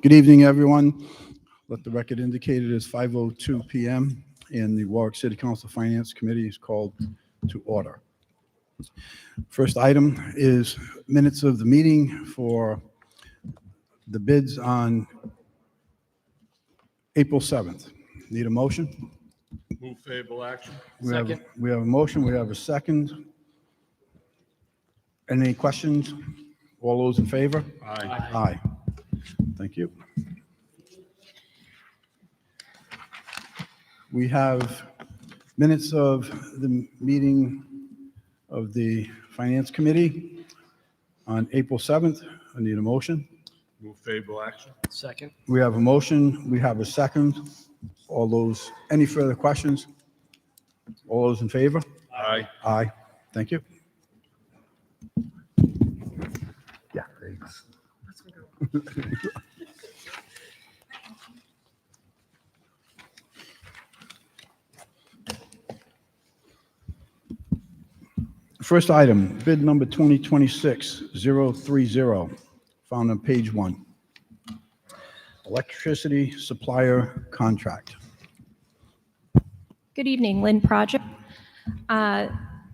Good evening, everyone. Let the record indicate it is 5:02 p.m. and the Warwick City Council Finance Committee is called to order. First item is minutes of the meeting for the bids on April 7th. Need a motion? Move favorable action. We have a motion. We have a second. Any questions? All those in favor? Aye. Aye. Thank you. We have minutes of the meeting of the Finance Committee on April 7th. I need a motion. Move favorable action. Second. We have a motion. We have a second. All those, any further questions? All those in favor? Aye. Aye. Thank you. Yeah, thanks. First item, bid number 2026-030, found on page 1. Electricity supplier contract. Good evening, Lynn Project.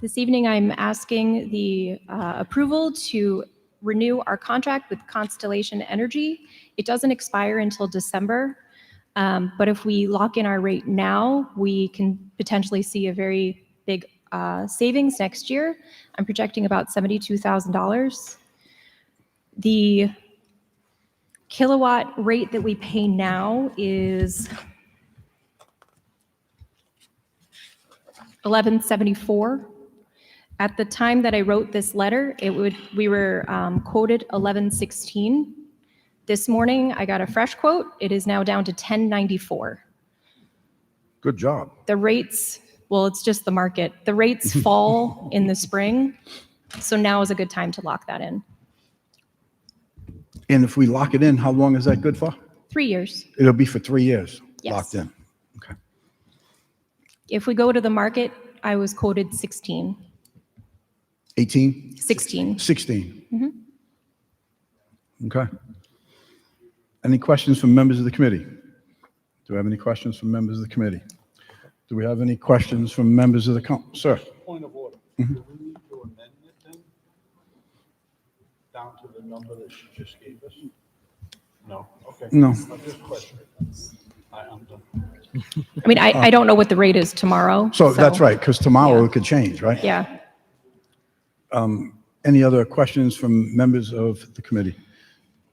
This evening, I'm asking the approval to renew our contract with Constellation Energy. It doesn't expire until December, but if we lock in our rate now, we can potentially see a very big savings next year. I'm projecting about $72,000. The kilowatt rate that we pay now is $11.74. At the time that I wrote this letter, we were quoted $11.16. This morning, I got a fresh quote. It is now down to $10.94. Good job. The rates, well, it's just the market. The rates fall in the spring, so now is a good time to lock that in. And if we lock it in, how long is that good for? 3 years. It'll be for 3 years, Yes. locked in. Okay. If we go to the market, I was quoted 16. 18? 16. 16. Mhm. Okay. Any questions from members of the committee? Do we have any questions from members of the committee? Do we have any questions from members of the council? Sir? Point of order. Mm-hmm. Do we need to amend it then? Down to the number that she just gave us? No? Okay. No. I'm just questioning. I'm done. I mean, I don't know what the rate is tomorrow. So that's right, because tomorrow Yeah. it could change, right? Yeah. Any other questions from members of the committee?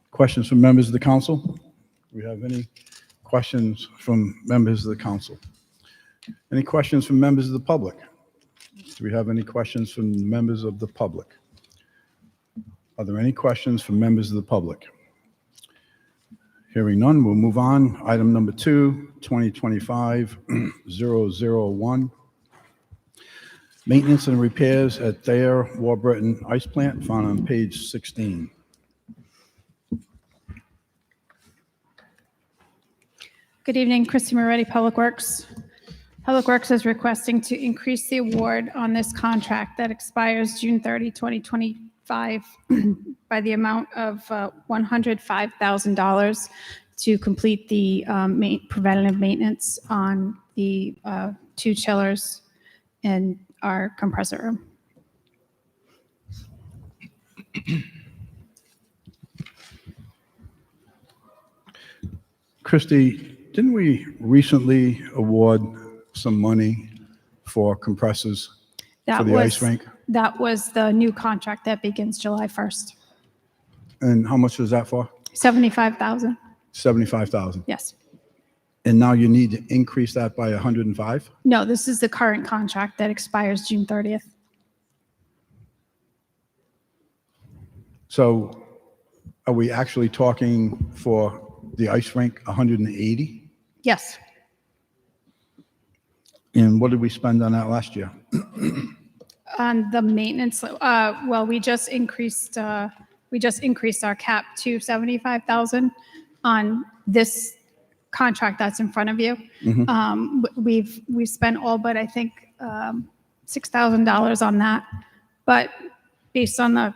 Questions from members of the council? Do we have any questions from members of the council? Any questions from members of the public? Do we have any questions from members of the public? Are there any questions from members of the public? Hearing none, we'll move on. Item number 2, 2025-001. Maintenance and repairs at Thayer Warburton Ice Plant, found on page 16. Good evening, Christy Moretti, Public Works. Public Works is requesting to increase the award on this contract that expires June 30, 2025 by the amount of $105,000 to complete the preventative maintenance on the 2 chillers in our compressor room. Christy, didn't we recently award some money for compressors for the ice rink? That was the new contract that begins July 1st. And how much was that for? $75,000, $75,000. yes. And now you need to increase that by 105? No, this is the current contract that expires June 30th. So are we actually talking for the ice rink 180? Yes. And what did we spend on that last year? On the maintenance, well, we just increased our cap to $75,000 on this contract that's in front of you. We've spent all but I think $6,000 on that, but based on the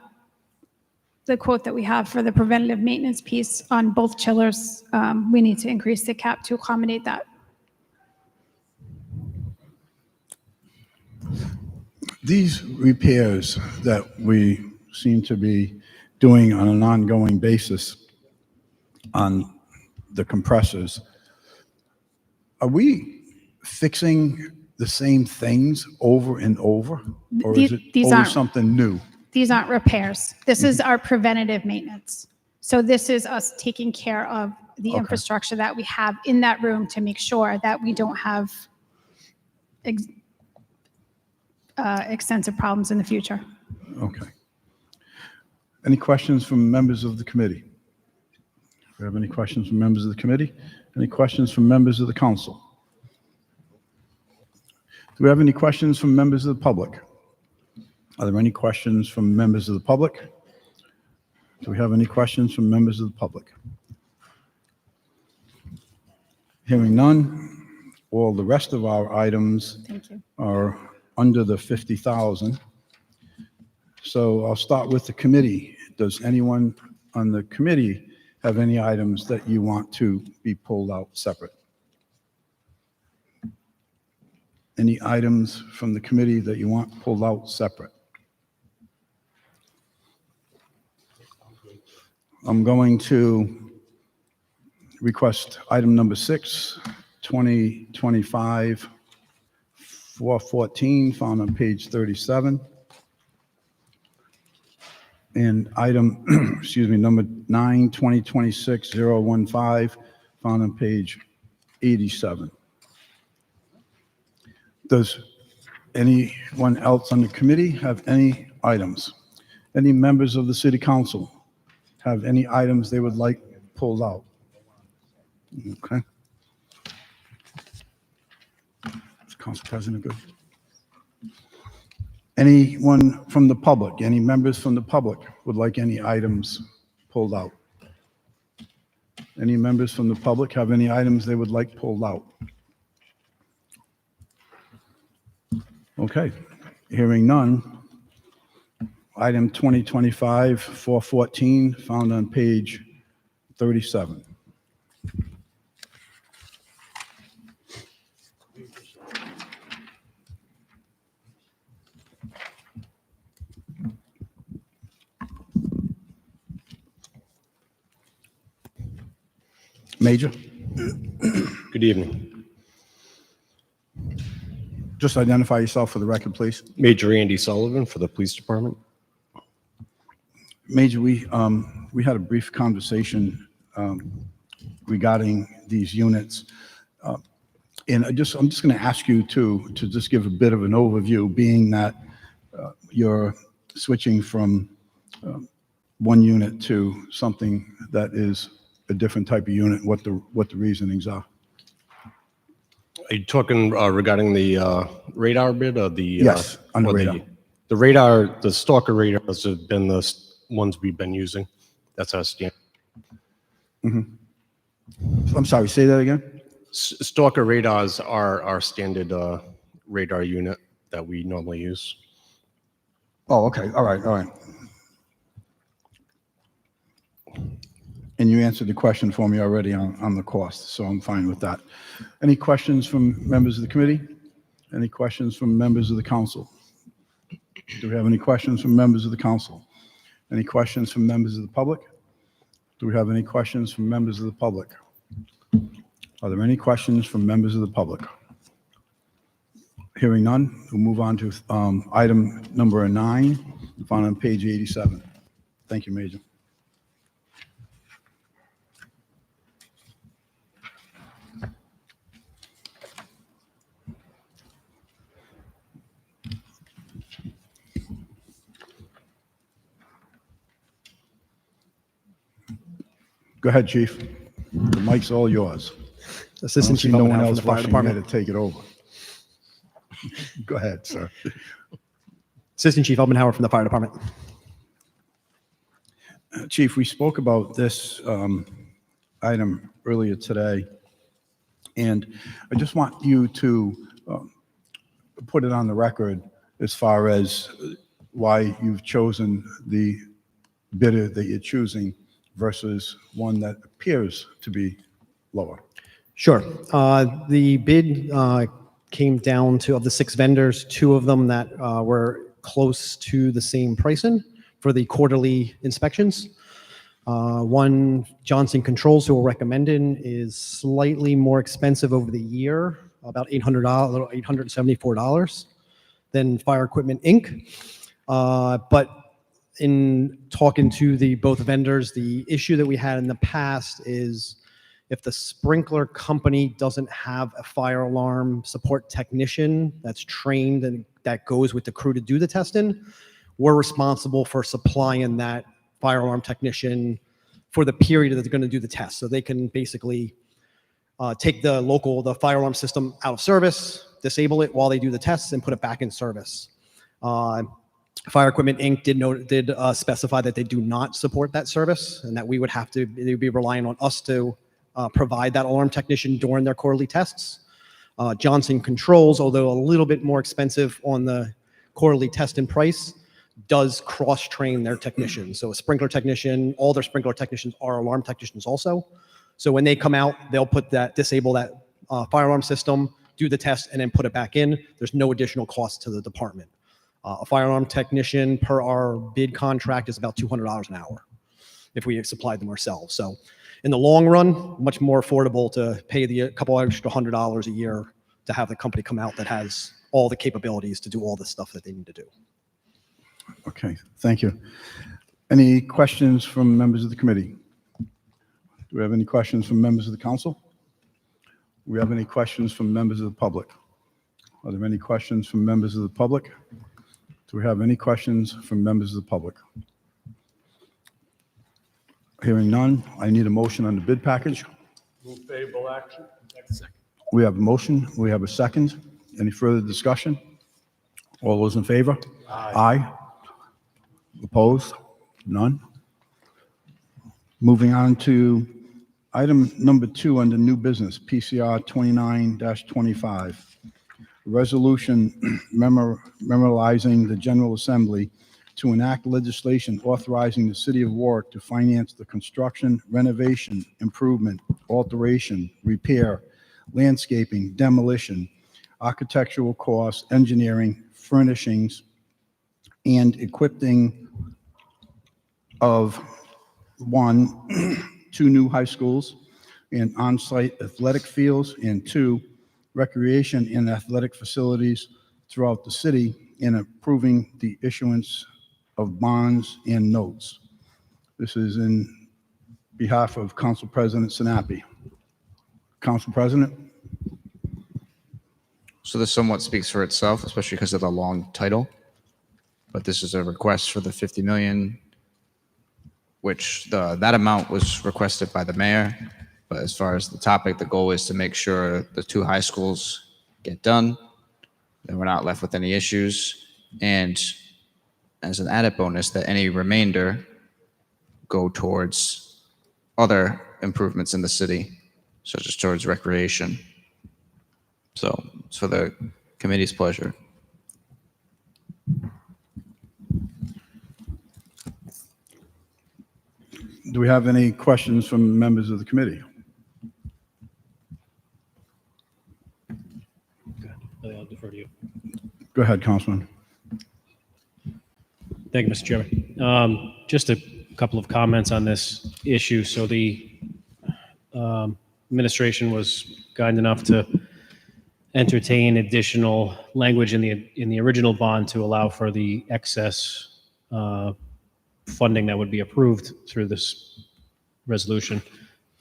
the quote that we have for the preventative maintenance piece on both chillers, we need to increase the cap to accommodate that. These repairs that we seem to be doing on an ongoing basis on the compressors, are we fixing the same things over and over? Or is it These always aren't- something new? These aren't repairs. This is our preventative maintenance. So this is us taking care of the Okay. infrastructure that we have in that room to make sure that we don't have extensive problems in the future. Okay. Any questions from members of the committee? Do we have any questions from members of the committee? Any questions from members of the council? Do we have any questions from members of the public? Are there any questions from members of the public? Do we have any questions from members of the public? Hearing none, all the rest of our items Thank you. are under the 50,000. So I'll start with the committee. Does anyone on the committee have any items that you want to be pulled out separate? Any items from the committee that you want pulled out separate? I'm going to request item number 6, 2025-414, found on page 37. And item, excuse me, number 9, 2026-015, found on page 87. Does anyone else on the committee have any items? Any members of the city council have any items they would like pulled out? Okay. Is Council President good? Anyone from the public, any members from the public would like any items pulled out? Any members from the public have any items they would like pulled out? Okay, hearing none. Item 2025-414, found on page 37. Major, Good evening. just identify yourself for the record, please. Major Andy Sullivan for the Police Department. Major, we had a brief conversation regarding these units. And I'm just going to ask you to just give a bit of an overview, being that you're switching from one unit to something that is a different type of unit, what the reasonings are. Are you talking regarding the radar bid or the? Yes, on the or radar. The radar, the stalker radars have been the ones we've been using. That's our standard. I'm sorry, say that again? Stalker radars are our standard radar unit that we normally use. Oh, okay, all right. And you answered the question for me already on the cost, so I'm fine with that. Any questions from members of the committee? Any questions from members of the council? Do we have any questions from members of the council? Any questions from members of the public? Do we have any questions from members of the public? Are there any questions from members of the public? Hearing none, we'll move on to item number 9, found on page 87. Thank you, Major. Go ahead, Chief. The mic's all yours. Assistant Chief No one Almenhauer from else the Fire rushing here to Department. take it over. Go ahead, sir. Assistant Chief Almenhauer from the Fire Department. Chief, we spoke about this item earlier today, and I just want you to put it on the record as far as why you've chosen the bidder that you're choosing versus one that appears to be lower? Sure. The bid came down to, of the 6 vendors, 2 of them that were close to the same pricing for the quarterly inspections. One, Johnson Controls, who we're recommending, is slightly more expensive over the year, about $800, $874 than Fire Equipment Inc. But in talking to both vendors, the issue that we had in the past is if the sprinkler company doesn't have a fire alarm support technician that's trained and that goes with the crew to do the testing, we're responsible for supplying that fire alarm technician for the period that they're going to do the test. So they can basically take the fire alarm system out of service, disable it while they do the tests, and put it back in service. Fire Equipment Inc. did specify that they do not support that service, and that they'd be relying on us to provide that alarm technician during their quarterly tests. Johnson Controls, although a little bit more expensive on the quarterly test and price, does cross-train their technicians. So a sprinkler technician, all their sprinkler technicians are alarm technicians also. So when they come out, they'll disable that fire alarm system, do the test, and then put it back in. There's no additional cost to the department. A fire alarm technician per our bid contract is about $200 an hour if we supplied them ourselves. So in the long run, much more affordable to pay a couple extra $100 a year to have the company come out that has all the capabilities to do all the stuff that they need to do. Okay, thank you. Any questions from members of the committee? Do we have any questions from members of the council? Do we have any questions from members of the public? Are there any questions from members of the public? Do we have any questions from members of the public? Hearing none, I need a motion on the bid package. Move favorable action. We have a motion, we have a second. Any further discussion? All those in favor? Aye. Opposed? None. Moving on to item number 2 under new business, PCR 29-25. Resolution memorializing the General Assembly to enact legislation authorizing the City of Warwick to finance the construction, renovation, improvement, alteration, repair, landscaping, demolition, architectural costs, engineering, furnishings, and equipping of 1, 2 new high schools and on-site athletic fields, and 2, recreation and athletic facilities throughout the city, and approving the issuance of bonds and notes. This is in behalf of Council President Sinapi. Council President? So this somewhat speaks for itself, especially because of the long title. But this is a request for the 50 million, which that amount was requested by the mayor. But as far as the topic, the goal is to make sure the 2 high schools get done, that we're not left with any issues, and as an added bonus, that any remainder go towards other improvements in the city, such as towards recreation. So it's for the committee's pleasure. Do we have any questions from members of the committee? I'll defer to you. Go ahead, Councilman. Thank you, Mr. Chairman. Just a couple of comments on this issue. So the administration was kind enough to entertain additional language in the original bond to allow for the excess funding that would be approved through this resolution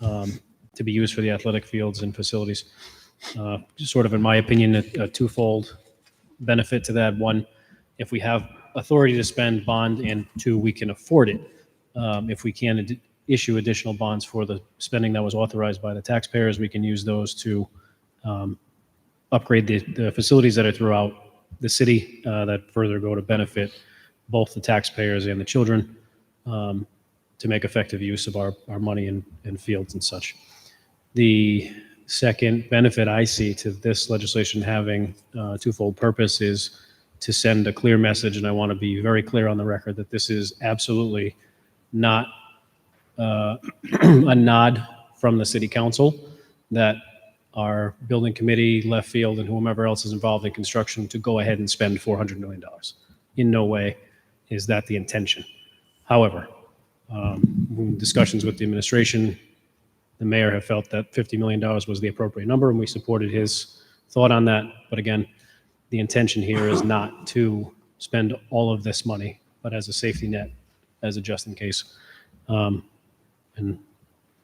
to be used for the athletic fields and facilities. Sort of, in my opinion, a twofold benefit to that. 1, if we have authority to spend bond, and 2, we can afford it. If we can issue additional bonds for the spending that was authorized by the taxpayers, we can use those to upgrade the facilities that are throughout the city that further go to benefit both the taxpayers and the children to make effective use of our money in fields and such. The second benefit I see to this legislation having a twofold purpose is to send a clear message, and I want to be very clear on the record that this is absolutely not a nod from the city council that our building committee, left field, and whomever else is involved in construction to go ahead and spend $400 million. In no way is that the intention. However, in discussions with the administration, the mayor have felt that $50 million was the appropriate number, and we supported his thought on that. But again, the intention here is not to spend all of this money, but as a safety net, as a just in case. And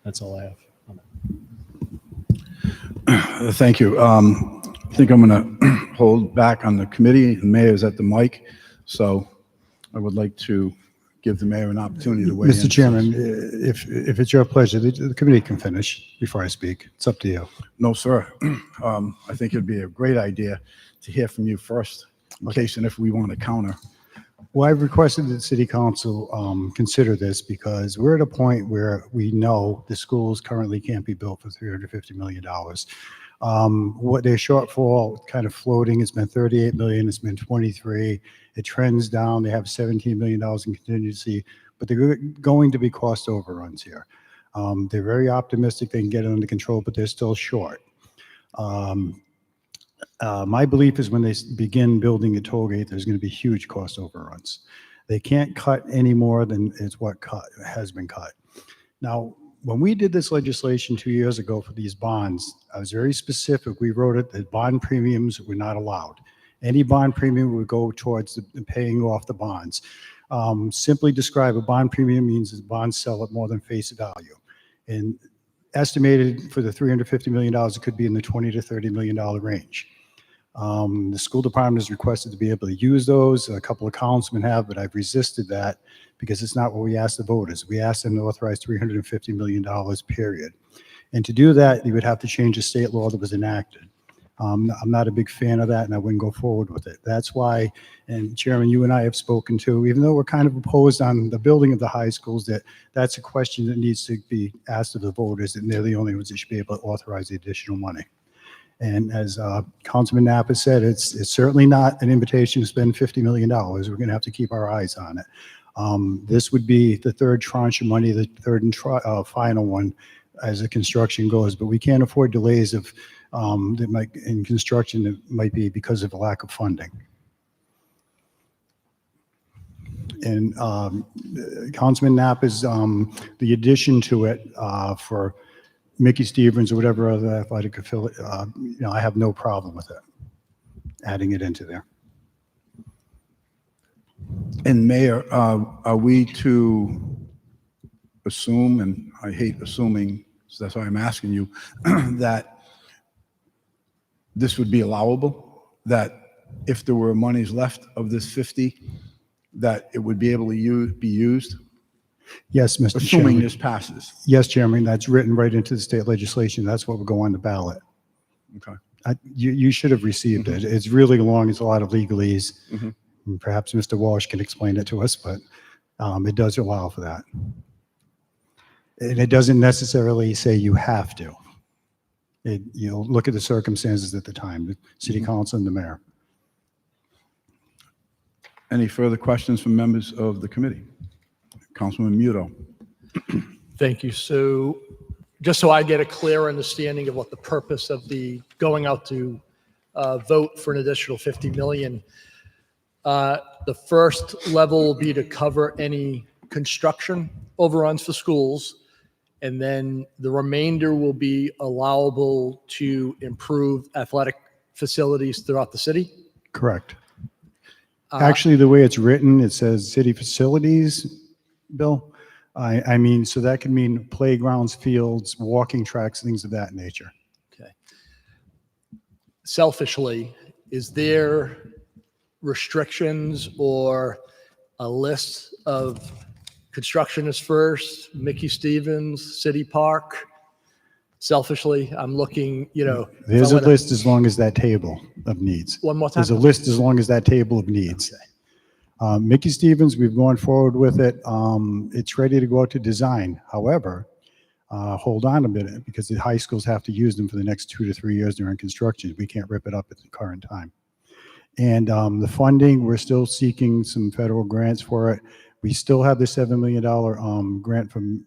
that's all I have on that. Thank you. I think I'm going to hold back on the committee. The mayor is at the mic, so I would like to give the mayor an opportunity to weigh in. Mr. Chairman, if it's your pleasure, the committee can finish before I speak. It's up to you. No, sir. I think it'd be a great idea to hear from you first, in case and if we want to counter. Well, I've requested that the city council consider this because we're at a point where we know the schools currently can't be built for $350 million. What their shortfall kind of floating, it's been 38 million, it's been 23. It trends down. They have $17 million in contingency, but they're going to be cost overruns here. They're very optimistic they can get it under control, but they're still short. My belief is when they begin building a toll gate, there's going to be huge cost overruns. They can't cut any more than is what has been cut. Now, when we did this legislation 2 years ago for these bonds, I was very specific. We wrote it that bond premiums were not allowed. Any bond premium would go towards the paying off the bonds. Simply describe a bond premium means that bonds sell at more than face value. And estimated for the $350 million, it could be in the $20 to $30 million range. The school department has requested to be able to use those. A couple of councilmen have, but I've resisted that because it's not what we asked the voters. We asked them to authorize $350 million, period. And to do that, you would have to change the state law that was enacted. I'm not a big fan of that, and I wouldn't go forward with it. That's why, and Chairman, you and I have spoken to, even though we're kind of opposed on the building of the high schools, that's a question that needs to be asked of the voters, and they're the only ones that should be able to authorize the additional money. And as Councilman Knapp has said, it's certainly not an invitation to spend $50 million. We're going to have to keep our eyes on it. This would be the third tranche of money, the third and final one as the construction goes, but we can't afford delays of that might in construction that might be because of a lack of funding. And Councilman Knapp is the addition to it for Mickey Stevens or whatever other athletic affiliate. I have no problem with it, adding it into there. And Mayor, are we to assume, and I hate assuming, so that's why I'm asking you, that this would be allowable, that if there were monies left of this 50, that it would be able to be used? Yes, Mr. Assuming Chairman. this passes. Yes, Chairman, that's written right into the state legislation. That's what will go on the ballot. Okay. You should have received it. It's really long. It's a lot of legalese. Mhm. And perhaps Mr. Walsh can explain it to us, but it does allow for that. And it doesn't necessarily say you have to. You'll look at the circumstances at the time, the city council and the mayor. Any further questions from members of the committee? Councilman Muto. Thank you. So just so I get a clear understanding of what the purpose of the going out to vote for an additional 50 million, the first level will be to cover any construction overruns for schools, and then the remainder will be allowable to improve athletic facilities throughout the city. Correct. Actually, the way it's written, it says city facilities, Bill. I mean, so that could mean playgrounds, fields, walking tracks, things of that nature. Okay. Selfishly, is there restrictions or a list of construction is first, Mickey Stevens, City Park? Selfishly, I'm looking, There's a list as long as that table of needs. One more time. There's a list as long as that table of needs. Okay. Mickey Stevens, we've gone forward with it. It's ready to go out to design. However, hold on a minute because the high schools have to use them for the next 2 to 3 years during construction. We can't rip it up at the current time. And the funding, we're still seeking some federal grants for it. We still have the $7 million grant from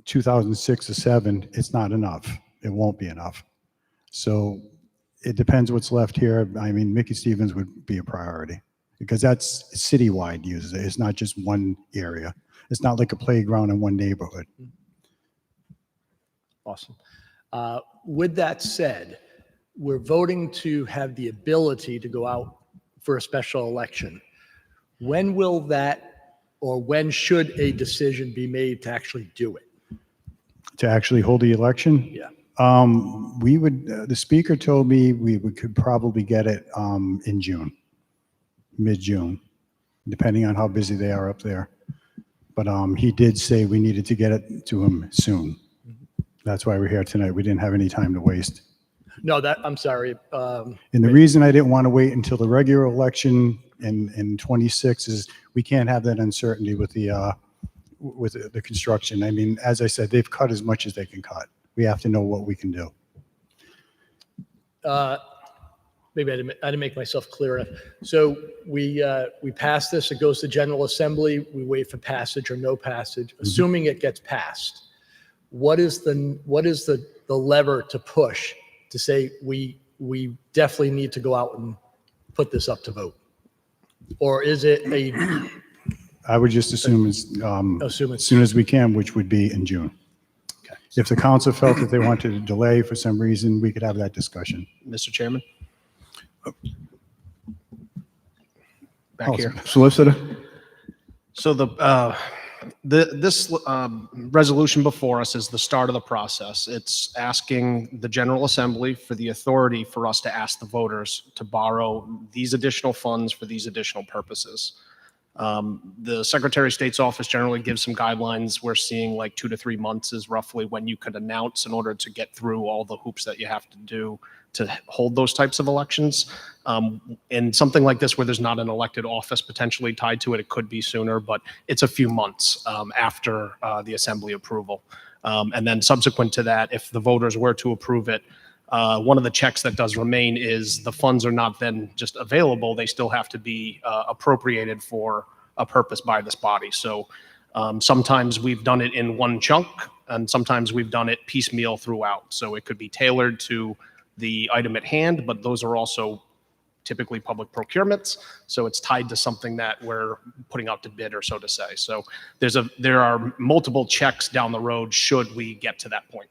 2006 to 7. It's not enough. It won't be enough. So it depends what's left here. I mean, Mickey Stevens would be a priority because that's citywide uses it. It's not just one area. It's not like a playground in one neighborhood. Awesome. With that said, we're voting to have the ability to go out for a special election. When will that, or when should a decision be made to actually do it? To actually hold the election? Yeah. We would, the speaker told me could probably get it in June, mid-June, depending on how busy they are up there. But he did say we needed to get it to him soon. That's why we're here tonight. We didn't have any time to waste. No, I'm sorry. And the reason I didn't want to wait until the regular election in 26 is we can't have that uncertainty with the construction. I mean, as I said, they've cut as much as they can cut. We have to know what we can do. Maybe I didn't make myself clear enough. So we pass this, it goes to General Assembly, we wait for passage or no passage, assuming it gets passed. What is the lever to push to say we definitely need to go out and put this up to vote? Or is it I would just assume as soon as we can, which would be in June. Okay. If the council felt that they wanted to delay for some reason, we could have that discussion. Mr. Chairman? Back Oh, here. Solicitor? So this resolution before us is the start of the process. It's asking the General Assembly for the authority for us to ask the voters to borrow these additional funds for these additional purposes. The Secretary of State's office generally gives some guidelines. We're seeing like 2 to 3 months is roughly when you could announce in order to get through all the hoops that you have to do to hold those types of elections. And something like this where there's not an elected office potentially tied to it, it could be sooner, but it's a few months after the Assembly approval. And then subsequent to that, if the voters were to approve it, one of the checks that does remain is the funds are not then just available. They still have to be appropriated for a purpose by this body. So sometimes we've done it in one chunk and sometimes we've done it piecemeal throughout. So it could be tailored to the item at hand, but those are also typically public procurements. So it's tied to something that we're putting out to bid, or so to say. So there are multiple checks down the road should we get to that point.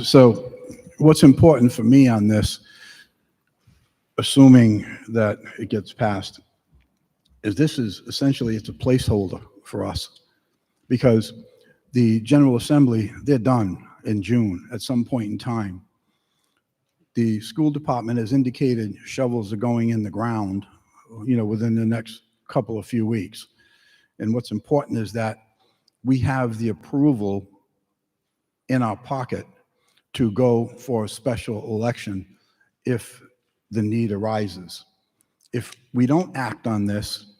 So what's important for me on this, assuming that it gets passed, is this is essentially, it's a placeholder for us because the General Assembly, they're done in June at some point in time. The school department has indicated shovels are going in the ground, within the next couple of few weeks. And what's important is that we have the approval in our pocket to go for a special election if the need arises. If we don't act on this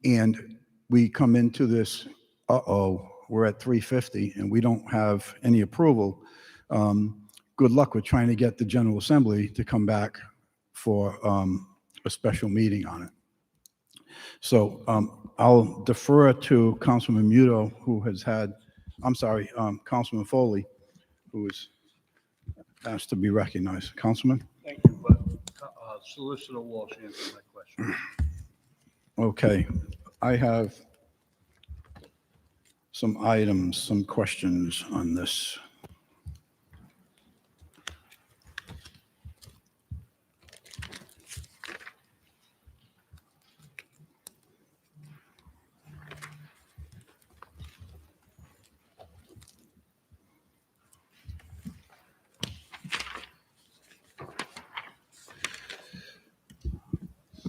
and we come into this, we're at 350 and we don't have any approval, good luck with trying to get the General Assembly to come back for a special meeting on it. So I'll defer to Councilman Muto, who has had, Councilman Foley, who is asked to be recognized. Councilman? Thank you, but Solicitor Walsh answered my question. Okay, I have some items, some questions on this.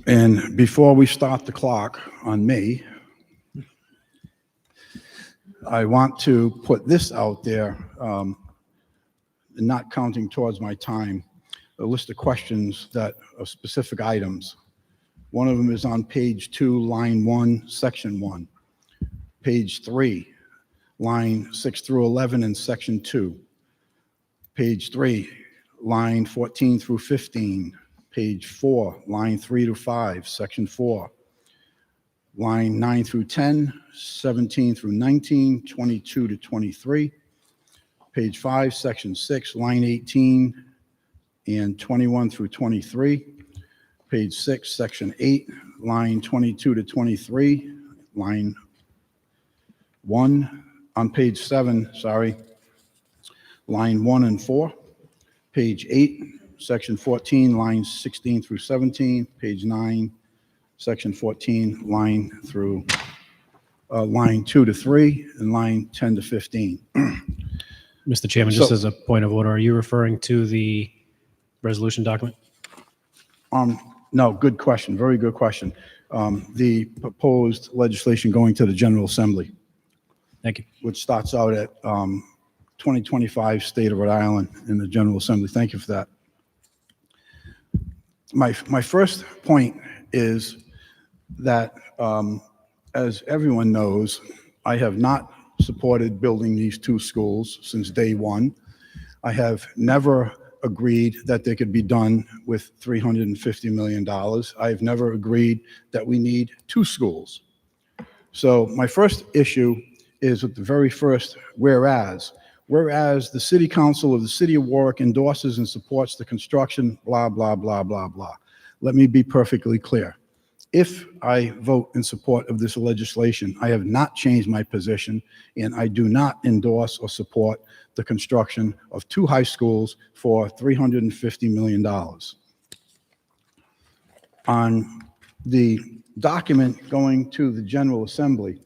And before we start the clock on me, I want to put this out there, not counting towards my time, a list of questions that are specific items. One of them is on page 2, line 1, section 1. Page 3, line 6 through 11 in section 2. Page 3, line 14 through 15. page 4, line 3 to 5, section 4, line 9 through 10, 17 through 19, 22 to 23, page 5, section 6, line 18 and 21 through 23, page 6, section 8, line 22 to 23, line 1, on page 7, sorry, line 1 and 4, page 8, section 14, lines 16 through 17, page 9, section 14, line 2 to 3, and line 10 to 15. Mr. Chairman, just So- as a point of order, are you referring to the resolution document? No, good question, very good question. The proposed legislation going to the General Assembly, Thank you. which starts out at 2025 State of Rhode Island in the General Assembly. Thank you for that. My first point is that, as everyone knows, I have not supported building these two schools since day one. I have never agreed that they could be done with $350 million. I've never agreed that we need two schools. So my first issue is with the very first whereas the City Council of the City of Warwick endorses and supports the construction, blah, blah, blah, blah, blah. Let me be perfectly clear. If I vote in support of this legislation, I have not changed my position, and I do not endorse or support the construction of two high schools for $350 million. On the document going to the General Assembly,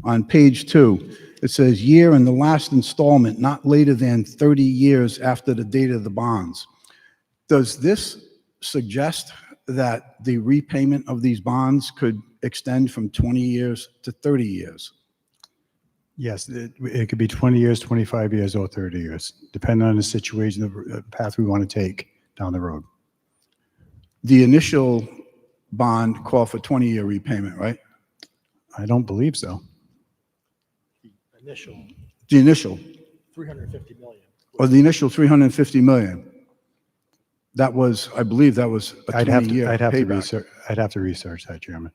on page 2, it says year in the last installment, not later than 30 years after the date of the bonds. Does this suggest that the repayment of these bonds could extend from 20 years to 30 years? Yes, it could be 20 years, 25 years, or 30 years, depending on the situation, the path we want to take down the road. The initial bond called for 20-year repayment, right? I don't believe so. Initial, The initial, 350 million. or the initial 350 million. That was, I believe that was a 20-year I'd have to payback. research that, Chairman.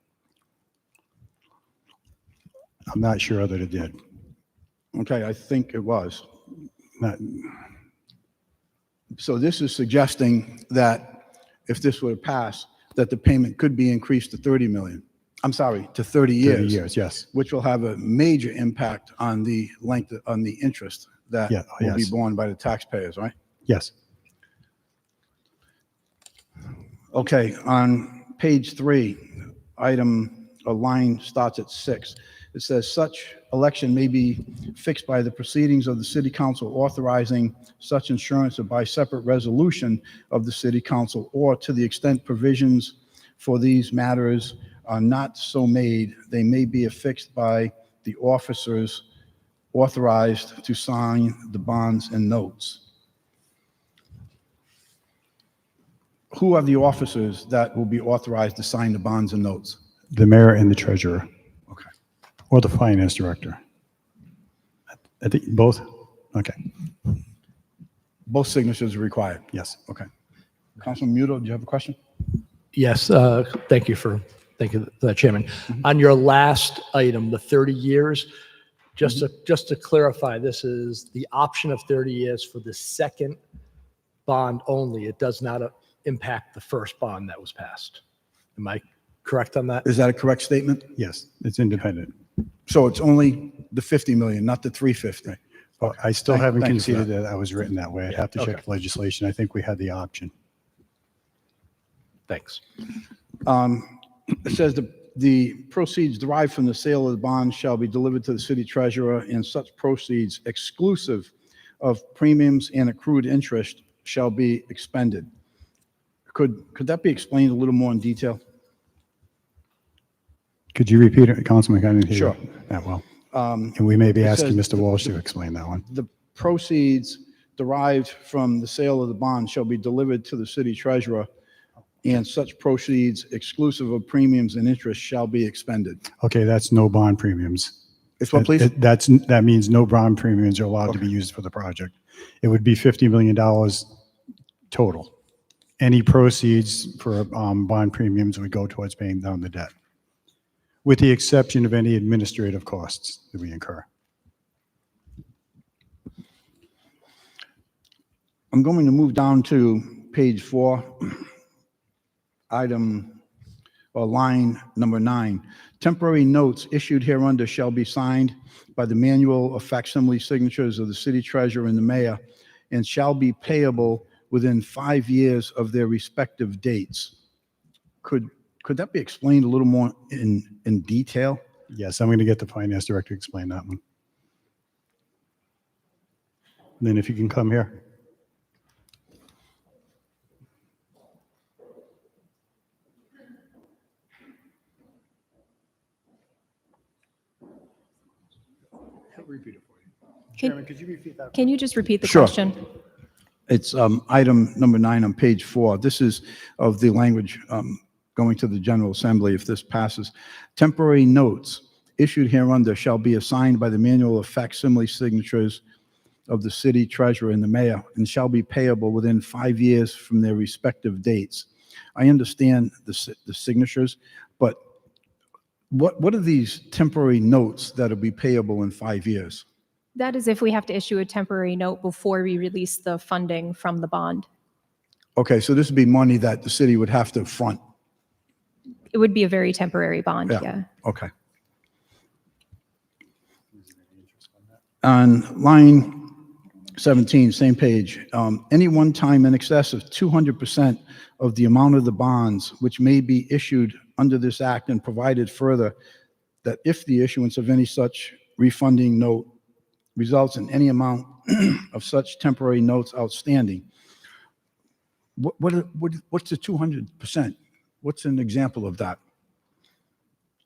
I'm not sure that it did. Okay, I think it was. Not, So this is suggesting that if this were to pass, that the payment could be increased to 30 million. I'm sorry, to 30 years. 30 years, yes. Which will have a major impact on the length, on the interest that Yeah, will be yes. borne by the taxpayers, right? Yes. Okay, on page 3, a line starts at 6. It says, such election may be fixed by the proceedings of the city council authorizing such insurance or by separate resolution of the city council, or to the extent provisions for these matters are not so made, they may be affixed by the officers authorized to sign the bonds and notes. Who are the officers that will be authorized to sign the bonds and notes? The mayor and the treasurer, Okay. or the finance director. I think both? Okay, Both signatures are required. yes. Okay. Councilman Muto, do you have a question? Yes, thank you for that, Chairman. On your last item, the 30 years, just to clarify, this is the option of 30 years for the second bond only. It does not impact the first bond that was passed. Am I correct on that? Is that a correct statement? Yes, it's independent. So it's only the 50 million, not the 350? But I still Thank- haven't thank you for conceded that. that I was written that way. I'd have to check okay. the legislation. I think we had the option. Thanks. It says the proceeds derived from the sale of the bonds shall be delivered to the city treasurer, and such proceeds exclusive of premiums and accrued interest shall be expended. Could that be explained a little more in detail? Could you repeat it, Councilman? I didn't hear Sure. that well. And we may be it asking says Mr. Walsh to explain that one. The proceeds derived from the sale of the bond shall be delivered to the city treasurer, and such proceeds exclusive of premiums and interest shall be expended. Okay, that's no bond premiums. It's what, please? That means no bond premiums are allowed to be used for the project. It would be $50 million total. Any proceeds for bond premiums would go towards paying down the debt, with the exception of any administrative costs that we incur. I'm going to move down to page 4, line number 9. Temporary notes issued hereunder shall be signed by the manual of facsimile signatures of the city treasurer and the mayor, and shall be payable within 5 years of their respective dates. Could that be explained a little more in detail? Yes, I'm going to get the finance director to explain that one. And then if you can come here. Can you just repeat the Sure. question? It's item number 9 on page 4. This is of the language going to the General Assembly if this passes. Temporary notes issued hereunder shall be assigned by the manual of facsimile signatures of the city treasurer and the mayor, and shall be payable within 5 years from their respective dates. I understand the signatures, but what are these temporary notes that'll be payable in 5 years? That is if we have to issue a temporary note before we release the funding from the bond. Okay, so this would be money that the city would have to front. It would be a very temporary bond, yeah. Okay. On line 17, same page, any one time in excess of 200% of the amount of the bonds which may be issued under this act, and provided further that if the issuance of any such refunding note results in any amount of such temporary notes outstanding. What's the 200%? What's an example of that?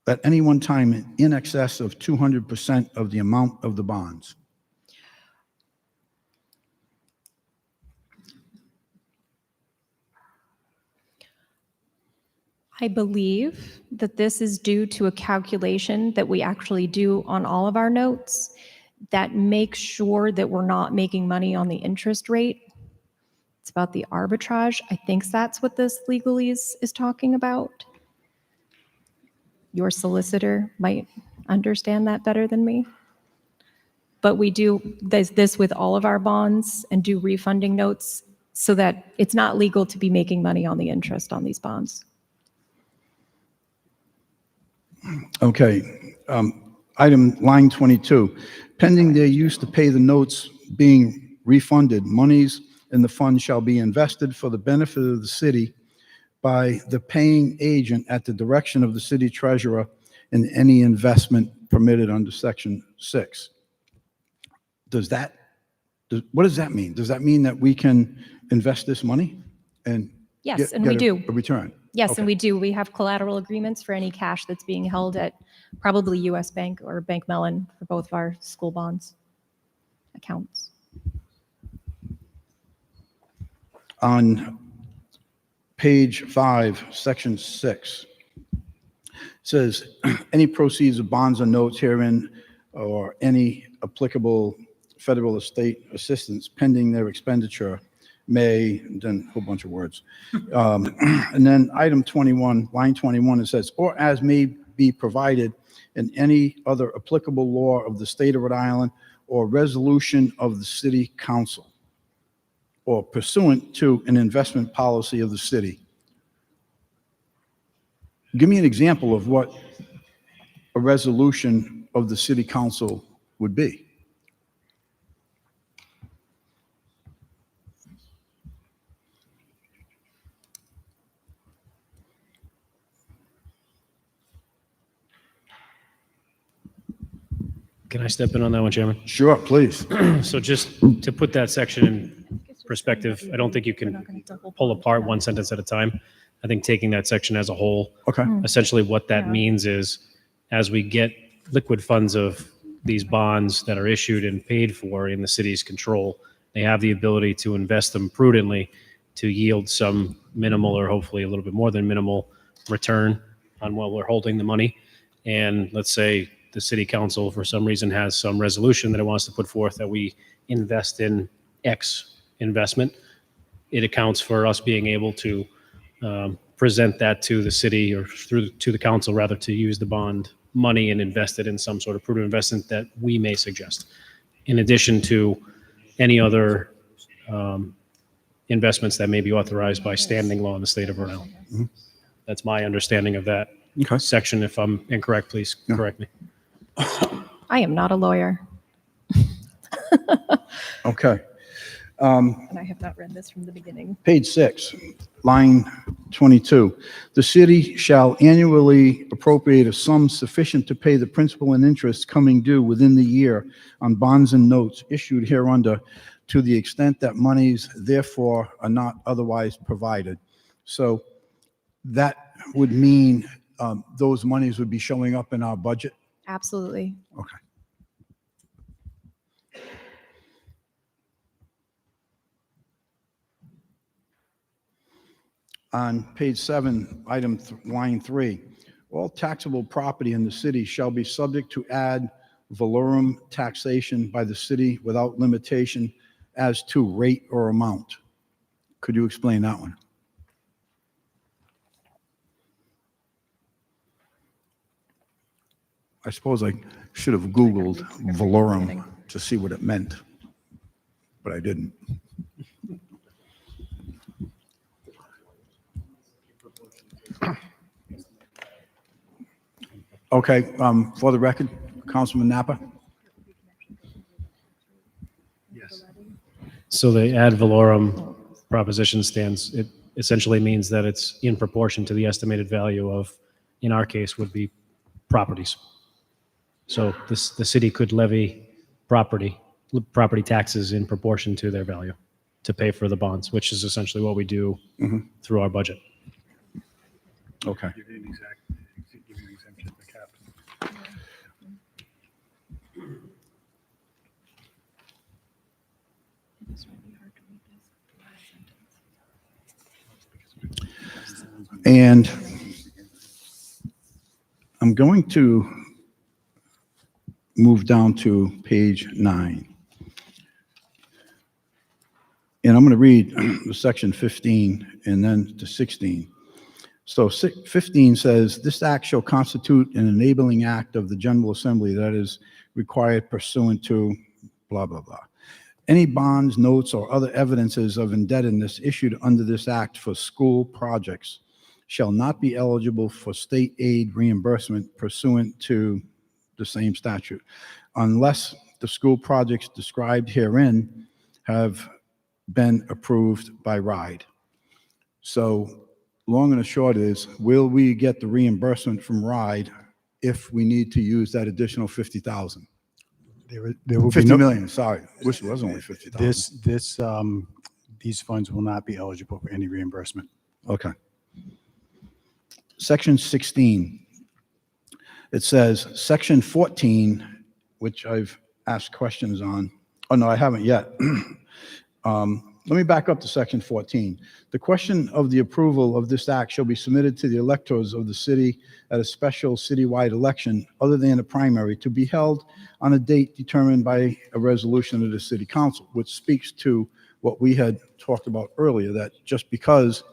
At any one time in excess of 200% of the amount of the bonds. I believe that this is due to a calculation that we actually do on all of our notes that makes sure that we're not making money on the interest rate. It's about the arbitrage. I think that's what this legalese is talking about. Your solicitor might understand that better than me. But we do this with all of our bonds and do refunding notes so that it's not legal to be making money on the interest on these bonds. Okay, item line 22, pending their use to pay the notes being refunded, monies in the fund shall be invested for the benefit of the city by the paying agent at the direction of the city treasurer in any investment permitted under section 6. What does that mean? Does that mean that we can invest this money and Yes, and we do. a return? Yes, Okay. and we do. We have collateral agreements for any cash that's being held at probably US Bank or Bank Mellon for both of our school bonds accounts. On page 5, section 6, it says, any proceeds of bonds or notes herein or any applicable federal or state assistance pending their expenditure may, then a whole bunch of words. And then item 21, line 21, it says, or as may be provided in any other applicable law of the state of Rhode Island or resolution of the city council or pursuant to an investment policy of the city. Give me an example of what a resolution of the city council would be. Can I step in on that one, Chairman? Sure, please. So just to put that section in perspective, I don't think you can pull apart one sentence at a time. I think taking that section as a whole, Okay. essentially what that means is as we get liquid funds of these bonds that are issued and paid for in the city's control, they have the ability to invest them prudently to yield some minimal or hopefully a little bit more than minimal return on while we're holding the money. And let's say the city council for some reason has some resolution that it wants to put forth that we invest in X investment. it accounts for us being able to present that to the city or to the council, rather, to use the bond money and invest it in some sort of prudent investment that we may suggest, in addition to any other investments that may be authorized by standing law in the state of Rhode Island. That's my understanding of that Okay. section. If I'm incorrect, please correct me. I am not a lawyer, Okay. and I have not read this from the beginning. Page 6, line 22. The city shall annually appropriate a sum sufficient to pay the principal and interest coming due within the year on bonds and notes issued hereunder, to the extent that monies therefore are not otherwise provided. So that would mean those monies would be showing up in our budget? Absolutely. Okay. On page 7, line 3, all taxable property in the city shall be subject to ad valorem taxation by the city without limitation as to rate or amount. Could you explain that one? I suppose I should have Googled valorem to see what it meant, but I didn't. Okay, for the record, Councilman Napa? So the ad valorem proposition stands, it essentially means that it's in proportion to the estimated value of, in our case, would be properties. So the city could levy property taxes in proportion to their value to pay for the bonds, which is essentially what we do through our budget. Okay. Give you an exemption for cap. And I'm going to move down to page 9. And I'm going to read section 15 and then to 16. So 15 says, this act shall constitute an enabling act of the General Assembly that is required pursuant to blah, blah, blah. Any bonds, notes, or other evidences of indebtedness issued under this act for school projects shall not be eligible for state aid reimbursement pursuant to the same statute, unless the school projects described herein have been approved by RIDE. So long and the short is, will we get the reimbursement from RIDE if we need to use that additional 50,000? There will be 50 no, million, sorry. Wish it was only 50,000. These funds will not be eligible for any reimbursement. Okay. Section 16. It says, section 14, which I've asked questions on. Oh, no, I haven't yet. Let me back up to section 14. The question of the approval of this act shall be submitted to the electors of the city at a special citywide election other than a primary to be held on a date determined by a resolution of the city council, which speaks to what we had talked about earlier, that just because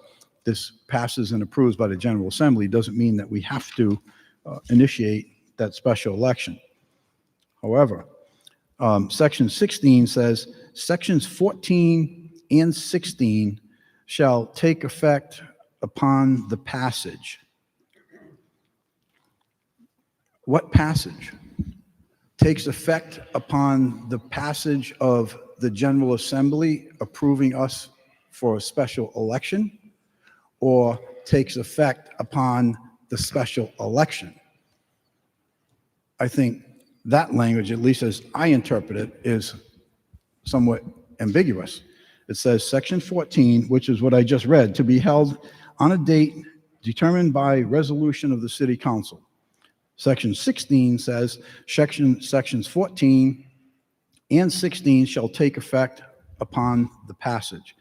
this passes and approves by the General Assembly doesn't mean that we have to initiate that special election. However, section 16 says, sections 14 and 16 shall take effect upon the passage. What passage? Takes effect upon the passage of the General Assembly approving us for a special election, or takes effect upon the special election? I think that language, at least as I interpret it, is somewhat ambiguous. It says section 14, which is what I just read, to be held on a date determined by resolution of the city council. Section 16 says sections 14 and 16 shall take effect upon the passage.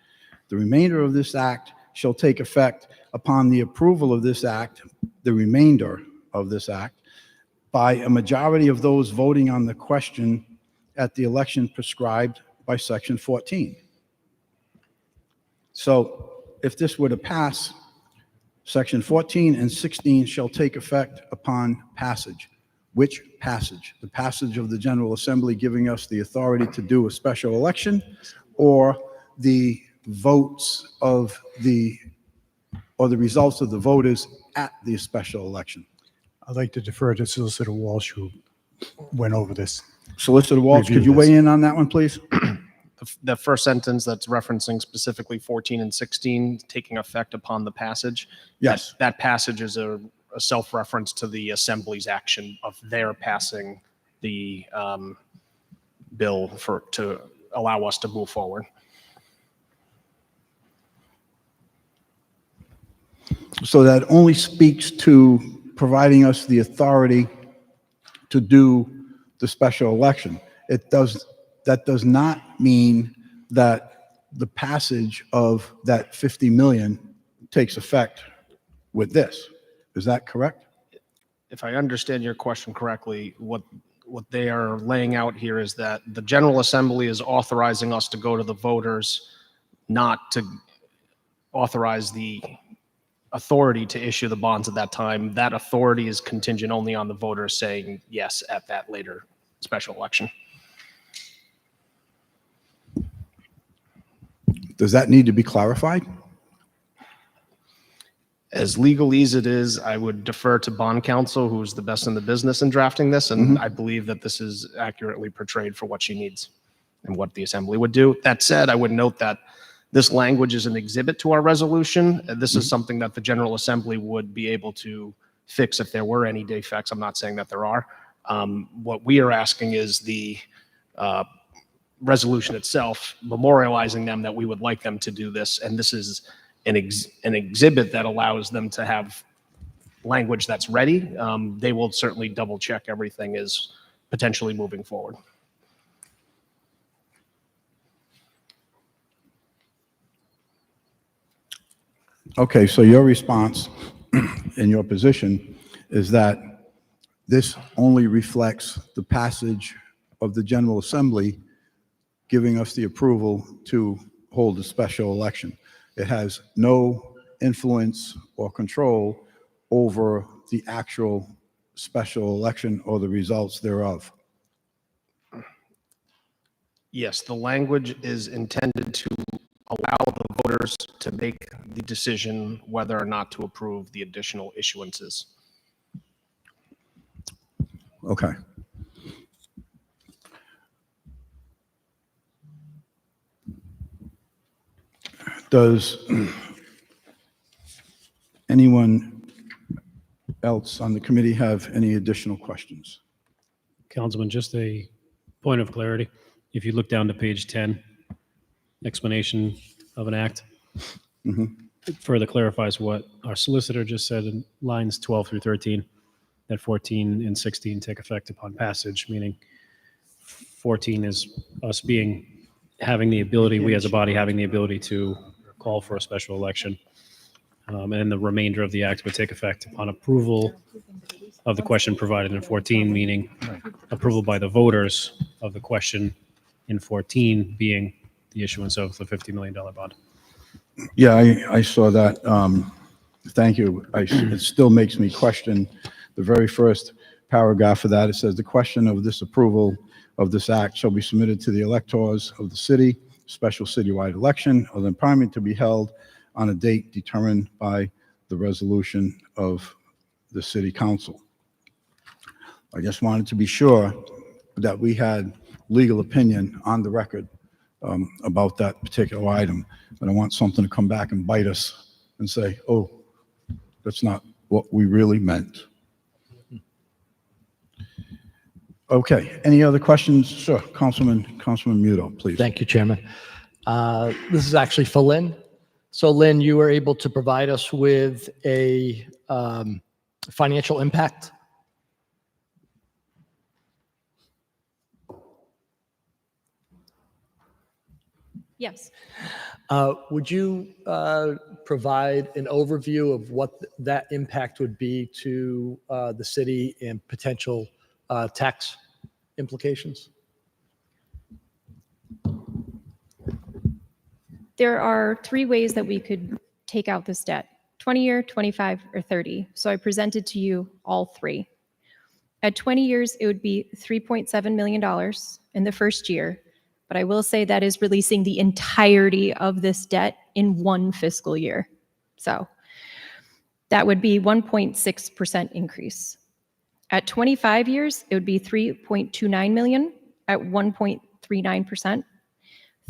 The remainder of this act shall take effect upon the approval of this act, the remainder of this act, by a majority of those voting on the question at the election prescribed by section 14. So if this were to pass, section 14 and 16 shall take effect upon passage. Which passage? The passage of the General Assembly giving us the authority to do a special election, or the votes of or the results of the voters at the special election? I'd like to defer to Solicitor Walsh, who went over this. Solicitor Walsh, could you Review this. weigh in on that one, please? The first sentence that's referencing specifically 14 and 16 taking effect upon the passage. Yes. That passage is a self-reference to the Assembly's action of their passing the bill to allow us to move forward. So that only speaks to providing us the authority to do the special election. That does not mean that the passage of that 50 million takes effect with this. Is that correct? If I understand your question correctly, what they are laying out here is that the General Assembly is authorizing us to go to the voters, not to authorize the authority to issue the bonds at that time. That authority is contingent only on the voters saying yes at that later special election. Does that need to be clarified? As legalese it is, I would defer to bond counsel, who's the best in the business in drafting this, and I believe that this is accurately portrayed for what she needs and what the Assembly would do. That said, I would note that this language is an exhibit to our resolution. This is something that the General Assembly would be able to fix if there were any defects. I'm not saying that there are. What we are asking is the resolution itself, memorializing them that we would like them to do this, and this is an exhibit that allows them to have language that's ready. They will certainly double check everything is potentially moving forward. Okay, so your response and your position is that this only reflects the passage of the General Assembly giving us the approval to hold a special election. It has no influence or control over the actual special election or the results thereof. Yes, the language is intended to allow the voters to make the decision whether or not to approve the additional issuances. Okay. Does anyone else on the committee have any additional questions? Councilman, just a point of clarity. If you look down to page 10, explanation of an act, it further clarifies what our solicitor just said in lines 12 through 13, that 14 and 16 take effect upon passage, meaning 14 is us having the ability, we as a body having the ability to call for a special election. And then the remainder of the act would take effect upon approval of the question provided in 14, meaning approval by the voters of the question in 14 being the issuance of the $50 million bond. Yeah, I saw that. Thank you. It still makes me question the very first paragraph of that. It says the question of this approval of this act shall be submitted to the electors of the city, special citywide election, or the primary to be held on a date determined by the resolution of the city council. I just wanted to be sure that we had legal opinion on the record about that particular item. I don't want something to come back and bite us and say, oh, that's not what we really meant. Okay, any other questions? Sure, Councilman Muto, please. Thank you, Chairman. This is actually for Lynn. So Lynn, you were able to provide us with a financial impact? Yes. Would you provide an overview of what that impact would be to the city and potential tax implications? There are three ways that we could take out this debt: 20-year, 25, or 30. So I presented to you all three. At 20 years, it would be $3.7 million in the first year. But I will say that is releasing the entirety of this debt in one fiscal year. So that would be 1.6% increase. At 25 years, it would be 3.29 million at 1.39%.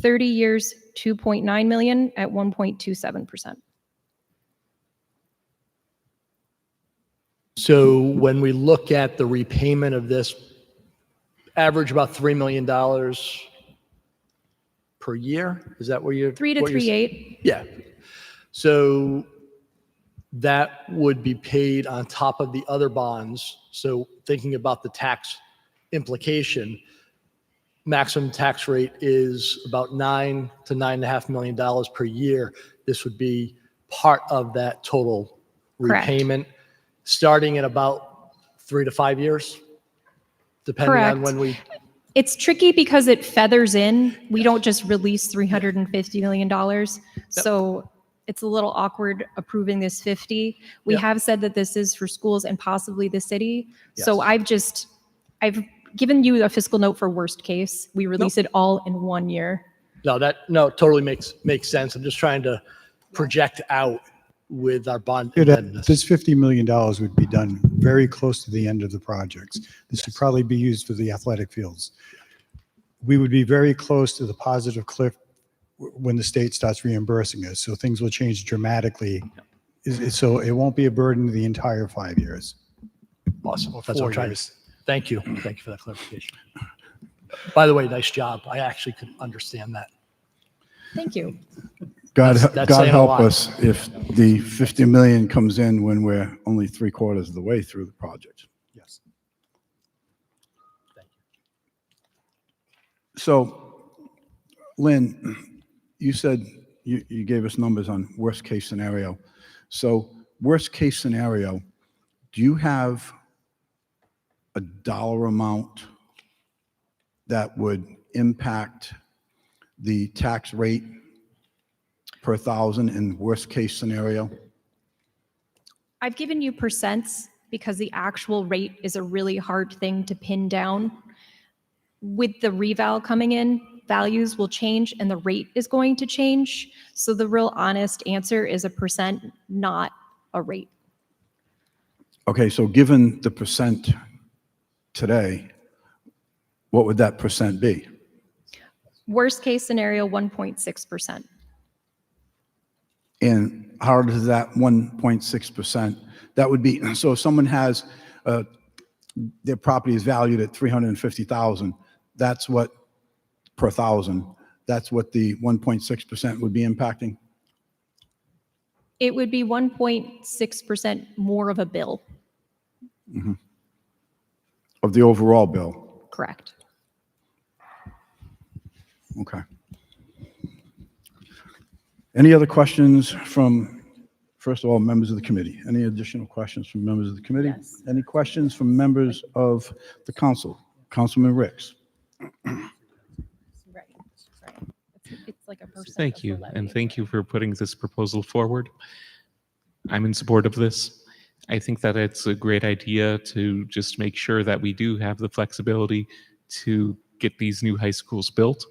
30 years, 2.9 million at 1.27%. So when we look at the repayment of this, average about $3 million per year? Is that where you're? 3 to what you're 3.8. Yeah. So that would be paid on top of the other bonds. So thinking about the tax implication, maximum tax rate is about $9 to $9.5 million per year. This would be part of that total Correct. repayment, starting in about 3 to 5 years, depending on Correct. when we. It's tricky because it feathers in. We don't just release $350 million. So it's a little awkward approving this 50. We Yep. have said that this is for schools and possibly the city. So Yes. I've given you a fiscal note for worst case. We release it all in 1 year. No, totally makes sense. I'm just trying to project out with our bond indebtedness. This $50 million would be done very close to the end of the projects. This would probably be used for the athletic fields. We would be very close to the positive cliff when the state starts reimbursing us. So things will change dramatically. So it won't be a burden the entire 5 years. Awesome. Or That's what 4 I'm trying to. years. Thank you. Thank you for that clarification. By the way, nice job. I actually could understand that. Thank you. God, That's God saying a help lot. us if the 50 million comes in when we're only 3/4 of the way through the project. Yes. So, Lynn, you said you gave us numbers on worst case scenario. So, worst case scenario, do you have a dollar amount that would impact the tax rate per thousand in worst case scenario? I've given you percents because the actual rate is a really hard thing to pin down. With the reval coming in, values will change and the rate is going to change. So the real honest answer is a percent, not a rate. Okay, so given the percent today, what would that percent be? Worst case scenario, 1.6%. And how does that 1.6%, that would be, so if someone has, their property is valued at 350,000, that's what, per thousand, that's what the 1.6% would be impacting? It would be 1.6% more of a bill. Of the overall bill? Correct. Okay. Any other questions from, first of all, members of the committee? Any additional questions from members of the committee? Yes. Any questions from members of the council? Councilman Ricks? Right. It's like a percent. Thank you, and thank you for putting this proposal forward. I'm in support of this. I think that it's a great idea to just make sure that we do have the flexibility to get these new high schools built.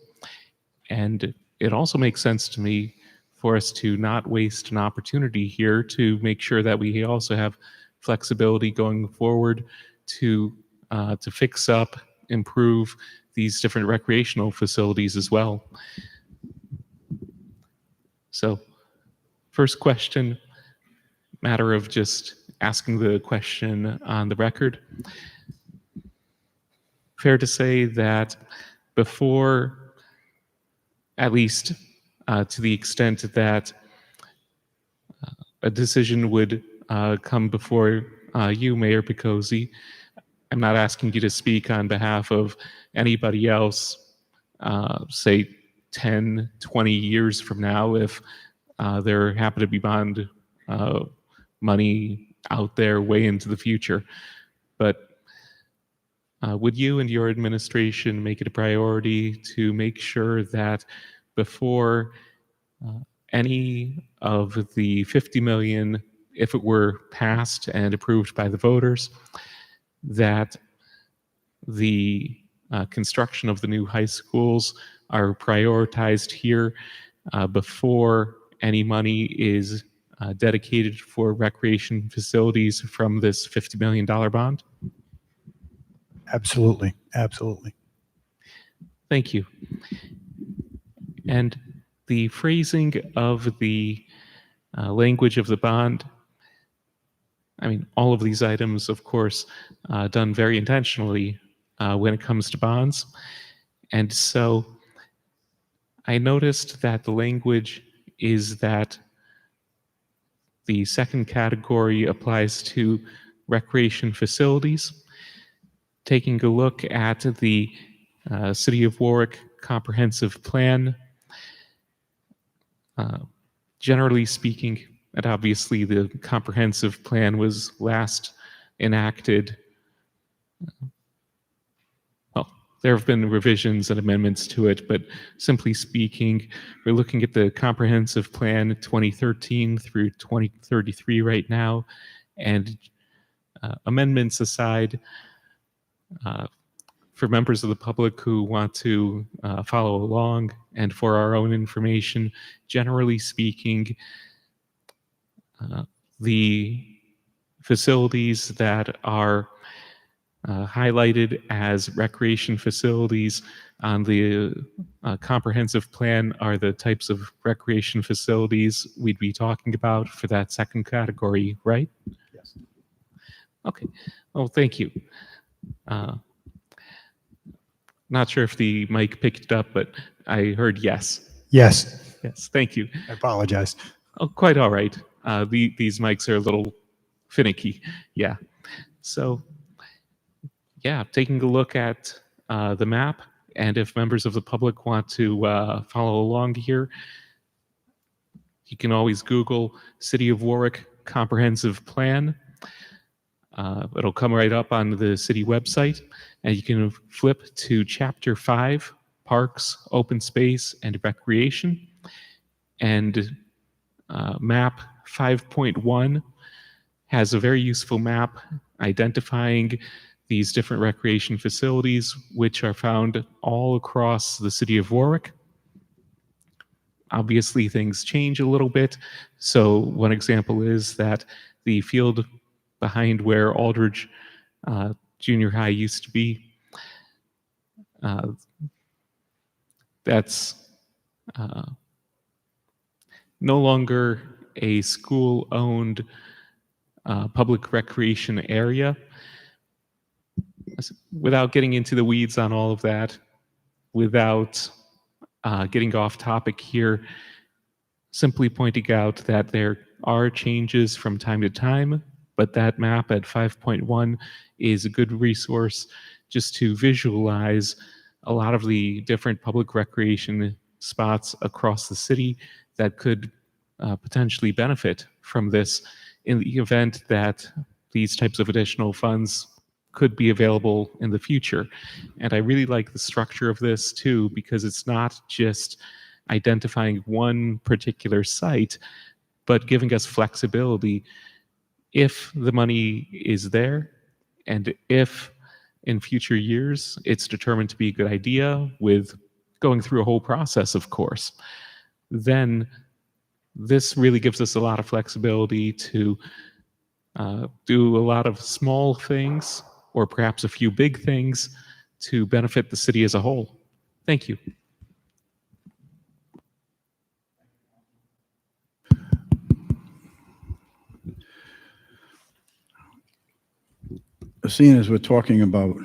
And it also makes sense to me for us to not waste an opportunity here to make sure that we also have flexibility going forward to fix up, improve these different recreational facilities as well. So, first question, matter of just asking the question on the record. Fair to say that before, at least to the extent that a decision would come before you, Mayor Picozzi, I'm not asking you to speak on behalf of anybody else, say 10, 20 years from now, if there happen to be bond money out there way into the future. But would you and your administration make it a priority to make sure that before any of the 50 million, if it were passed and approved by the voters, that the construction of the new high schools are prioritized here before any money is dedicated for recreation facilities from this $50 million bond? Absolutely, absolutely. Thank you. And the phrasing of the language of the bond, I mean, all of these items, of course, done very intentionally when it comes to bonds. And so I noticed that the language is that the second category applies to recreation facilities. Taking a look at the City of Warwick comprehensive plan, generally speaking, and obviously the comprehensive plan was last enacted, well, there have been revisions and amendments to it, but simply speaking, we're looking at the comprehensive plan 2013 through 2033 right now, and amendments aside, for members of the public who want to follow along and for our own information, generally speaking, the facilities that are highlighted as recreation facilities on the comprehensive plan are the types of recreation facilities we'd be talking about for that second category, right? Yes. Okay. Well, thank you. Not sure if the mic picked it up, but I heard yes. Yes, Yes, thank you. I apologize. Oh, quite all right. These mics are a little finicky. Yeah. So, yeah, taking a look at the map, and if members of the public want to follow along here, you can always Google City of Warwick Comprehensive Plan. It'll come right up on the city website, and you can flip to Chapter 5, Parks, Open Space, and Recreation. And map 5.1 has a very useful map identifying these different recreation facilities, which are found all across the city of Warwick. Obviously, things change a little bit. So one example is that the field behind where Aldridge Junior High used to be, that's no longer a school-owned public recreation area. Without getting into the weeds on all of that, without getting off topic here, simply pointing out that there are changes from time to time, but that map at 5.1 is a good resource just to visualize a lot of the different public recreation spots across the city that could potentially benefit from this in the event that these types of additional funds could be available in the future. And I really like the structure of this too, because it's not just identifying one particular site, but giving us flexibility if the money is there, and if in future years it's determined to be a good idea with going through a whole process, of course, then this really gives us a lot of flexibility to do a lot of small things, or perhaps a few big things, to benefit the city as a whole. Thank you. Seeing as we're talking about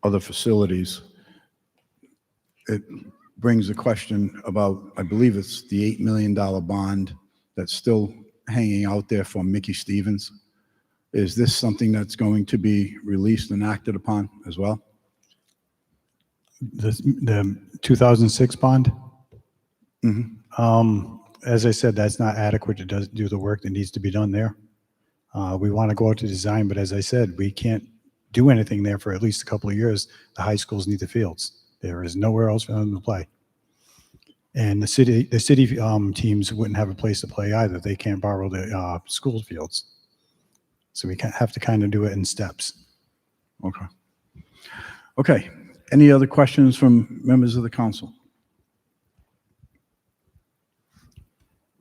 other facilities, it brings a question about, I believe it's the $8 million bond that's still hanging out there for Mickey Stevens. Is this something that's going to be released and acted upon as well? The 2006 bond? Mhm. As I said, that's not adequate to do the work that needs to be done there. We want to go out to design, but as I said, we can't do anything there for at least a couple of years. The high schools need the fields. There is nowhere else for them to play. And the city teams wouldn't have a place to play either. They can't borrow the school fields. So we have to kind of do it in steps. Okay. Okay. Any other questions from members of the council?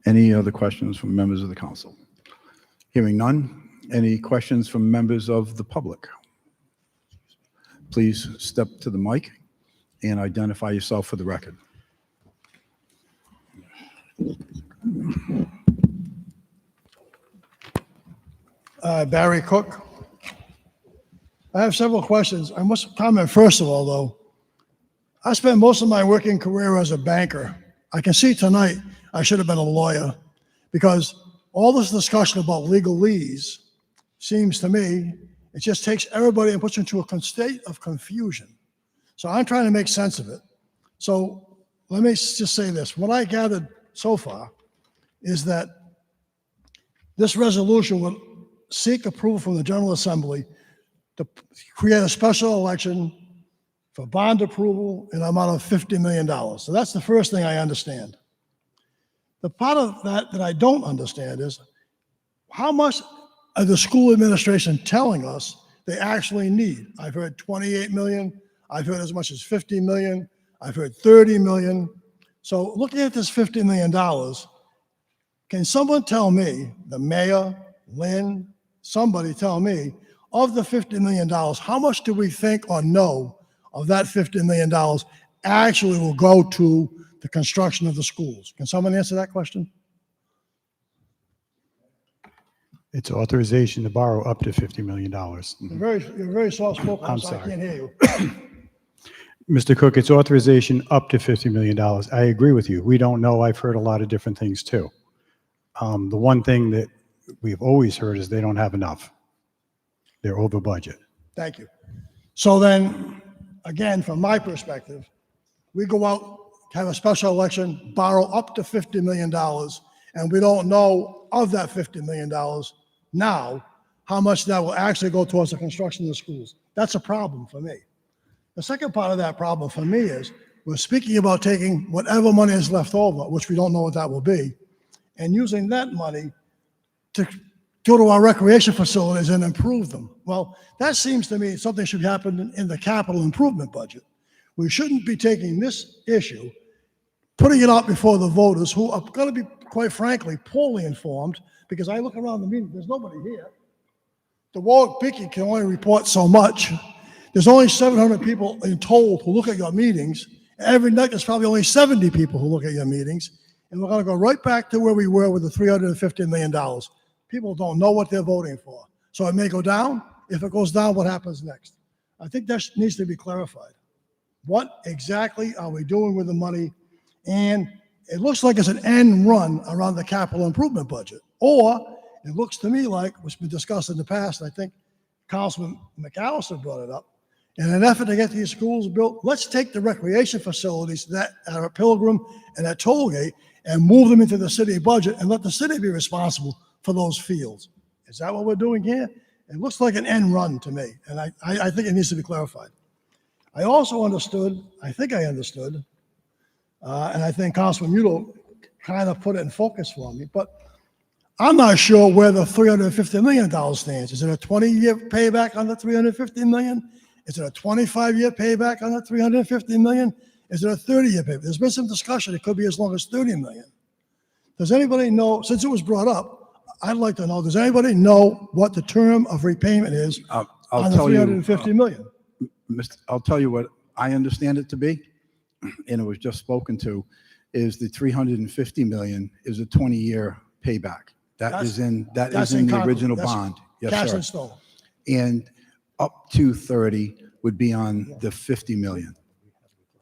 Any other questions from members of the council? Hearing none. Any questions from members of the public? Please step to the mic and identify yourself for the record. Barry Cook. I have several questions. I must comment first of all, though. I spent most of my working career as a banker. I can see tonight I should have been a lawyer, because all this discussion about legalese seems to me, it just takes everybody and puts into a state of confusion. So I'm trying to make sense of it. So let me just say this. What I gathered so far is that this resolution would seek approval from the General Assembly to create a special election for bond approval in an amount of $50 million. So that's the first thing I understand. The part of that I don't understand is how much are the school administration telling us they actually need? I've heard 28 million. I've heard as much as 50 million. I've heard 30 million. So looking at this $50 million, can someone tell me, the mayor, Lynn, somebody tell me, of the $50 million, how much do we think or know of that $50 million actually will go to the construction of the schools? Can someone answer that question? It's authorization to borrow up to $50 million. You're very soft-spoken, I'm so I sorry. can't hear you. Mr. Cook, it's authorization up to $50 million. I agree with you. We don't know. I've heard a lot of different things too. The one thing that we've always heard is they don't have enough. They're over budget. Thank you. So then, again, from my perspective, we go out, have a special election, borrow up to $50 million, and we don't know of that $50 million now, how much that will actually go towards the construction of the schools. That's a problem for me. The second part of that problem for me is we're speaking about taking whatever money is left over, which we don't know what that will be, and using that money to go to our recreation facilities and improve them. Well, that seems to me something should happen in the capital improvement budget. We shouldn't be taking this issue, putting it out before the voters, who are going to be, quite frankly, poorly informed, because I look around the meeting, there's nobody here. The Warwick Beacon can only report so much. There's only 700 people in total who look at your meetings. Every night, there's probably only 70 people who look at your meetings. And we're going to go right back to where we were with the $350 million. People don't know what they're voting for. So it may go down. If it goes down, what happens next? I think that needs to be clarified. What exactly are we doing with the money? And it looks like it's an end run around the capital improvement budget. Or it looks to me like what's been discussed in the past, and I think Councilman McAllister brought it up, in an effort to get these schools built, let's take the recreation facilities that are at Pilgrim and at Tollgate and move them into the city budget and let the city be responsible for those fields. Is that what we're doing here? It looks like an end run to me, and I think it needs to be clarified. I also understood, I think I understood, and I think Councilman Muto kind of put it in focus for me, but I'm not sure where the $350 million stands. Is it a 20-year payback on the $350 million? Is it a 25-year payback on the $350 million? Is it a 30-year payback? There's been some discussion. It could be as long as $30 million. Does anybody know, since it was brought up, I'd like to know, does anybody know what the term of repayment is on the $350 million? I'll tell you what I understand it to be, and it was just spoken to, is the $350 million is a 20-year payback. That is in the original bond. Yes, Cash sir. and stone. And up to 30 would be on the 50 million.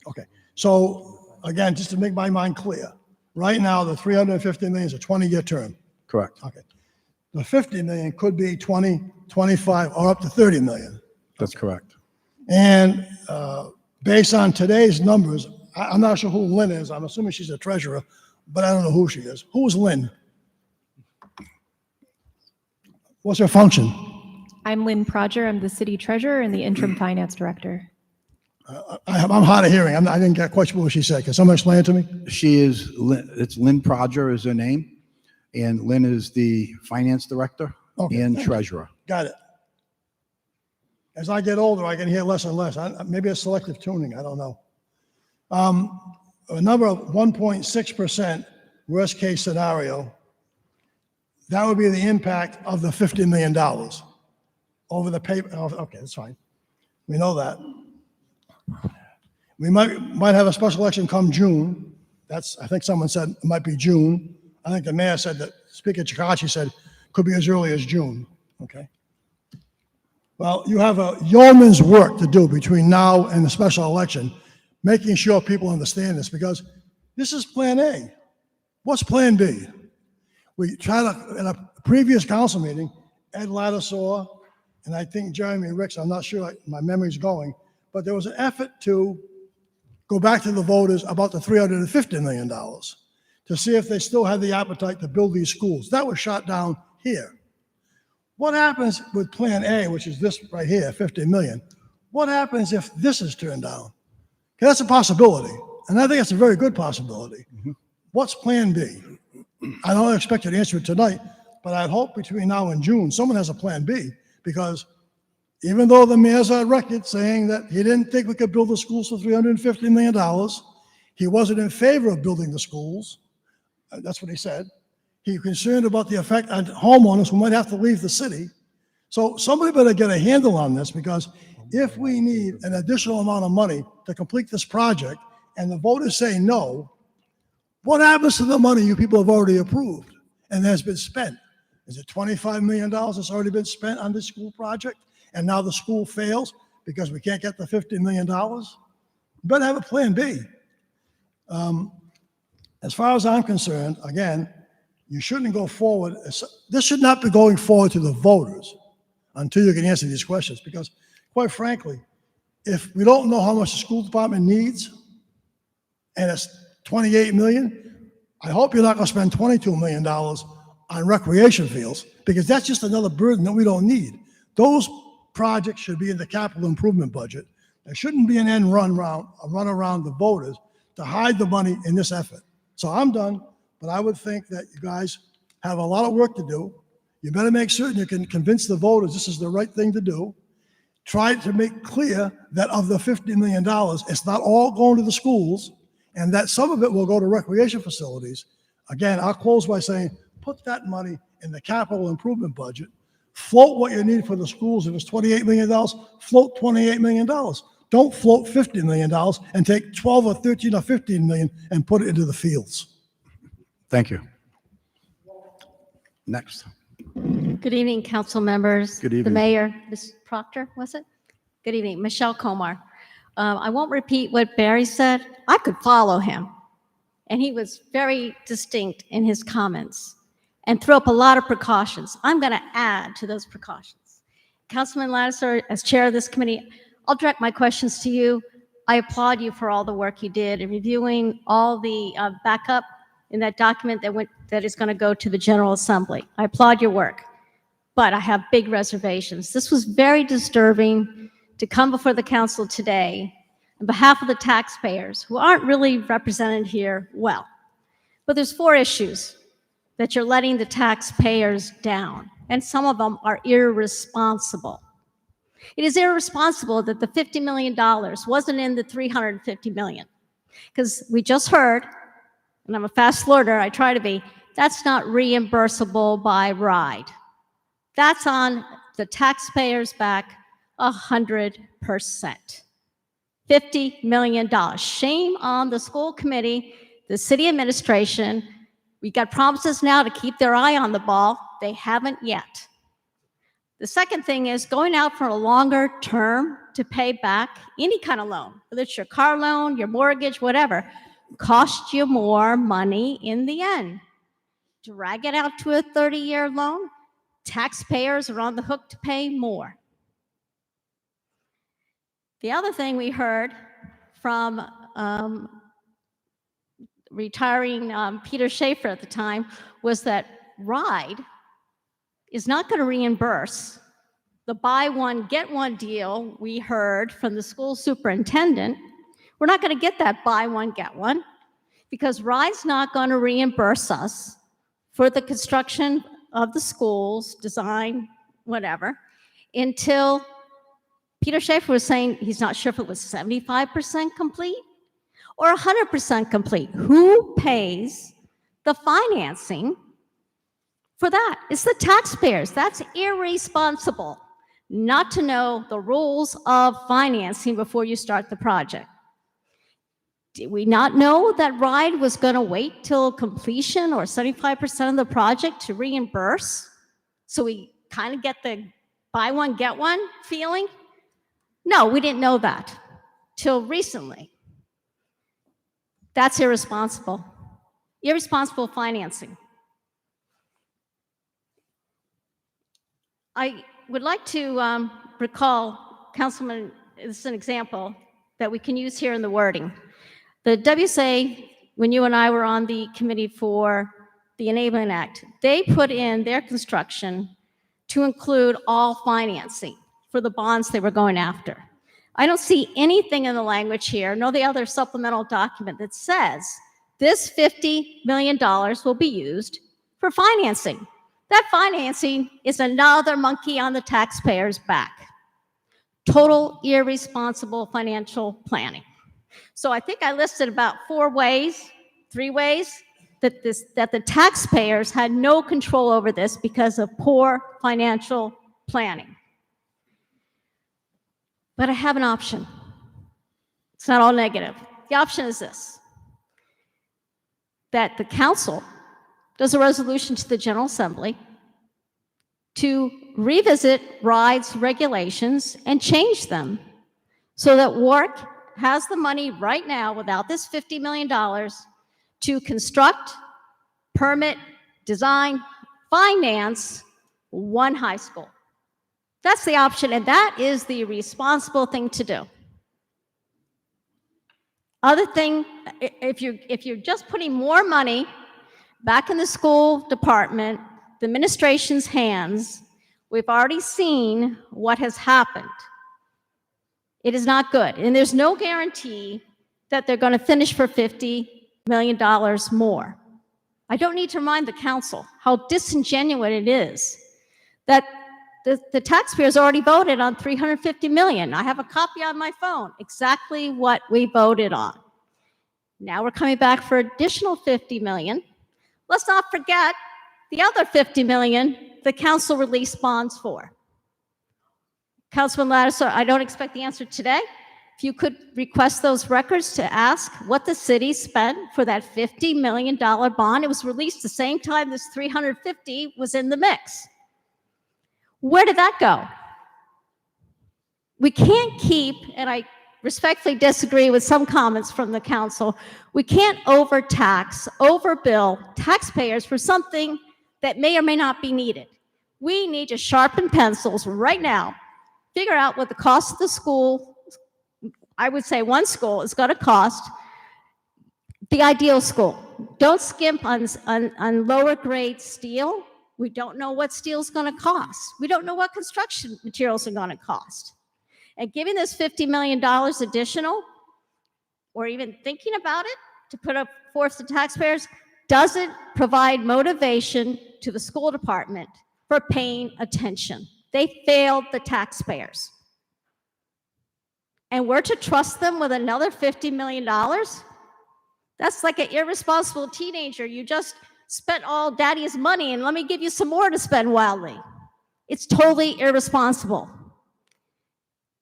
Okay. So again, just to make my mind clear, right now, the $350 million is a 20-year term. Correct. Okay. The 50 million could be 20, 25, or up to 30 million. That's correct. And based on today's numbers, I'm not sure who Lynn is. I'm assuming she's a treasurer, but I don't know who she is. Who is Lynn? What's her function? I'm Lynn Prodger. I'm the city treasurer and the interim finance director. I'm hard of hearing. I didn't get quite sure what she said. Can someone explain it to me? It's Lynn Prodger is her name, and Lynn is the finance director Okay, and thank you. treasurer. Got it. As I get older, I can hear less and less. Maybe it's selective tuning. I don't know. A number of 1.6% worst case scenario. That would be the impact of the $50 million over the paper. Okay, that's fine. We know that. We might have a special election come June. I think someone said it might be June. I think the mayor said that, Speaker Chikachi said, could be as early as June, okay? Well, you have a yeoman's work to do between now and the special election, making sure people understand this, because this is Plan A. What's Plan B? We tried in a previous council meeting, Ed Lattisaw, and I think Jeremy Ricks, I'm not sure, my memory's going, but there was an effort to go back to the voters about the $350 million to see if they still had the appetite to build these schools. That was shot down here. What happens with Plan A, which is this right here, 50 million? What happens if this is turned down? Okay, that's a possibility, and I think it's a very good possibility. What's Plan B? I don't expect you to answer it tonight, but I'd hope between now and June, someone has a Plan B, because even though the mayor's on record saying that he didn't think we could build the schools for $350 million, he wasn't in favor of building the schools. That's what he said. He's concerned about the effect on homeowners who might have to leave the city. So somebody better get a handle on this, because if we need an additional amount of money to complete this project and the voters say no, what happens to the money you people have already approved and has been spent? Is it $25 million that's already been spent on this school project, and now the school fails because we can't get the $50 million? You better have a Plan B. As far as I'm concerned, again, you shouldn't go forward. This should not be going forward to the voters until you can answer these questions, because quite frankly, if we don't know how much the school department needs and it's 28 million, I hope you're not going to spend $22 million on recreation fields, because that's just another burden that we don't need. Those projects should be in the capital improvement budget. There shouldn't be an end run around the voters to hide the money in this effort. So I'm done, but I would think that you guys have a lot of work to do. You better make certain you can convince the voters this is the right thing to do. Try to make clear that of the $50 million, it's not all going to the schools, and that some of it will go to recreation facilities. Again, I'll close by saying, put that money in the capital improvement budget. Float what you need for the schools. If it's $28 million, float $28 million. Don't float $50 million and take 12 or 13 or 15 million and put it into the fields. Thank you. Next. Good evening, council members. Good evening. The mayor, Ms. Proctor, was it? Good evening, Michelle Comar. I won't repeat what Barry said. I could follow him, and he was very distinct in his comments and threw up a lot of precautions. I'm going to add to those precautions. Councilman Lattiser, as chair of this committee, I'll direct my questions to you. I applaud you for all the work you did in reviewing all the backup in that document that is going to go to the General Assembly. I applaud your work, but I have big reservations. This was very disturbing to come before the council today on behalf of the taxpayers who aren't really represented here well. But there's 4 issues that you're letting the taxpayers down, and some of them are irresponsible. It is irresponsible that the $50 million wasn't in the $350 million, because we just heard, and I'm a fast learner, I try to be, that's not reimbursable by RIDE. That's on the taxpayers' back 100%. $50 million. Shame on the school committee, the city administration. We got promises now to keep their eye on the ball. They haven't yet. The second thing is going out for a longer term to pay back any kind of loan, whether it's your car loan, your mortgage, whatever, costs you more money in the end. Drag it out to a 30-year loan, taxpayers are on the hook to pay more. The other thing we heard from retiring Peter Schaefer at the time was that RIDE is not going to reimburse the buy one, get one deal we heard from the school superintendent, we're not going to get that buy one, get one, because RIDE's not going to reimburse us for the construction of the schools, design, whatever, until Peter Schaefer was saying he's not sure if it was 75% complete or 100% complete. Who pays the financing for that? It's the taxpayers. That's irresponsible not to know the rules of financing before you start the project. Did we not know that RIDE was going to wait till completion or 75% of the project to reimburse? So we kind of get the buy one, get one feeling? No, we didn't know that till recently. That's irresponsible. Irresponsible financing. I would like to recall, Councilman, this is an example that we can use here in the wording. The WSA, when you and I were on the committee for the Enabling Act, they put in their construction to include all financing for the bonds they were going after. I don't see anything in the language here, nor the other supplemental document that says this $50 million will be used for financing. That financing is another monkey on the taxpayer's back. Total irresponsible financial planning. So I think I listed about 3 ways that the taxpayers had no control over this because of poor financial planning. But I have an option. It's not all negative. The option is this, that the council does a resolution to the General Assembly to revisit RIDE's regulations and change them so that Warwick has the money right now without this $50 million to construct, permit, design, finance one high school. That's the option, and that is the responsible thing to do. Other thing, if you're just putting more money back in the school department, the administration's hands, we've already seen what has happened. It is not good, and there's no guarantee that they're going to finish for $50 million more. I don't need to remind the council how disingenuous it is that the taxpayers already voted on $350 million. I have a copy on my phone, exactly what we voted on. Now we're coming back for additional $50 million. Let's not forget the other $50 million the council released bonds for. Councilman Lattiser, I don't expect the answer today. If you could request those records to ask what the city spent for that $50 million bond. It was released the same time this $350 was in the mix. Where did that go? We can't keep, and I respectfully disagree with some comments from the council, we can't overtax, overbill taxpayers for something that may or may not be needed. We need to sharpen pencils right now, figure out what the cost of the school, I would say one school is going to cost, the ideal school. Don't skimp on lower grade steel. We don't know what steel is going to cost. We don't know what construction materials are going to cost. And giving this $50 million additional, or even thinking about it to put up forth to taxpayers, doesn't provide motivation to the school department for paying attention. They failed the taxpayers. And we're to trust them with another $50 million? That's like an irresponsible teenager. You just spent all daddy's money and let me give you some more to spend wildly. It's totally irresponsible.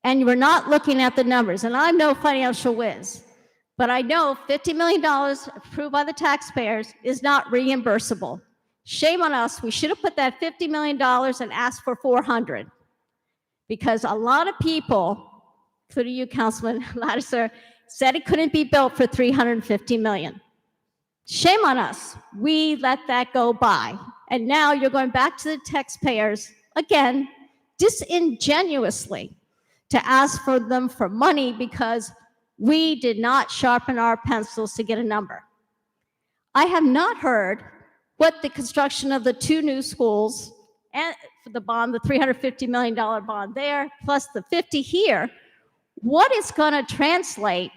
And we're not looking at the numbers. And I'm no financial whiz, but I know $50 million approved by the taxpayers is not reimbursable. Shame on us. We should have put that $50 million and asked for 400, because a lot of people, including you, Councilman Lattiser, said it couldn't be built for $350 million. Shame on us. We let that go by. And now you're going back to the taxpayers, again, disingenuously, to ask for them for money because we did not sharpen our pencils to get a number. I have not heard what the construction of the 2 new schools and for the bond, the $350 million bond there, plus the 50 here, what is going to translate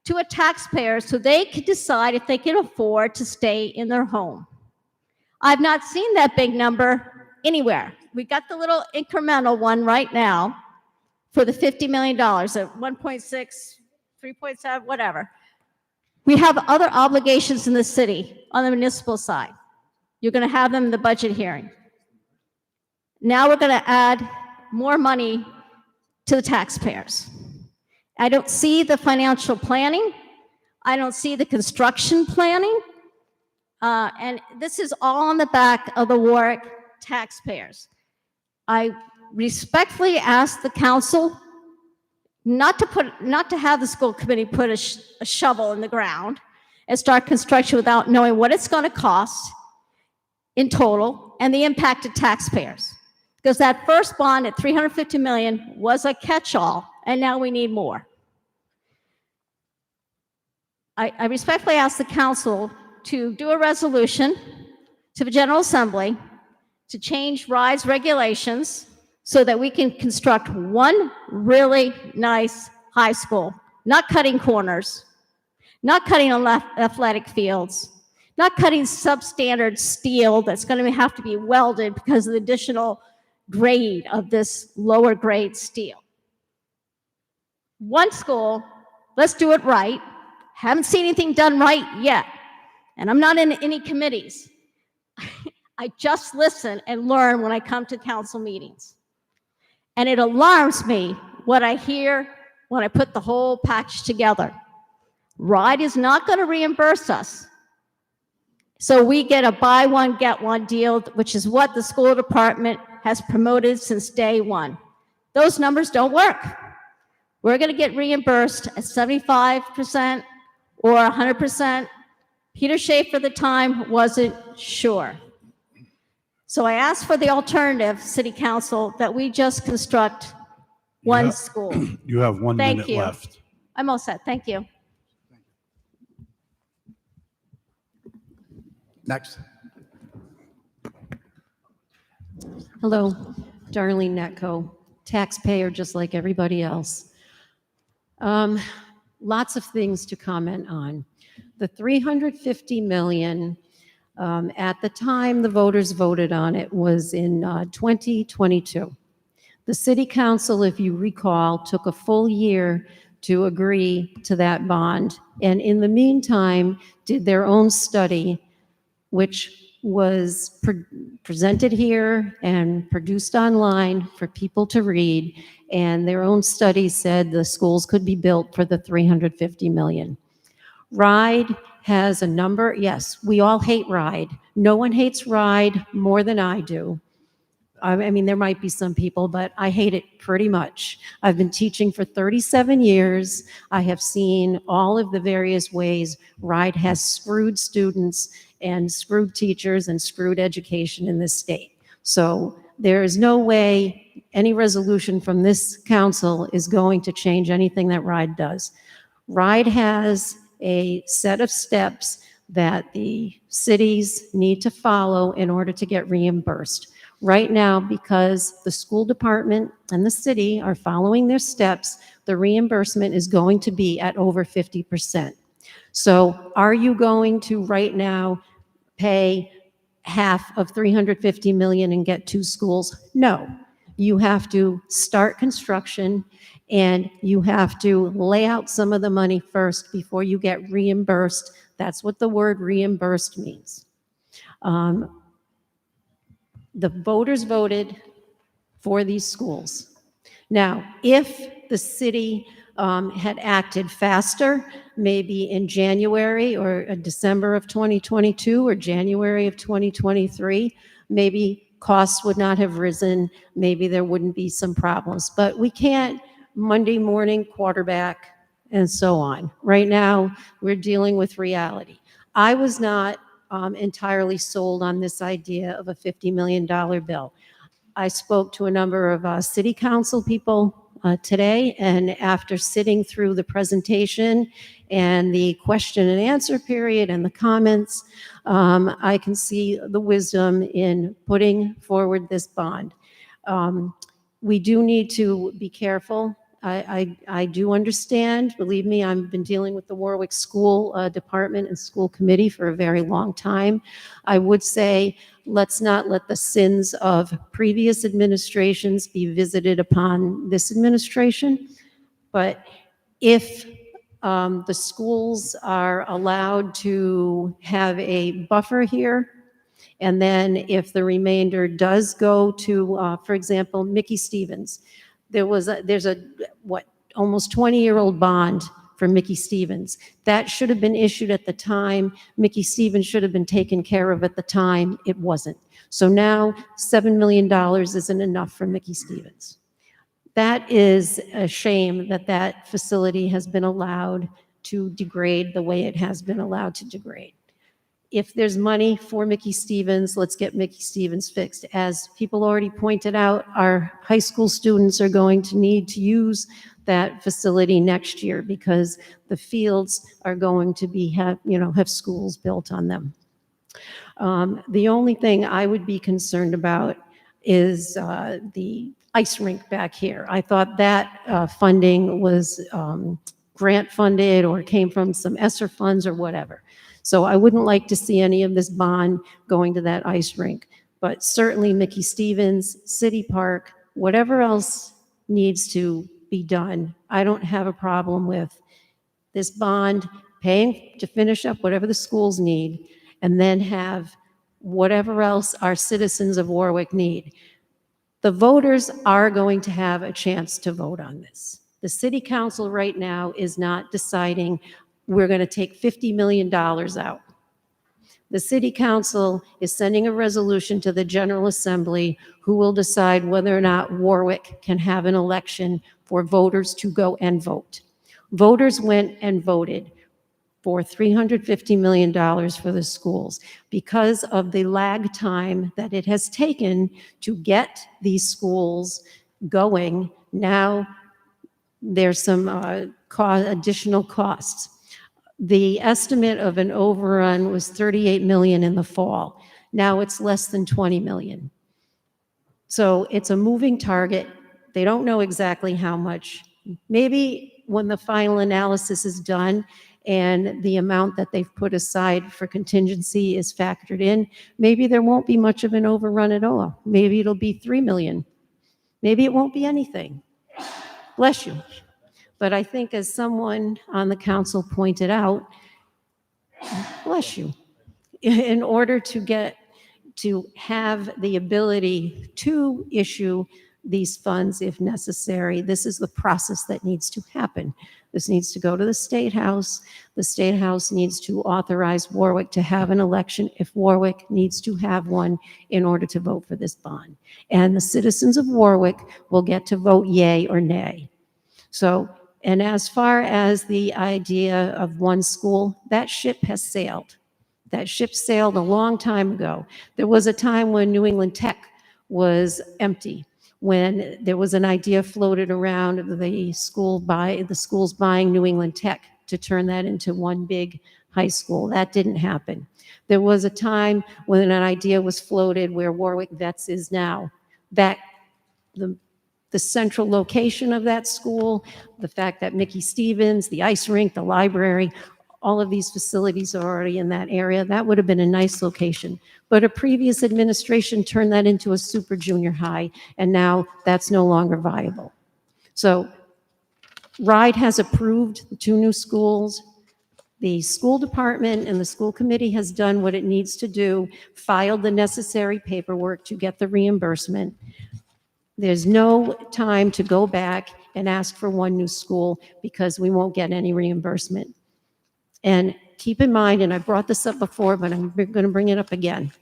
to a taxpayer so they can decide if they can afford to stay in their home? I've not seen that big number anywhere. We got the little incremental one right now for the $50 million at 1.6, 3.7, whatever. We have other obligations in the city on the municipal side. You're going to have them in the budget hearing. Now we're going to add more money to the taxpayers. I don't see the financial planning. I don't see the construction planning. And this is all on the back of the Warwick taxpayers. I respectfully ask the council not to have the school committee put a shovel in the ground and start construction without knowing what it's going to cost in total and the impact to taxpayers. Because that first bond at $350 million was a catch-all, and now we need more. I respectfully ask the council to do a resolution to the General Assembly to change RIDE's regulations so that we can construct one really nice high school, not cutting corners, not cutting on athletic fields, not cutting substandard steel that's going to have to be welded because of the additional grade of this lower grade steel. One school, let's do it right. Haven't seen anything done right yet. And I'm not in any committees. I just listen and learn when I come to council meetings. And it alarms me what I hear when I put the whole package together. RIDE is not going to reimburse us. So we get a buy one, get one deal, which is what the school department has promoted since day one. Those numbers don't work. We're going to get reimbursed at 75% or 100%. Peter Schaefer at the time wasn't sure. So I asked for the alternative, City Council, that we just construct one school. You have 1 Thank minute you. left. I'm all set. Thank you. Next. Hello, Darlene Netco, taxpayer just like everybody else. Lots of things to comment on. The $350 million, at the time the voters voted on it was in 2022. The City Council, if you recall, took a full year to agree to that bond, and in the meantime did their own study, which was presented here and produced online for people to read, and their own study said the schools could be built for the $350 million. RIDE has a number, yes, we all hate RIDE. No one hates RIDE more than I do. I mean, there might be some people, but I hate it pretty much. I've been teaching for 37 years. I have seen all of the various ways RIDE has screwed students and screwed teachers and screwed education in this state. So there is no way any resolution from this council is going to change anything that RIDE does. RIDE has a set of steps that the cities need to follow in order to get reimbursed. Right now, because the school department and the city are following their steps, the reimbursement is going to be at over 50%. So are you going to right now pay half of $350 million and get 2 schools? No. You have to start construction and you have to lay out some of the money first before you get reimbursed. That's what the word reimbursed means. The voters voted for these schools. Now, if the city had acted faster, maybe in January or December of 2022 or January of 2023, maybe costs would not have risen, maybe there wouldn't be some problems. But we can't Monday morning quarterback and so on. Right now, we're dealing with reality. I was not entirely sold on this idea of a $50 million bill. I spoke to a number of city council people today, and after sitting through the presentation and the question and answer period and the comments, I can see the wisdom in putting forward this bond. We do need to be careful. I do understand, believe me, I've been dealing with the Warwick School Department and School Committee for a very long time. I would say, let's not let the sins of previous administrations be visited upon this administration. But if the schools are allowed to have a buffer here, and then if the remainder does go to, for example, Mickey Stevens, there's a almost 20-year-old bond for Mickey Stevens. That should have been issued at the time. Mickey Stevens should have been taken care of at the time. It wasn't. So now $7 million isn't enough for Mickey Stevens. That is a shame that that facility has been allowed to degrade the way it has been allowed to degrade. If there's money for Mickey Stevens, let's get Mickey Stevens fixed. As people already pointed out, our high school students are going to need to use that facility next year because the fields are going to be have schools built on them. The only thing I would be concerned about is the ice rink back here. I thought that funding was grant funded or came from some ESSER funds or whatever. So I wouldn't like to see any of this bond going to that ice rink, but certainly Mickey Stevens, City Park, whatever else needs to be done, I don't have a problem with this bond paying to finish up whatever the schools need, and then have whatever else our citizens of Warwick need. The voters are going to have a chance to vote on this. The city council right now is not deciding we're going to take $50 million out. The city council is sending a resolution to the General Assembly who will decide whether or not Warwick can have an election for voters to go and vote. Voters went and voted for $350 million for the schools. Because of the lag time that it has taken to get these schools going, now there's some additional costs. The estimate of an overrun was 38 million in the fall. Now it's less than 20 million. So it's a moving target. They don't know exactly how much. Maybe when the final analysis is done and the amount that they've put aside for contingency is factored in, maybe there won't be much of an overrun at all. Maybe it'll be 3 million. Maybe it won't be anything. Bless you. But I think, as someone on the council pointed out, bless you, in order to have the ability to issue these funds if necessary, this is the process that needs to happen. This needs to go to the State House. The State House needs to authorize Warwick to have an election if Warwick needs to have one in order to vote for this bond. And the citizens of Warwick will get to vote yay or nay. So, and as far as the idea of one school, that ship has sailed. That ship sailed a long time ago. There was a time when New England Tech was empty, when there was an idea floated around the schools buying New England Tech to turn that into one big high school. That didn't happen. There was a time when an idea was floated where Warwick Vets is now. That the central location of that school, the fact that Mickey Stevens, the ice rink, the library, all of these facilities are already in that area. That would have been a nice location. But a previous administration turned that into a super junior high, and now that's no longer viable. So RIDE has approved the 2 new schools. The school department and the school committee has done what it needs to do, filed the necessary paperwork to get the reimbursement. There's no time to go back and ask for 1 new school because we won't get any reimbursement. And keep in mind, and I brought this up before, but I'm going to bring it up again.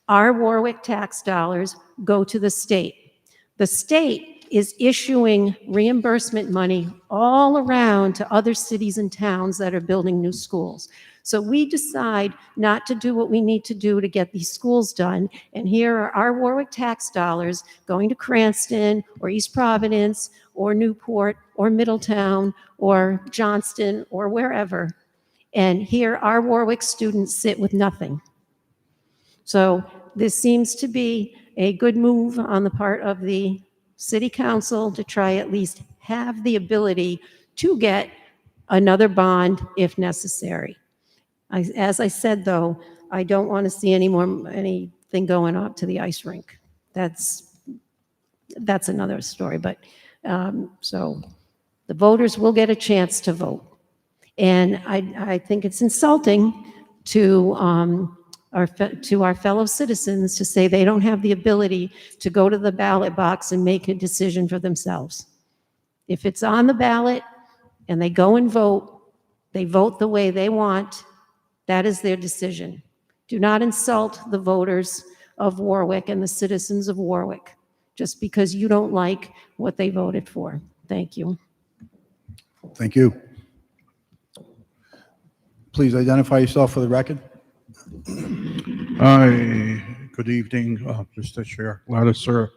Our Warwick tax dollars go to the state. The state is issuing reimbursement money all around to other cities and towns that are building new schools. So we decide not to do what we need to do to get these schools done. And here are our Warwick tax dollars going to Cranston or East Providence or Newport or Middletown or Johnston or wherever. And here our Warwick students sit with nothing. So this seems to be a good move on the part of the city council to try at least have the ability to get another bond if necessary. As I said, though, I don't want to see anything going up to the ice rink. That's another story. But so the voters will get a chance to vote. And I think it's insulting to our fellow citizens to say they don't have the ability to go to the ballot box and make a decision for themselves. If it's on the ballot and they go and vote, they vote the way they want. That is their decision. Do not insult the voters of Warwick and the citizens of Warwick just because you don't like what they voted for. Thank you. Thank you. Please identify yourself for the record. Hi, good evening, Mr. Chair, Lattiser,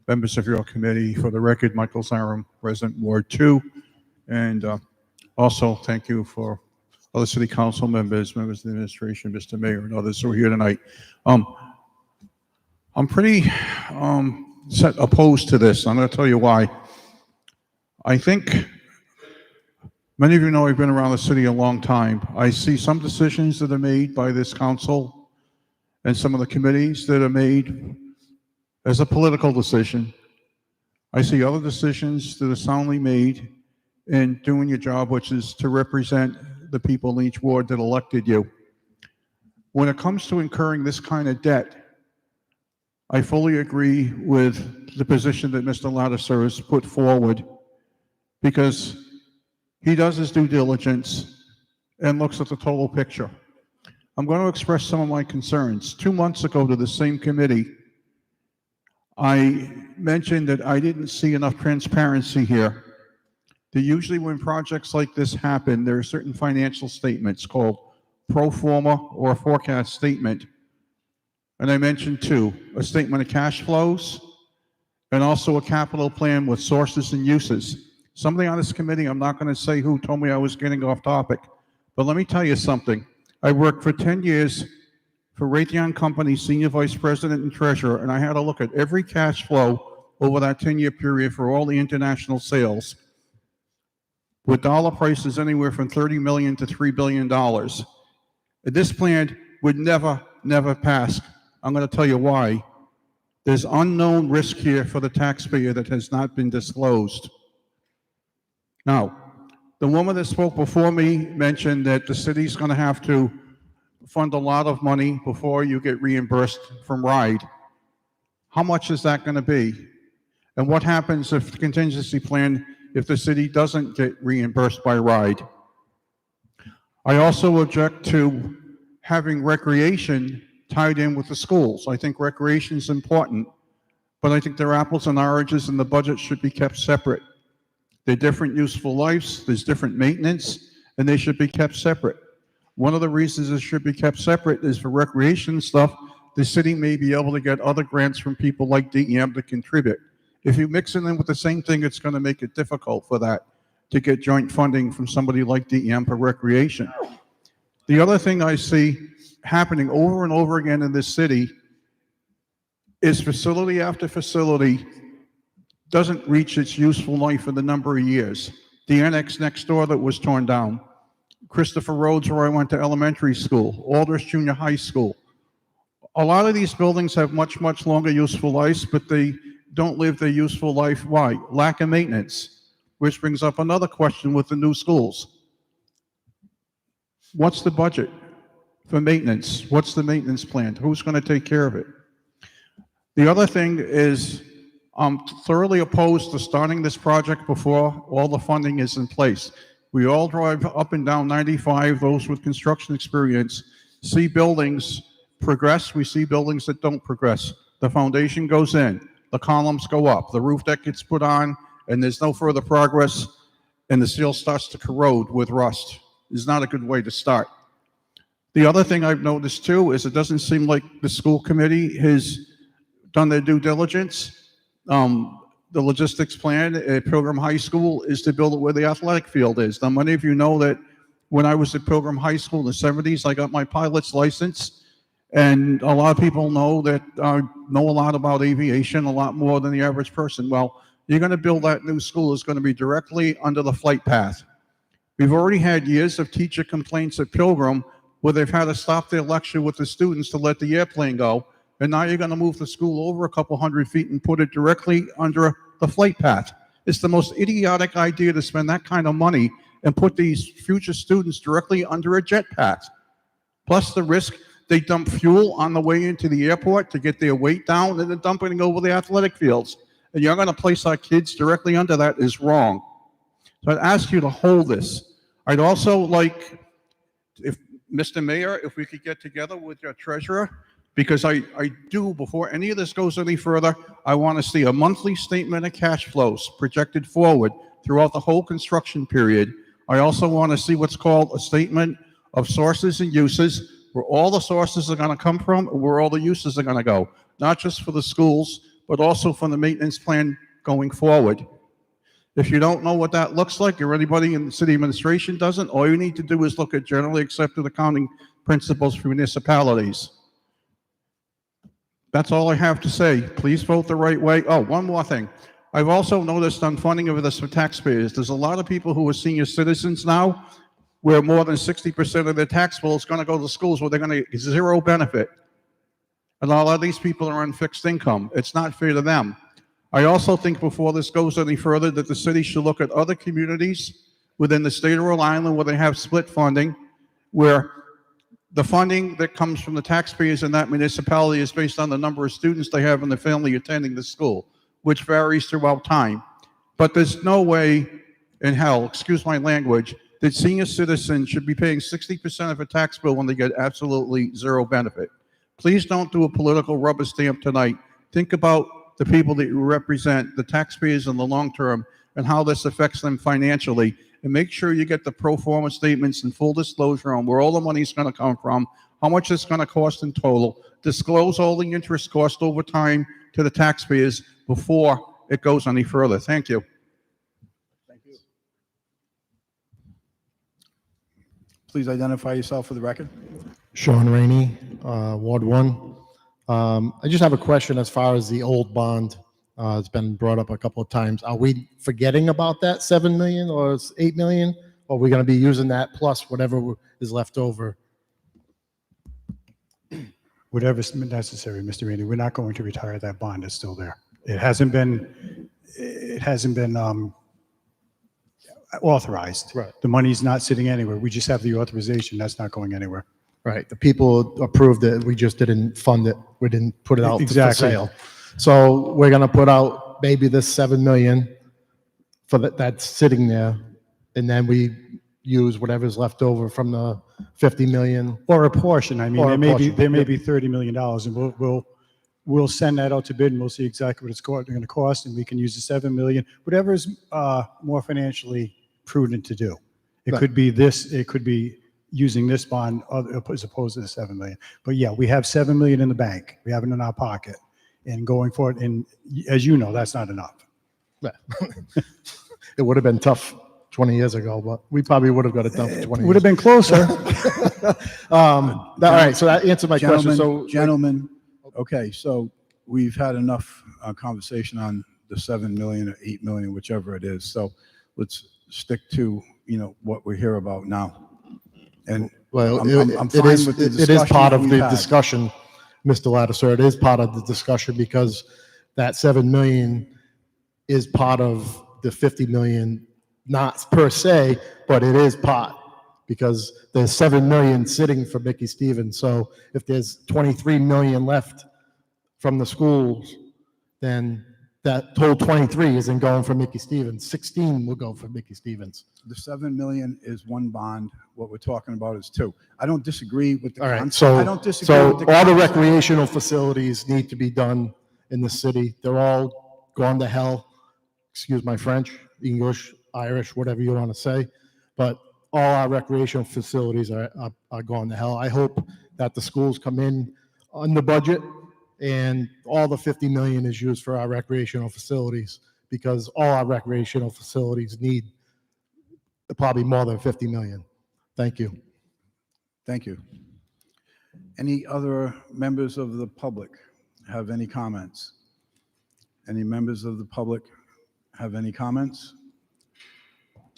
members of your committee. For the record, Michael Zarum, resident Ward 2. And also thank you for other city council members, members of the administration, Mr. Mayor, and others who are here tonight. I'm pretty opposed to this. I'm going to tell you why. I think many of you know I've been around the city a long time. I see some decisions that are made by this council and some of the committees that are made as a political decision. I see other decisions that are soundly made in doing your job, which is to represent the people in each ward that elected you. When it comes to incurring this kind of debt, I fully agree with the position that Mr. Lattiser has put forward, because he does his due diligence and looks at the total picture. I'm going to express some of my concerns. 2 months ago to the same committee, I mentioned that I didn't see enough transparency here. That usually when projects like this happen, there are certain financial statements called pro forma or a forecast statement. And I mentioned two, a statement of cash flows and also a capital plan with sources and uses. Somebody on this committee, I'm not going to say who, told me I was getting off topic, but let me tell you something. I worked for 10 years for Raytheon Company, Senior Vice President and Treasurer, and I had to look at every cash flow over that 10-year period for all the international sales, with dollar prices anywhere from $30 million to $3 billion. This plan would never pass. I'm going to tell you why. There's unknown risk here for the taxpayer that has not been disclosed. Now, the woman that spoke before me mentioned that the city's going to have to fund a lot of money before you get reimbursed from RIDE. How much is that going to be? And what happens if the contingency plan, if the city doesn't get reimbursed by RIDE? I also object to having recreation tied in with the schools. I think recreation is important, but I think they're apples and oranges and the budget should be kept separate. They're different useful lives, there's different maintenance, and they should be kept separate. One of the reasons it should be kept separate is for recreation stuff, the city may be able to get other grants from people like DEM to contribute. If you mix it in with the same thing, it's going to make it difficult for that to get joint funding from somebody like DEM for recreation. The other thing I see happening over and over again in this city is facility after facility doesn't reach its useful life in the number of years. The annex next door that was torn down, Christopher Roads where I went to elementary school, Aldrich Junior High School. A lot of these buildings have much longer useful lives, but they don't live their useful life. Why? Lack of maintenance, which brings up another question with the new schools. What's the budget for maintenance? What's the maintenance plan? Who's going to take care of it? The other thing is I'm thoroughly opposed to starting this project before all the funding is in place. We all drive up and down 95, those with construction experience, see buildings progress, we see buildings that don't progress. The foundation goes in, the columns go up, the roof deck gets put on, and there's no further progress, and the steel starts to corrode with rust. It's not a good way to start. The other thing I've noticed too is it doesn't seem like the school committee has done their due diligence. The logistics plan at Pilgrim High School is to build it where the athletic field is. Now, many of you know that when I was at Pilgrim High School in the 70s, I got my pilot's license. And a lot of people know that know a lot about aviation, a lot more than the average person. Well, you're going to build that new school is going to be directly under the flight path. We've already had years of teacher complaints at Pilgrim where they've had to stop their lecture with the students to let the airplane go. And now you're going to move the school over a couple hundred feet and put it directly under the flight path. It's the most idiotic idea to spend that kind of money and put these future students directly under a jet path. Plus the risk, they dump fuel on the way into the airport to get their weight down, and then dumping it over the athletic fields. And you're going to place our kids directly under that is wrong. So I'd ask you to hold this. I'd also like, if Mr. Mayor, if we could get together with your treasurer, because I do, before any of this goes any further, I want to see a monthly statement of cash flows projected forward throughout the whole construction period. I also want to see what's called a statement of sources and uses, where all the sources are going to come from and where all the uses are going to go, not just for the schools, but also for the maintenance plan going forward. If you don't know what that looks like, or anybody in the city administration doesn't, all you need to do is look at generally accepted accounting principles for municipalities. That's all I have to say. Please vote the right way. Oh, one more thing. I've also noticed on funding of this for taxpayers, there's a lot of people who are senior citizens now where more than 60% of their tax bill is going to go to schools where they're going to get zero benefit. And a lot of these people are on fixed income. It's not fair to them. I also think before this goes any further that the city should look at other communities within the state of Rhode Island where they have split funding, where the funding that comes from the taxpayers in that municipality is based on the number of students they have in the family attending the school, which varies throughout time. But there's no way in hell, excuse my language, that senior citizens should be paying 60% of a tax bill when they get absolutely zero benefit. Please don't do a political rubber stamp tonight. Think about the people that you represent, the taxpayers in the long term, and how this affects them financially. And make sure you get the pro forma statements and full disclosure on where all the money is going to come from, how much it's going to cost in total. Disclose all the interest cost over time to the taxpayers before it goes any further. Thank you. Thank you. Please identify yourself for the record. Sean Rainey, Ward 1. I just have a question as far as the old bond. It's been brought up a couple of times. Are we forgetting about that 7 million or it's 8 million? Or are we going to be using that plus whatever is left over? Whatever's necessary, Mr. Rainey. We're not going to retire that bond. It's still there. It hasn't been authorized. Right. The money's not sitting anywhere. We just have the authorization. That's not going anywhere. Right. The people approved it. We just didn't fund it. We didn't put it out for sale. So we're going to put out maybe this 7 million for that's sitting there. And then we use whatever's left over from the 50 million. Or a portion. I mean, Or a there may portion. be $30 million, and we'll send that out to bid, and we'll see exactly what it's going to cost, and we can use the 7 million, whatever is more financially prudent to do. It Right. could be this. It could be using this bond as opposed to the 7 million. But yeah, we have 7 million in the bank. We have it in our pocket, and going forward. And as you know, that's not enough. It would have been tough 20 years ago, but we probably would have got it done for 20 years. Would have been closer. All right, so that answered my question. So, Gentlemen, okay, so we've had enough conversation on the 7 million or 8 million, whichever it is. So let's stick to, what we're here about now. And well, I'm fine with the it is part of discussion the we've had. discussion, Mr. Lattiser. It is part of the discussion because that 7 million is part of the 50 million, not per se, but it is part because there's 7 million sitting for Mickey Stevens. So if there's 23 million left from the schools, then that whole 23 isn't going for Mickey Stevens. 16 will go for Mickey Stevens. The 7 million is one bond. What we're talking about is 2. I don't disagree with the All right, concept. so, I don't disagree so with the all the concept. recreational facilities need to be done in the city. They're all gone to hell. Excuse my French, English, Irish, whatever you want to say. But all our recreational facilities are gone to hell. I hope that the schools come in on the budget and all the 50 million is used for our recreational facilities, because all our recreational facilities need probably more than 50 million. Thank you. Thank you. Any other members of the public have any comments? Any members of the public have any comments?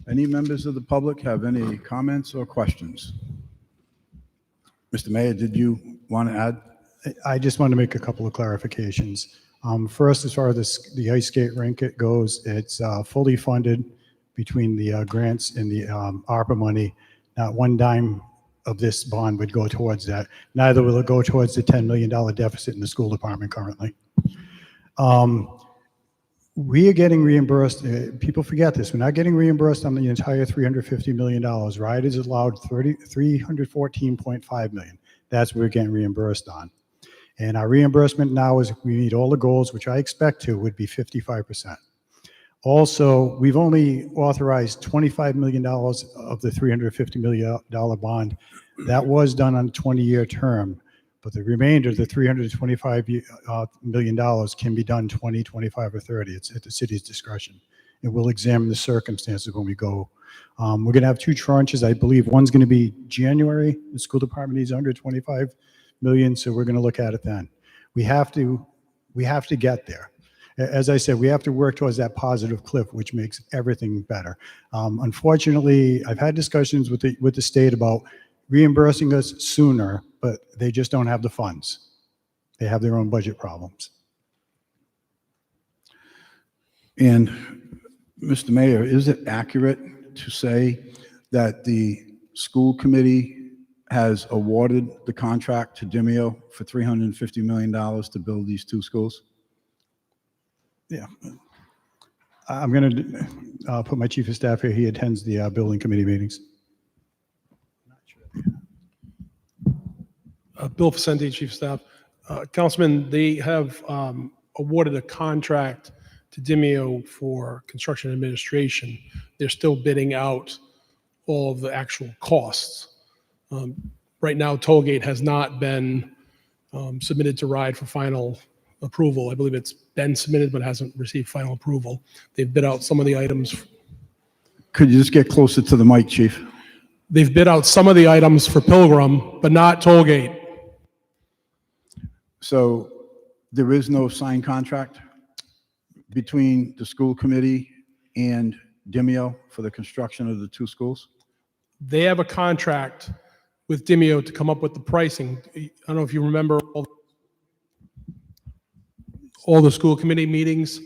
Any members of the public have any comments or questions? Mr. Mayor, did you want to add? I just want to make a couple of clarifications. First, as far as the ice skate rink it goes, it's fully funded between the grants and the ARPA money. Not one dime of this bond would go towards that. Neither will it go towards the $10 million deficit in the school department currently. We are getting reimbursed. People forget this. We're not getting reimbursed on the entire $350 million. RIDE is allowed $314.5 million. That's what we're getting reimbursed on. And our reimbursement now is, we meet all the goals, which I expect to, would be 55%. Also, we've only authorized $25 million of the $350 million bond. That was done on a 20-year term, but the remainder, the $325 million, can be done 20, 25, or 30. It's at the city's discretion. And we'll examine the circumstances when we go. We're going to have two tranches. I believe one's going to be January. The school department needs $125 million, so we're going to look at it then. We have to get there. As I said, we have to work towards that positive cliff, which makes everything better. Unfortunately, I've had discussions with the state about reimbursing us sooner, but they just don't have the funds. They have their own budget problems. And Mr. Mayor, is it accurate to say that the school committee has awarded the contract to Demio for $350 million to build these two schools? Yeah. I'm going to put my chief of staff here. He attends the building committee meetings. Bill Facenti, chief of staff. Councilman, they have awarded a contract to Demio for construction administration. They're still bidding out all of the actual costs. Right now, Tollgate has not been submitted to RIDE for final approval. I believe it's been submitted but hasn't received final approval. They've bid out some of the items. Could you just get closer to the mic, chief? They've bid out some of the items for Pilgrim, but not Tollgate. So there is no signed contract between the school committee and Demio for the construction of the two schools? They have a contract with Demio to come up with the pricing. I don't know if you remember all the school committee meetings.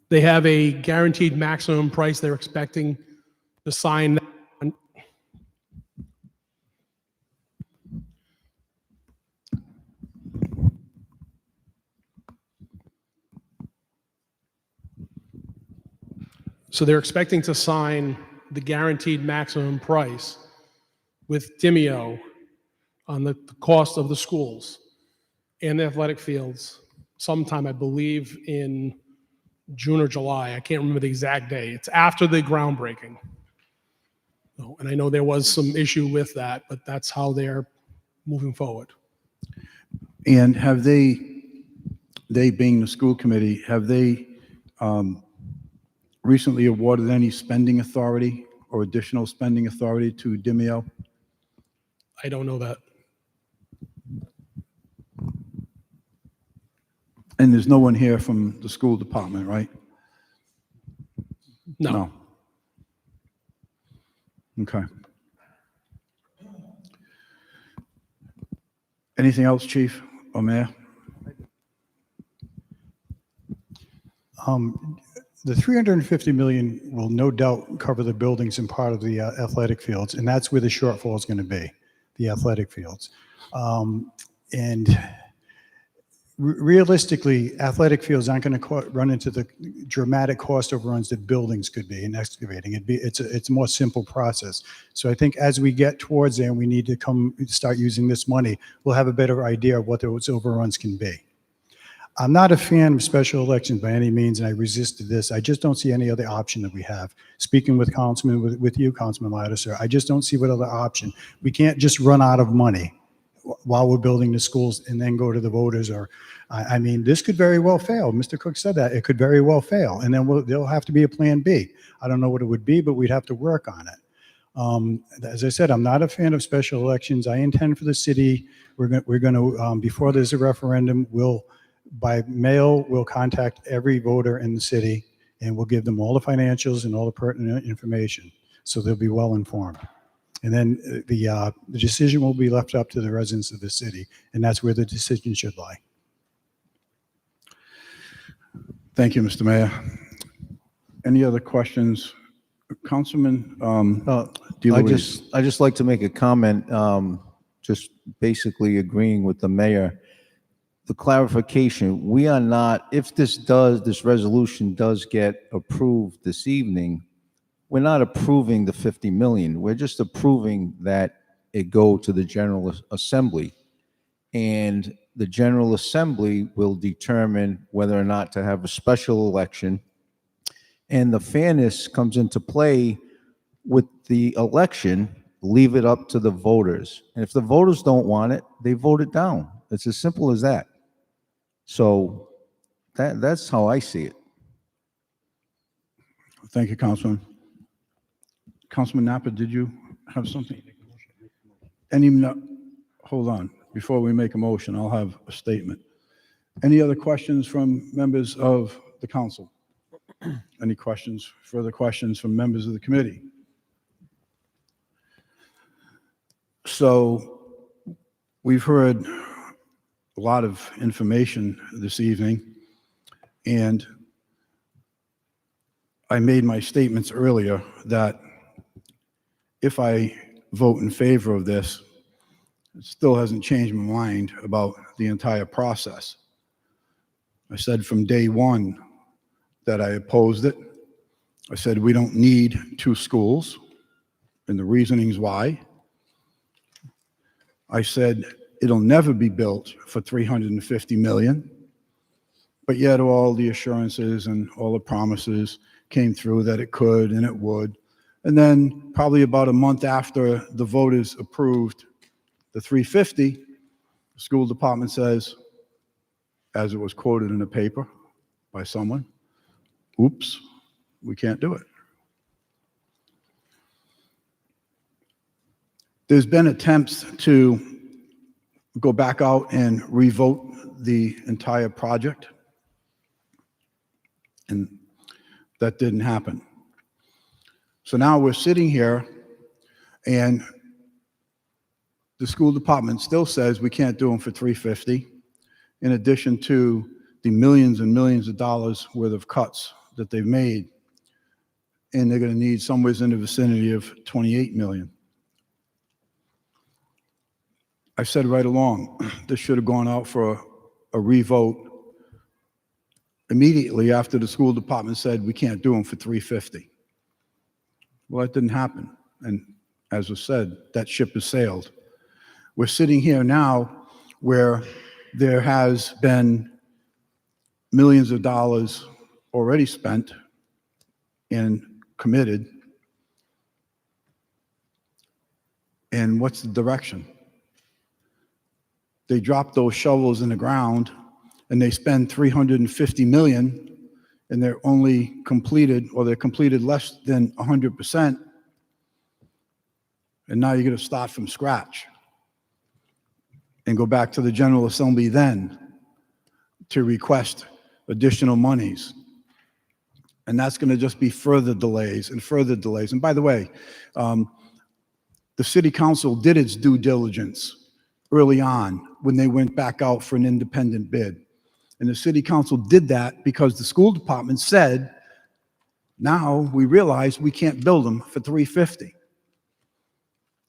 They have a guaranteed maximum price they're expecting to sign. So they're expecting to sign the guaranteed maximum price with Demio on the cost of the schools and the athletic fields sometime, I believe, in June or July. I can't remember the exact day. It's after the groundbreaking. And I know there was some issue with that, but that's how they're moving forward. And have they being the school committee, have they recently awarded any spending authority or additional spending authority to Demio? I don't know that. And there's no one here from the school department, right? No. Okay. Anything else, Chief or Mayor? The $350 million will no doubt cover the buildings and part of the athletic fields, and that's where the shortfall is going to be, the athletic fields. And realistically, athletic fields aren't going to run into the dramatic cost overruns that buildings could be in excavating. It's a more simple process. So I think as we get towards there and we need to start using this money, we'll have a better idea of what those overruns can be. I'm not a fan of special elections by any means, and I resisted this. I just don't see any other option that we have. Speaking with Councilman, with you, Councilman Lattiser, I just don't see what other option. We can't just run out of money while we're building the schools and then go to the voters. Or, I mean, this could very well fail. Mr. Cook said that. It could very well fail. And then there'll have to be a plan B. I don't know what it would be, but we'd have to work on it. As I said, I'm not a fan of special elections. I intend for the city, we're going to, before there's a referendum, by mail, we'll contact every voter in the city and we'll give them all the financials and all the pertinent information so they'll be well informed. And then the decision will be left up to the residents of the city, and that's where the decision should lie. Thank you, Mr. Mayor. Any other questions? Councilman DeLuise. I just like to make a comment, just basically agreeing with the mayor. The clarification, we are not, if this resolution does get approved this evening, we're not approving the 50 million. We're just approving that it go to the General Assembly. And the General Assembly will determine whether or not to have a special election. And the fairness comes into play with the election, leave it up to the voters. And if the voters don't want it, they vote it down. It's as simple as that. So that's how I see it. Thank you, Councilman. Councilman Napa, did you have something? Hold on. Before we make a motion, I'll have a statement. Any other questions from members of the council? Any questions, further questions from members of the committee? So we've heard a lot of information this evening, and I made my statements earlier that if I vote in favor of this, it still hasn't changed my mind about the entire process. I said from day one that I opposed it. I said we don't need two schools, and the reasonings why. I said it'll never be built for $350 million, but yet all the assurances and all the promises came through that it could and it would. And then probably about a month after the voters approved the 350, the school department says, as it was quoted in a paper by someone, oops, we can't do it. There's been attempts to go back out and revote the entire project, and that didn't happen. So now we're sitting here and the school department still says we can't do them for $350, in addition to the millions and millions of dollars worth of cuts that they've made, and they're going to need somewhere in the vicinity of $28 million. I've said right along, this should have gone out for a revote immediately after the school department said we can't do them for $350. Well, that didn't happen. And as was said, that ship has sailed. We're sitting here now where there has been millions of dollars already spent and committed. And what's the direction? They drop those shovels in the ground and they spend $350 million and they're only completed, or they're completed less than 100%. And now you're going to start from scratch and go back to the General Assembly then to request additional monies. And that's going to just be further delays and further delays. And by the way, the city council did its due diligence early on when they went back out for an independent bid. And the city council did that because the school department said, now we realize we can't build them for $350.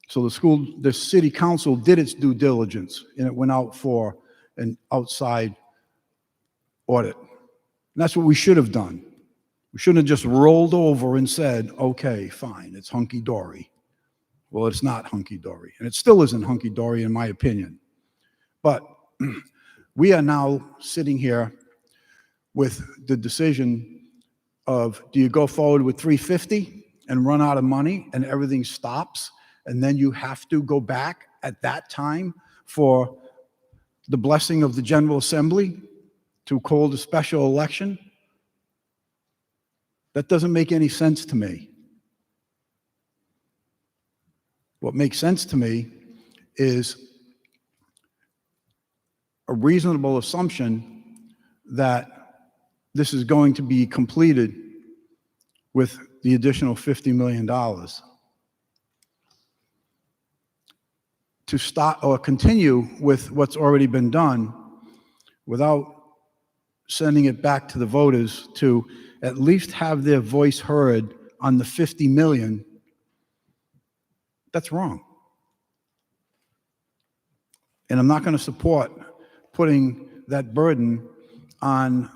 So the city council did its due diligence and it went out for an outside audit. And that's what we should have done. We shouldn't have just rolled over and said, okay, fine, it's hunky-dory. Well, it's not hunky-dory, and it still isn't hunky-dory in my opinion. But we are now sitting here with the decision of, do you go forward with 350 and run out of money and everything stops, and then you have to go back at that time for the blessing of the General Assembly to call the special election? That doesn't make any sense to me. What makes sense to me is a reasonable assumption that this is going to be completed with the additional $50 million. To start or continue with what's already been done without sending it back to the voters to at least have their voice heard on the 50 million, that's wrong. And I'm not going to support putting that burden on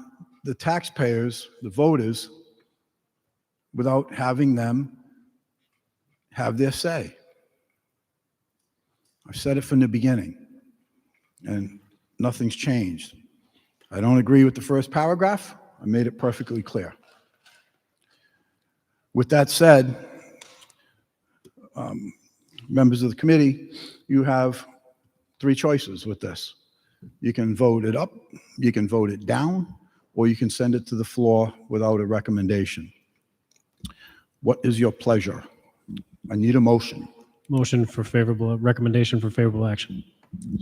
the taxpayers, the voters, without having them have their say. I've said it from the beginning, and nothing's changed. I don't agree with the first paragraph. I made it perfectly clear. With that said, members of the committee, you have three choices with this. You can vote it up, you can vote it down, or you can send it to the floor without a recommendation. What is your pleasure? I need a motion. Motion for favorable, recommendation for favorable action.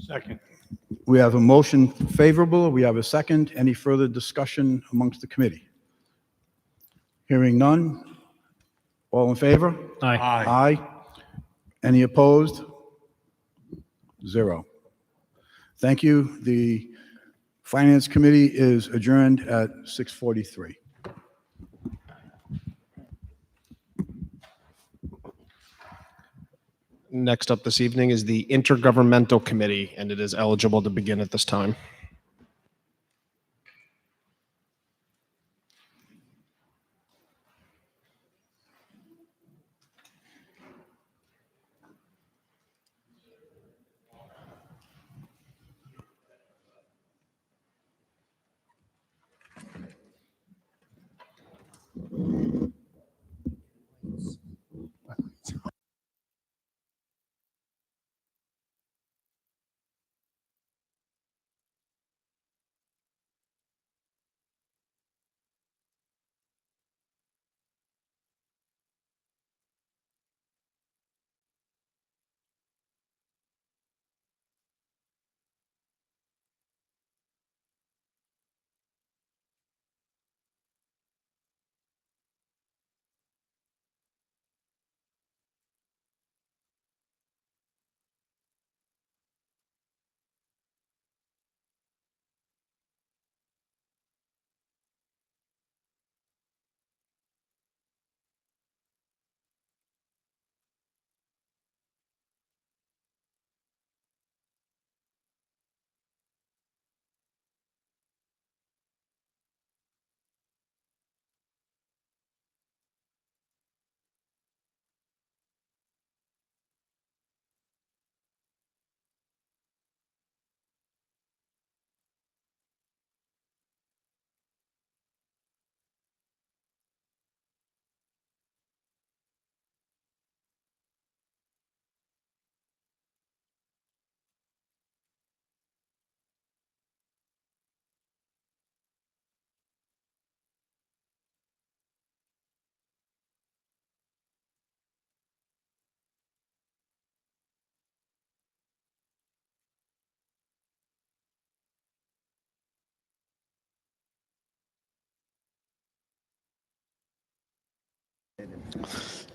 Second. We have a motion favorable. We have a second. Any further discussion amongst the committee? Hearing none. All in favor? Aye. Aye. Any opposed? Zero. Thank you. The Finance Committee is adjourned at 6:43. Next up this evening is the Intergovernmental Committee, and it is eligible to begin at this time.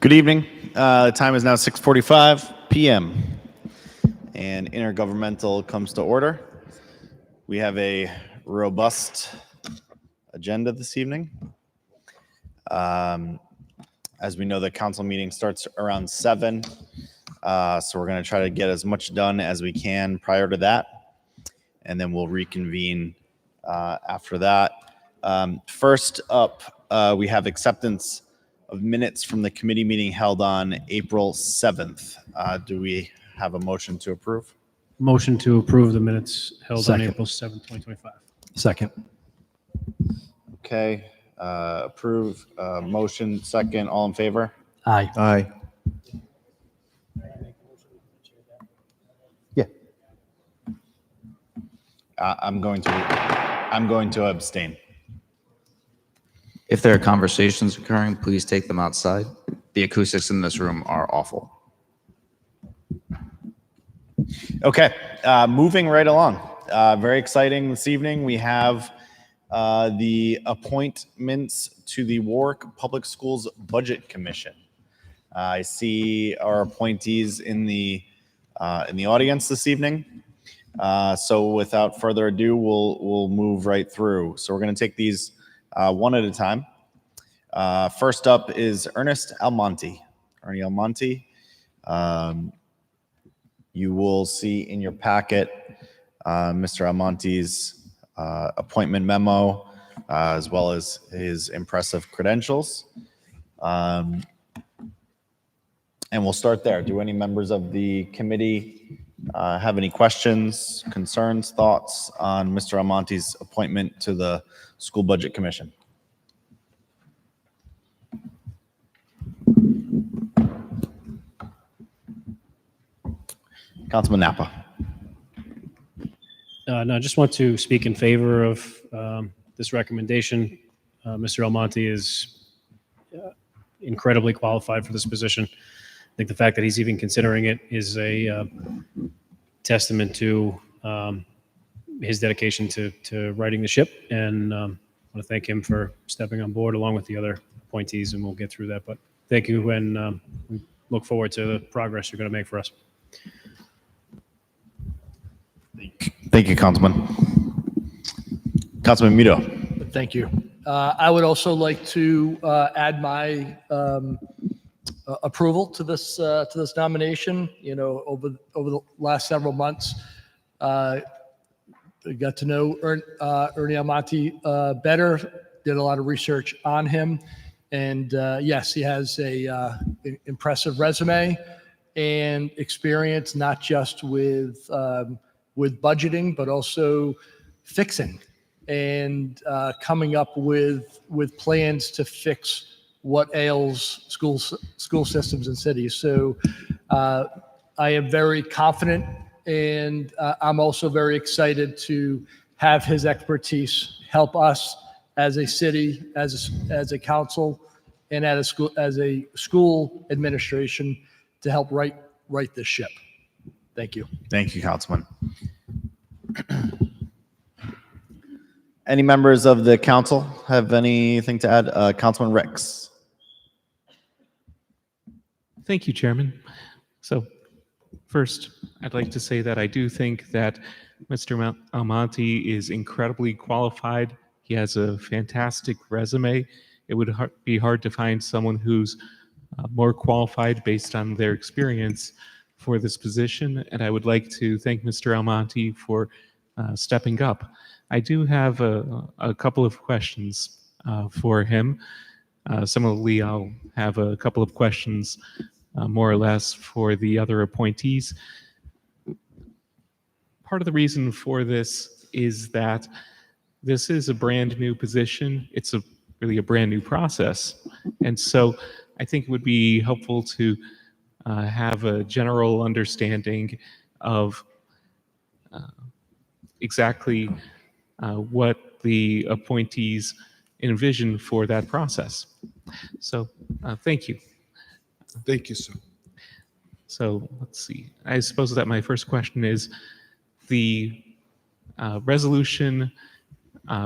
Good evening. The time is now 6:45 p.m. and intergovernmental comes to order. We have a robust agenda this evening. As we know, the council meeting starts around 7, so we're going to try to get as much done as we can prior to that, and then we'll reconvene after that. First up, we have acceptance of minutes from the committee meeting held on April 7th. Do we have a motion to approve? Motion to approve the minutes held on Second. April 7th, 2025. Second. Okay, approve, motion, second, all in favor? Aye. Aye. Yeah. I'm going to abstain. If there are conversations occurring, please take them outside. The acoustics in this room are awful. Okay, moving right along. Very exciting this evening. We have the appointments to the Warwick Public Schools Budget Commission. I see our appointees in the audience this evening. So without further ado, we'll move right through. So we're going to take these one at a time. First up is Ernest Almonte. Ernie Almonte. You will see in your packet Mr. Almonte's appointment memo, as well as his impressive credentials. And we'll start there. Do any members of the committee have any questions, concerns, thoughts on Mr. Almonte's appointment to the School Budget Commission? Councilman Napa. No, I just want to speak in favor of this recommendation. Mr. Almonte is incredibly qualified for this position. I think the fact that he's even considering it is a testament to his dedication to righting the ship. And I want to thank him for stepping on board along with the other appointees, and we'll get through that. But thank you, and we look forward to the progress you're going to make for us. Thank you, Councilman. Councilman Mito. Thank you. I would also like to add my approval to this nomination. You know, over the last several months, I got to know Ernie Almonte better. Did a lot of research on him, and yes, he has a impressive resume and experience, not just with budgeting, but also fixing and coming up with plans to fix what ails school systems and cities. So I am very confident, and I'm also very excited to have his expertise help us as a city, as a council, and as a school administration to help right this ship. Thank you. Thank you, Councilman. Any members of the council have anything to add? Councilman Ricks. Thank you, Chairman. So first, I'd like to say that I do think that Mr. Almonte is incredibly qualified. He has a fantastic resume. It would be hard to find someone who's more qualified based on their experience for this position, and I would like to thank Mr. Almonte for stepping up. I do have a couple of questions for him. Similarly, I'll have a couple of questions more or less for the other appointees. Part of the reason for this is that this is a brand new position. It's really a brand new process. And so I think it would be helpful to have a general understanding of exactly what the appointees envision for that process. So thank you. Thank you, sir. So let's see. I suppose that my first question is the resolution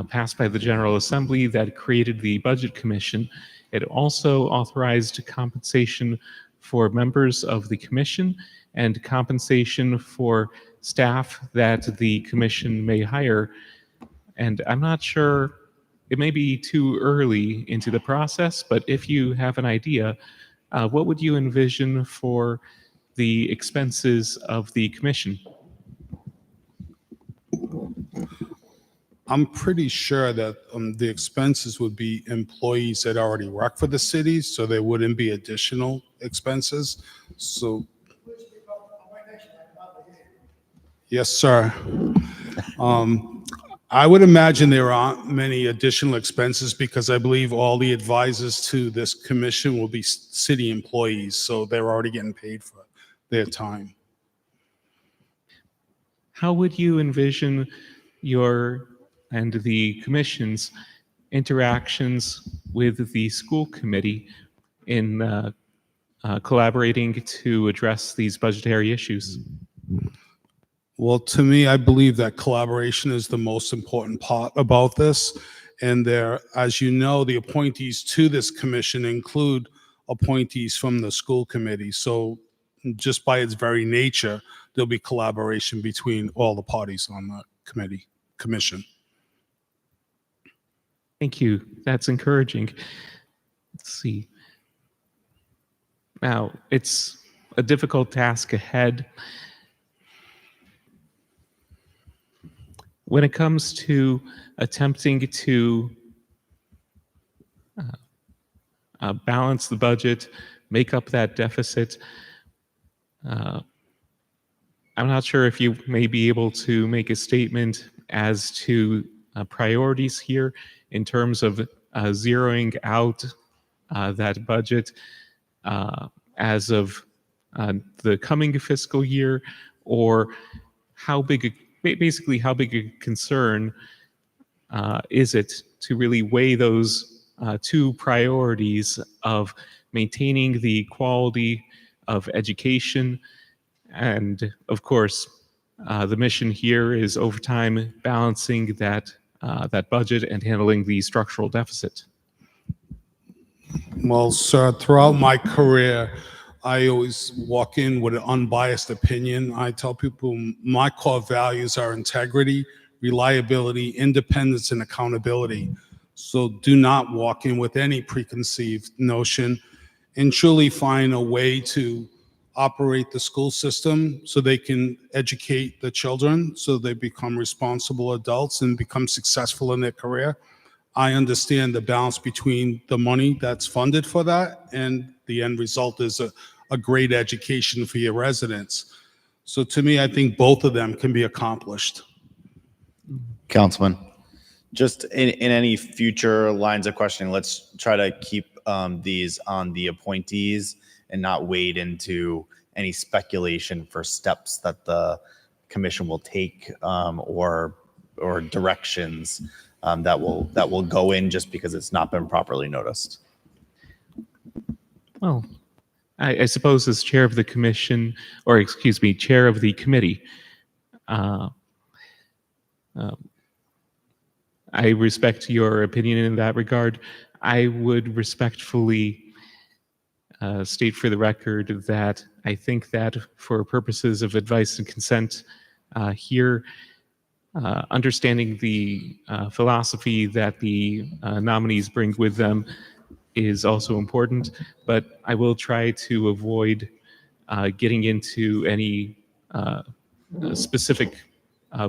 passed by the General Assembly that created the Budget Commission. It also authorized compensation for members of the commission and compensation for staff that the commission may hire. And I'm not sure, it may be too early into the process, but if you have an idea, what would you envision for the expenses of the commission? I'm pretty sure that the expenses would be employees that already work for the city, so there wouldn't be additional expenses. So, yes, sir. I would imagine there aren't many additional expenses because I believe all the advisors to this commission will be city employees, so they're already getting paid for their time. How would you envision your and the commission's interactions with the school committee in collaborating to address these budgetary issues? Well, to me, I believe that collaboration is the most important part about this. And there, as you know, the appointees to this commission include appointees from the school committee. So just by its very nature, there'll be collaboration between all the parties on the commission. Thank you. That's encouraging. Let's see. Now, it's a difficult task ahead. When it comes to attempting to balance the budget, make up that deficit, I'm not sure if you may be able to make a statement as to priorities here in terms of zeroing out that budget as of the coming fiscal year, or basically how big a concern is it to really weigh those two priorities of maintaining the quality of education, and of course the mission here is over time balancing that budget and handling the structural deficit. Well, sir, throughout my career, I always walk in with an unbiased opinion. I tell people my core values are integrity, reliability, independence, and accountability. So do not walk in with any preconceived notion, and truly find a way to operate the school system so they can educate the children so they become responsible adults and become successful in their career. I understand the balance between the money that's funded for that and the end result is a great education for your residents. So to me, I think both of them can be accomplished. Councilman, just in any future lines of questioning, let's try to keep these on the appointees and not wade into any speculation for steps that the commission will take or directions that will go in just because it's not been properly noticed. Well, I suppose as chair of the commission, or excuse me, chair of the committee, I respect your opinion in that regard. I would respectfully state for the record that I think that for purposes of advice and consent here, understanding the philosophy that the nominees bring with them is also important, but I will try to avoid getting into any specific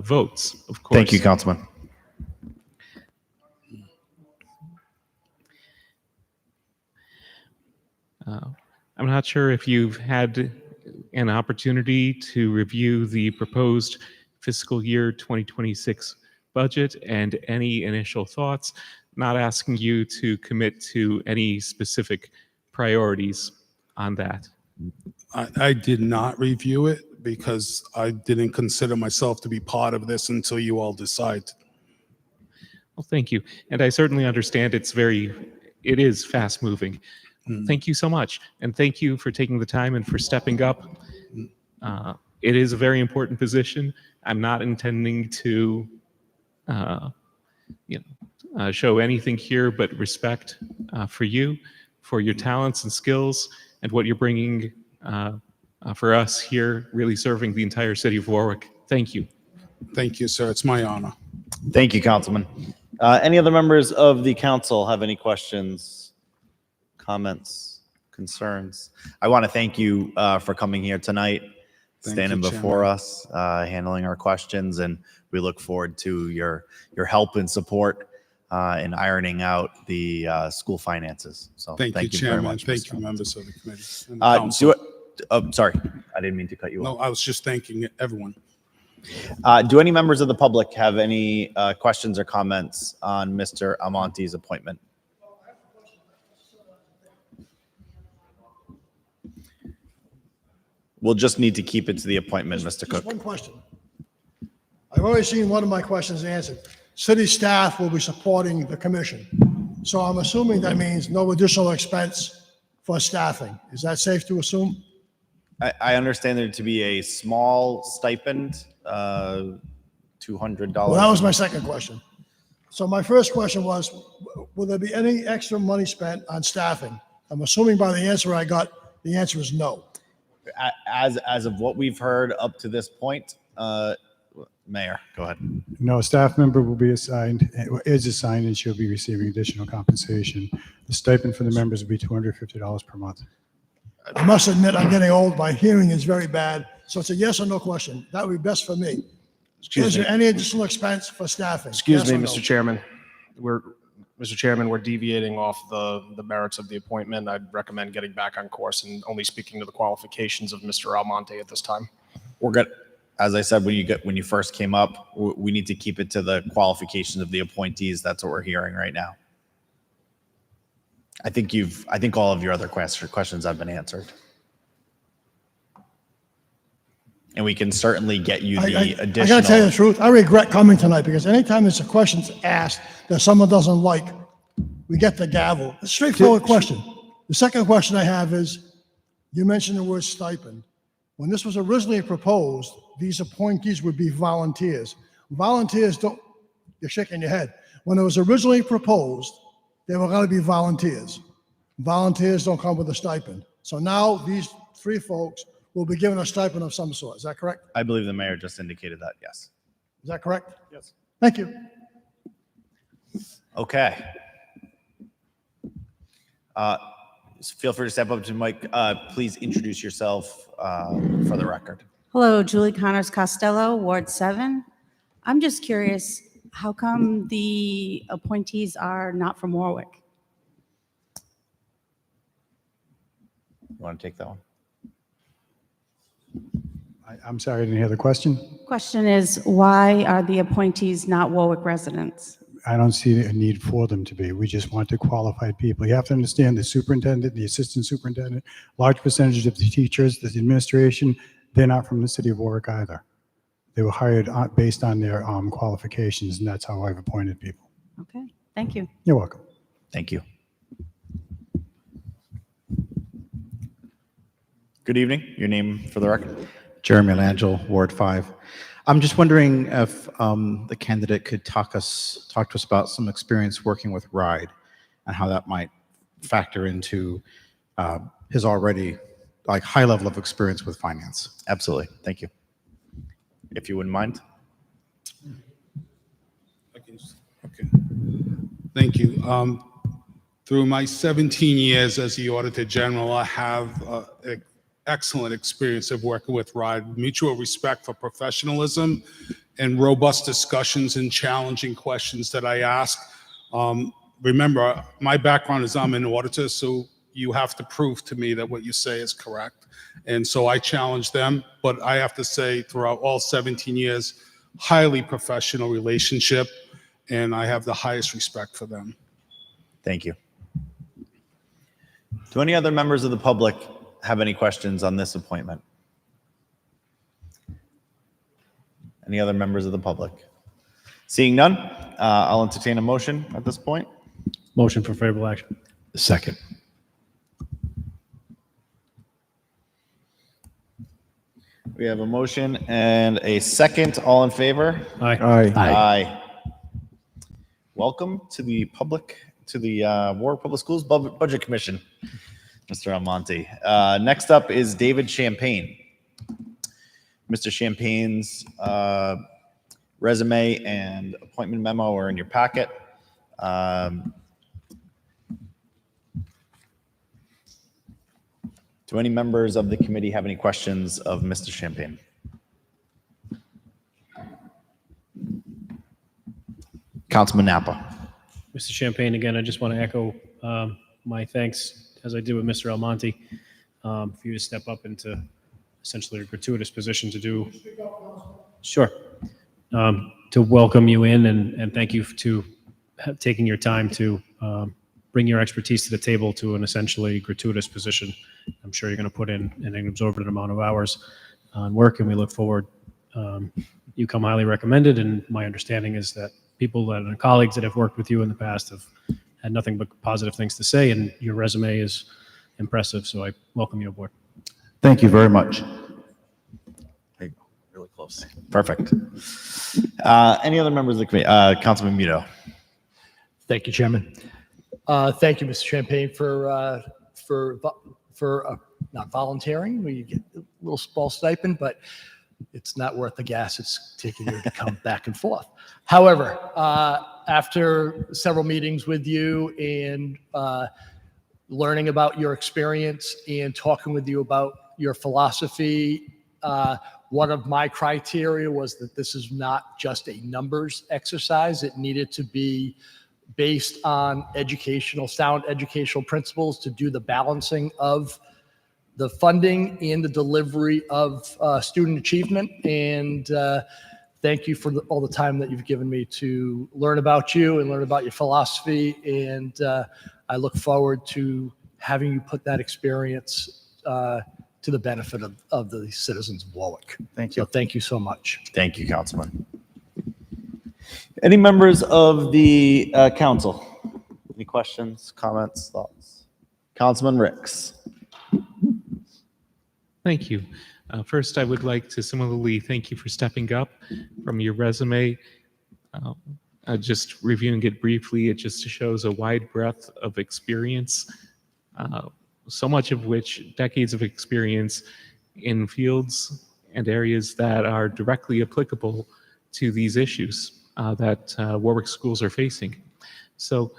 votes, of course. Thank you, Councilman. I'm not sure if you've had an opportunity to review the proposed fiscal year 2026 budget and any initial thoughts. Not asking you to commit to any specific priorities on that. I did not review it because I didn't consider myself to be part of this until you all decide. Well, thank you. And I certainly understand it is fast moving. Thank you so much. And thank you for taking the time and for stepping up. It is a very important position. I'm not intending to show anything here but respect for you, for your talents and skills, and what you're bringing for us here, really serving the entire city of Warwick. Thank you. Thank you, sir. It's my honor. Thank you, Councilman. Any other members of the council have any questions, comments, concerns? I want to thank you for coming here tonight. Thank standing you, before Chairman. us, handling our questions, and we look forward to your help and support in ironing out the school finances. So Thank you, very Chairman. much. Thank Mr. you, Almonte. members of the committee and the council. Sorry, I didn't mean to cut you No, off. I was just thanking everyone. Do any members of the public have any questions or comments on Mr. Almonte's appointment? We'll just need to keep it to the appointment, Mr. Just Cook. one question. I've already seen one of my questions answered. City staff will be supporting the commission. So I'm assuming that means no additional expense for staffing. Is that safe to assume? I understand there to be a small stipend, $200. Well, that was my second question. So my first question was, will there be any extra money spent on staffing? I'm assuming by the answer I got, the answer is no. As of what we've heard up to this point, Mayor, go ahead. No, a staff member will be assigned, is assigned, and she'll be receiving additional compensation. The stipend for the members will be $250 per month. I must admit, I'm getting old. My hearing is very bad. So it's a yes or no question. That would be best for me. Is there any additional expense for staffing? Excuse Yes me, or no? Mr. Chairman. Mr. Chairman, we're deviating off the merits of the appointment. I'd recommend getting back on course and only speaking to the qualifications of Mr. Almonte at this time. We're good. As I said, when you first came up, we need to keep it to the qualifications of the appointees. That's what we're hearing right now. I think all of your other questions have been answered. And we can certainly get you the additional. I gotta tell you the truth. I regret coming tonight because anytime there's a question asked that someone doesn't like, we get the gavel. It's a straightforward question. The second question I have is, you mentioned the word stipend. When this was originally proposed, these appointees would be volunteers. Volunteers don't, you're shaking your head. When it was originally proposed, they were going to be volunteers. Volunteers don't come with a stipend. So now these three folks will be given a stipend of some sort. Is that correct? I believe the mayor just indicated that, yes. Is that correct? Yes. Thank you. Okay. Feel free to step up to the mic. Please introduce yourself for the record. Hello, Julie Connors Costello, Ward 7. I'm just curious, how come the appointees are not from Warwick? You want to take that one? I'm sorry, I didn't hear the question. Question is, why are the appointees not Warwick residents? I don't see a need for them to be. We just want to qualified people. You have to understand the superintendent, the assistant superintendent, large percentage of the teachers, the administration, they're not from the city of Warwick either. They were hired based on their qualifications, and that's how I've appointed people. Okay, thank you. You're welcome. Thank you. Good evening. Your name for the record? Jeremy Langell, Ward 5. I'm just wondering if the candidate could talk to us about some experience working with RIDE and how that might factor into his already high level of experience with finance. Absolutely. Thank you. If you wouldn't mind. Okay. Thank you. Through my 17 years as the Auditor General, I have excellent experience of working with RIDE, mutual respect for professionalism and robust discussions and challenging questions that I ask. Remember, my background is I'm an auditor, so you have to prove to me that what you say is correct. And so I challenge them, but I have to say throughout all 17 years, highly professional relationship, and I have the highest respect for them. Thank you. Do any other members of the public have any questions on this appointment? Any other members of the public? Seeing none, I'll entertain a motion at this point. Motion for favorable action. Second. We have a motion and a second. All in favor? Aye. Aye. Aye. Welcome to the Warwick Public Schools Budget Commission, Mr. Almonte. Next up is David Champagne. Mr. Champagne's resume and appointment memo are in your packet. Do any members of the committee have any questions of Mr. Champagne? Councilman Napa. Mr. Champagne, again, I just want to echo my thanks, as I did with Mr. Almonte, for you to step up into essentially a gratuitous position to do. Sure. To welcome you in and thank you to taking your time to bring your expertise to the table to an essentially gratuitous position. I'm sure you're going to put in an exorbitant amount of hours on work, and we look forward. You come highly recommended, and my understanding is that people and colleagues that have worked with you in the past have had nothing but positive things to say, and your resume is impressive, so I welcome you aboard. Thank you very much. There you go. Really close. Perfect. Any other members of the committee? Councilman Muto. Thank you, Chairman. Thank you, Mr. Champagne, for not volunteering. We get a little small stipend, but it's not worth the gas it's taking you to come back and forth. However, after several meetings with you and learning about your experience and talking with you about your philosophy, one of my criteria was that this is not just a numbers exercise. It needed to be based on sound educational principles to do the balancing of the funding and the delivery of student achievement. And thank you for all the time that you've given me to learn about you and learn about your philosophy. And I look forward to having you put that experience to the benefit of the citizens of Warwick. Thank you. So thank you so much. Thank you, Councilman. Any members of the council? Any questions, comments, thoughts? Councilman Ricks. Thank you. First, I would like to similarly thank you for stepping up from your resume. Just reviewing it briefly, it just shows a wide breadth of experience, so much of which decades of experience in fields and areas that are directly applicable to these issues that Warwick schools are facing. So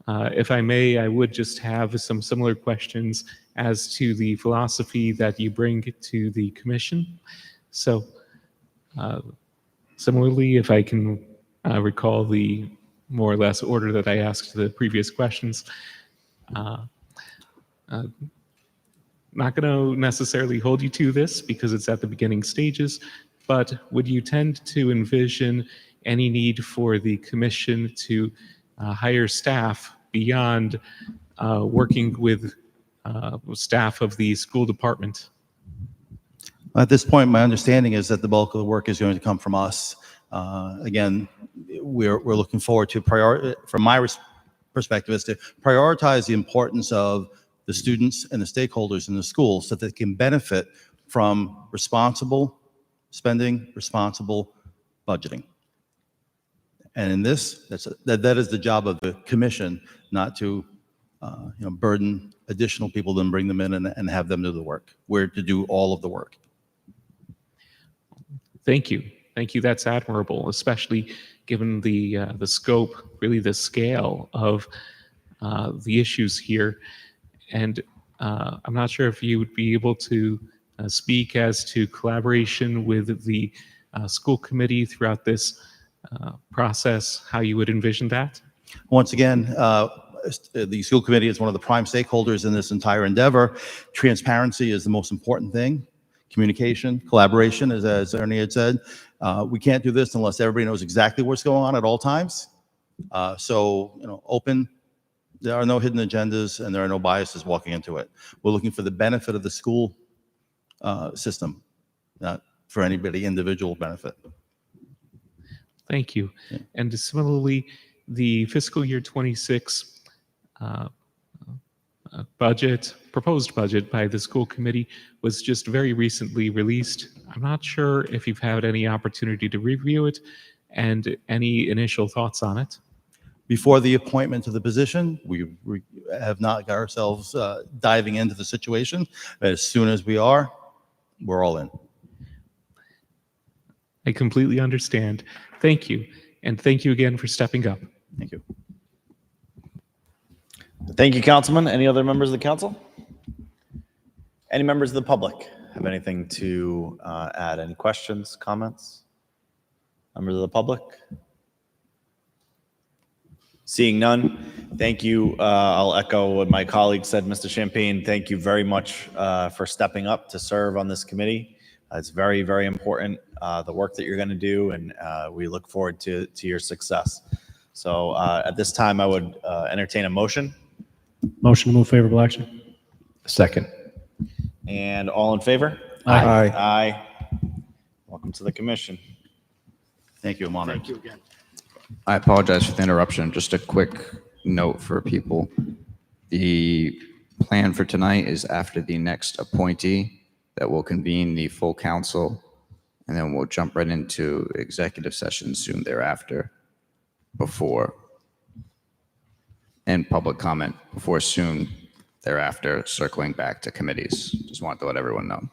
if I may, I would just have some similar questions as to the philosophy that you bring to the commission. So similarly, if I can recall the more or less order that I asked the previous questions, not going to necessarily hold you to this because it's at the beginning stages, but would you tend to envision any need for the commission to hire staff beyond working with staff of the school department? At this point, my understanding is that the bulk of the work is going to come from us. Again, we're looking forward to from my perspective, is to prioritize the importance of the students and the stakeholders in the school so that they can benefit from responsible spending, responsible budgeting. And in this, that is the job of the commission, not to burden additional people, then bring them in and have them do the work. We're to do all of the work. Thank you. Thank you. That's admirable, especially given the scope, really the scale of the issues here. And I'm not sure if you would be able to speak as to collaboration with the school committee throughout this process, how you would envision that? Once again, the school committee is one of the prime stakeholders in this entire endeavor. Transparency is the most important thing. Communication, collaboration, as Ernie had said. We can't do this unless everybody knows exactly what's going on at all times. Open. There are no hidden agendas and there are no biases walking into it. We're looking for the benefit of the school system, not for anybody individual benefit. Thank you. Yeah. And similarly, the fiscal year 26 proposed budget by the school committee was just very recently released. I'm not sure if you've had any opportunity to review it and any initial thoughts on it. Before the appointment to the position, we have not got ourselves diving into the situation. As soon as we are, we're all in. I completely understand. Thank you. And thank you again for stepping up. Thank you. Thank you, Councilman. Any other members of the council? Any members of the public have anything to add? Any questions, comments? Members of the public? Seeing none, thank you. I'll echo what my colleague said, Mr. Champagne. Thank you very much for stepping up to serve on this committee. It's very, very important, the work that you're going to do, and we look forward to your success. So at this time, I would entertain a motion. Motion to move favorable action. Second. And all in favor? Aye. Aye. Welcome to the commission. Thank you, I'm honored. Thank you again. I apologize for the interruption. Just a quick note for people. The plan for tonight is after the next appointee that will convene the full council, and then we'll jump right into executive session soon thereafter, before, and public comment before soon thereafter, circling back to committees. Just wanted to let everyone know.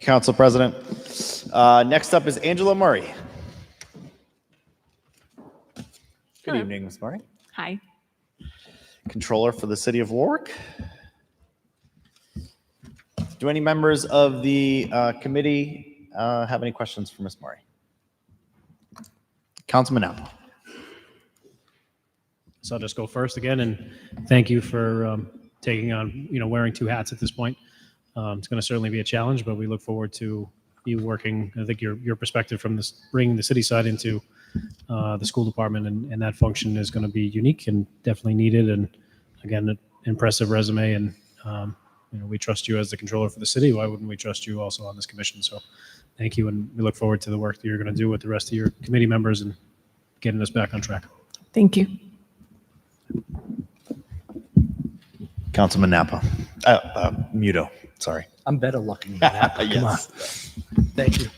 Council President. Next up is Angela Murray. Good Hello. evening, Ms. Murray. Hi. Controller for the City of Warwick. Do any members of the committee have any questions for Ms. Murray? Councilman Apple. So I'll just go first again, and thank you for taking on, wearing two hats at this point. It's going to certainly be a challenge, but we look forward to you working. I think your perspective from this, bringing the city side into the school department and that function is going to be unique and definitely needed. And again, an impressive resume, and we trust you as the controller for the city. Why wouldn't we trust you also on this commission? So thank you, and we look forward to the work that you're going to do with the rest of your committee members and getting us back on track. Thank you. Councilman Napa. Muto, sorry. I'm better looking than that. Come on. Yes. Thank you.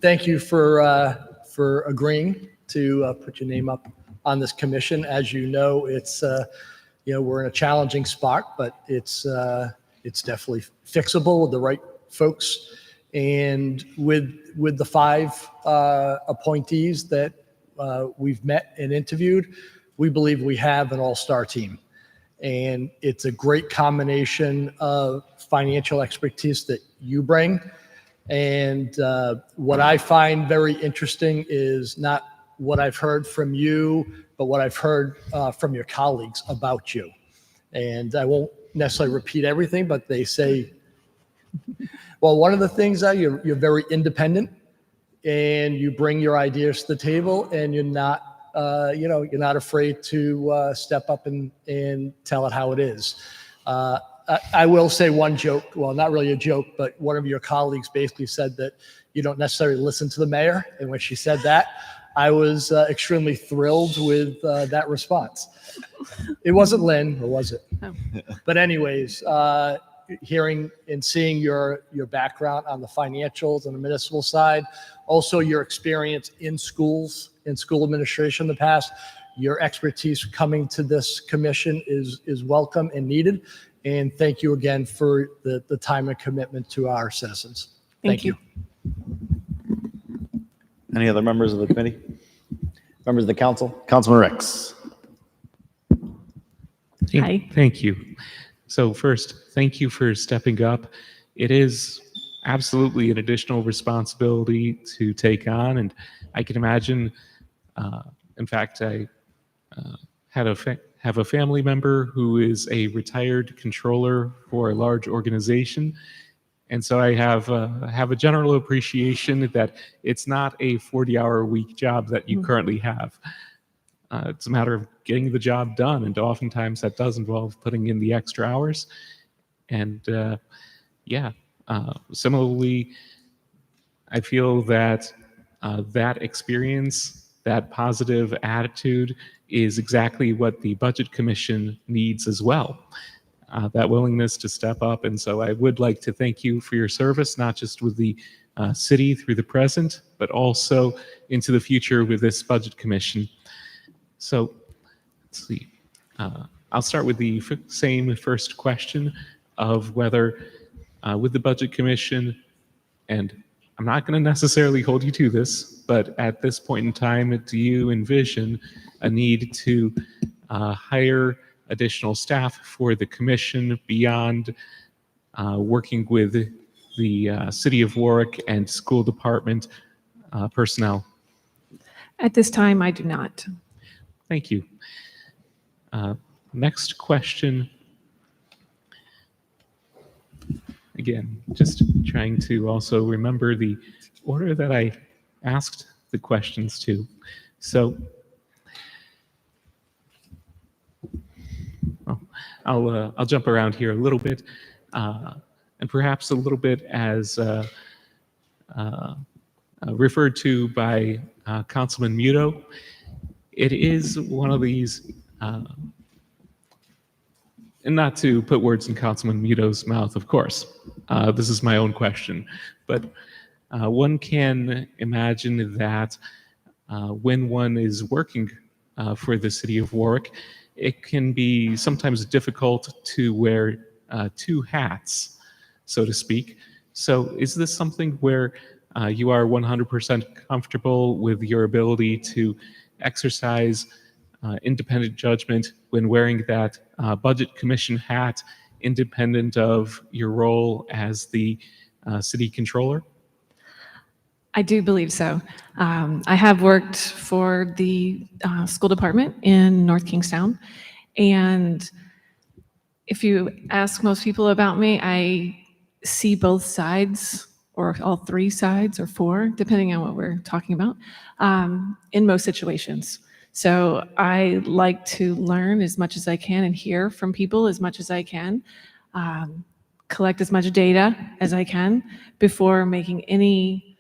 Thank you for agreeing to put your name up on this commission. As you know, it's we're in a challenging spot, but it's definitely fixable with the right folks, and with the 5 appointees that we've met and interviewed, we believe we have an all-star team. And it's a great combination of financial expertise that you bring. And what I find very interesting is not what I've heard from you, but what I've heard from your colleagues about you. And I won't necessarily repeat everything, but they say, well, one of the things that you're very independent, and you bring your ideas to the table, and you're not you're not afraid to step up and tell it how it is. I will say one joke, well, not really a joke, but one of your colleagues basically said that you don't necessarily listen to the mayor. And when she said that, I was extremely thrilled with that response. It wasn't Lynn, or was it? No. But anyways, hearing and seeing your background on the financials and the municipal side, also your experience in schools, in school administration in the past, your expertise coming to this commission is welcome and needed. And thank you again for the time and commitment to our citizens. Thank you. Any other members of the committee? Members of the council? Councilman Ricks. Hi. Thank you. So first, thank you for stepping up. It is absolutely an additional responsibility to take on, and I can imagine, in fact, I have a family member who is a retired controller for a large organization, and so I have a general appreciation that it's not a 40-hour-a-week job that you currently have. It's a matter of getting the job done, and oftentimes that does involve putting in the extra hours. And similarly, I feel that that experience, that positive attitude, is exactly what the Budget Commission needs as well. That willingness to step up. And so I would like to thank you for your service, not just with the city through the present, but also into the future with this Budget Commission. So let's see. I'll start with the same first question of whether with the Budget Commission, and I'm not going to necessarily hold you to this, but at this point in time, do you envision a need to hire additional staff for the commission beyond working with the City of Warwick and school department personnel? At this time, I do not. Thank you. Next question. Again, just trying to also remember the order that I asked the questions to. So I'll jump around here a little bit, and perhaps a little bit as referred to by Councilman Muto. It is one of these, and not to put words in Councilman Muto's mouth, of course. This is my own question, but one can imagine that when one is working for the City of Warwick, it can be sometimes difficult to wear two hats, so to speak. So is this something where you are 100% comfortable with your ability to exercise independent judgment when wearing that budget commission hat, independent of your role as the city controller? I do believe so. I have worked for the school department in North Kingstown, and if you ask most people about me, I see both sides, or all three sides, or four, depending on what we're talking about, in most situations. So I like to learn as much as I can and hear from people as much as I can, collect as much data as I can before making any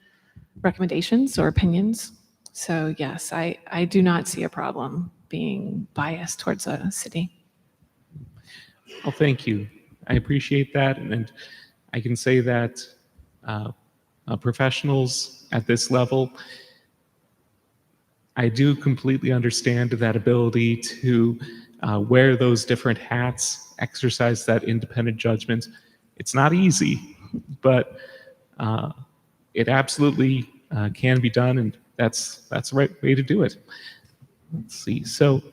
recommendations or opinions. So yes, I do not see a problem being biased towards a city. Well, thank you. I appreciate that. And I can say that professionals at this level, I do completely understand that ability to wear those different hats, exercise that independent judgment. It's not easy, but it absolutely can be done, and that's the right way to do it. Let's see. So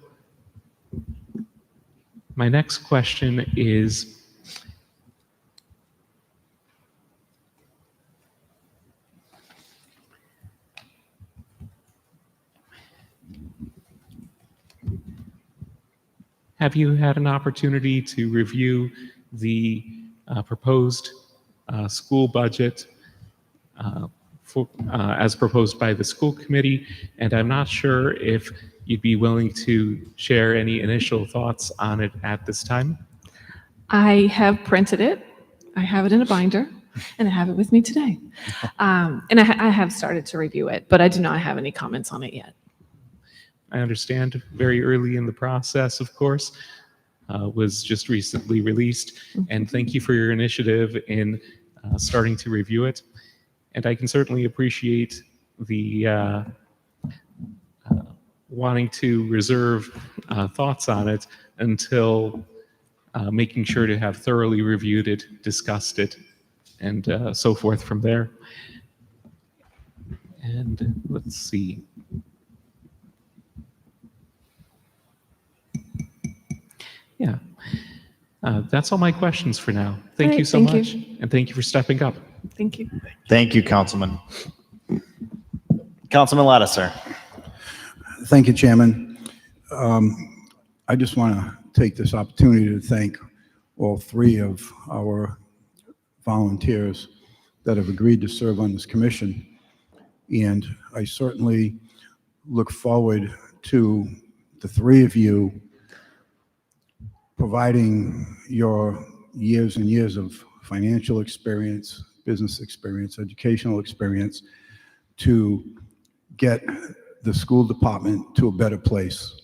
my next question is, have you had an opportunity to review the proposed school budget as proposed by the school committee? And I'm not sure if you'd be willing to share any initial thoughts on it at this time. I have printed it. I have it in a binder, and I have it with me today. And I have started to review it, but I do not have any comments on it yet. I understand very early in the process, of course, was just recently released. And thank you for your initiative in starting to review it. And I can certainly appreciate the wanting to reserve thoughts on it until making sure to have thoroughly reviewed it, discussed it, and so forth from there. And let's see. Yeah, that's all my questions for now. Thank you so much, and thank you for stepping up. Thank you. Thank you, Councilman. Councilman Lattiser. Thank you, Chairman. I just want to take this opportunity to thank all three of our volunteers that have agreed to serve on this commission. And I certainly look forward to the three of you providing your years and years of financial experience, business experience, educational experience to get the school department to a better place.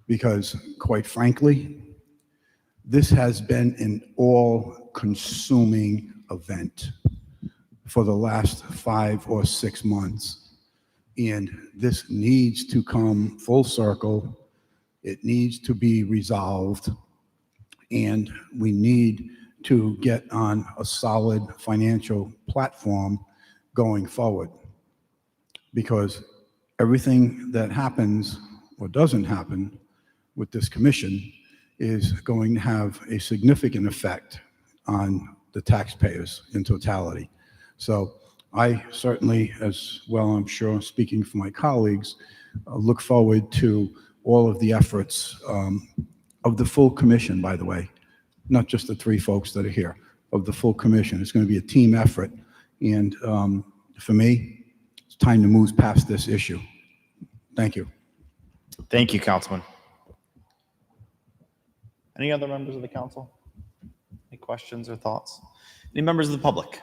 Because quite frankly, this has been an all-consuming event for the last 5 or 6 months. And this needs to come full circle. It needs to be resolved. And we need to get on a solid financial platform going forward. Because everything that happens or doesn't happen with this commission is going to have a significant effect on the taxpayers in totality. So I certainly, as well, I'm sure, speaking for my colleagues, look forward to all of the efforts of the full commission, by the way, not just the three folks that are here, of the full commission. It's going to be a team effort. And for me, it's time to move past this issue. Thank you. Thank you, Councilman. Any other members of the council? Any questions or thoughts? Any members of the public?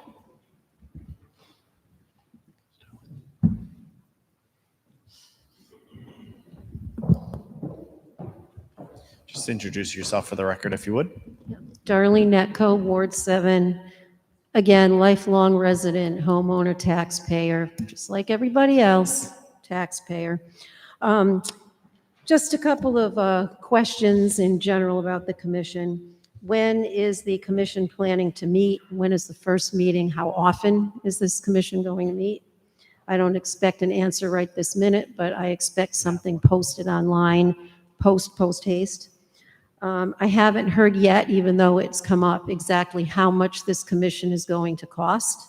Just introduce yourself for the record, if you would. Darlene Netco, Ward 7. Again, lifelong resident, homeowner, taxpayer, just like everybody else, taxpayer. Just a couple of questions in general about the commission. When is the commission planning to meet? When is the first meeting? How often is this commission going to meet? I don't expect an answer right this minute, but I expect something posted online, post haste. I haven't heard yet, even though it's come up, exactly how much this commission is going to cost.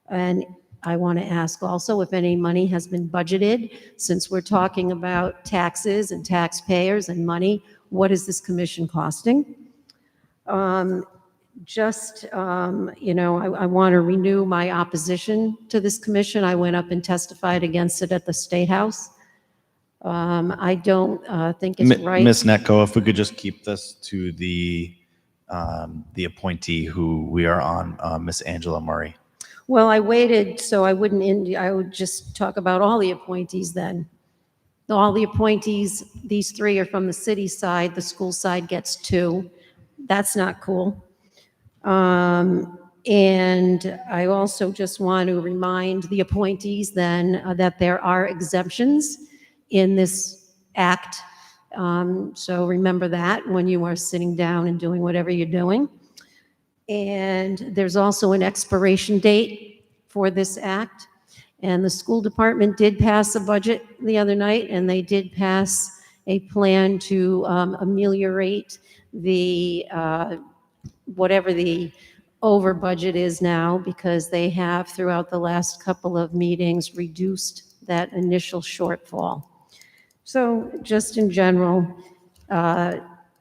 And I want to ask also if any money has been budgeted, since we're talking about taxes and taxpayers and money. What is this commission costing? I want to renew my opposition to this commission. I went up and testified against it at the State House. I don't think it's right. Ms. Netco, if we could just keep this to the appointee who we are on, Ms. Angela Murray. Well, I waited so I would just talk about all the appointees then. All the appointees, these three are from the city side, the school side gets 2. That's not cool. And I also just want to remind the appointees then that there are exemptions in this act. So remember that when you are sitting down and doing whatever you're doing. And there's also an expiration date for this act. And the school department did pass a budget the other night, and they did pass a plan to ameliorate the whatever the over budget is now, because they have throughout the last couple of meetings reduced that initial shortfall. So just in general,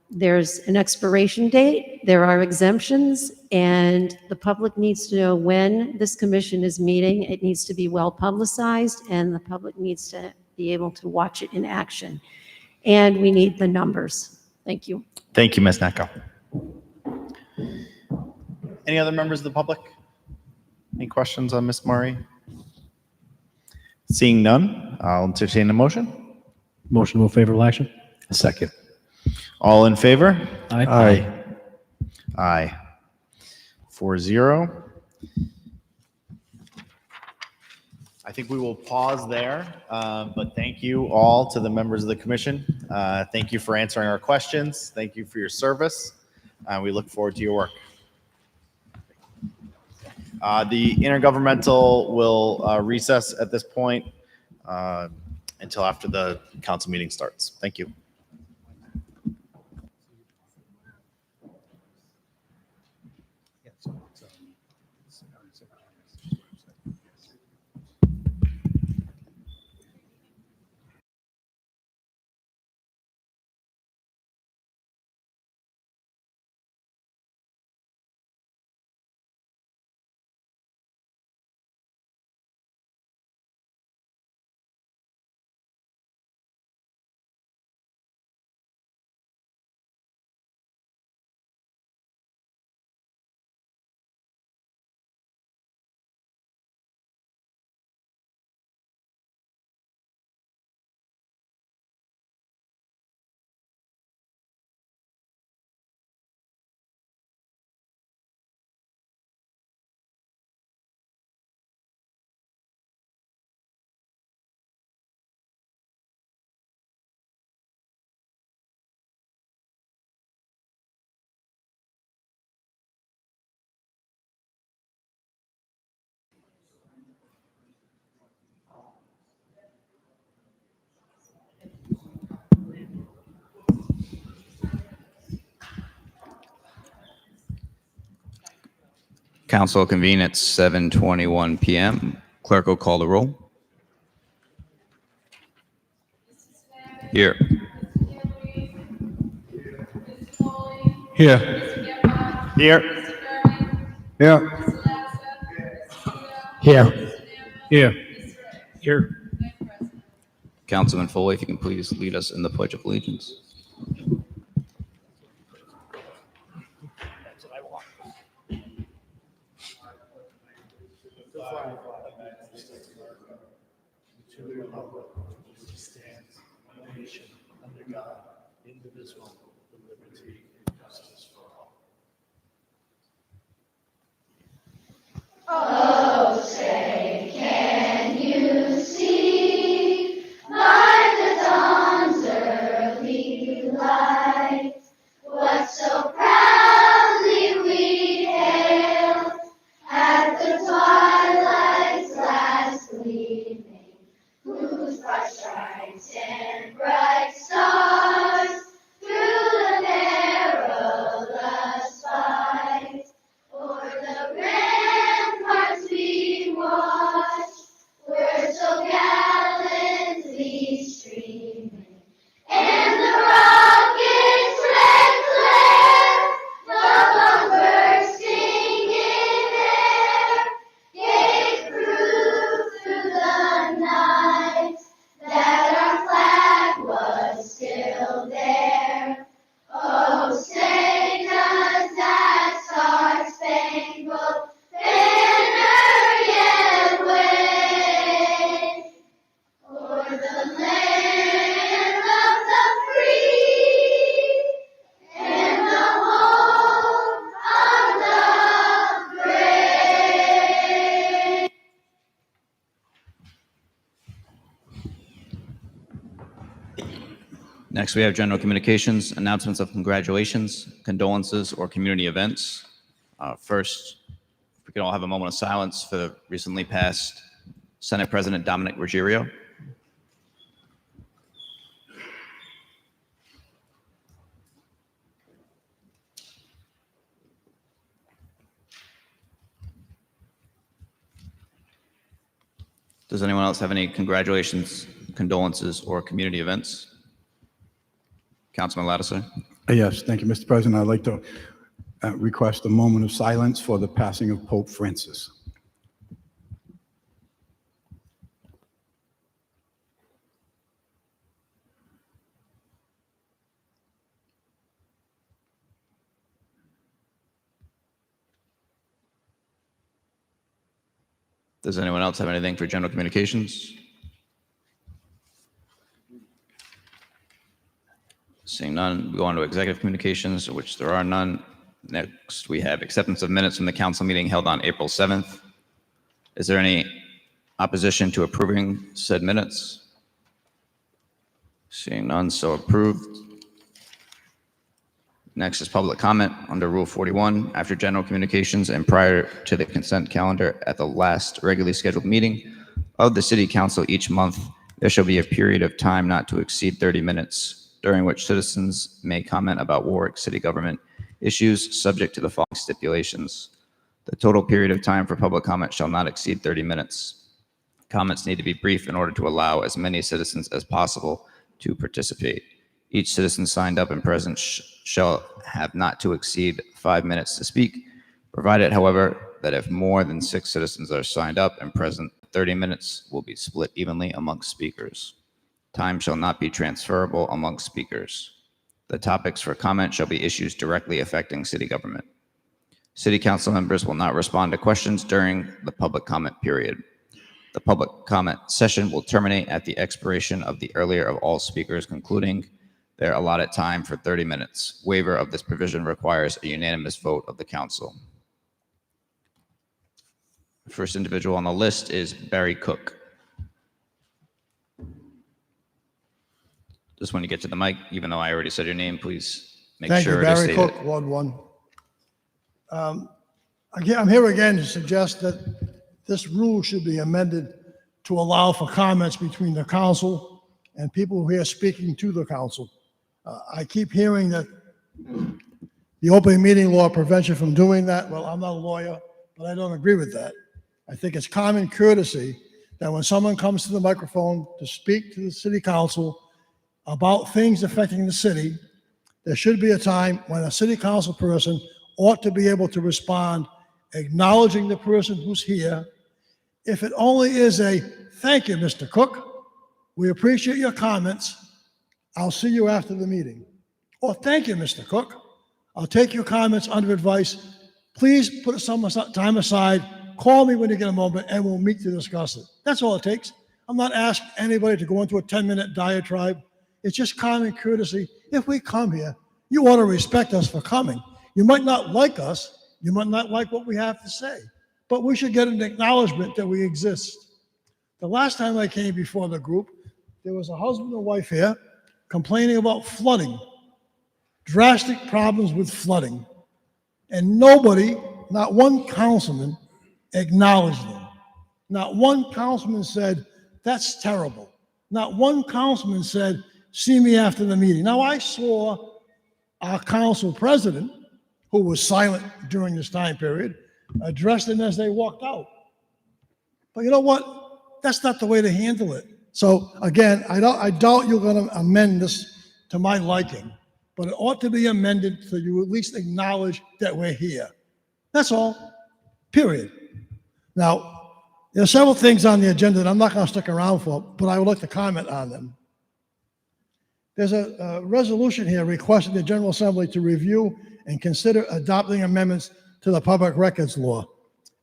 there's an expiration date, there are exemptions, and the public needs to know when this commission is meeting. It needs to be well publicized, and the public needs to be able to watch it in action. And we need the numbers. Thank you. Thank you, Ms. Netco. Any other members of the public? Any questions on Ms. Murray? Seeing none, I'll entertain a motion. Motion will favorable action. Second. All in favor? Aye. Aye. 4-0. I think we will pause there, but thank you all to the members of the commission. Thank you for answering our questions. Thank you for your service. We look forward to your work. The intergovernmental will recess at this point until after the council meeting starts. Thank you. Council will convene at 7:21 PM. Clerk will call the roll. Here. Here. Here. Here. Here. Here. Here. Councilman Foley, if you can please lead us in the Pledge of Allegiance. Oh, say, can you see by the dawn's early light what so proudly we hailed at the twilight's last gleaming, whose bright stripes and bright stars through the perilous fight o'er the ramparts we watched were so gallantly streaming, and the rocket's red glare, the bursting in air, gave proof through the night that our flag was still there. Oh, say does that star-spangled banner yet wave o'er the land of the free and the home of the brave? Next, we have general communications, announcements of congratulations, condolences, or community events. First, if we could all have a moment of silence for the recently passed Senate President Dominic Ruggiero. Does anyone else have any congratulations, condolences, or community events? Councilman Lattiser. Yes, thank you, Mr. President. I'd like to request a moment of silence for the passing of Pope Francis. Does anyone else have anything for general communications? Seeing none, we go on to executive communications, of which there are none. Next, we have acceptance of minutes from the council meeting held on April 7th. Is there any opposition to approving said minutes? Seeing none, so approved. Next is public comment under Rule 41. After general communications and prior to the consent calendar at the last regularly scheduled meeting of the City Council each month, there shall be a period of time not to exceed 30 minutes, during which citizens may comment about Warwick City government issues subject to the following stipulations. The total period of time for public comment shall not exceed 30 minutes. Comments need to be brief in order to allow as many citizens as possible to participate. Each citizen signed up and present shall have not to exceed 5 minutes to speak, provided, however, that if more than 6 citizens are signed up and present, 30 minutes will be split evenly amongst speakers. Time shall not be transferable among speakers. The topics for comment shall be issues directly affecting city government. City council members will not respond to questions during the public comment period. The public comment session will terminate at the expiration of the earlier of all speakers concluding their allotted time for 30 minutes. Waiver of this provision requires a unanimous vote of the council. The first individual on the list is Barry Cook. Just when you get to the mic, even though I already said your name, please make Thank sure you, to Barry state Cook, it. Ward 1. Again, I'm here again to suggest that this rule should be amended to allow for comments between the council and people who are speaking to the council. I keep hearing that the open meeting law prevents you from doing that. Well, I'm not a lawyer, but I don't agree with that. I think it's common courtesy that when someone comes to the microphone to speak to the city council about things affecting the city, there should be a time when a city council person ought to be able to respond, acknowledging the person who's here. If it only is a, thank you, Mr. Cook, we appreciate your comments, I'll see you after the meeting. Or thank you, Mr. Cook, I'll take your comments under advice. Please put some time aside, call me when you get a moment, and we'll meet to discuss it. That's all it takes. I'm not asking anybody to go into a 10-minute diatribe. It's just common courtesy. If we come here, you ought to respect us for coming. You might not like us, you might not like what we have to say, but we should get an acknowledgement that we exist. The last time I came before the group, there was a husband and wife here complaining about flooding, drastic problems with flooding. And nobody, not one councilman, acknowledged them. Not one councilman said, that's terrible. Not one councilman said, see me after the meeting. Now, I saw our council president, who was silent during this time period, address them as they walked out. But you know what? That's not the way to handle it. So again, I doubt you're going to amend this to my liking, but it ought to be amended so you at least acknowledge that we're here. That's all, period. Now, there are several things on the agenda that I'm not going to stick around for, but I would like to comment on them. There's a resolution here requesting the General Assembly to review and consider adopting amendments to the public records law.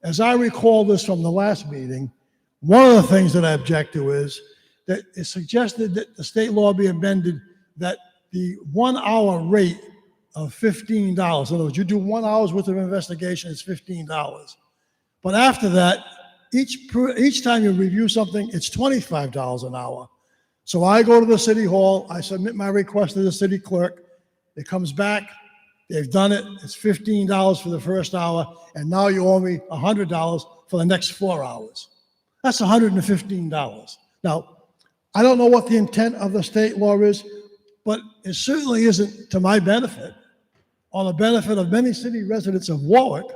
As I recall this from the last meeting, one of the things that I object to is that it's suggested that the state law be amended that the 1 hour rate of $15, in other words, you do 1 hour's worth of investigation, it's $15. But after that, each time you review something, it's $25 an hour. So I go to the city hall, I submit my request to the city clerk, it comes back, they've done it, it's $15 for the first hour, and now you owe me $100 for the next 4 hours. That's $115. Now, I don't know what the intent of the state law is, but it certainly isn't to my benefit or the benefit of many city residents of Warwick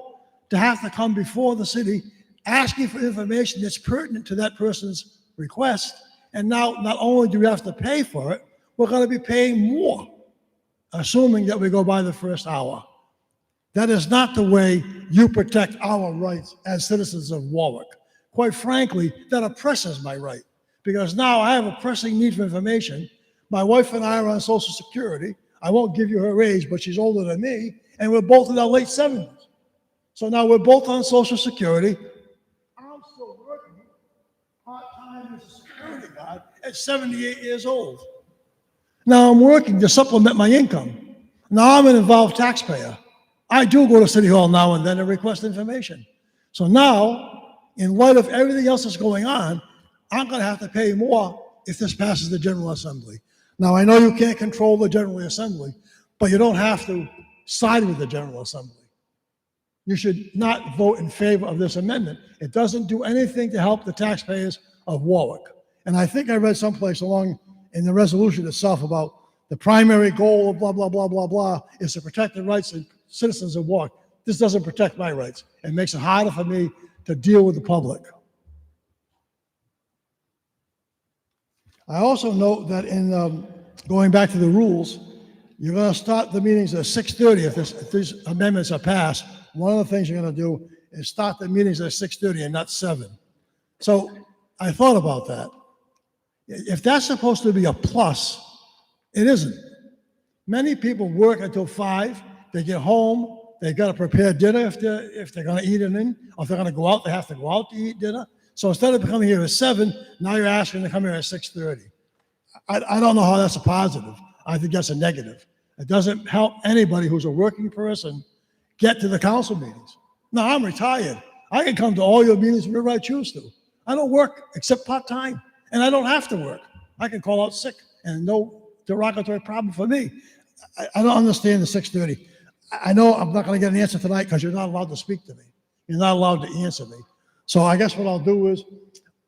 to have to come before the city asking for information that's pertinent to that person's request. And now, not only do we have to pay for it, we're going to be paying more, assuming that we go by the first hour. That is not the way you protect our rights as citizens of Warwick. Quite frankly, that oppresses my right, because now I have a pressing need for information. My wife and I are on Social Security. I won't give you her age, but she's older than me, and we're both in our late 70s. So now we're both on Social Security. I'm still working part-time as a security guard at 78 years old. Now I'm working to supplement my income. Now I'm an involved taxpayer. I do go to City Hall now and then and request information. So now, in light of everything else that's going on, I'm going to have to pay more if this passes the General Assembly. Now, I know you can't control the General Assembly, but you don't have to side with the General Assembly. You should not vote in favor of this amendment. It doesn't do anything to help the taxpayers of Warwick. And I think I read someplace along in the resolution itself about the primary goal of blah, blah, blah, blah, blah, is to protect the rights of citizens of Warwick. This doesn't protect my rights. It makes it harder for me to deal with the public. I also note that in going back to the rules, you're going to start the meetings at 6:30 if these amendments are passed. One of the things you're going to do is start the meetings at 6:30 and not 7. So I thought about that. If that's supposed to be a plus, it isn't. Many people work until 5. They get home. They've got to prepare dinner if they're going to eat it in, or if they're going to go out, they have to go out to eat dinner. So instead of coming here at 7, now you're asking to come here at 6:30. I don't know how that's a positive. I think that's a negative. It doesn't help anybody who's a working person get to the council meetings. No, I'm retired. I can come to all your meetings whenever I choose to. I don't work except part-time, and I don't have to work. I can call out sick, and no derogatory problem for me. I don't understand the 6:30. I know I'm not going to get an answer tonight because you're not allowed to speak to me. You're not allowed to answer me. So I guess what I'll do is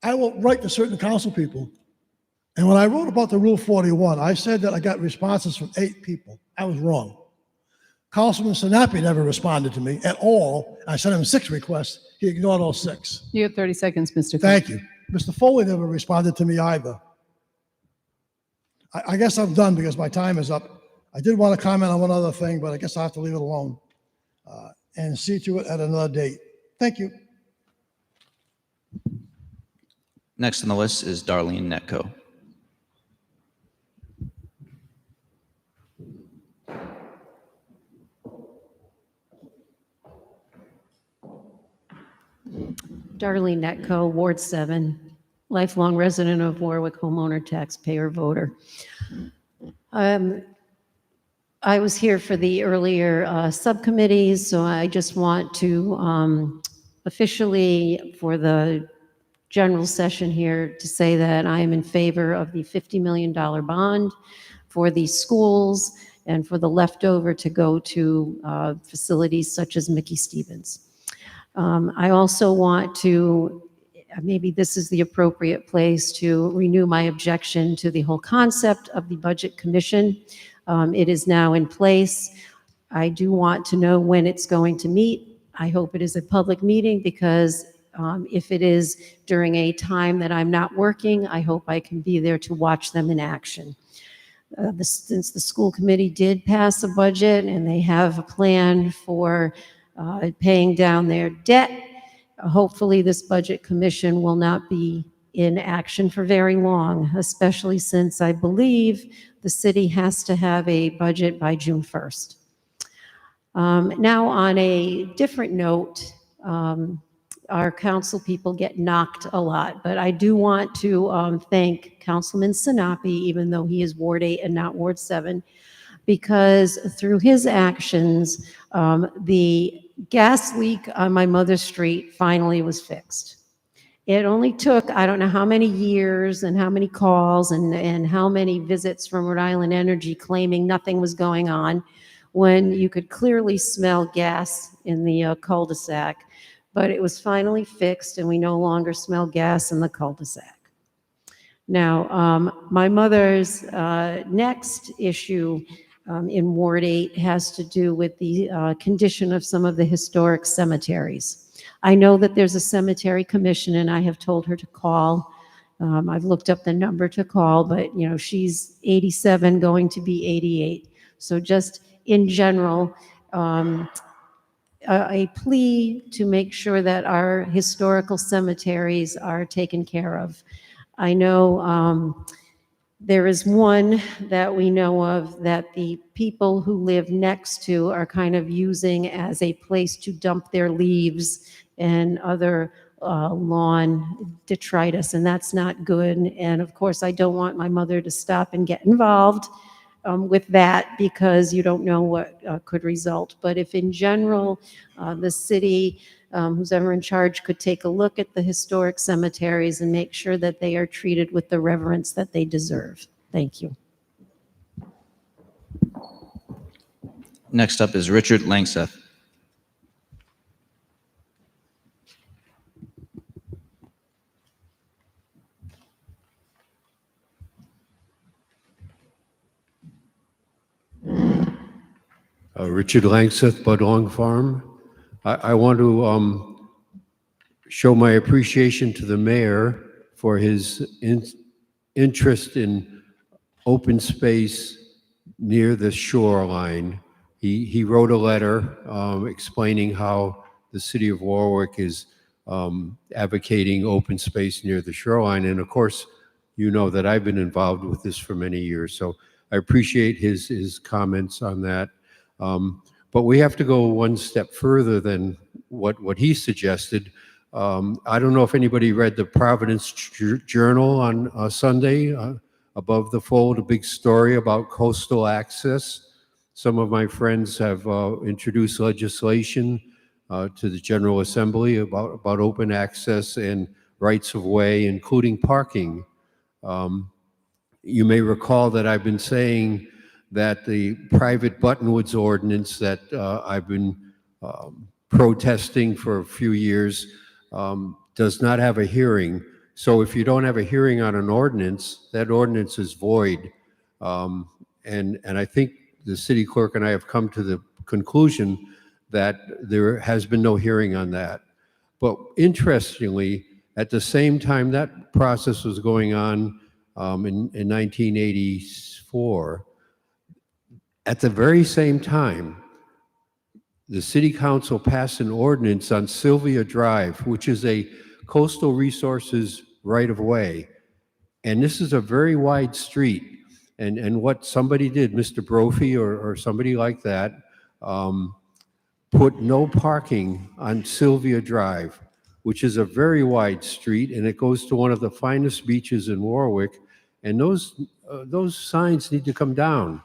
I will write to certain council people. And when I wrote about the Rule 41, I said that I got responses from 8 people. I was wrong. Councilman Sinapi never responded to me at all. I sent him 6 requests. He ignored all 6. You have 30 seconds, Mr. Cook. Thank you. Mr. Foley never responded to me either. I guess I'm done because my time is up. I did want to comment on one other thing, but I guess I have to leave it alone and see to it at another date. Thank you. Next on the list is Darlene Netco. Darlene Netco, Ward 7, lifelong resident of Warwick, homeowner, taxpayer, voter. I was here for the earlier subcommittees, so I just want to officially, for the general session here, to say that I am in favor of the $50 million bond for the schools and for the leftover to go to facilities such as Mickey Stevens. I also want to, maybe this is the appropriate place to renew my objection to the whole concept of the Budget Commission. It is now in place. I do want to know when it's going to meet. I hope it is a public meeting because if it is during a time that I'm not working, I hope I can be there to watch them in action. Since the school committee did pass a budget and they have a plan for paying down their debt, hopefully this budget commission will not be in action for very long, especially since I believe the city has to have a budget by June 1st. Now, on a different note, our council people get knocked a lot, but I do want to thank Councilman Sinapi, even though he is Ward 8 and not Ward 7, because through his actions, the gas leak on my mother's street finally was fixed. It only took, I don't know how many years and how many calls and how many visits from Rhode Island Energy claiming nothing was going on when you could clearly smell gas in the cul-de-sac. But it was finally fixed and we no longer smell gas in the cul-de-sac. Now, my mother's next issue in Ward 8 has to do with the condition of some of the historic cemeteries. I know that there's a cemetery commission and I have told her to call. I've looked up the number to call, but you know, she's 87 going to be 88. So just in general, a plea to make sure that our historical cemeteries are taken care of. I know there is one that we know of that the people who live next to are kind of using as a place to dump their leaves and other lawn detritus, and that's not good. And of course, I don't want my mother to stop and get involved with that because you don't know what could result. But if in general, the city, who's ever in charge, could take a look at the historic cemeteries and make sure that they are treated with the reverence that they deserve. Thank you. Next up is Richard Langseth. Richard Langseth, Budlong Farm. I want to show my appreciation to the mayor for his interest in open space near the shoreline. He wrote a letter explaining how the city of Warwick is advocating open space near the shoreline. And of course, you know that I've been involved with this for many years. So I appreciate his comments on that. But we have to go one step further than what he suggested. I don't know if anybody read the Providence Journal on Sunday. Above the fold, a big story about coastal access. Some of my friends have introduced legislation to the General Assembly about open access and rights of way, including parking. You may recall that I've been saying that the private Buttonwoods ordinance that I've been protesting for a few years does not have a hearing. So if you don't have a hearing on an ordinance, that ordinance is void. And I think the city clerk and I have come to the conclusion that there has been no hearing on that. But interestingly, at the same time that process was going on in 1984, at the very same time, the city council passed an ordinance on Sylvia Drive, which is a coastal resources right-of-way. And this is a very wide street. And what somebody did, Mr. Brophy or somebody like that, put no parking on Sylvia Drive, which is a very wide street, and it goes to one of the finest beaches in Warwick. And those signs need to come down.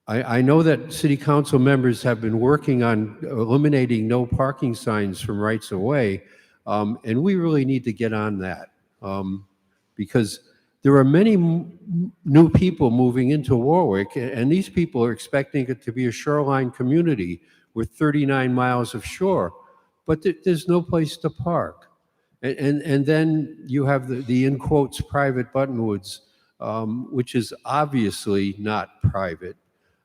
I know that city council members have been working on eliminating no parking signs from rights of way, and we really need to get on that because there are many new people moving into Warwick, and these people are expecting it to be a shoreline community with 39 miles of shore, but there's no place to park. And then you have the in quotes private Buttonwoods, which is obviously not private.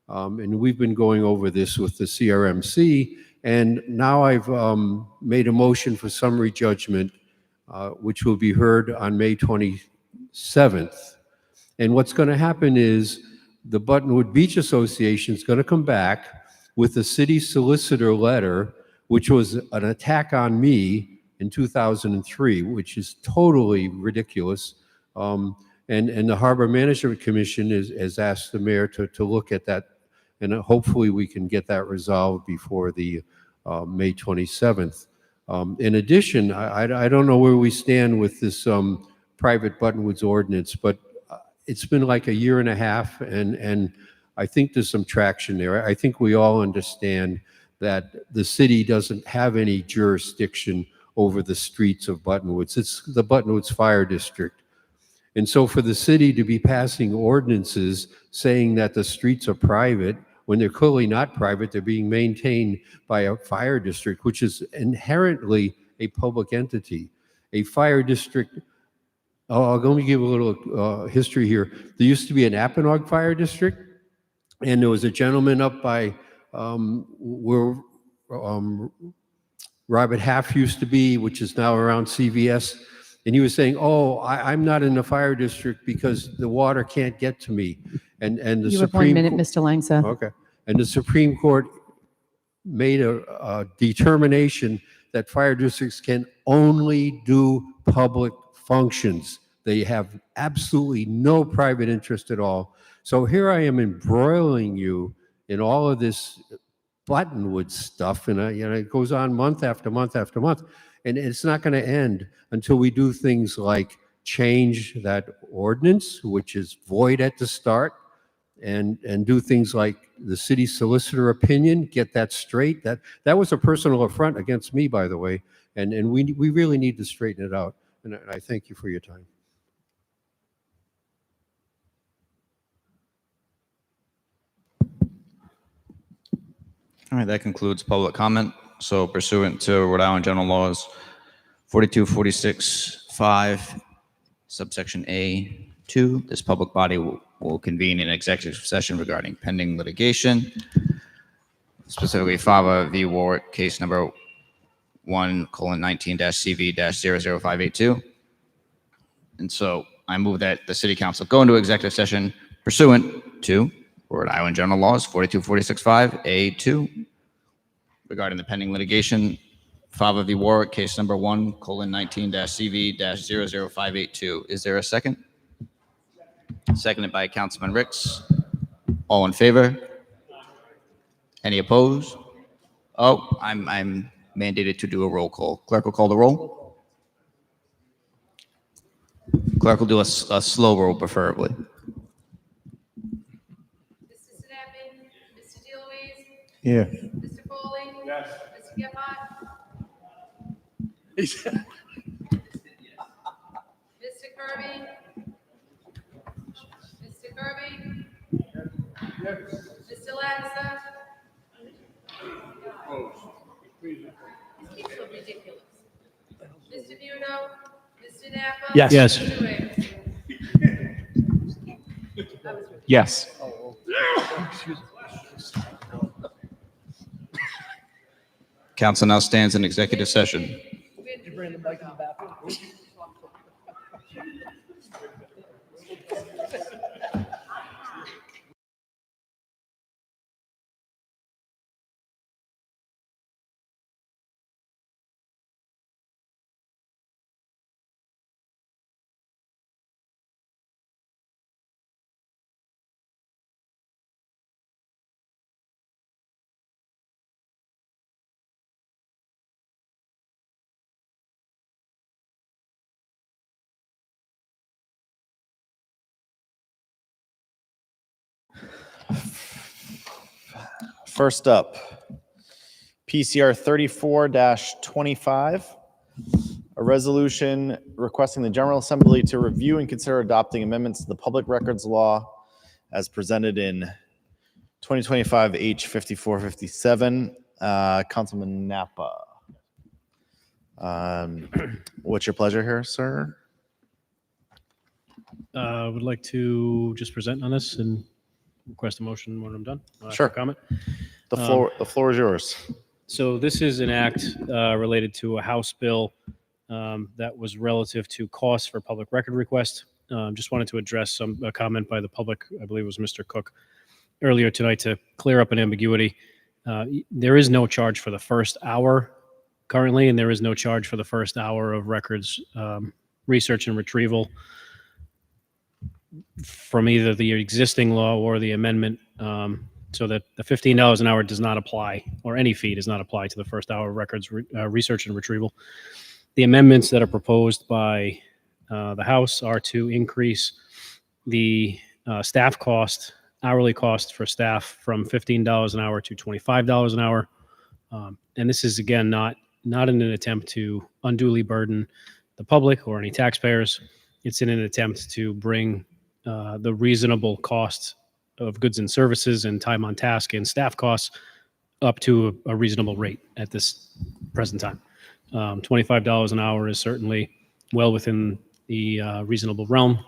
And we've been going over this with the CRMC, and now I've made a motion for summary judgment, which will be heard on May 27th. And what's going to happen is the Buttonwood Beach Association is going to come back with the city solicitor letter, which was an attack on me in 2003, which is totally ridiculous. And the Harbor Management Commission has asked the mayor to look at that, and hopefully we can get that resolved before the May 27th. In addition, I don't know where we stand with this private Buttonwoods ordinance, but it's been like a year and a half, and I think there's some traction there. I think we all understand that the city doesn't have any jurisdiction over the streets of Buttonwoods. It's the Buttonwoods Fire District. And so for the city to be passing ordinances saying that the streets are private, when they're clearly not private, they're being maintained by a fire district, which is inherently a public entity. A fire district, let me give a little history here. There used to be an Apponaug Fire District, and there was a gentleman up by where Robert Half used to be, which is now around CVS. And he was saying, "Oh, I'm not in the fire district because the water can't get to me." And the You have 1 minute, Mr. Langseth. Okay. And the Supreme Court made a determination that fire districts can only do public functions. They have absolutely no private interest at all. So here I am embroiling you in all of this Buttonwood stuff, and it goes on month after month after month. And it's not going to end until we do things like change that ordinance, which is void at the start, and do things like the city solicitor opinion, get that straight. That was a personal affront against me, by the way, and we really need to straighten it out. And I thank you for your time. All right, that concludes public comment. So pursuant to Rhode Island General Laws 4246(5), subsection A2, this public body will convene an executive session regarding pending litigation, specifically Fava v. Warwick, case number 1:19-CV-00582. And so I move that the city council go into executive session pursuant to Rhode Island General Laws 4246(5)(A2) regarding the pending litigation, Fava v. Warwick, case number 1:19-CV-00582. Is there a second? Seconded by Councilman Ricks. All in favor? Any opposed? Oh, I'm mandated to do a roll call. Clerk will call the roll. Clerk will do a slow roll, preferably. Mr. Sinapi? Mr. DeLuise? Here. Mr. Foley? Yes. Mr. Gephardt? Mr. Kirby? Mr. Kirby? Mr. Lattiser? These people are ridiculous. Mr. Buno? Mr. Napa? Yes. Yes. Mr. Wicks? Yes. Council now stands in executive session. First up, PCR 34-25, a resolution requesting the General Assembly to review and consider adopting amendments to the Public Records Law as presented in 2025 H 5457. Councilman Napa. What's your pleasure here, sir? I would like to just present on this and request a motion when I'm done. Sure. Comment. The floor is yours. So this is an act related to a House bill that was relative to costs for public record request. Just wanted to address a comment by the public, I believe it was Mr. Cook, earlier tonight to clear up an ambiguity. There is no charge for the first hour currently, and there is no charge for the first hour of records research and retrieval from either the existing law or the amendment, so that the $15 an hour does not apply, or any fee does not apply to the first hour of records research and retrieval. The amendments that are proposed by the House are to increase the staff cost, hourly cost for staff from $15 an hour to $25 an hour. And this is, again, not in an attempt to unduly burden the public or any taxpayers. It's in an attempt to bring the reasonable cost of goods and services and time on task and staff costs up to a reasonable rate at this present time. $25 an hour is certainly well within the reasonable realm.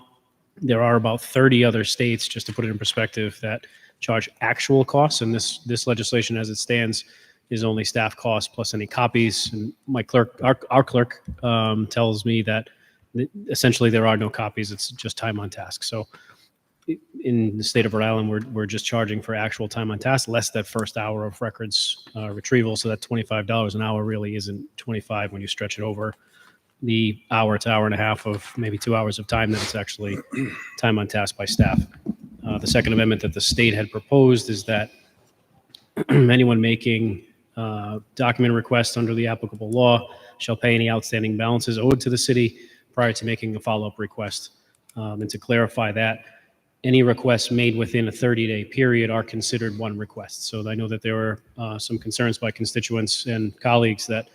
There are about 30 other states, just to put it in perspective, that charge actual costs, and this legislation as it stands is only staff costs plus any copies. And my clerk, our clerk, tells me that essentially there are no copies, it's just time on task. So in the state of Rhode Island, we're just charging for actual time on task, less that first hour of records retrieval. So that $25 an hour really isn't 25 when you stretch it over the hour to hour and a half of maybe 2 hours of time that it's actually time on task by staff. The second amendment that the state had proposed is that anyone making document requests under the applicable law shall pay any outstanding balances owed to the city prior to making a follow-up request. And to clarify that, any requests made within a 30-day period are considered one request. So I know that there were some concerns by constituents and colleagues that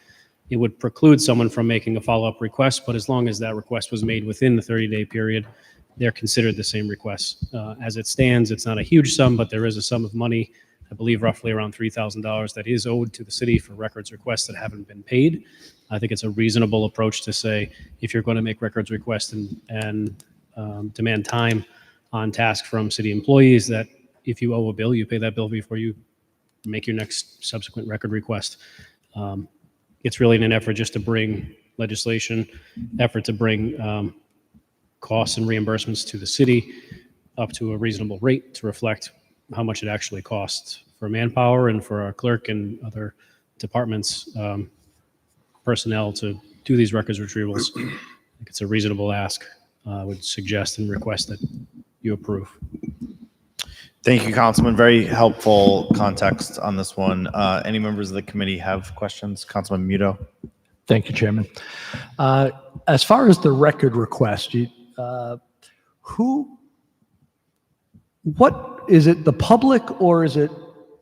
it would preclude someone from making a follow-up request, but as long as that request was made within the 30-day period, they're considered the same request. As it stands, it's not a huge sum, but there is a sum of money, I believe roughly around $3,000, that is owed to the city for records requests that haven't been paid. I think it's a reasonable approach to say, if you're going to make records requests and demand time on task from city employees, that if you owe a bill, you pay that bill before you make your next subsequent record request. It's really in an effort just to bring legislation, effort to bring costs and reimbursements to the city up to a reasonable rate to reflect how much it actually costs for manpower and for our clerk and other departments personnel to do these records retrievals. I think it's a reasonable ask. I would suggest and request that you approve. Thank you, Councilman. Very helpful context on this one. Any members of the committee have questions? Councilman Muto. Thank you, Chairman. As far as the record request, what is it, the public, or is it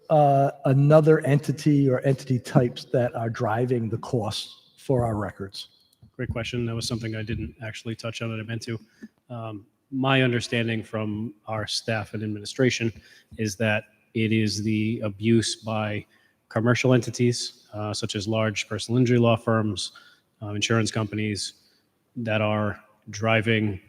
another entity or entity types that are driving the costs for our records? Great question. That was something I didn't actually touch on that I meant to. My understanding from our staff and administration is that it is the abuse by commercial entities, such as large personal injury law firms, insurance companies, that are driving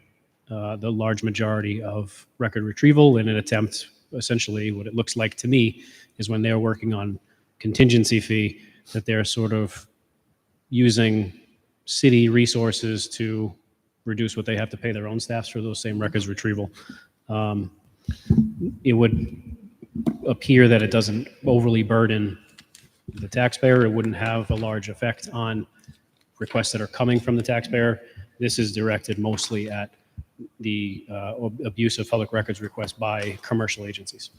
the large majority of record retrieval in an attempt, essentially what it looks like to me is when they're working on contingency fee that they're sort of using city resources to reduce what they have to pay their own staffs for those same records retrieval. It would appear that it doesn't overly burden the taxpayer. It wouldn't have a large effect on requests that are coming from the taxpayer. This is directed mostly at the abuse of public records requests by commercial agencies.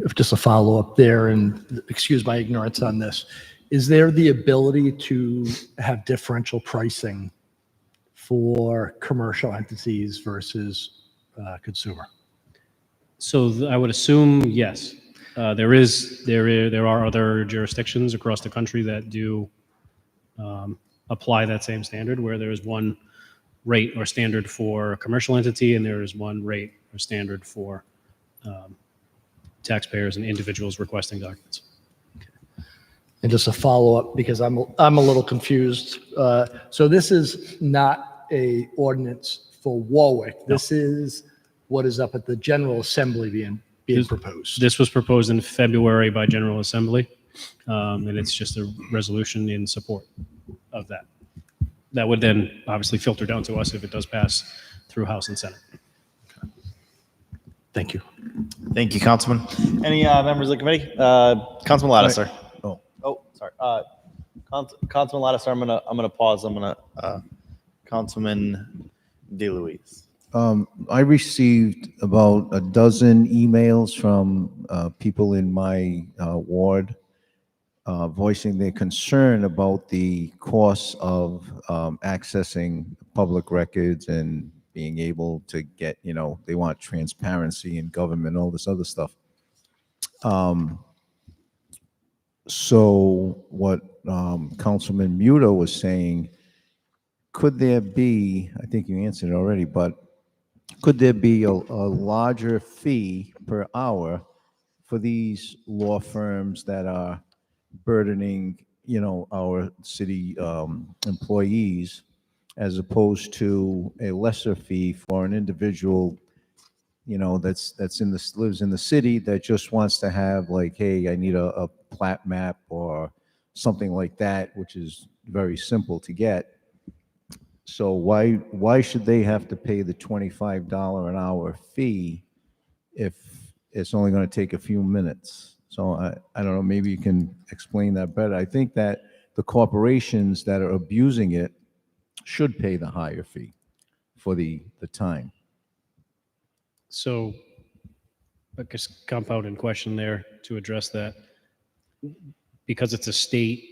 If just a follow-up there, and excuse my ignorance on this, is there the ability to have differential pricing for commercial entities versus consumer? So I would assume yes. There are other jurisdictions across the country that do apply that same standard, where there is one rate or standard for a commercial entity, and there is one rate or standard for taxpayers and individuals requesting documents. And just a follow-up, because I'm a little confused. So this is not a ordinance for Warwick. This is what is up at the General Assembly being proposed. This was proposed in February by General Assembly, and it's just a resolution in support of that. That would then obviously filter down to us if it does pass through House and Senate. Thank you. Thank you, Councilman. Any members of the committee? Councilman Lattiser. Oh, sorry. Councilman Lattiser, I'm gonna pause. Councilman DeLuise. I received about a dozen emails from people in my ward voicing their concern about the costs of accessing public records and being able to get, they want transparency in government, all this other stuff. So what Councilman Muto was saying, could there be, I think you answered it already, but could there be a larger fee per hour for these law firms that are burdening, our city employees, as opposed to a lesser fee for an individual, lives in the city that just wants to have like, hey, I need a plat map or something like that, which is very simple to get. So why should they have to pay the $25 an hour fee if it's only going to take a few minutes? So I don't know, maybe you can explain that better. I think that the corporations that are abusing it should pay the higher fee for the time. So I guess compounding question there to address that. Because it's a state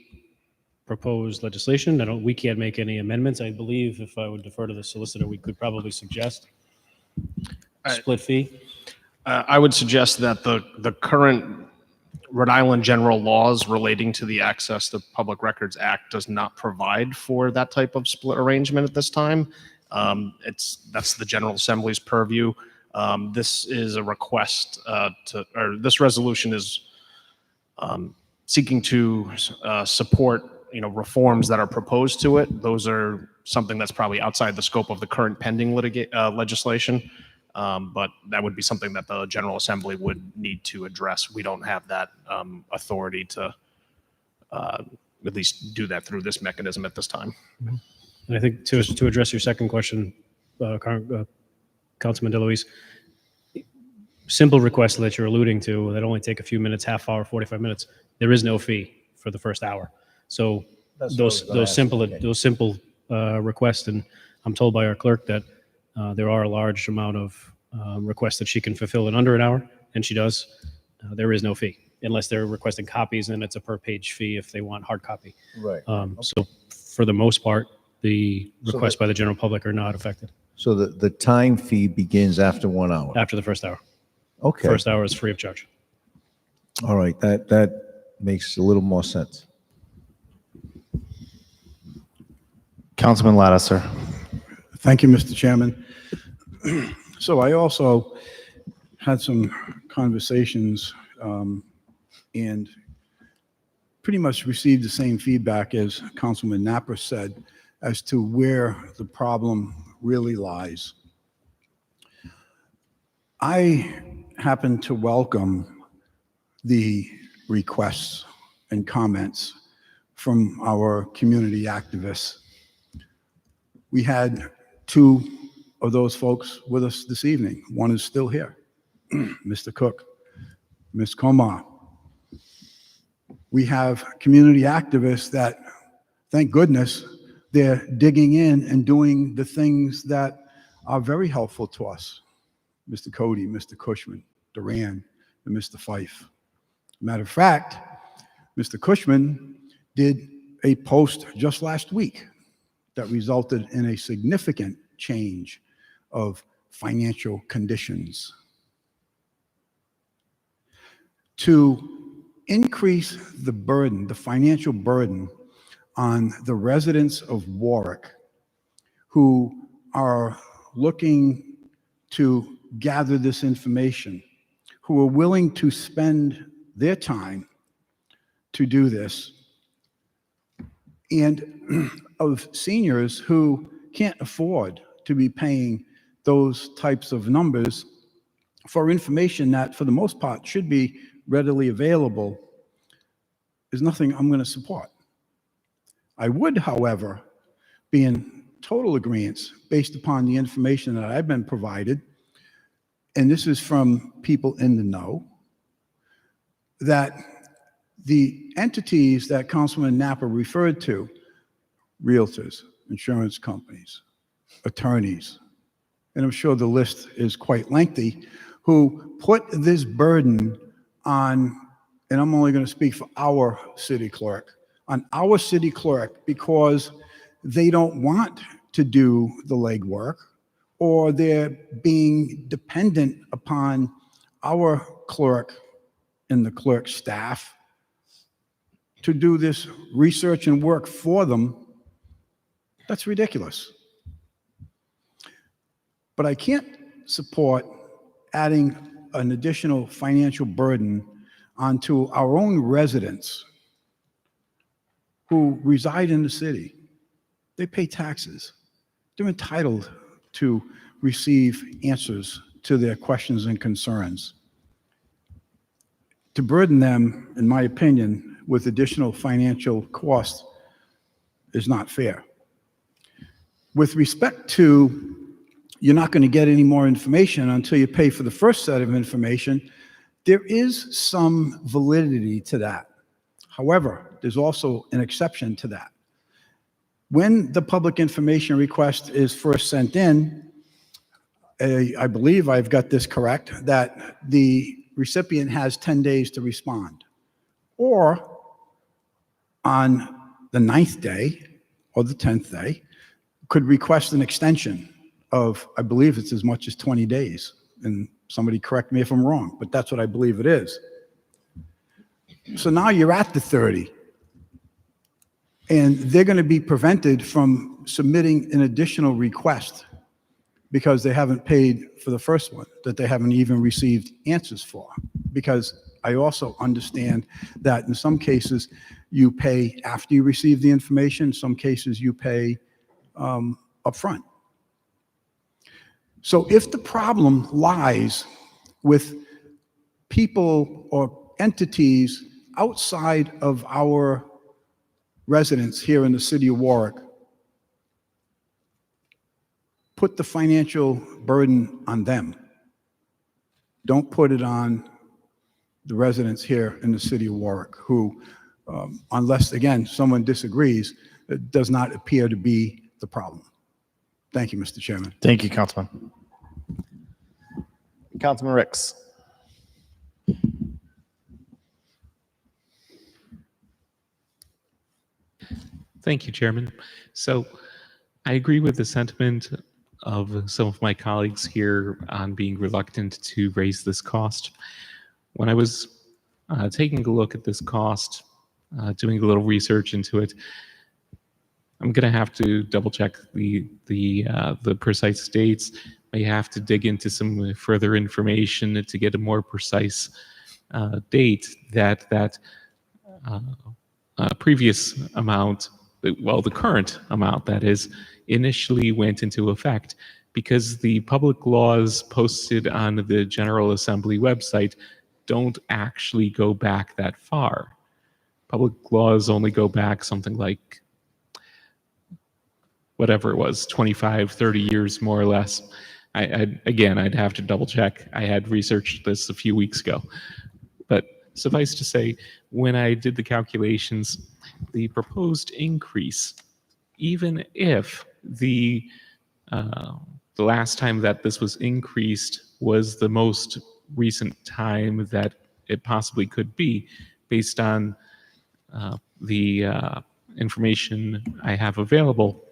proposed legislation, we can't make any amendments. I believe if I would defer to the solicitor, we could probably suggest a split fee. I would suggest that the current Rhode Island general laws relating to the Access to Public Records Act does not provide for that type of split arrangement at this time. That's the General Assembly's purview. This is a request this resolution is seeking to support reforms that are proposed to it. Those are something that's probably outside the scope of the current pending legislation. But that would be something that the General Assembly would need to address. We don't have that authority to at least do that through this mechanism at this time. And I think to address your second question, Councilman DeLuise, simple requests that you're alluding to that only take a few minutes, half hour, 45 minutes, there is no fee for the first hour. So those simple requests, and I'm told by our clerk that there are a large amount of requests that she can fulfill in under an hour, and she does. There is no fee unless they're requesting copies, and it's a per page fee if they want hard copy. Right. So for the most part, the requests by the general public are not affected. So the time fee begins after 1 hour? After the first hour. Okay. First hour is free of charge. All right, that makes a little more sense. Councilman Lattiser. Thank you, Mr. Chairman. So I also had some conversations and pretty much received the same feedback as Councilman Napper said as to where the problem really lies. I happen to welcome the requests and comments from our community activists. We had two of those folks with us this evening. One is still here, Mr. Cook, Ms. Komar. We have community activists that, thank goodness, they're digging in and doing the things that are very helpful to us. Mr. Cody, Mr. Cushman, Duran, and Mr. Fife. Matter of fact, Mr. Cushman did a post just last week that resulted in a significant change of financial conditions. To increase the burden, the financial burden on the residents of Warwick who are looking to gather this information, who are willing to spend their time to do this, and of seniors who can't afford to be paying those types of numbers for information that, for the most part, should be readily available, is nothing I'm going to support. I would, however, be in total agreement based upon the information that I've been provided, and this is from people in the know, that the entities that Councilman Napa referred to, realtors, insurance companies, attorneys, and I'm sure the list is quite lengthy, who put this burden on, and I'm only going to speak for our city clerk, on our city clerk because they don't want to do the legwork, or they're being dependent upon our clerk and the clerk staff to do this research and work for them. That's ridiculous. But I can't support adding an additional financial burden onto our own residents who reside in the city. They pay taxes. They're entitled to receive answers to their questions and concerns. To burden them, in my opinion, with additional financial costs is not fair. With respect to, you're not going to get any more information until you pay for the first set of information, there is some validity to that. However, there's also an exception to that. When the public information request is first sent in, I believe I've got this correct, that the recipient has 10 days to respond. Or on the 9th day or the 10th day, could request an extension of, I believe it's as much as 20 days. And somebody correct me if I'm wrong, but that's what I believe it is. So now you're at the 30. And they're going to be prevented from submitting an additional request because they haven't paid for the first one, that they haven't even received answers for. Because I also understand that in some cases, you pay after you receive the information. In some cases, you pay upfront. So if the problem lies with people or entities outside of our residents here in the city of Warwick, put the financial burden on them. Don't put it on the residents here in the city of Warwick who, unless, again, someone disagrees, it does not appear to be the problem. Thank you, Mr. Chairman. Thank you, Councilman. Councilman Ricks. Thank you, Chairman. So I agree with the sentiment of some of my colleagues here on being reluctant to raise this cost. When I was taking a look at this cost, doing a little research into it, I'm going to have to double check the precise dates. I have to dig into some further information to get a more precise date that previous amount, well, the current amount that is, initially went into effect, because the public laws posted on the General Assembly website don't actually go back that far. public laws only go back something like whatever it was, 25, 30 years more or less. I'd have to double check. I had researched this a few weeks ago. But suffice to say, when I did the calculations, the proposed increase, even if the last time that this was increased was the most recent time that it possibly could be, based on the information I have available,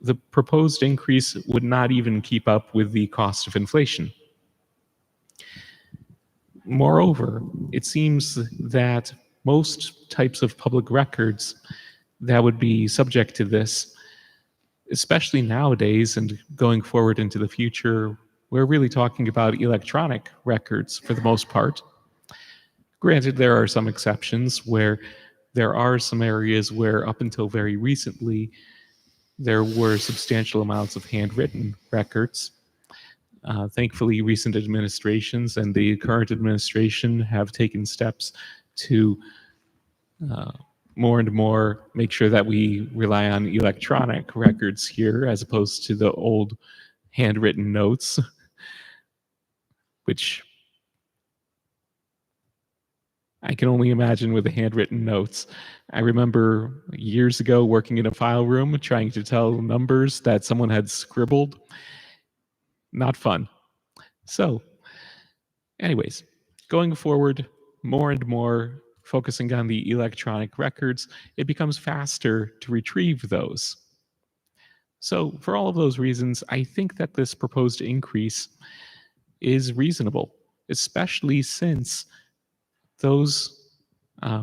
the proposed increase would not even keep up with the cost of inflation. Moreover, it seems that most types of public records that would be subject to this, especially nowadays and going forward into the future, we're really talking about electronic records for the most part. Granted, there are some exceptions where there are some areas where up until very recently, there were substantial amounts of handwritten records. Thankfully, recent administrations and the current administration have taken steps to more and more make sure that we rely on electronic records here as opposed to the old handwritten notes, which I can only imagine with the handwritten notes. I remember years ago working in a file room trying to tell numbers that someone had scribbled. Not fun. So, anyways, going forward, more and more focusing on the electronic records, it becomes faster to retrieve those. So, for all of those reasons, I think that this proposed increase is reasonable, especially since those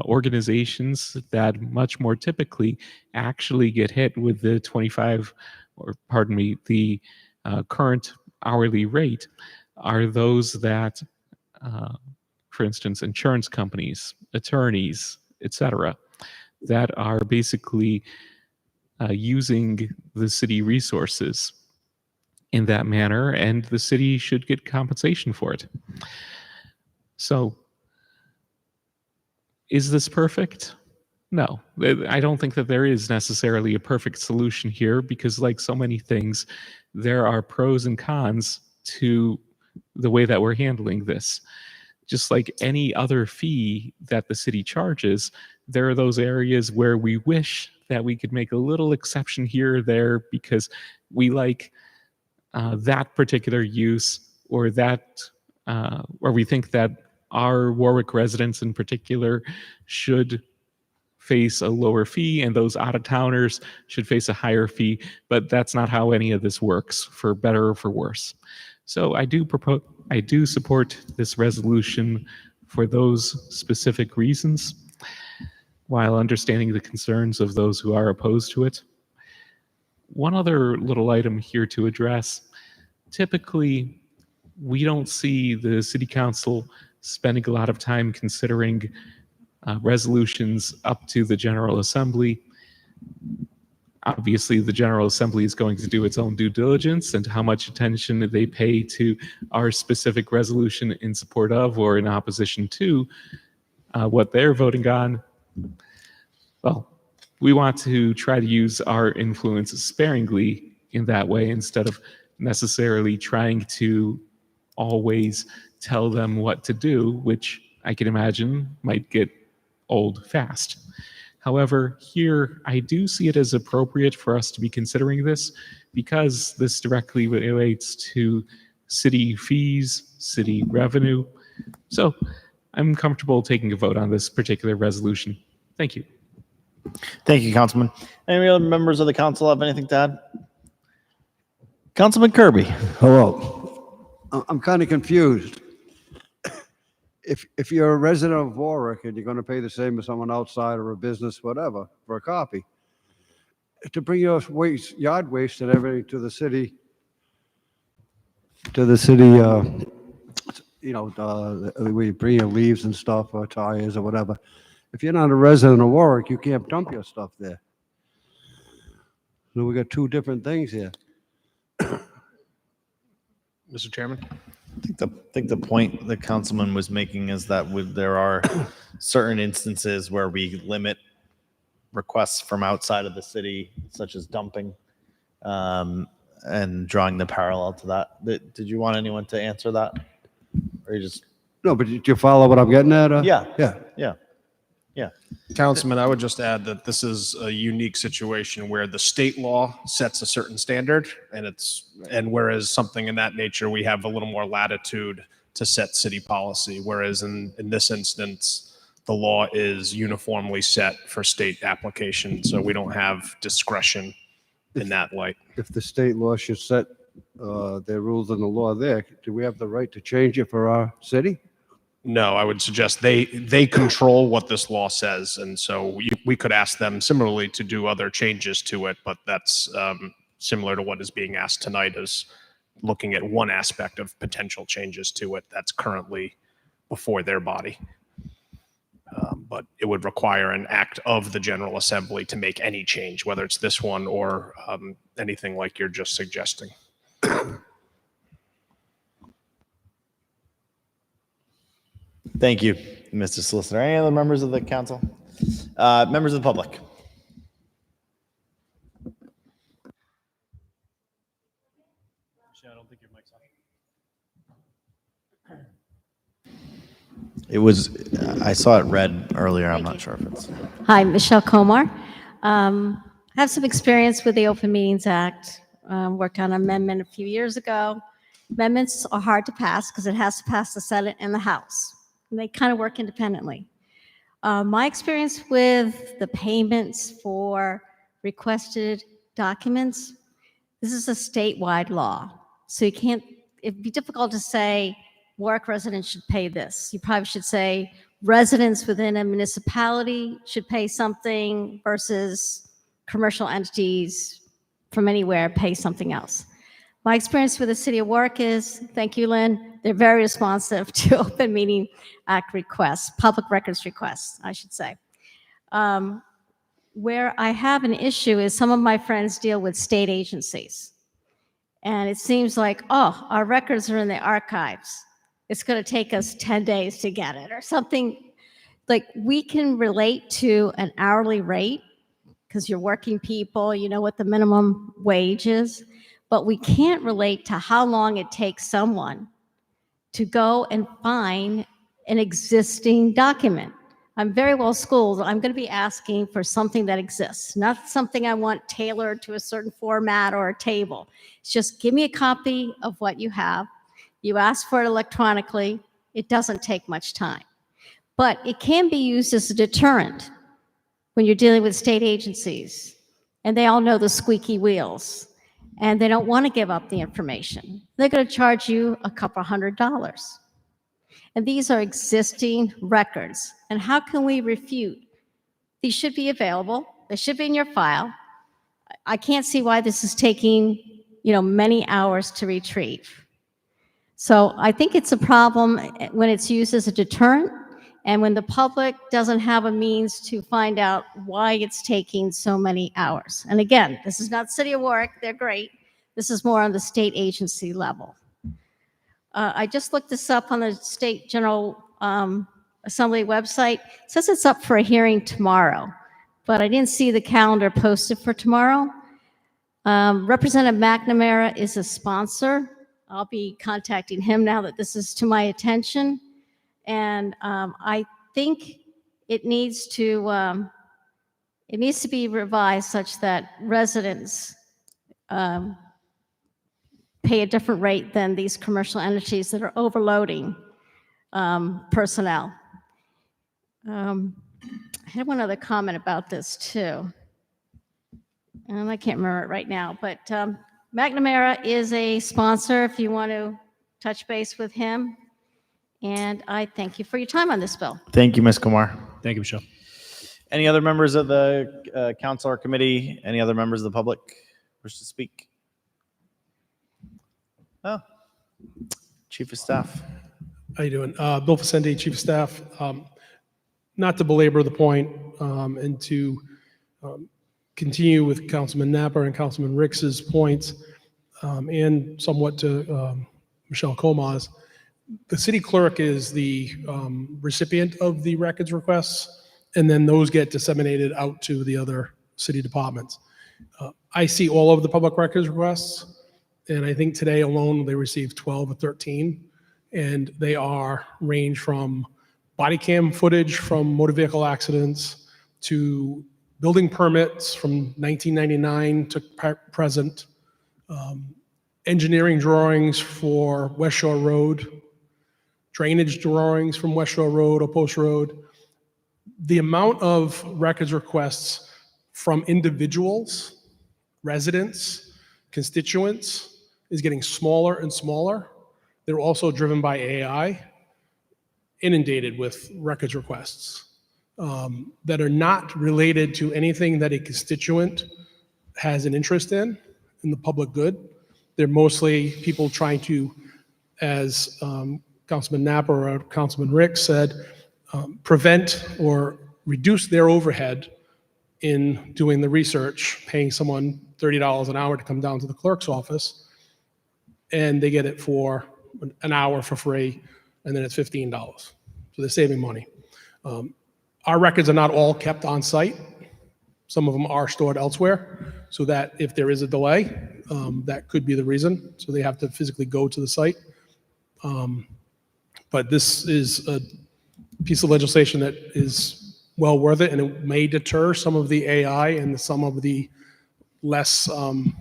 organizations that much more typically actually get hit with the 25, or pardon me, the current hourly rate are those that, for instance, insurance companies, attorneys, etc., that are basically using the city resources in that manner, and the city should get compensation for it. So, is this perfect? No, I don't think that there is necessarily a perfect solution here, because like so many things, there are pros and cons to the way that we're handling this. Just like any other fee that the city charges, there are those areas where we wish that we could make a little exception here or there because we like that particular use, or that, or we think that our Warwick residents in particular should face a lower fee and those out-of-towners should face a higher fee, but that's not how any of this works, for better or for worse. So I do support this resolution for those specific reasons, while understanding the concerns of those who are opposed to it. One other little item here to address. Typically, we don't see the city council spending a lot of time considering resolutions up to the General Assembly. Obviously, the General Assembly is going to do its own due diligence and how much attention they pay to our specific resolution in support of or in opposition to what they're voting on. Well, we want to try to use our influence sparingly in that way, instead of necessarily trying to always tell them what to do, which I can imagine might get old fast. However, here I do see it as appropriate for us to be considering this, because this directly relates to city fees, city revenue. So I'm comfortable taking a vote on this particular resolution. Thank you. Thank you, Councilman. Any other members of the council have anything to add? Councilman Kirby. Hello. I'm kind of confused. If you're a resident of Warwick and you're going to pay the same as someone outside or a business, whatever, for a copy, to bring your waste, yard waste and everything to the city, where you bring your leaves and stuff or tires or whatever. If you're not a resident of Warwick, you can't dump your stuff there. So we got two different things here. Mr. Chairman? I think the point the councilman was making is that there are certain instances where we limit requests from outside of the city, such as dumping, and drawing the parallel to that. Did you want anyone to answer that? Or you just, No, but did you follow what I'm getting at? yeah, Yeah. yeah, yeah. Councilman, I would just add that this is a unique situation where the state law sets a certain standard, and whereas something in that nature, we have a little more latitude to set city policy, whereas in this instance, the law is uniformly set for state application, so we don't have discretion in that light. If the state law should set their rules and the law there, do we have the right to change it for our city? No, I would suggest they control what this law says, and so we could ask them similarly to do other changes to it, but that's similar to what is being asked tonight, is looking at one aspect of potential changes to it that's currently before their body. But it would require an act of the General Assembly to make any change, whether it's this one or anything like you're just suggesting. Thank you, Mr. Solicitor. Any other members of the council? Members of the public? I don't think your mic's on. It was, I saw it red earlier. I'm not sure if it's. Hi, Michelle Komar. I have some experience with the Open Meetings Act. Worked on an amendment a few years ago. Amendments are hard to pass because it has to pass the Senate and the House. And they kind of work independently. My experience with the payments for requested documents, this is a statewide law. So you can't, it'd be difficult to say Warwick residents should pay this. You probably should say residents within a municipality should pay something versus commercial entities from anywhere pay something else. My experience with the city of Warwick is, thank you, Lynn, they're very responsive to Open Meeting Act requests, public records requests, I should say. Where I have an issue is some of my friends deal with state agencies. And it seems like, oh, our records are in the archives. It's going to take us 10 days to get it or something. Like, we can relate to an hourly rate because you're working people, you know what the minimum wage is, but we can't relate to how long it takes someone to go and find an existing document. I'm very well schooled. I'm going to be asking for something that exists, not something I want tailored to a certain format or a table. It's just give me a copy of what you have. You ask for it electronically. It doesn't take much time. But it can be used as a deterrent when you're dealing with state agencies. And they all know the squeaky wheels. And they don't want to give up the information. They're going to charge you a couple $100. And these are existing records. And how can we refute? These should be available. They should be in your file. I can't see why this is taking, many hours to retrieve. So I think it's a problem when it's used as a deterrent and when the public doesn't have a means to find out why it's taking so many hours. And again, this is not City of Warwick. They're great. This is more on the state agency level. I just looked this up on the State General Assembly website. It says it's up for a hearing tomorrow, but I didn't see the calendar posted for tomorrow. Representative McNamara is a sponsor. I'll be contacting him now that this is to my attention. And I think it needs to be revised such that residents pay a different rate than these commercial entities that are overloading personnel. I had one other comment about this too, and I can't remember it right now, but McNamara is a sponsor if you want to touch base with him. And I thank you for your time on this bill. Thank you, Ms. Kumar. Thank you, Michelle. Any other members of the council or committee? Any other members of the public wish to speak? Oh, Chief of Staff. How you doing? Bill Facende, Chief of Staff. Not to belabor the point and to continue with Councilman Napper and Councilman Ricks's points and somewhat to Michelle Comas. The city clerk is the recipient of the records requests, and then those get disseminated out to the other city departments. I see all of the public records requests, and I think today alone they received 12 or 13, and they range from body cam footage from motor vehicle accidents to building permits from 1999 to present, engineering drawings for West Shore Road, drainage drawings from West Shore Road or Post Road. The amount of records requests from individuals, residents, constituents is getting smaller and smaller. They're also driven by AI, inundated with records requests that are not related to anything that a constituent has an interest in the public good. They're mostly people trying to, as Councilman Napper or Councilman Rick said, prevent or reduce their overhead in doing the research, paying someone $30 an hour to come down to the clerk's office, and they get it for an hour for free, and then it's $15. So they're saving money. Our records are not all kept on site. Some of them are stored elsewhere, so that if there is a delay, that could be the reason. So they have to physically go to the site. But this is a piece of legislation that is well worth it, and it may deter some of the AI and some of the less the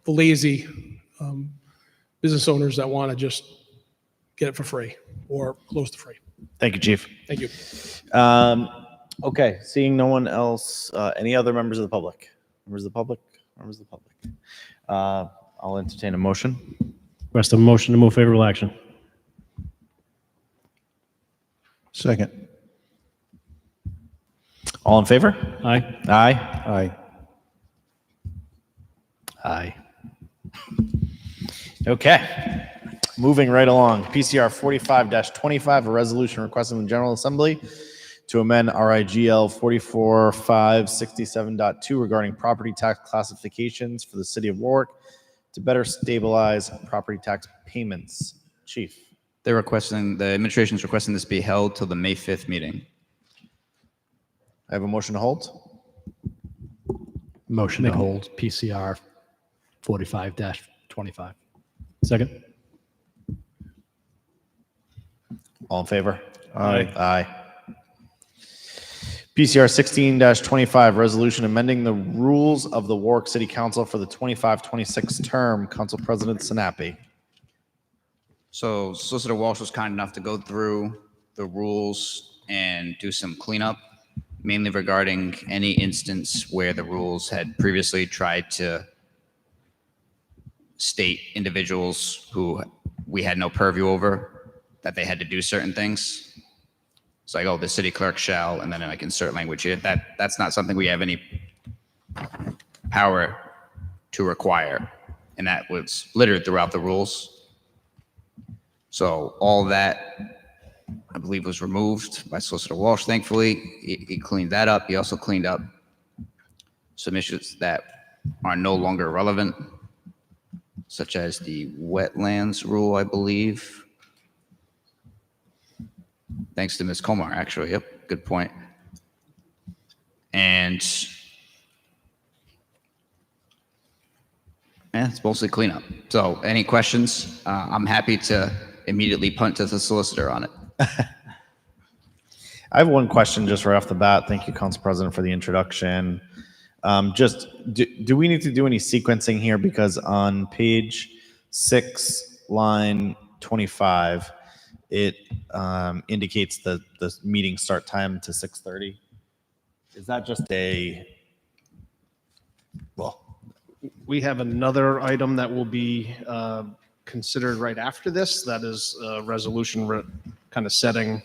lazy business owners that want to just get it for free or close to free. Thank you, Chief. Thank you. Okay, seeing no one else, any other members of the public? Members of the public? Members of the public? I'll entertain a motion. Request a motion to move favorable action. Second. All in favor? Aye. Aye. Aye. Aye. Okay. Moving right along. PCR 45-25, a resolution requesting the General Assembly to amend RIGL 44567.2 regarding property tax classifications for the city of Warwick to better stabilize property tax payments. Chief. The administration is requesting this be held till the May 5th meeting. I have a motion to hold. Motion to hold PCR 45-25. Second. All in favor? Aye. Aye. PCR 16-25, resolution amending the rules of the Warwick City Council for the 25-26 term. Council President Sinapi. So Solicitor Walsh was kind enough to go through the rules and do some cleanup, mainly regarding any instance where the rules had previously tried to state individuals who we had no purview over, that they had to do certain things. It's like, oh, the city clerk shall, and then I can insert language here. That's not something we have any power to require. And that was littered throughout the rules. So all that, I believe, was removed by Solicitor Walsh, thankfully. He cleaned that up. He also cleaned up some issues that are no longer relevant, such as the wetlands rule, I believe. Thanks to Ms. Komar, actually. Yep, good point. And it's mostly cleanup. So any questions? I'm happy to immediately punt to the solicitor on it. I have one question just right off the bat. Thank you, Council President, for the introduction. Do we need to do any sequencing here? Because on page 6, line 25, it indicates the meeting start time to 6:30. Is that just We have another item that will be considered right after this. That is a resolution kind of setting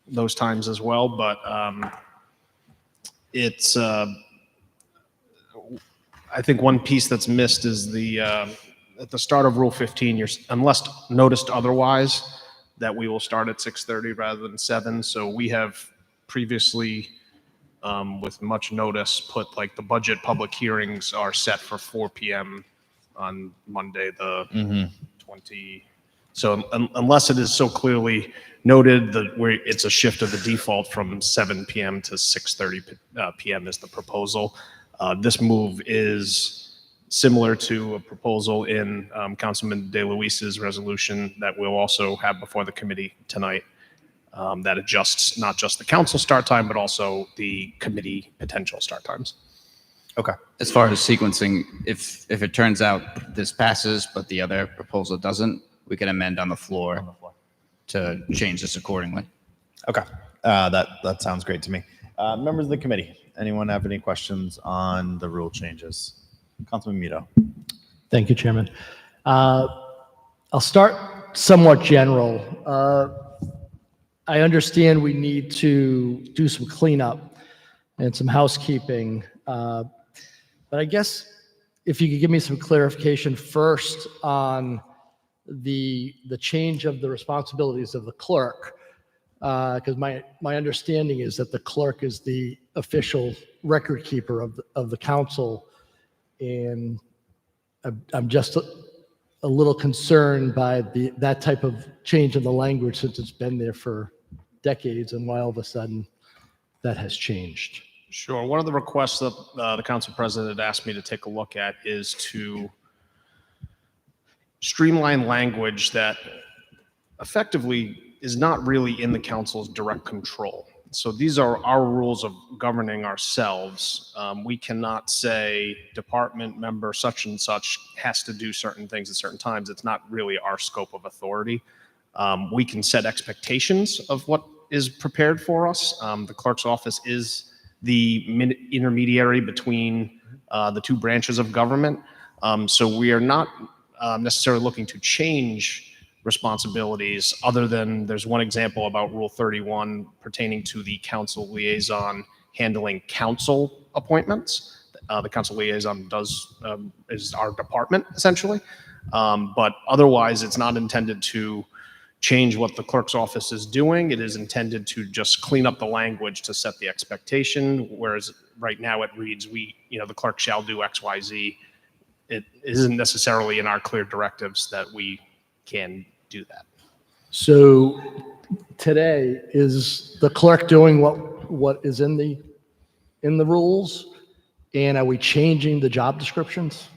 those times as well. But it's, I think one piece that's missed is at the start of Rule 15, unless noticed otherwise, that we will start at 6:30 rather than 7. So we have previously, with much notice, put like the budget public hearings are set for 4 p.m. on Monday, the So unless it is so clearly noted that it's a shift of the default from 7 PM to 6:30 PM is the proposal. This move is similar to a proposal in Councilman DeLuis's resolution that we'll also have before the committee tonight, that adjusts not just the council start time, but also the committee potential start times. Okay. As far as sequencing, if it turns out this passes, but the other proposal doesn't, we can amend on the floor to change this accordingly. Okay, that sounds great to me. Members of the committee, anyone have any questions on the rule changes? Councilman Mito. Thank you, Chairman. I'll start somewhat general. I understand we need to do some cleanup and some housekeeping, but I guess if you could give me some clarification first on the change of the responsibilities of the clerk, because my understanding is that the clerk is the official record keeper of the council, and I'm just a little concerned by that type of change in the language since it's been there for decades, and why all of a sudden that has changed. Sure. One of the requests that the council president asked me to take a look at is to streamline language that effectively is not really in the council's direct control. So these are our rules of governing ourselves. We cannot say department member such and such has to do certain things at certain times. It's not really our scope of authority. We can set expectations of what is prepared for us. The clerk's office is the intermediary between the two branches of government. So we are not necessarily looking to change responsibilities, other than there's one example about Rule 31 pertaining to the council liaison handling council appointments. The council liaison is our department, essentially. But otherwise, it's not intended to change what the clerk's office is doing. It is intended to just clean up the language to set the expectation, whereas right now it reads, the clerk shall do X, Y, Z. It isn't necessarily in our clear directives that we can do that. So today, is the clerk doing what is in the rules? And are we changing the job descriptions?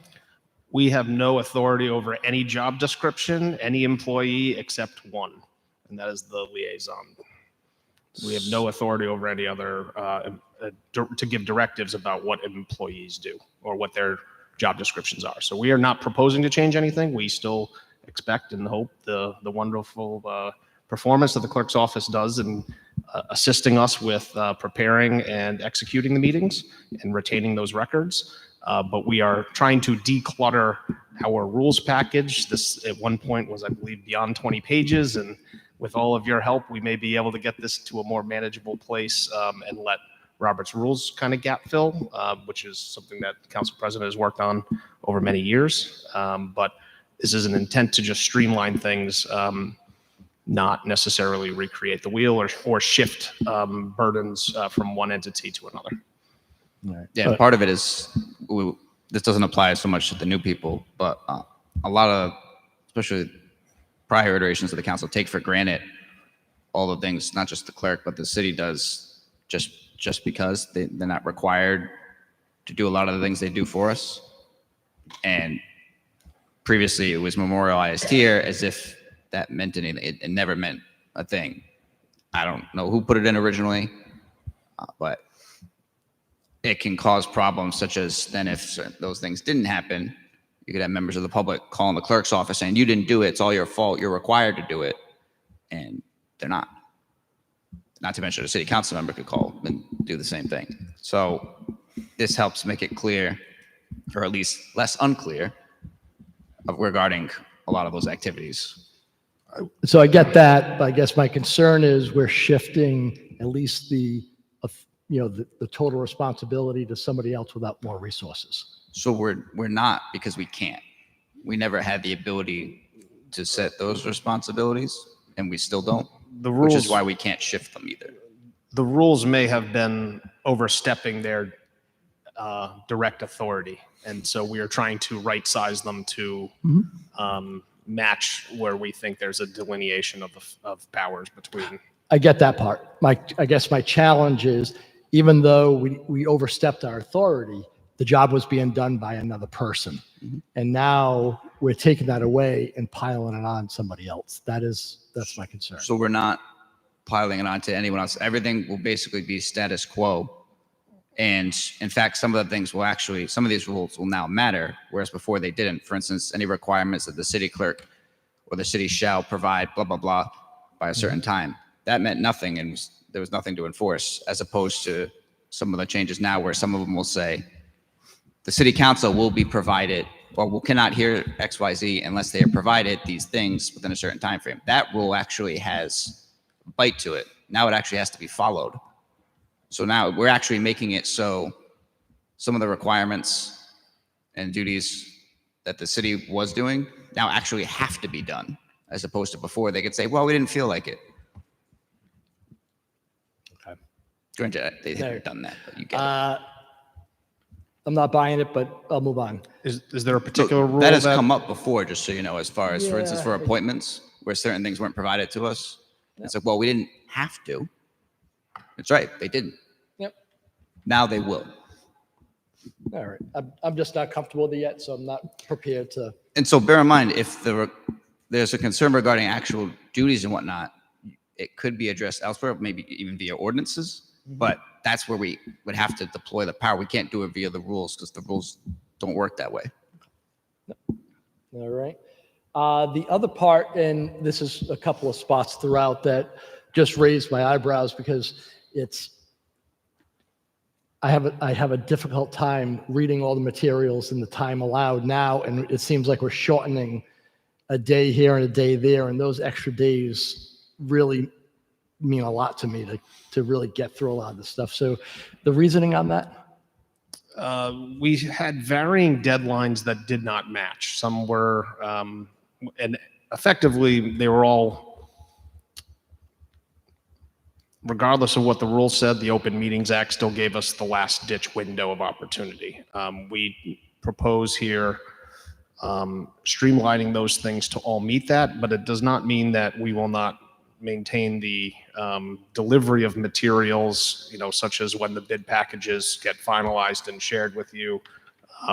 We have no authority over any job description, any employee except one, and that is the liaison. We have no authority over any other to give directives about what employees do or what their job descriptions are. So we are not proposing to change anything. We still expect and hope the wonderful performance that the clerk's office does in assisting us with preparing and executing the meetings and retaining those records. But we are trying to declutter our rules package. This at one point was, I believe, beyond 20 pages. And with all of your help, we may be able to get this to a more manageable place and let Robert's rules kind of gap fill, which is something that the council president has worked on over many years. But this is an intent to just streamline things, not necessarily recreate the wheel or shift burdens from one entity to another. Right. Yeah, part of it is this doesn't apply so much to the new people, but a lot of, especially prior iterations of the council, take for granted all the things, not just the clerk, but the city does just because they're not required to do a lot of the things they do for us. And previously it was memorialized here as if that meant anything. It never meant a thing. I don't know who put it in originally, but it can cause problems, such as then if those things didn't happen, you could have members of the public calling the clerk's office saying, you didn't do it, it's all your fault, you're required to do it. And they're not. Not to mention a city council member could call and do the same thing. So this helps make it clear, or at least less unclear, regarding a lot of those activities. So I get that, but I guess my concern is we're shifting at least the total responsibility to somebody else without more resources. So we're not, because we can't. We never had the ability to set those responsibilities, and we still don't. The rules, which is why we can't shift them either. The rules may have been overstepping their direct authority, and so we are trying to right size them to match where we think there's a delineation of powers between. I get that part. I guess my challenge is, even though we overstepped our authority, the job was being done by another person. And now we're taking that away and piling it on somebody else. That's my concern. So we're not piling it onto anyone else. Everything will basically be status quo. And in fact, some of these rules will now matter, whereas before they didn't. For instance, any requirements that the city clerk or the city shall provide blah, blah, blah by a certain time. That meant nothing, and there was nothing to enforce, as opposed to some of the changes now where some of them will say the city council will be provided, or we cannot hear XYZ unless they are provided these things within a certain time frame. That rule actually has a bite to it. Now it actually has to be followed. So now we're actually making it so some of the requirements and duties that the city was doing now actually have to be done, as opposed to before they could say, well, we didn't feel like it. Okay. Granted, they haven't done that, but you get it. I'm not buying it, but I'll move on. Is there a particular rule that has come up before, just so you know, as far as, for instance, for Yeah. appointments where certain things weren't provided to us. It's like, well, we didn't have to. That's right, they didn't. Yep. Now they will. All right. I'm just not comfortable with it yet, so I'm not prepared to. And so bear in mind, if there's a concern regarding actual duties and whatnot, it could be addressed elsewhere, maybe even via ordinances. But that's where we would have to deploy the power. We can't do it via the rules because the rules don't work that way. All right. The other part, and this is a couple of spots throughout that just raised my eyebrows because I have a difficult time reading all the materials in the time allowed now, and it seems like we're shortening a day here and a day there, and those extra days really mean a lot to me to really get through a lot of this stuff. So the reasoning on that? We had varying deadlines that did not match. Some were, and effectively, they were all, regardless of what the rule said, the Open Meetings Act still gave us the last ditch window of opportunity. We propose here streamlining those things to all meet that, but it does not mean that we will not maintain the delivery of materials, such as when the bid packages get finalized and shared with you,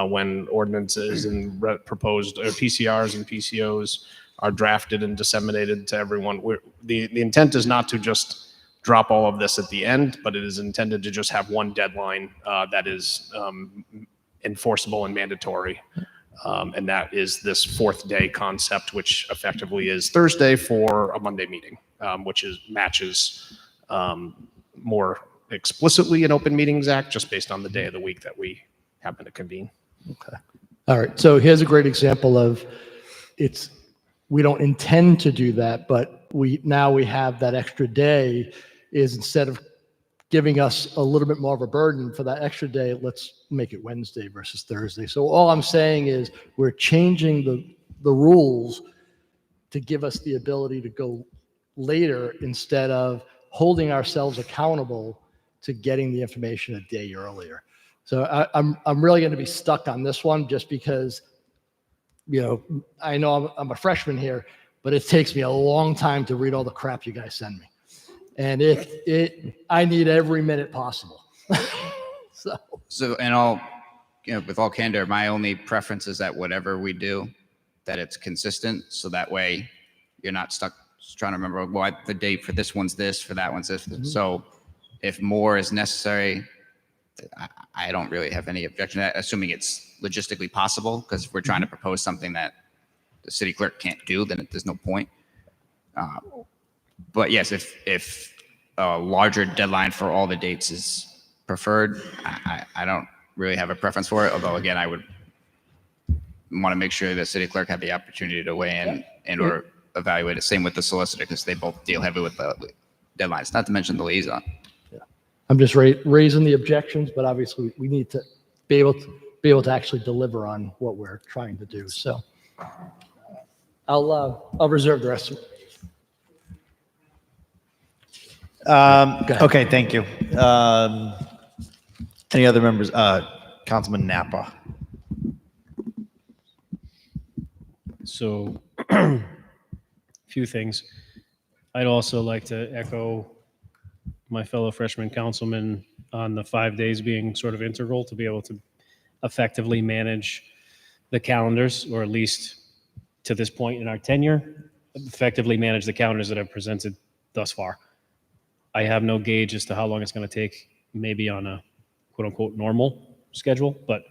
when ordinances and proposed PCRs and PCOs are drafted and disseminated to everyone. The intent is not to just drop all of this at the end, but it is intended to just have one deadline that is enforceable and mandatory. And that is this fourth day concept, which effectively is Thursday for a Monday meeting, which matches more explicitly in Open Meetings Act, just based on the day of the week that we happen to convene. Okay. All right. So here's a great example of we don't intend to do that, but we have that extra day is, instead of giving us a little bit more of a burden for that extra day, let's make it Wednesday versus Thursday. So all I'm saying is we're changing the rules to give us the ability to go later instead of holding ourselves accountable to getting the information a day earlier. So I'm really going to be stuck on this one just because, I know I'm a freshman here, but it takes me a long time to read all the crap you guys send me. And I need every minute possible. So with all candor, my only preference is that whatever we do, that it's consistent. So that way you're not stuck trying to remember, well, the date for this one's this, for that one's this. So if more is necessary, I don't really have any objection to that, assuming it's logistically possible, because if we're trying to propose something that the city clerk can't do, then there's no point. But yes, if a larger deadline for all the dates is preferred, I don't really have a preference for it. Although, again, I would want to make sure the city clerk had the opportunity to weigh in or evaluate it. Same with the solicitor, because they both deal heavily with the deadlines, not to mention the liaison. I'm just raising the objections, but obviously we need to be able to actually deliver on what we're trying to do. So I'll reserve the rest of it. Okay, thank you. Any other members? Councilman Napa. So Few things. I'd also like to echo my fellow freshman councilman on the 5 days being sort of integral to be able to effectively manage the calendars, or at least to this point in our tenure, effectively manage the calendars that I've presented thus far. I have no gauge as to how long it's going to take, maybe on a quote unquote normal schedule, but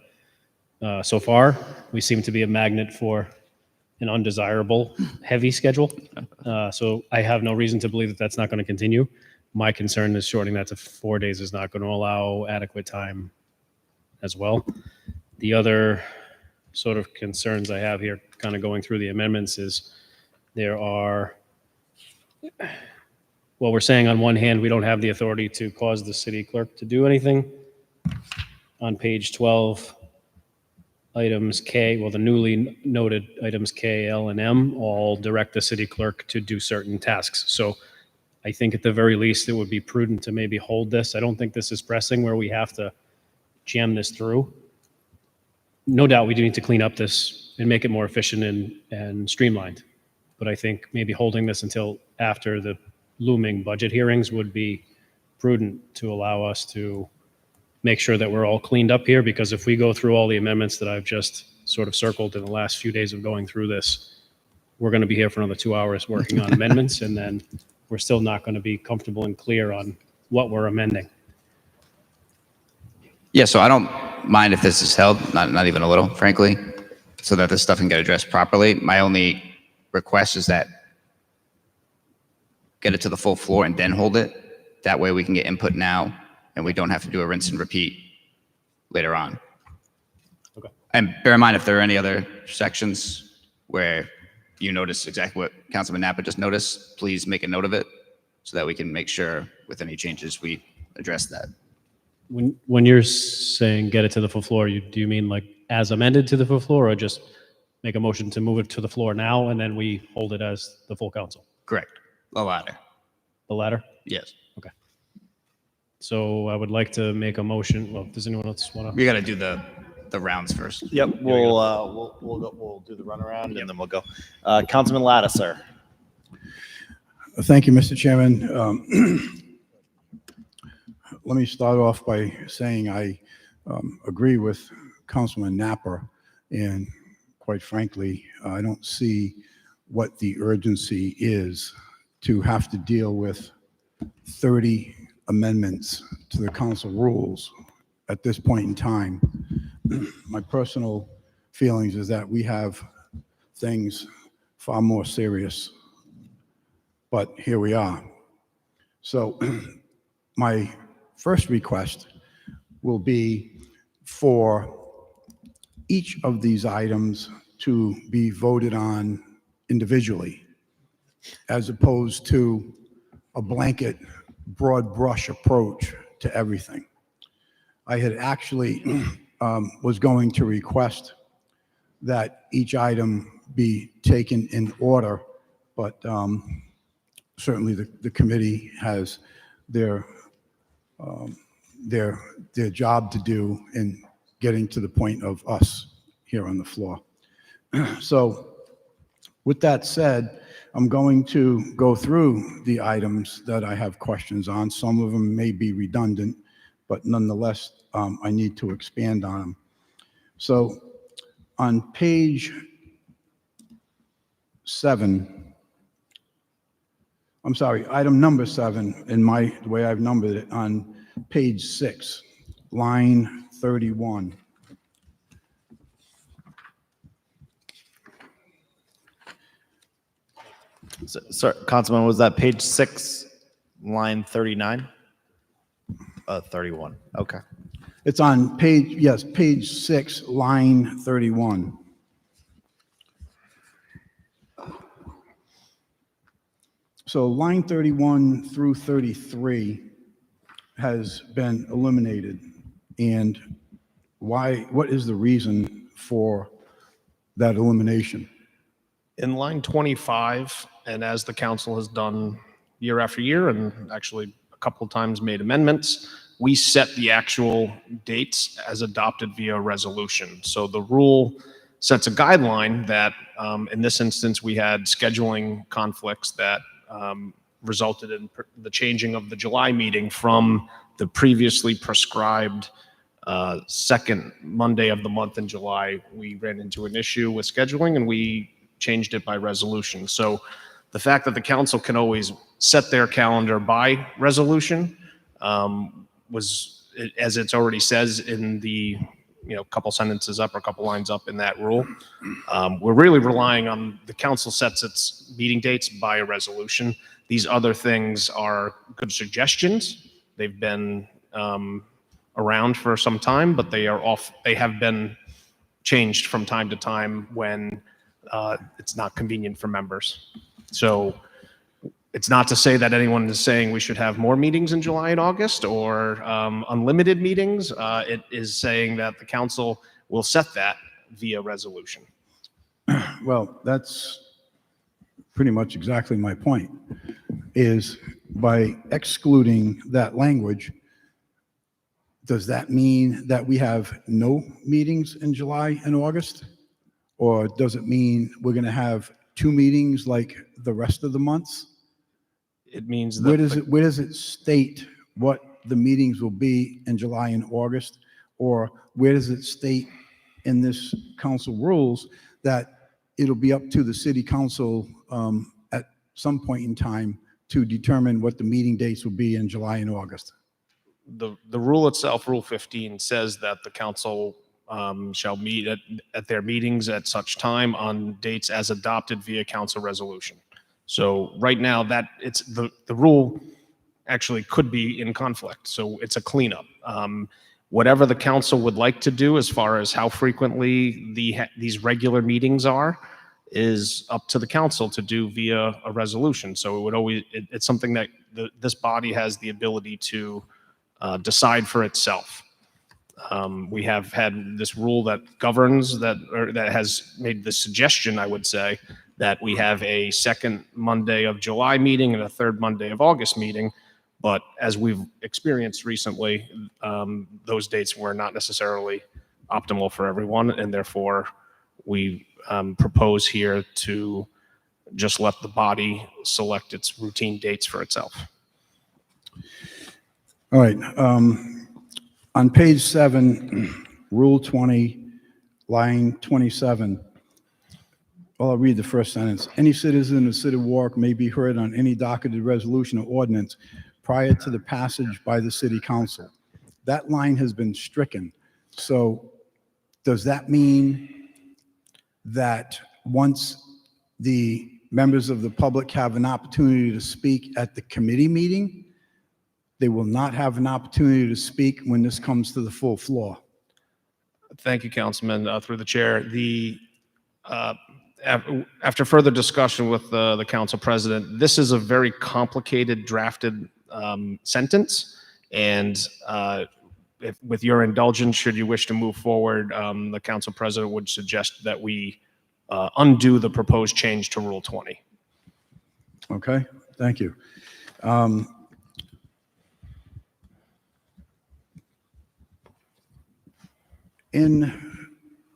so far we seem to be a magnet for an undesirable heavy schedule. So I have no reason to believe that that's not going to continue. My concern is shortening that to 4 days is not going to allow adequate time as well. The other sort of concerns I have here, kind of going through the amendments, is there are, well, we're saying on one hand, we don't have the authority to cause the city clerk to do anything. On page 12, items K, well, the newly noted items K, L, and M all direct the city clerk to do certain tasks. So I think at the very least, it would be prudent to maybe hold this. I don't think this is pressing where we have to jam this through. No doubt we do need to clean up this and make it more efficient and streamlined. But I think maybe holding this until after the looming budget hearings would be prudent to allow us to make sure that we're all cleaned up here, because if we go through all the amendments that I've just sort of circled in the last few days of going through this, we're going to be here for another 2 hours working on amendments, and then we're still not going to be comfortable and clear on what we're amending. Yeah, so I don't mind if this is held, not even a little, frankly, so that this stuff can get addressed properly. My only request is that get it to the full floor and then hold it. That way we can get input now and we don't have to do a rinse and repeat later on. Okay. And bear in mind, if there are any other sections where you notice exactly what Councilman Napa just noticed, please make a note of it so that we can make sure with any changes we address that. When you're saying get it to the full floor, do you mean like as amended to the full floor, or just make a motion to move it to the floor now and then we hold it as the full council? Correct. The latter. The latter? Yes. Okay. So I would like to make a motion. Well, does anyone else want to? We got to do the rounds first. Yep, we'll do the runaround and then we'll go. Councilman Lattiser. Thank you, Mr. Chairman. Let me start off by saying I agree with Councilman Napa, and quite frankly, I don't see what the urgency is to have to deal with 30 amendments to the council rules at this point in time. My personal feelings is that we have things far more serious, but here we are. So my first request will be for each of these items to be voted on individually, as opposed to a blanket, broad brush approach to everything. I had actually was going to request that each item be taken in order, but certainly the committee has their job to do in getting to the point of us here on the floor. So with that said, I'm going to go through the items that I have questions on. Some of them may be redundant, but nonetheless, I need to expand on them. So on page 7, I'm sorry, item number 7, in the way I've numbered it, on page 6, line 31. Sorry, Councilman, was that page 6, line 39? 31, okay. It's on page, yes, page 6, line 31. So line 31 through 33 has been eliminated. And what is the reason for that elimination? In line 25, and as the council has done year after year, and actually a couple of times made amendments, we set the actual dates as adopted via resolution. So the rule sets a guideline that, in this instance, we had scheduling conflicts that resulted in the changing of the July meeting from the previously prescribed second Monday of the month in July. We ran into an issue with scheduling and we changed it by resolution. So the fact that the council can always set their calendar by resolution was, as it's already says in the couple sentences up or a couple lines up in that rule. We're really relying on the council sets its meeting dates by a resolution. These other things are good suggestions. They've been around for some time, but they have been changed from time to time when it's not convenient for members. So it's not to say that anyone is saying we should have more meetings in July and August or unlimited meetings. It is saying that the council will set that via resolution. Well, that's pretty much exactly my point, is by excluding that language, does that mean that we have no meetings in July and August? Or does it mean we're going to have 2 meetings like the rest of the months? It means that Where does it state what the meetings will be in July and August? Or where does it state in this council rules that it'll be up to the city council at some point in time to determine what the meeting dates will be in July and August? The rule itself, Rule 15, says that the council shall meet at their meetings at such time on dates as adopted via council resolution. So right now that it's the rule actually could be in conflict. So it's a cleanup. Whatever the council would like to do as far as how frequently these regular meetings are is up to the council to do via a resolution. So it would always, it's something that this body has the ability to decide for itself. We have had this rule that governs that, or that has made the suggestion, I would say, that we have a second Monday of July meeting and a third Monday of August meeting. But as we've experienced recently, those dates were not necessarily optimal for everyone. And therefore, we propose here to just let the body select its routine dates for itself. All right. On page 7, Rule 20, line 27, well, I'll read the first sentence. Any citizen of the city of Warwick may be heard on any docketed resolution or ordinance prior to the passage by the city council. That line has been stricken. So does that mean that once the members of the public have an opportunity to speak at the committee meeting, they will not have an opportunity to speak when this comes to the full floor? Thank you, Councilman. Through the chair, after further discussion with the council president, this is a very complicated drafted sentence, and with your indulgence, should you wish to move forward, the council president would suggest that we undo the proposed change to Rule 20. Okay, thank you. In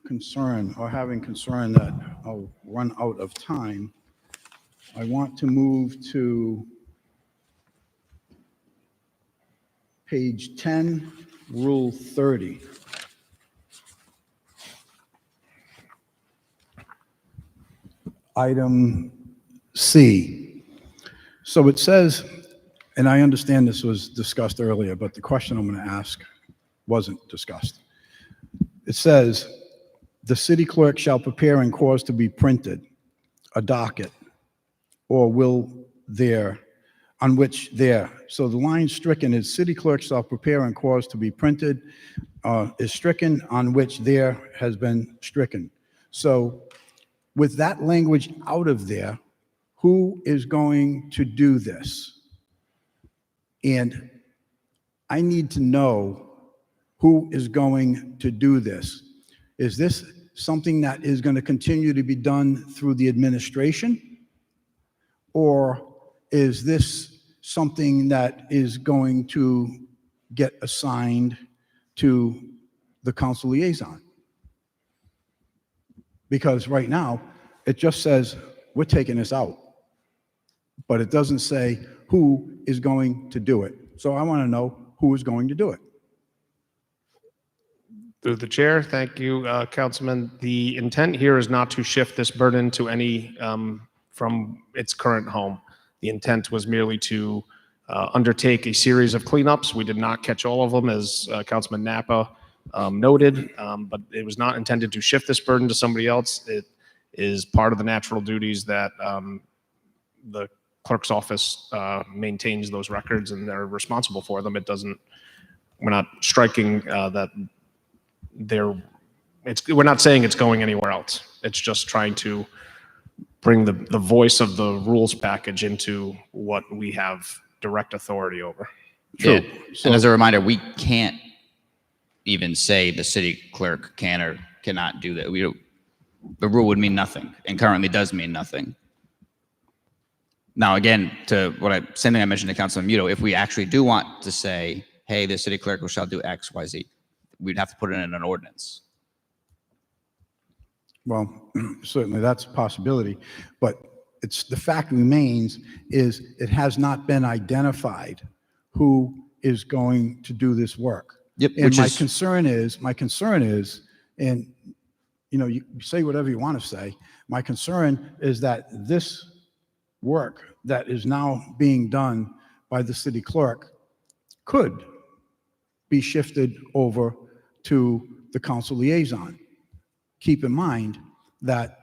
concern, or having concern that I'll run out of time, I want to move to page 10, Rule 30. Item C. So it says, and I understand this was discussed earlier, but the question I'm going to ask wasn't discussed. It says, the city clerk shall prepare and cause to be printed a docket, or will there, on which there. So the line stricken is city clerk shall prepare and cause to be printed, is stricken, on which there has been stricken. So with that language out of there, who is going to do this? And I need to know who is going to do this. Is this something that is going to continue to be done through the administration? Or is this something that is going to get assigned to the council liaison? Because right now, it just says, we're taking this out. But it doesn't say who is going to do it. So I want to know who is going to do it. Through the chair, thank you, Councilman. The intent here is not to shift this burden to any from its current home. The intent was merely to undertake a series of cleanups. We did not catch all of them, as Councilman Napa noted, but it was not intended to shift this burden to somebody else. It is part of the natural duties that the clerk's office maintains those records, and they're responsible for them. It doesn't, we're not striking that we're not saying it's going anywhere else. It's just trying to bring the voice of the rules package into what we have direct authority over. True. And as a reminder, we can't even say the city clerk can or cannot do that. The rule would mean nothing, and currently does mean nothing. Now, again, same thing I mentioned to Councilman Muto, if we actually do want to say, hey, the city clerk shall do X, Y, Z, we'd have to put it in an ordinance. Well, certainly that's a possibility, but the fact remains is it has not been identified who is going to do this work. Yep. And my concern is, and you say whatever you want to say, my concern is that this work that is now being done by the city clerk could be shifted over to the council liaison. Keep in mind that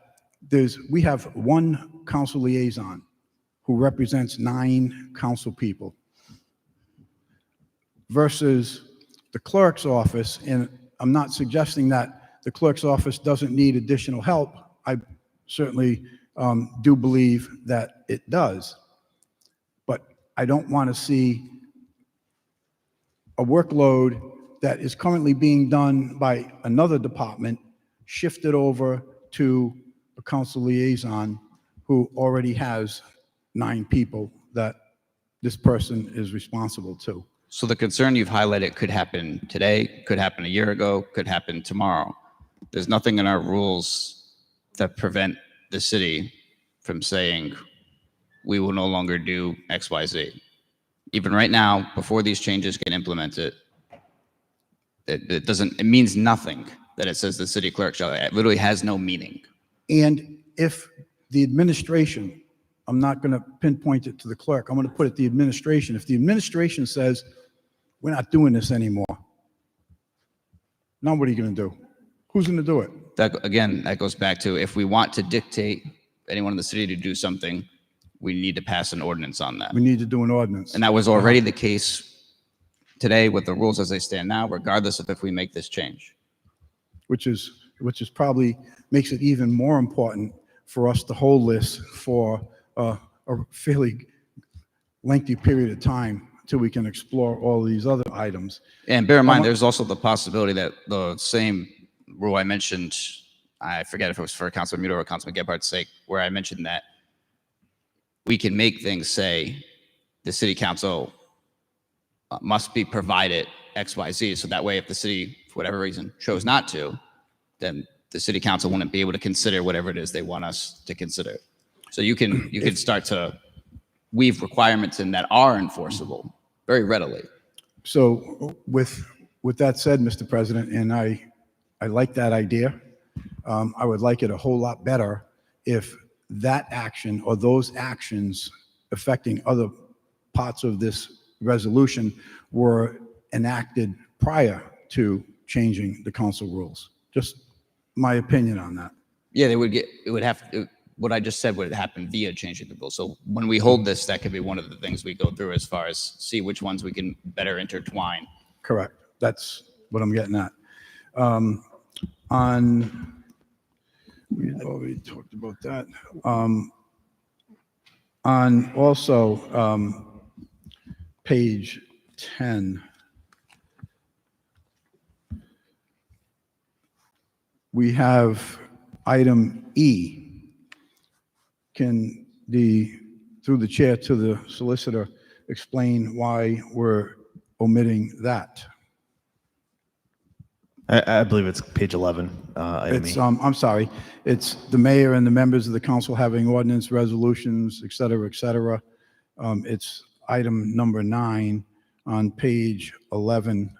we have one council liaison who represents 9 council people versus the clerk's office. And I'm not suggesting that the clerk's office doesn't need additional help. I certainly do believe that it does. But I don't want to see a workload that is currently being done by another department shifted over to a council liaison who already has 9 people that this person is responsible to. So the concern you've highlighted could happen today, could happen a year ago, could happen tomorrow. There's nothing in our rules that prevent the city from saying, we will no longer do X, Y, Z. Even right now, before these changes get implemented, it means nothing that it says the city clerk shall. It literally has no meaning. And if the administration, I'm not going to pinpoint it to the clerk, I'm going to put it the administration. If the administration says, we're not doing this anymore, now what are you going to do? Who's going to do it? That goes back to, if we want to dictate anyone in the city to do something, we need to pass an ordinance on that. We need to do an ordinance. And that was already the case today with the rules as they stand now, regardless of if we make this change. Which is probably makes it even more important for us to hold this for a fairly lengthy period of time until we can explore all these other items. And bear in mind, there's also the possibility that the same rule I mentioned, I forget if it was for Councilman Muto or Councilman Gebhardt's sake, where I mentioned that we can make things say the city council must be provided X, Y, Z. So that way, if the city, for whatever reason, chose not to, then the city council wouldn't be able to consider whatever it is they want us to consider. So you can start to weave requirements in that are enforceable very readily. So with that said, Mr. President, and I like that idea. I would like it a whole lot better if that action or those actions affecting other parts of this resolution were enacted prior to changing the council rules. Just my opinion on that. Yeah, what I just said would happen via changing the rules. So when we hold this, that could be one of the things we go through as far as see which ones we can better intertwine. Correct. That's what I'm getting at. We already talked about that. On also page 10, we have item E. Can through the chair to the solicitor, explain why we're omitting that? I believe it's page 11. Item It's, E. I'm sorry, it's the mayor and the members of the council having ordinance, resolutions, et cetera, et cetera. It's item number 9 on page 11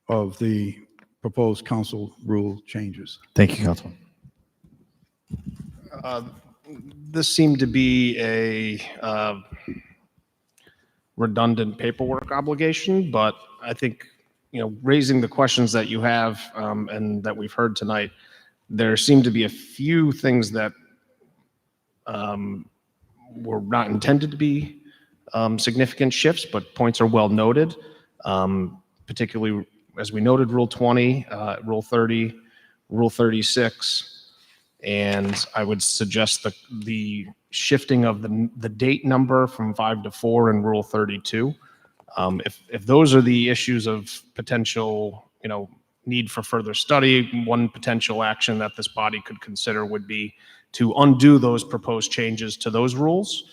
of the proposed council rule changes. Thank you, Councilman. This seemed to be a redundant paperwork obligation, but I think, raising the questions that you have and that we've heard tonight, there seem to be a few things that were not intended to be significant shifts, but points are well noted, particularly as we noted, Rule 20, Rule 30, Rule 36. And I would suggest the shifting of the date number from 5 to 4 in Rule 32. If those are the issues of potential, need for further study, one potential action that this body could consider would be to undo those proposed changes to those rules,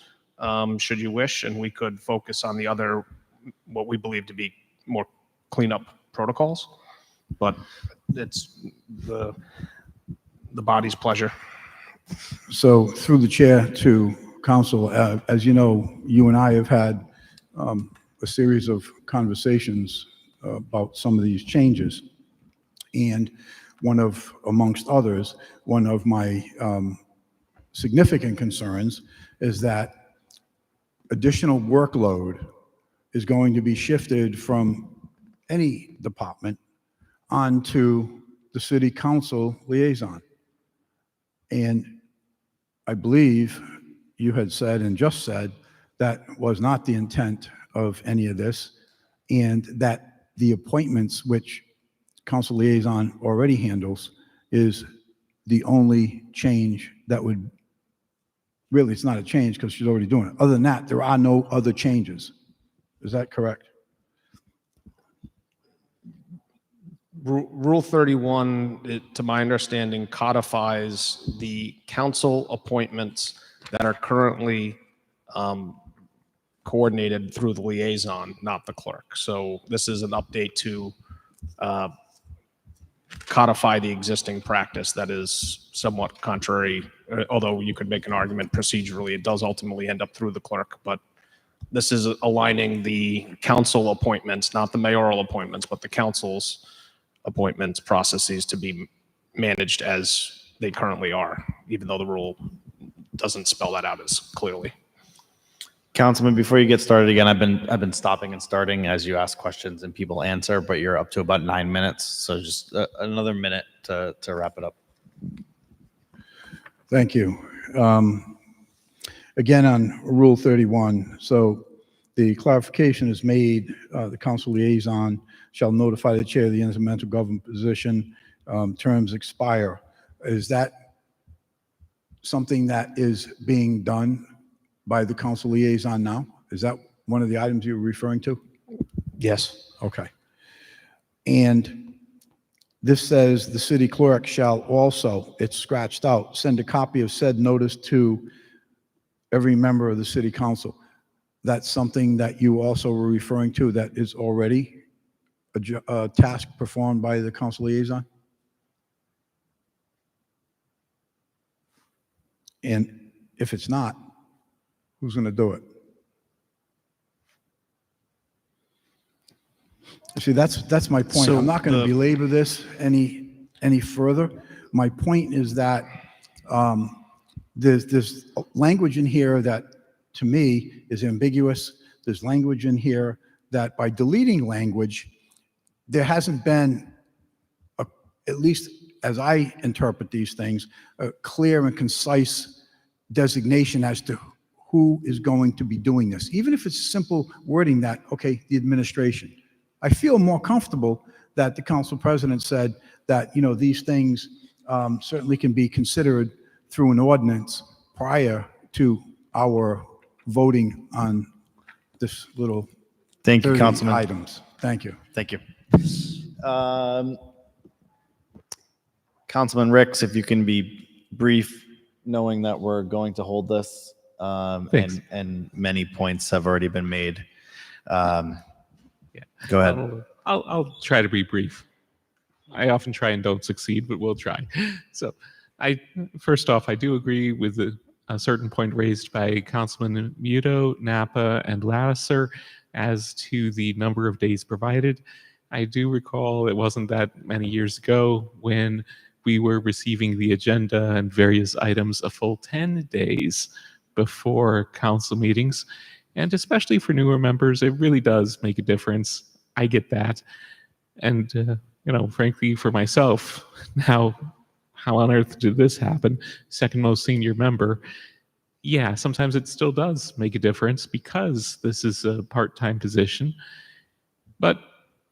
should you wish, and we could focus on the other, what we believe to be more cleanup protocols. But it's the body's pleasure. So through the chair to council, as you know, you and I have had a series of conversations about some of these changes. And amongst others, one of my significant concerns is that additional workload is going to be shifted from any department onto the city council liaison. And I believe you had said and just said that was not the intent of any of this, and that the appointments which council liaison already handles is the only change that would, really, it's not a change because she's already doing it. Other than that, there are no other changes. Is that correct? Rule 31, to my understanding, codifies the council appointments that are currently coordinated through the liaison, not the clerk. So this is an update to codify the existing practice that is somewhat contrary, although you could make an argument procedurally, it does ultimately end up through the clerk. But this is aligning the council appointments, not the mayoral appointments, but the council's appointments processes to be managed as they currently are, even though the rule doesn't spell that out as clearly. Councilman, before you get started again, I've been stopping and starting as you ask questions and people answer, but you're up to about 9 minutes, so just another minute to wrap it up. Thank you. Again, on Rule 31, so the clarification is made, the council liaison shall notify the chair of the intermental government position, terms expire. Is that something that is being done by the council liaison now? Is that one of the items you were referring to? Yes. Okay. And this says the city clerk shall also, it's scratched out, send a copy of said notice to every member of the city council. That's something that you also were referring to that is already a task performed by the council liaison? And if it's not, who's going to do it? See, that's my point. So I'm not going to belabor this any further. My point is that there's language in here that, to me, is ambiguous. There's language in here that by deleting language, there hasn't been, at least as I interpret these things, a clear and concise designation as to who is going to be doing this. Even if it's simple wording that, okay, the administration. I feel more comfortable that the council president said that, these things certainly can be considered through an ordinance prior to our voting on this little Thank you, 30 Councilman. items. Thank you. Thank you. Councilman Ricks, if you can be brief, knowing that we're going to hold this, and many points have already been made. Go ahead. I'll try to be brief. I often try and don't succeed, but we'll try. So, first off, I do agree with a certain point raised by Councilman Muto, Napa, and Lattiser as to the number of days provided. I do recall it wasn't that many years ago when we were receiving the agenda and various items a full 10 days before council meetings. And especially for newer members, it really does make a difference. I get that. And, frankly, for myself, now, how on earth did this happen? Second most senior member. Yeah, sometimes it still does make a difference because this is a part-time position. But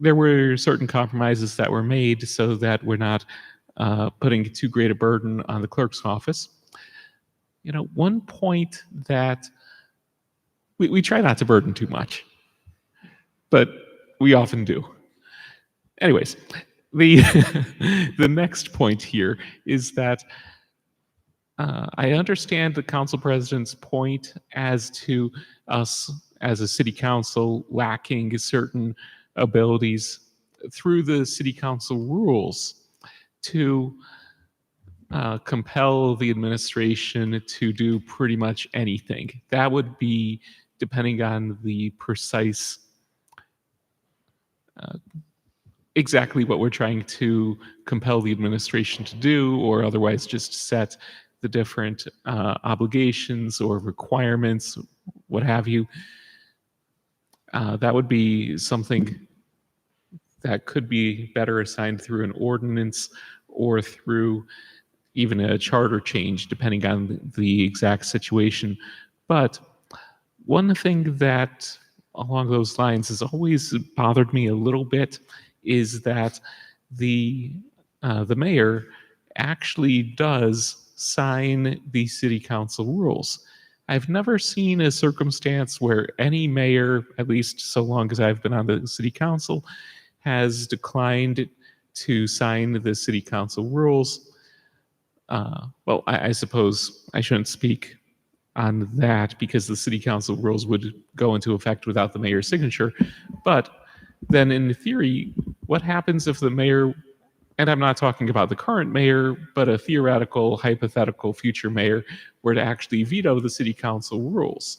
there were certain compromises that were made so that we're not putting too great a burden on the clerk's office. One point that we try not to burden too much, but we often do. Anyways, the next point here is that I understand the council president's point as to us as a city council lacking certain abilities through the city council rules to compel the administration to do pretty much anything. That would be depending on the precise exactly what we're trying to compel the administration to do, or otherwise just set the different obligations or requirements, what have you. That would be something that could be better assigned through an ordinance or through even a charter change, depending on the exact situation. But one thing that along those lines has always bothered me a little bit is that the mayor actually does sign the city council rules. I've never seen a circumstance where any mayor, at least so long as I've been on the city council, has declined to sign the city council rules. Well, I suppose I shouldn't speak on that because the city council rules would go into effect without the mayor's signature. But then in theory, what happens if the mayor, and I'm not talking about the current mayor, but a theoretical, hypothetical future mayor were to actually veto the city council rules?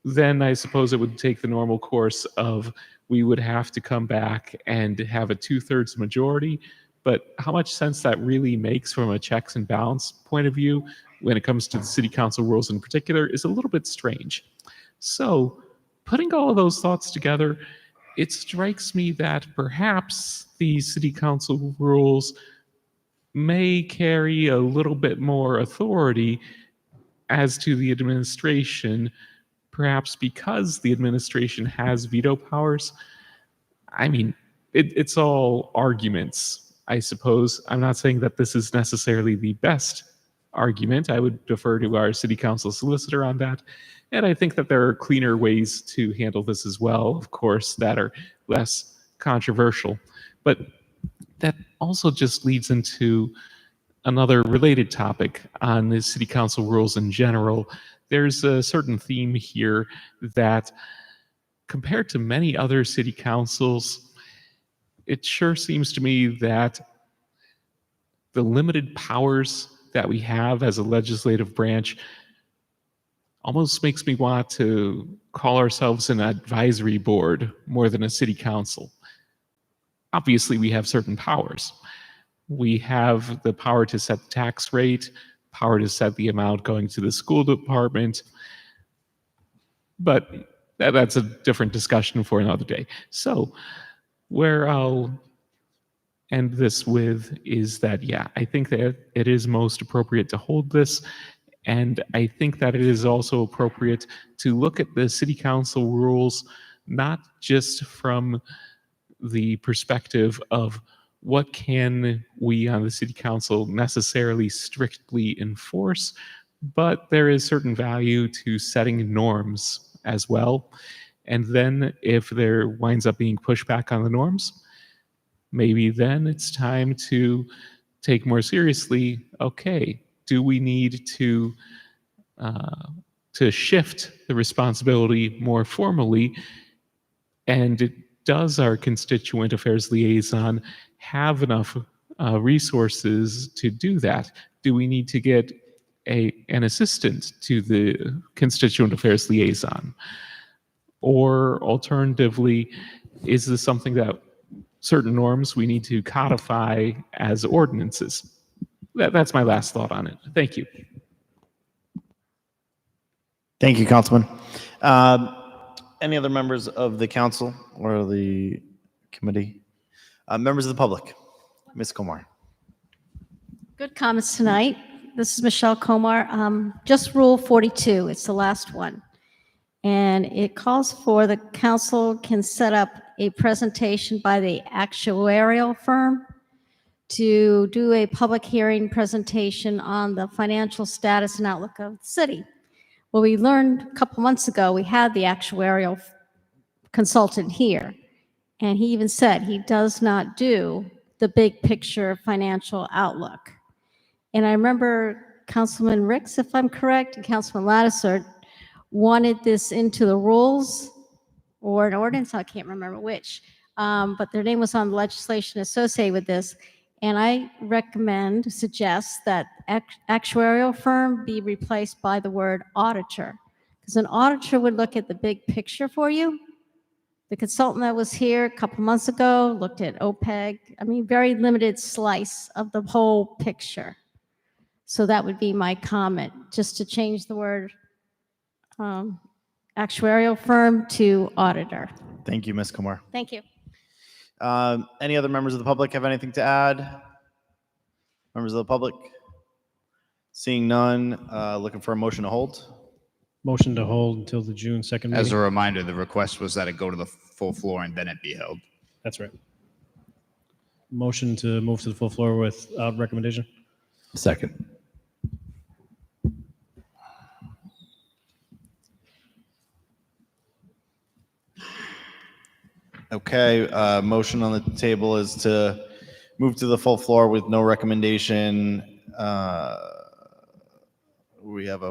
Then I suppose it would take the normal course of we would have to come back and have a 2/3 majority. But how much sense that really makes from a checks and balance point of view when it comes to the city council rules in particular is a little bit strange. So putting all of those thoughts together, it strikes me that perhaps the city council rules may carry a little bit more authority as to the administration, perhaps because the administration has veto powers. I mean, it's all arguments, I suppose. I'm not saying that this is necessarily the best argument. I would defer to our city council solicitor on that. And I think that there are cleaner ways to handle this as well, of course, that are less controversial. But that also just leads into another related topic on the city council rules in general. There's a certain theme here that compared to many other city councils, it sure seems to me that the limited powers that we have as a legislative branch almost makes me want to call ourselves an advisory board more than a city council. Obviously, we have certain powers. We have the power to set the tax rate, power to set the amount going to the school department, but that's a different discussion for another day. So where I'll end this with is that, yeah, I think that it is most appropriate to hold this. And I think that it is also appropriate to look at the city council rules, not just from the perspective of what can we on the city council necessarily strictly enforce, but there is certain value to setting norms as well. And then if there winds up being pushback on the norms, maybe then it's time to take more seriously, okay, do we need to shift the responsibility more formally and does our constituent affairs liaison have enough resources to do that? Do we need to get an assistant to the constituent affairs liaison? Or alternatively, is this something that certain norms we need to codify as ordinances? That's my last thought on it. Thank you. Thank you, Councilman. Any other members of the council or the committee? Members of the public? Ms. Komar. Good comments tonight. This is Michelle Komar. Just Rule 42, it's the last one. And it calls for the council can set up a presentation by the actuarial firm to do a public hearing presentation on the financial status and outlook of the city. Well, we learned a couple months ago, we had the actuarial consultant here, and he even said he does not do the big picture financial outlook. And I remember Councilman Ricks, if I'm correct, and Councilman Lattiser wanted this into the rules or an ordinance, I can't remember which, but their name was on the legislation associated with this. And I suggest that actuarial firm be replaced by the word auditor, because an auditor would look at the big picture for you. The consultant that was here a couple months ago looked at OPEG. I mean, very limited slice of the whole picture. So that would be my comment, just to change the word actuarial firm to auditor. Thank you, Ms. Komar. Thank you. Any other members of the public have anything to add? Members of the public? Seeing none, looking for a motion to hold. Motion to hold until the June 2nd meeting. As a reminder, the request was that it go to the full floor and then it be held. That's right. Motion to move to the full floor without recommendation. Second. Okay, motion on the table is to move to the full floor with no recommendation. We have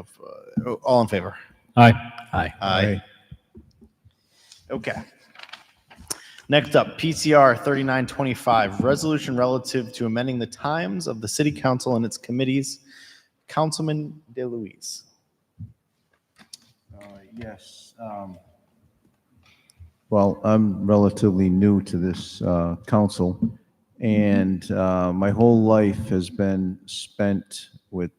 all in favor? Aye. Aye. Aye. Okay. Next up, PCR 3925, resolution relative to amending the times of the city council and its committees. Councilman DeLuise. Yes. Well, I'm relatively new to this council, and my whole life has been spent with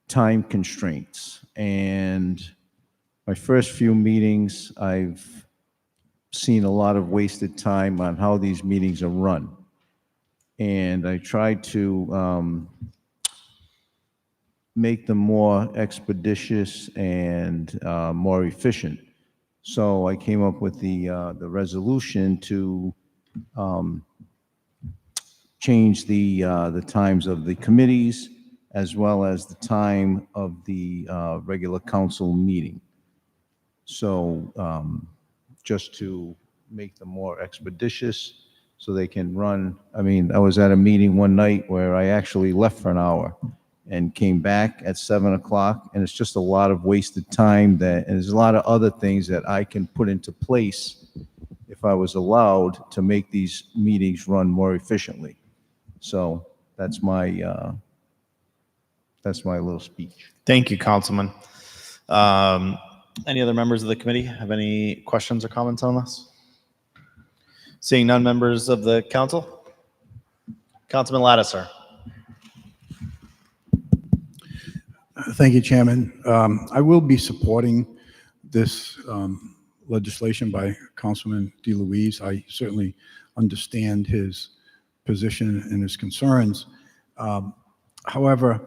time constraints. And my first few meetings, I've seen a lot of wasted time on how these meetings are run. And I tried to make them more expeditious and more efficient. So I came up with the resolution to change the times of the committees as well as the time of the regular council meeting. So just to make them more expeditious so they can run. I mean, I was at a meeting one night where I actually left for an hour and came back at 7 o'clock, and it's just a lot of wasted time and there's a lot of other things that I can put into place if I was allowed to make these meetings run more efficiently. So that's my little speech. Thank you, Councilman. Any other members of the committee have any questions or comments on this? Seeing none, members of the council? Councilman Lattiser. Thank you, Chairman. I will be supporting this legislation by Councilman DeLuise. I certainly understand his position and his concerns. However,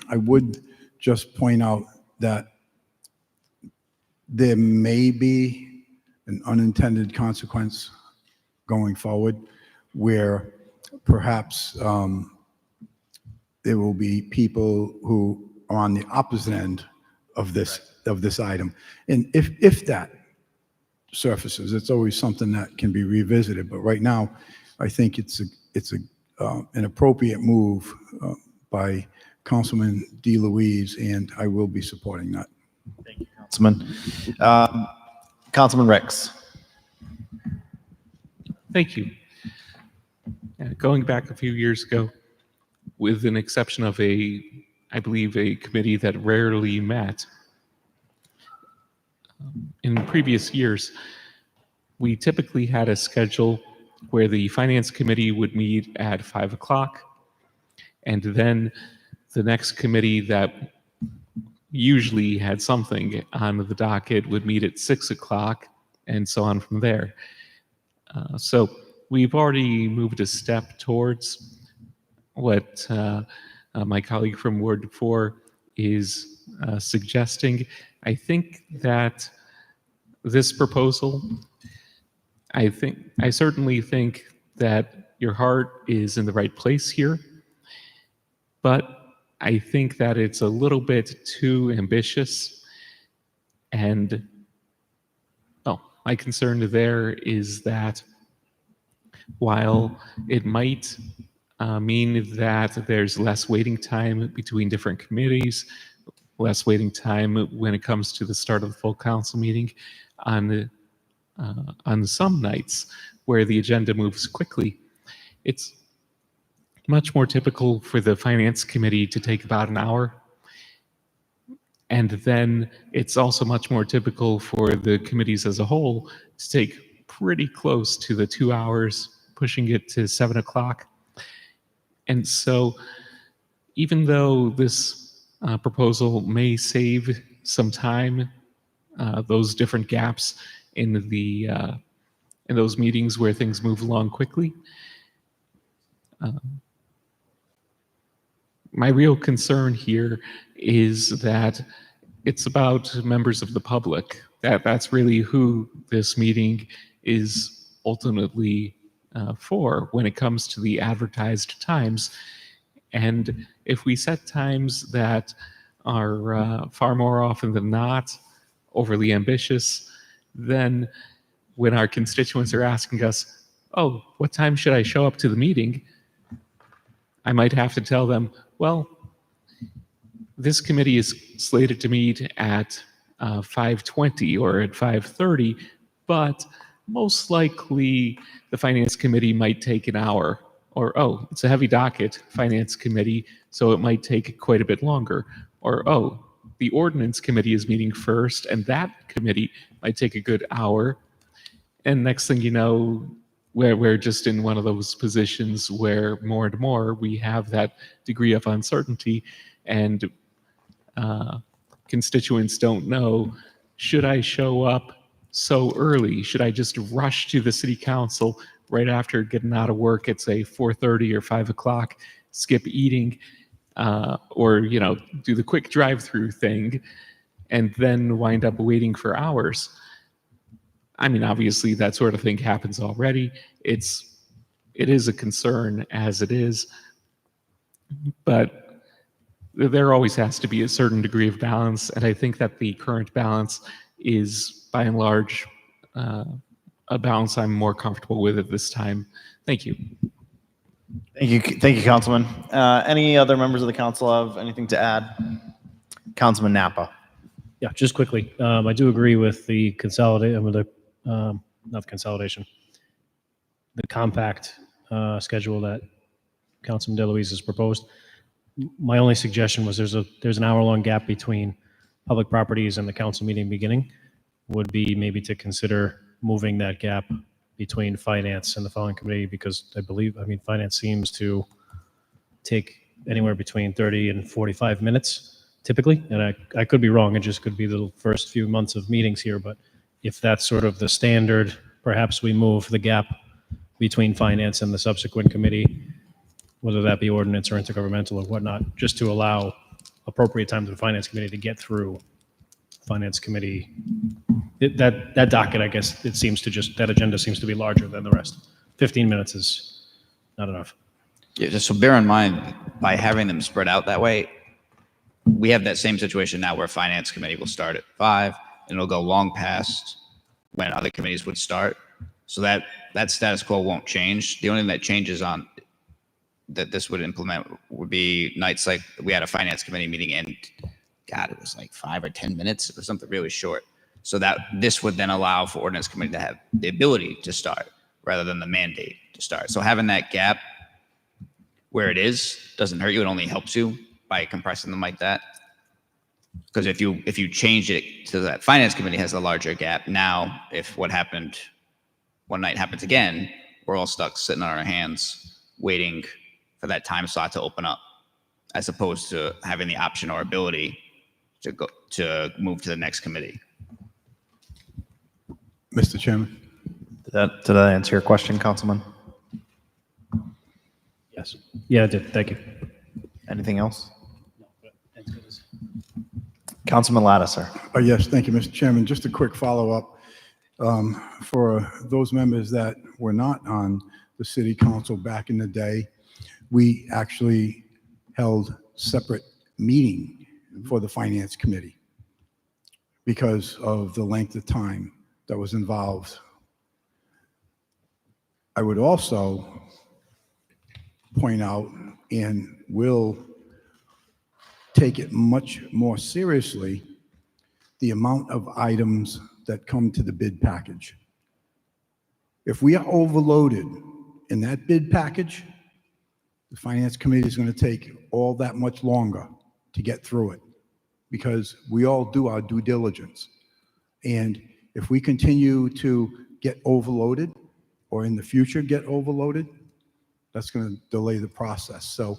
I would just point out that there may be an unintended consequence going forward where perhaps there will be people who are on the opposite end of this item. And if that surfaces, it's always something that can be revisited. But right now, I think it's an appropriate move by Councilman DeLuise, and I will be supporting that. Thank you, Councilman. Councilman Ricks. Thank you. Going back a few years ago, with an exception of I believe, a committee that rarely met, in previous years, we typically had a schedule where the Finance Committee would meet at 5 o'clock, and then the next committee that usually had something on the docket would meet at 6 o'clock, and so on from there. So we've already moved a step towards what my colleague from Ward 4 is suggesting. I think that this proposal, I certainly think that your heart is in the right place here, but I think that it's a little bit too ambitious. And my concern there is that while it might mean that there's less waiting time between different committees, less waiting time when it comes to the start of the full council meeting on some nights where the agenda moves quickly, it's much more typical for the Finance Committee to take about an hour. And then it's also much more typical for the committees as a whole to take pretty close to the 2 hours, pushing it to 7 o'clock. And so even though this proposal may save some time, those different gaps in those meetings where things move along quickly, my real concern here is that it's about members of the public. That's really who this meeting is ultimately for when it comes to the advertised times. And if we set times that are far more often than not overly ambitious, then when our constituents are asking us, oh, what time should I show up to the meeting? I might have to tell them, well, this committee is slated to meet at 5:20 or at 5:30, but most likely the Finance Committee might take an hour. Or, oh, it's a heavy docket, Finance Committee, so it might take quite a bit longer. Or, oh, the Ordinance Committee is meeting first, and that committee might take a good hour. And next thing you know, we're just in one of those positions where more and more we have that degree of uncertainty, and constituents don't know, should I show up so early? Should I just rush to the city council right after getting out of work at, say, 4:30 or 5 o'clock, skip eating, or do the quick drive-through thing, and then wind up waiting for hours? I mean, obviously that sort of thing happens already. It is a concern as it is, but there always has to be a certain degree of balance, and I think that the current balance is, by and large, a balance I'm more comfortable with at this time. Thank you. Thank you, Councilman. Any other members of the council have anything to add? Councilman Napa. Yeah, just quickly, I do agree with the not the consolidation, the compact schedule that Councilman DeLuise has proposed. My only suggestion was there's an hour-long gap between public properties and the council meeting beginning. Would be maybe to consider moving that gap between finance and the following committee, because finance seems to take anywhere between 30 and 45 minutes typically, and I could be wrong. It just could be the first few months of meetings here, but if that's sort of the standard, perhaps we move the gap between finance and the subsequent committee, whether that be ordinance or intergovernmental or whatnot, just to allow appropriate time to the finance committee to get through finance committee. That docket, I guess, that agenda seems to be larger than the rest. 15 minutes is not enough. Yeah, just so bear in mind, by having them spread out that way, we have that same situation now where Finance Committee will start at 5, and it'll go long past when other committees would start. So that status quo won't change. The only thing that changes on that this would implement would be nights like we had a Finance Committee meeting, and God, it was like 5 or 10 minutes or something really short. So that this would then allow for Ordinance Committee to have the ability to start. rather than the mandate to start. So having that gap where it is doesn't hurt you. It only helps you by compressing them like that. Because if you change it to that finance committee has a larger gap, now if what happened one night happens again, we're all stuck sitting on our hands waiting for that time slot to open up, as opposed to having the option or ability to move to the next committee. Mr. Chairman. Did that answer your question, Councilman? Yes. Yeah, it did. Thank you. Anything else? Councilman Lattiser. Yes, thank you, Mr. Chairman. Just a quick follow-up. For those members that were not on the city council back in the day, we actually held separate meeting for the finance committee because of the length of time that was involved. I would also point out, and will take it much more seriously, the amount of items that come to the bid package. If we are overloaded in that bid package, the finance committee is going to take all that much longer to get through it because we all do our due diligence. And if we continue to get overloaded or in the future get overloaded, that's going to delay the process. So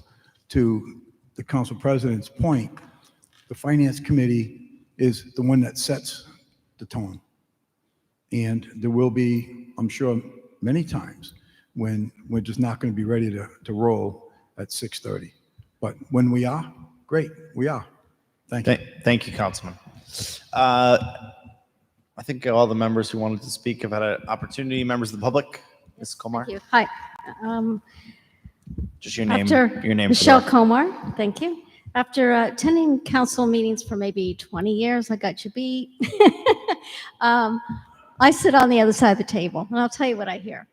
to the council president's point, the finance committee is the one that sets the tone. And there will be, I'm sure, many times when we're just not going to be ready to roll at 6:30. But when we are, great, we are. Thank you. Thank you, Councilman. I think all the members who wanted to speak have had an opportunity. Members of the public, Ms. Komar. Thank you. Hi. Just your name. After Your name. Michelle Komar, thank you. After attending council meetings for maybe 20 years, I got you beat. I sit on the other side of the table, and I'll tell you what I hear.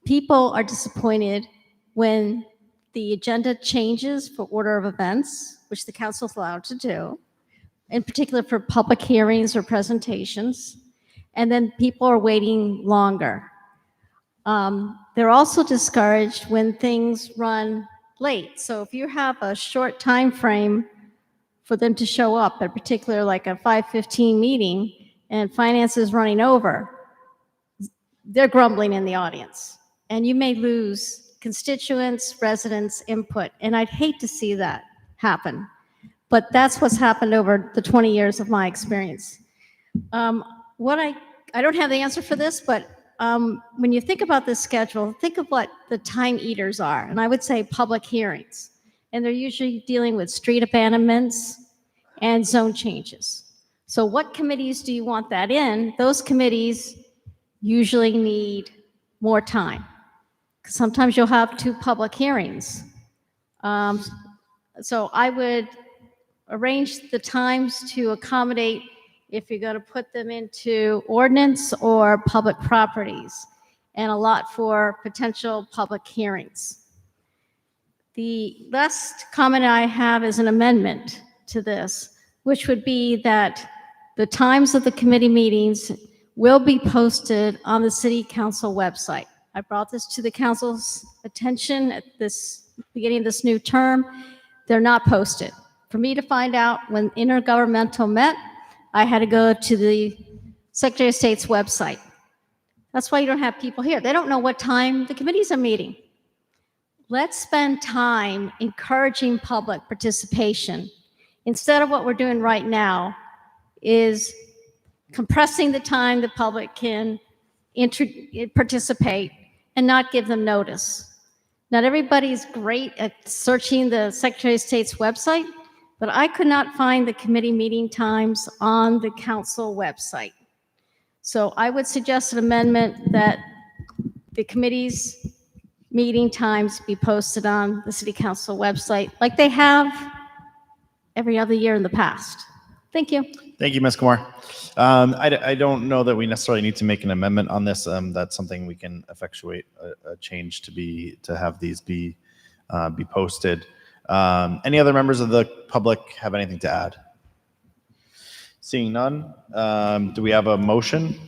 People are disappointed when the agenda changes for order of events, which the council is allowed to do, in particular for public hearings or presentations, and then people are waiting longer. They're also discouraged when things run late. So if you have a short time frame for them to show up, in particular like a 5:15 meeting, and finance is running over, they're grumbling in the audience. And you may lose constituents, residents' input. And I'd hate to see that happen. But that's what's happened over the 20 years of my experience. I don't have the answer for this, but when you think about this schedule, think of what the time eaters are. And I would say public hearings. And they're usually dealing with street abandonments and zone changes. So what committees do you want that in? Those committees usually need more time. Sometimes you'll have 2 public hearings. So I would arrange the times to accommodate if you're going to put them into ordinance or public properties, and a lot for potential public hearings. The last comment I have is an amendment to this, which would be that the times of the committee meetings will be posted on the city council website. I brought this to the council's attention at this beginning of this new term. They're not posted. For me to find out when intergovernmental met, I had to go to the Secretary of State's website. That's why you don't have people here. They don't know what time the committees are meeting. Let's spend time encouraging public participation instead of what we're doing right now is compressing the time the public can participate and not give them notice. Not everybody's great at searching the Secretary of State's website, but I could not find the committee meeting times on the council website. So I would suggest an amendment that the committee's meeting times be posted on the city council website like they have every other year in the past. Thank you. Thank you, Ms. Kumar. I don't know that we necessarily need to make an amendment on this. That's something we can effectuate a change to have these be posted. Any other members of the public have anything to add? Seeing none, do we have a motion?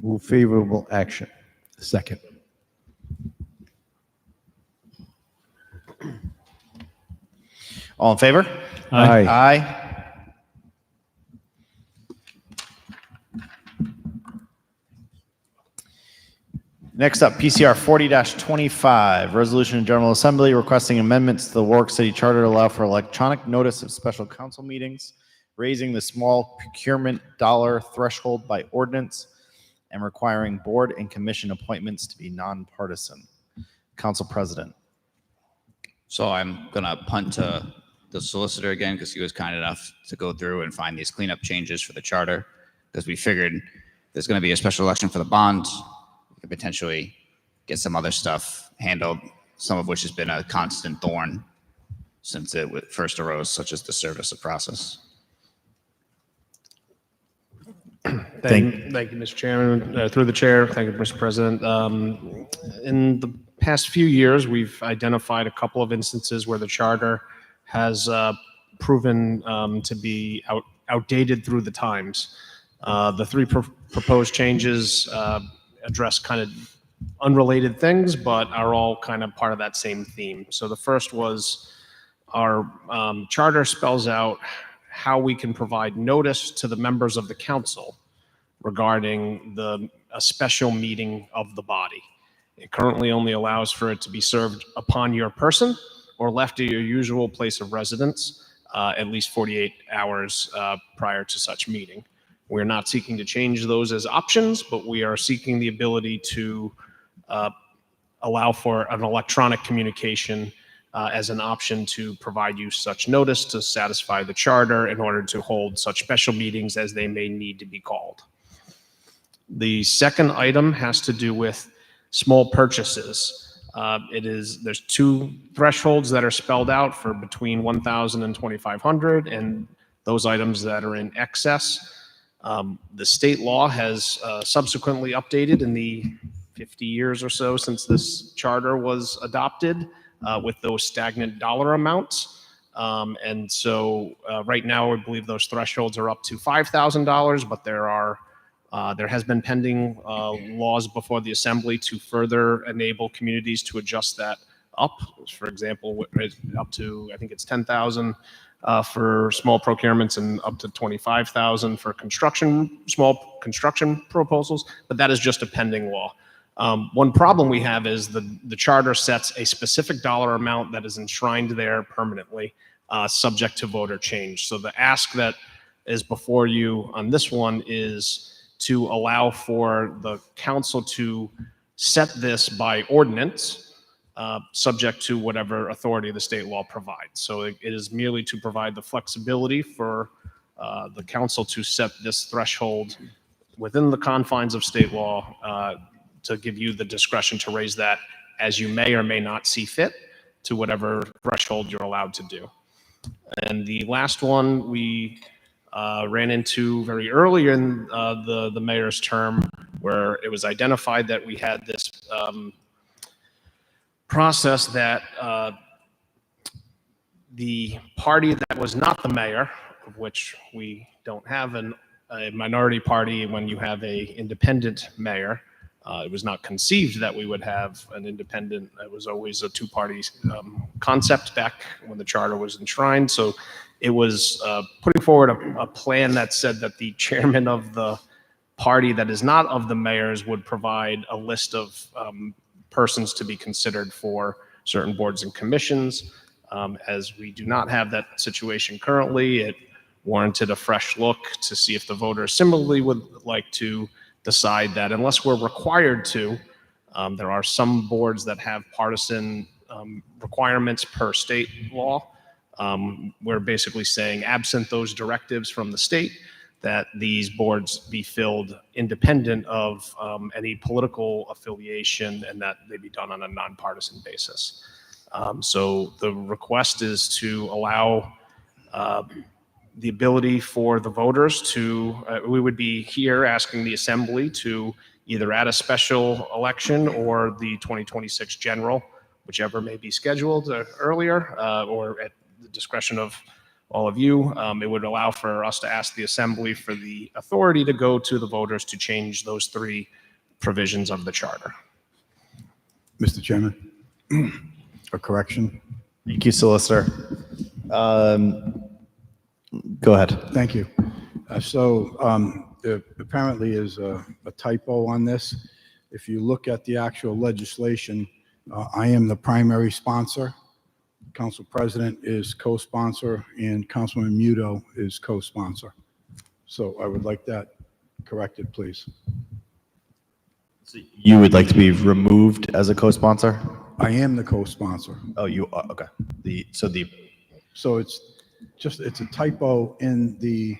Move favorable action. Second. All in favor? Aye. Aye. Next up, PCR 40-25, Resolution of General Assembly requesting amendments to the Warwick City Charter to allow for electronic notice of special council meetings, raising the small procurement dollar threshold by ordinance, and requiring board and commission appointments to be nonpartisan. Council President. So I'm going to punt to the solicitor again because he was kind enough to go through and find these cleanup changes for the charter because we figured there's going to be a special election for the bonds. We could potentially get some other stuff handled, some of which has been a constant thorn since it first arose, such as the service of process. Thank you, Mr. Chairman. Through the chair, thank you, Mr. President. In the past few years, we've identified a couple of instances where the charter has proven to be outdated through the times. The three proposed changes address kind of unrelated things, but are all kind of part of that same theme. So the first was our charter spells out how we can provide notice to the members of the council regarding a special meeting of the body. It currently only allows for it to be served upon your person or left at your usual place of residence at least 48 hours prior to such meeting. We're not seeking to change those as options, but we are seeking the ability to allow for an electronic communication as an option to provide you such notice to satisfy the charter in order to hold such special meetings as they may need to be called. The second item has to do with small purchases. There's two thresholds that are spelled out for between 1,000 and 2,500, and those items that are in excess. The state law has subsequently updated in the 50 years or so since this charter was adopted with those stagnant dollar amounts. And so right now, I believe those thresholds are up to $5,000, but there has been pending laws before the assembly to further enable communities to adjust that up. For example, up to, I think it's 10,000 for small procurements and up to 25,000 for small construction proposals, but that is just a pending law. One problem we have is the charter sets a specific dollar amount that is enshrined there permanently, subject to voter change. So the ask that is before you on this one is to allow for the council to set this by ordinance, subject to whatever authority the state law provides. So it is merely to provide the flexibility for the council to set this threshold within the confines of state law to give you the discretion to raise that as you may or may not see fit to whatever threshold you're allowed to do. And the last one we ran into very early in the mayor's term, where it was identified that we had this process that the party that was not the mayor, of which we don't have a minority party when you have a independent mayor. It was not conceived that we would have an independent, it was always a two-party concept back when the charter was enshrined. So it was putting forward a plan that said that the chairman of the party that is not of the mayor's would provide a list of persons to be considered for certain boards and commissions. As we do not have that situation currently, it warranted a fresh look to see if the voters similarly would like to decide that unless we're required to, there are some boards that have partisan requirements per state law. We're basically saying, absent those directives from the state, that these boards be filled independent of any political affiliation and that they be done on a nonpartisan basis. So the request is to allow the ability for the voters to, we would be here asking the assembly to either add a special election or the 2026 general, whichever may be scheduled earlier, or at the discretion of all of you. It would allow for us to ask the assembly for the authority to go to the voters to change those three provisions of the charter. Mr. Chairman, a correction. Thank you, Solicitor. Go ahead. Thank you. There apparently is a typo on this. If you look at the actual legislation, I am the primary sponsor. Council President is co-sponsor and Councilman Muto is co-sponsor. So I would like that corrected, please. You would like to be removed as a co-sponsor? I am the co-sponsor. Oh, you are, okay. So it's a typo in the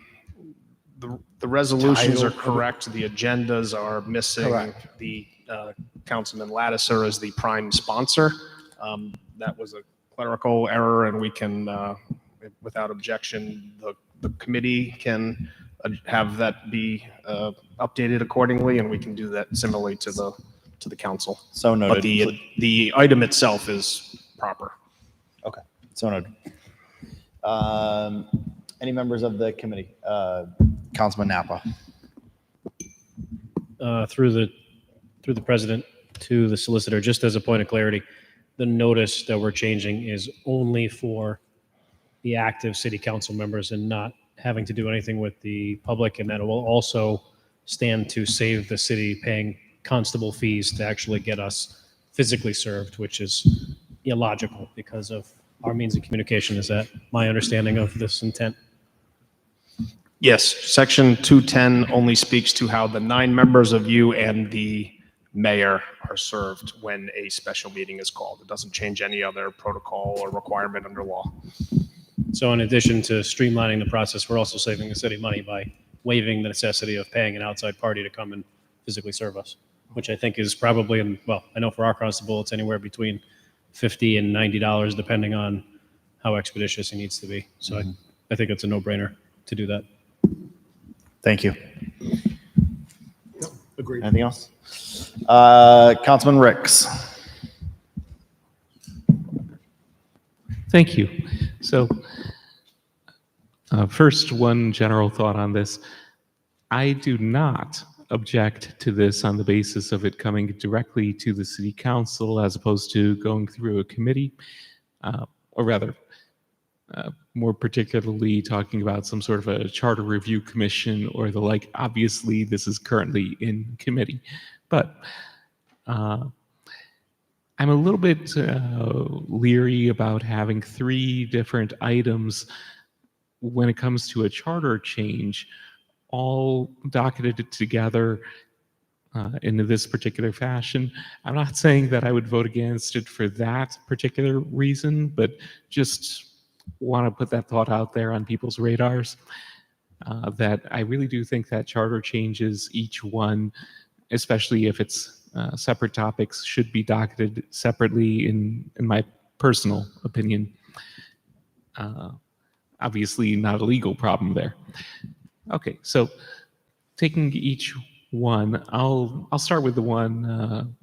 resolutions title are of it. correct, the agendas are missing. Correct. The Councilman Lattiser is the prime sponsor. That was a clerical error, and we can, without objection, the committee can have that be updated accordingly, and we can do that similarly to the council. So noted. But the item itself is proper. Okay, so noted. Any members of the committee? Councilman Napa. Through the president to the solicitor, just as a point of clarity, the notice that we're changing is only for the active city council members and not having to do anything with the public, and that will also stand to save the city paying constable fees to actually get us physically served, which is illogical because of our means of communication. Is that my understanding of this intent? Yes, section 210 only speaks to how the 9 members of you and the mayor are served when a special meeting is called. It doesn't change any other protocol or requirement under law. So in addition to streamlining the process, we're also saving the city money by waiving the necessity of paying an outside party to come and physically serve us, which I think is probably, well, I know for our constable, it's anywhere between $50 and $90, depending on how expeditious he needs to be. So I think it's a no-brainer to do that. Thank you. Agreed. Anything else? Councilman Ricks. Thank you. So first, one general thought on this. I do not object to this on the basis of it coming directly to the city council as opposed to going through a committee, or rather, more particularly talking about some sort of a charter review commission or the like. Obviously, this is currently in committee, but I'm a little bit leery about having 3 different items when it comes to a charter change, all docketed together in this particular fashion. I'm not saying that I would vote against it for that particular reason, but just want to put that thought out there on people's radars, that I really do think that charter changes, each one, especially if it's separate topics, should be docketed separately in my personal opinion. Obviously not a legal problem there. Okay, so taking each one, I'll start with the one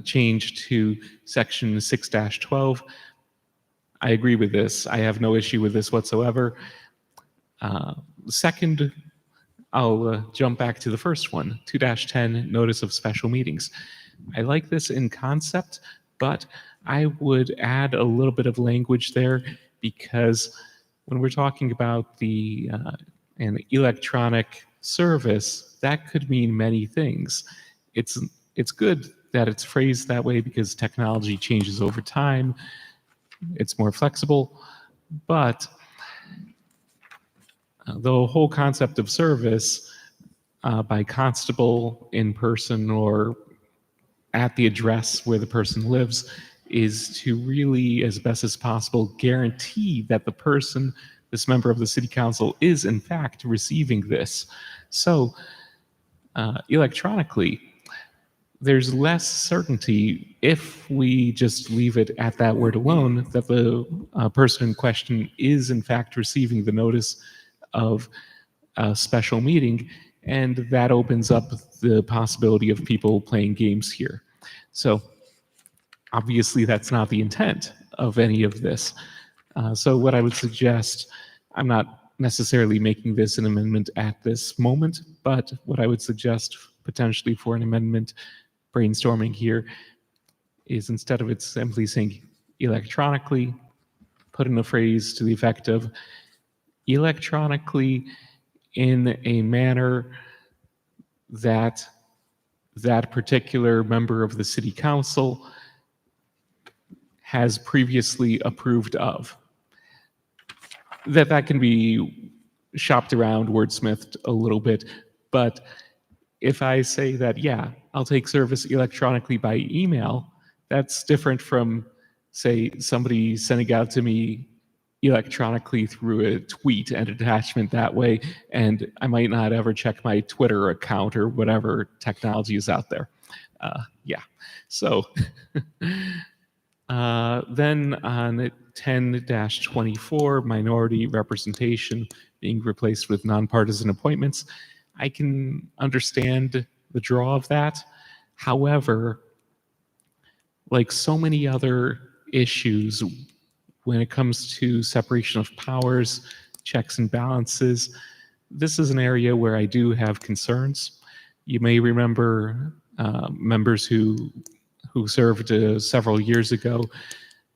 change to section 6-12. I agree with this. I have no issue with this whatsoever. Second, I'll jump back to the first one, 2-10, notice of special meetings. I like this in concept, but I would add a little bit of language there, because when we're talking about an electronic service, that could mean many things. It's good that it's phrased that way because technology changes over time. It's more flexible, but the whole concept of service by constable in person or at the address where the person lives is to really, as best as possible, guarantee that the person, this member of the city council, is in fact receiving this. So electronically, there's less certainty if we just leave it at that word alone that the person in question is in fact receiving the notice of a special meeting, and that opens up the possibility of people playing games here. So obviously that's not the intent of any of this. So what I would suggest I'm not necessarily making this an amendment at this moment, but what I would suggest potentially for an amendment brainstorming here is instead of it simply saying electronically, put in a phrase to the effect of electronically in a manner that that particular member of the city council has previously approved of. That can be shopped around, wordsmithed a little bit, but if I say that, yeah, I'll take service electronically by email, that's different from, say, somebody sending out to me electronically through a tweet and attachment that way, and I might not ever check my Twitter account or whatever technology is out there. Yeah, so then on 10-24, minority representation being replaced with nonpartisan appointments, I can understand the draw of that. However, like so many other issues, when it comes to separation of powers, checks and balances, this is an area where I do have concerns. You may remember members who served several years ago.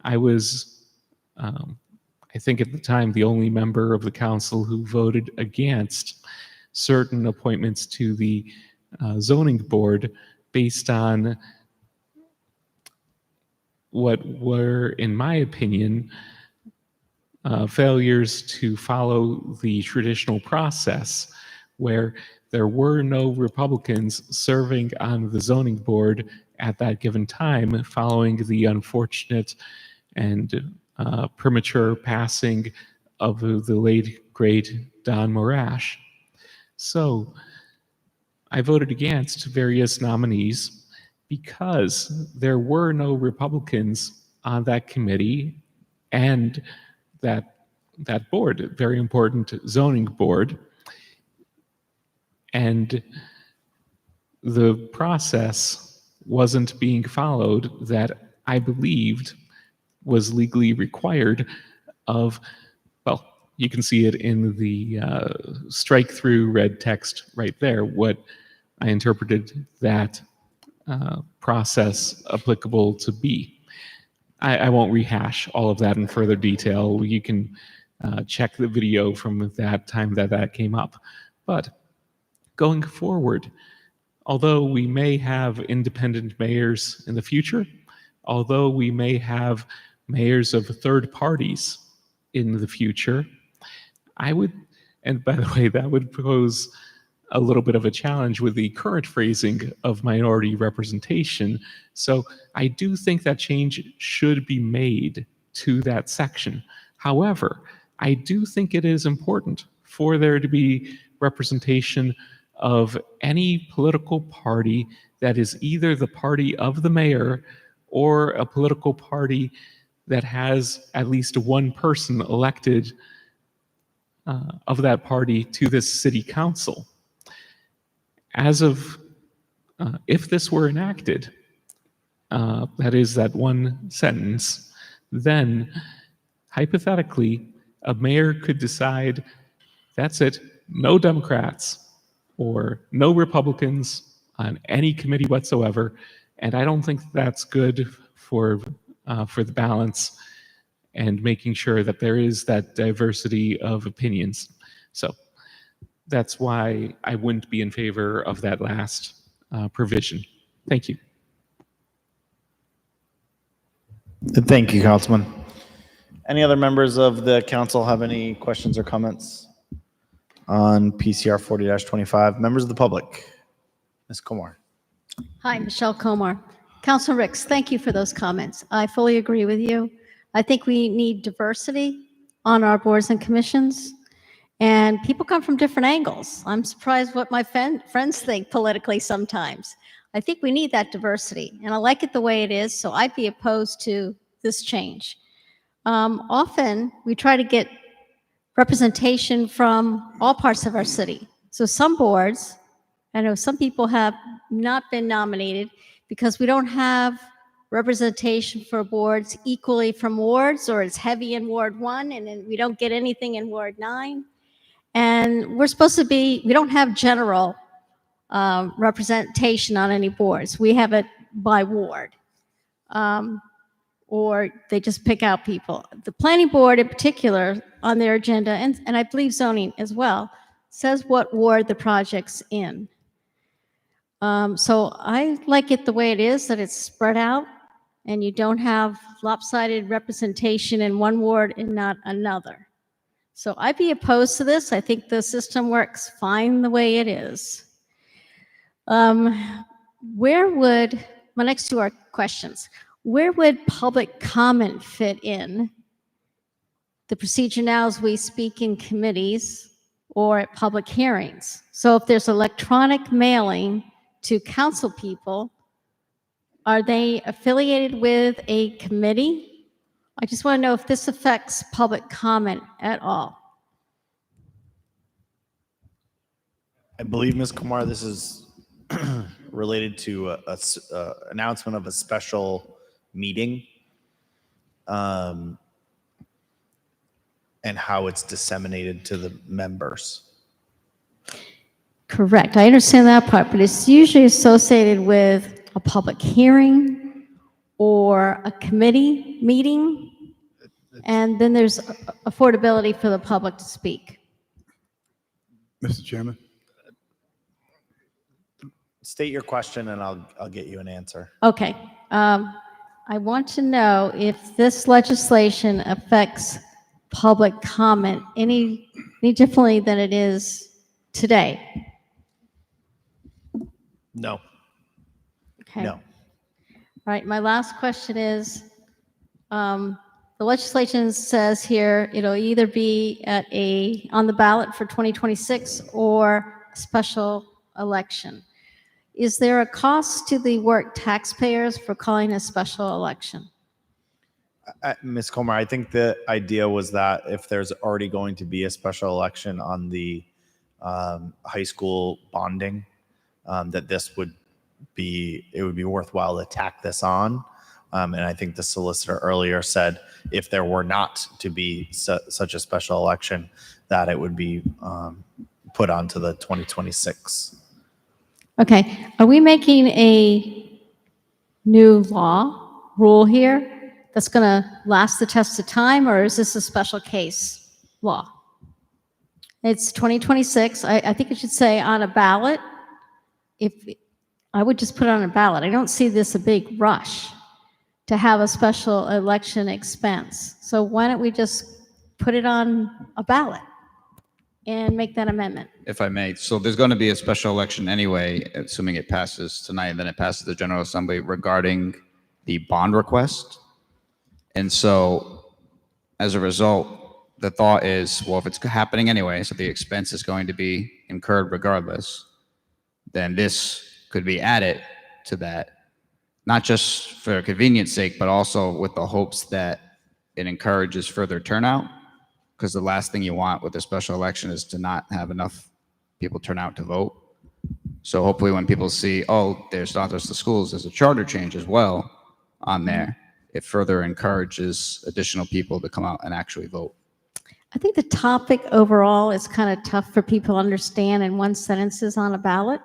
I was, I think at the time, the only member of the council who voted against certain appointments to the zoning board based on what were, in my opinion, failures to follow the traditional process, where there were no Republicans serving on the zoning board at that given time, following the unfortunate and premature passing of the late, great Don Morash. So I voted against various nominees because there were no Republicans on that committee and that board, very important zoning board. And the process wasn't being followed that I believed was legally required of, well, you can see it in the strike through red text right there, what I interpreted that process applicable to be. I won't rehash all of that in further detail. You can check the video from that time that came up. But going forward, although we may have independent mayors in the future, although we may have mayors of third parties in the future, I would, and by the way, that would pose a little bit of a challenge with the current phrasing of minority representation. So I do think that change should be made to that section. However, I do think it is important for there to be representation of any political party that is either the party of the mayor or a political party that has at least one person elected of that party to this city council. As of, if this were enacted, that is that one sentence, then hypothetically, a mayor could decide, that's it, no Democrats or no Republicans on any committee whatsoever, and I don't think that's good for the balance and making sure that there is that diversity of opinions. So that's why I wouldn't be in favor of that last provision. Thank you. Thank you, Councilman. Any other members of the council have any questions or comments on PCR 40-25? Members of the public, Ms. Komar. Hi, Michelle Comar. Councilor Ricks, thank you for those comments. I fully agree with you. I think we need diversity on our boards and commissions, and people come from different angles. I'm surprised what my friends think politically sometimes. I think we need that diversity, and I like it the way it is, so I'd be opposed to this change. Often, we try to get representation from all parts of our city. So some boards, I know some people have not been nominated because we don't have representation for boards equally from wards, or it's heavy in Ward 1 and then we don't get anything in Ward 9. And we're supposed to be, we don't have general representation on any boards. We have it by ward. Or they just pick out people. The planning board in particular on their agenda, and I believe zoning as well, says what ward the project's in. So I like it the way it is, that it's spread out and you don't have lopsided representation in one ward and not another. So I'd be opposed to this. I think the system works fine the way it is. Where would, my next two are questions. Where would public comment fit in? The procedure now is we speak in committees or at public hearings. So if there's electronic mailing to council people, are they affiliated with a committee? I just want to know if this affects public comment at all. I believe, Ms. Kumar, this is related to a announcement of a special meeting, and how it's disseminated to the members. Correct. I understand that part, but it's usually associated with a public hearing or a committee meeting, and then there's affordability for the public to speak. Mr. Chairman. State your question and I'll get you an answer. Okay. I want to know if this legislation affects public comment any differently than it is today. No. Okay. No. All right. My last question is, the legislation says here it'll either be on the ballot for 2026 or a special election. Is there a cost to the Warwick taxpayers for calling a special election? Ms. Comer, I think the idea was that if there's already going to be a special election on the high school bonding, that this would be, it would be worthwhile to tack this on. And I think the solicitor earlier said if there were not to be such a special election, that it would be put onto the 2026. Okay. Are we making a new rule here that's going to last the test of time, or is this a special case law? It's 2026. I think it should say on a ballot. If I would just put it on a ballot. I don't see this a big rush to have a special election expense. So why don't we just put it on a ballot and make that amendment? If I may, so there's going to be a special election anyway, assuming it passes tonight, and then it passes the General Assembly regarding the bond request. And so as a result, the thought is, well, if it's happening anyway, so the expense is going to be incurred regardless, then this could be added to that, not just for convenience sake, but also with the hopes that it encourages further turnout. Because the last thing you want with a special election is to not have enough people turn out to vote. So hopefully when people see, oh, there's not just the schools, there's a charter change as well on there, it further encourages additional people to come out and actually vote. I think the topic overall is kind of tough for people to understand in one sentence is on a ballot.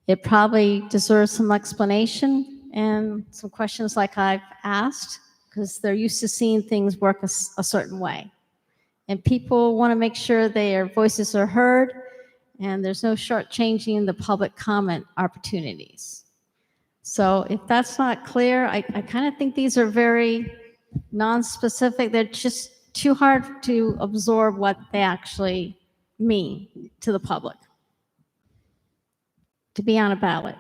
It probably deserves some explanation and some questions like I've asked, because they're used to seeing things work a certain way. And people want to make sure their voices are heard and there's no shortchanging the public comment opportunities. So if that's not clear, I kind of think these are very non-specific. They're just too hard to absorb what they actually mean to the public to be on a ballot.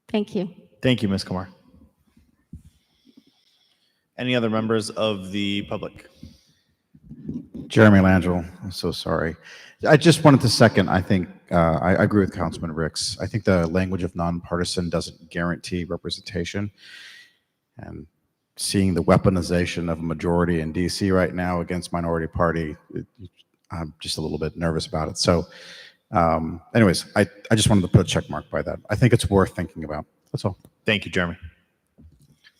Thank you. Thank you, Ms. Kumar. Any other members of the public? Jeremy Langell, I'm so sorry. I just wanted to second, I think, I agree with Councilman Ricks. I think the language of nonpartisan doesn't guarantee representation. And seeing the weaponization of a majority in DC right now against minority party, I'm just a little bit nervous about it. So anyways, I just wanted to put a check mark by that. I think it's worth thinking about. That's all. Thank you, Jeremy.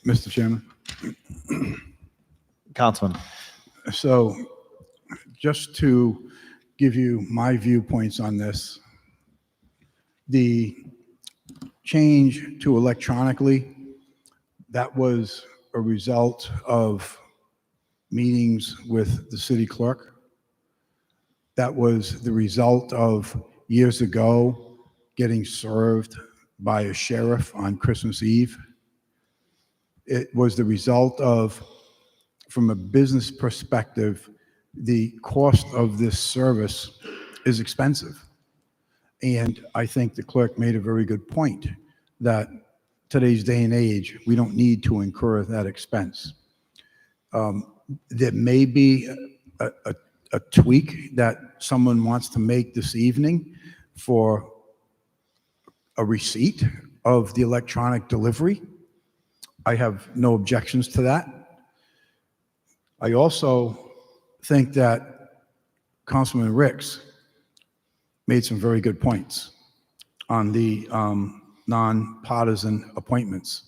Mr. Chairman. Councilman. So just to give you my viewpoints on this, the change to electronically, that was a result of meetings with the city clerk. That was the result of years ago getting served by a sheriff on Christmas Eve. It was the result of, from a business perspective, the cost of this service is expensive. And I think the clerk made a very good point that today's day and age, we don't need to incur that expense. There may be a tweak that someone wants to make this evening for a receipt of the electronic delivery. I have no objections to that. I also think that Councilman Ricks made some very good points on the nonpartisan appointments.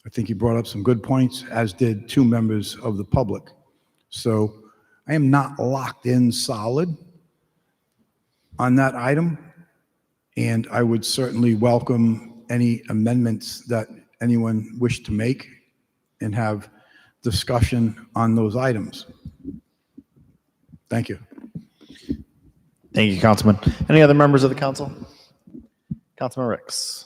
I think he brought up some good points, as did two members of the public. So I am not locked in solid on that item, and I would certainly welcome any amendments that anyone wished to make and have discussion on those items. Thank you. Thank you, Councilman. Any other members of the council? Councilman Ricks.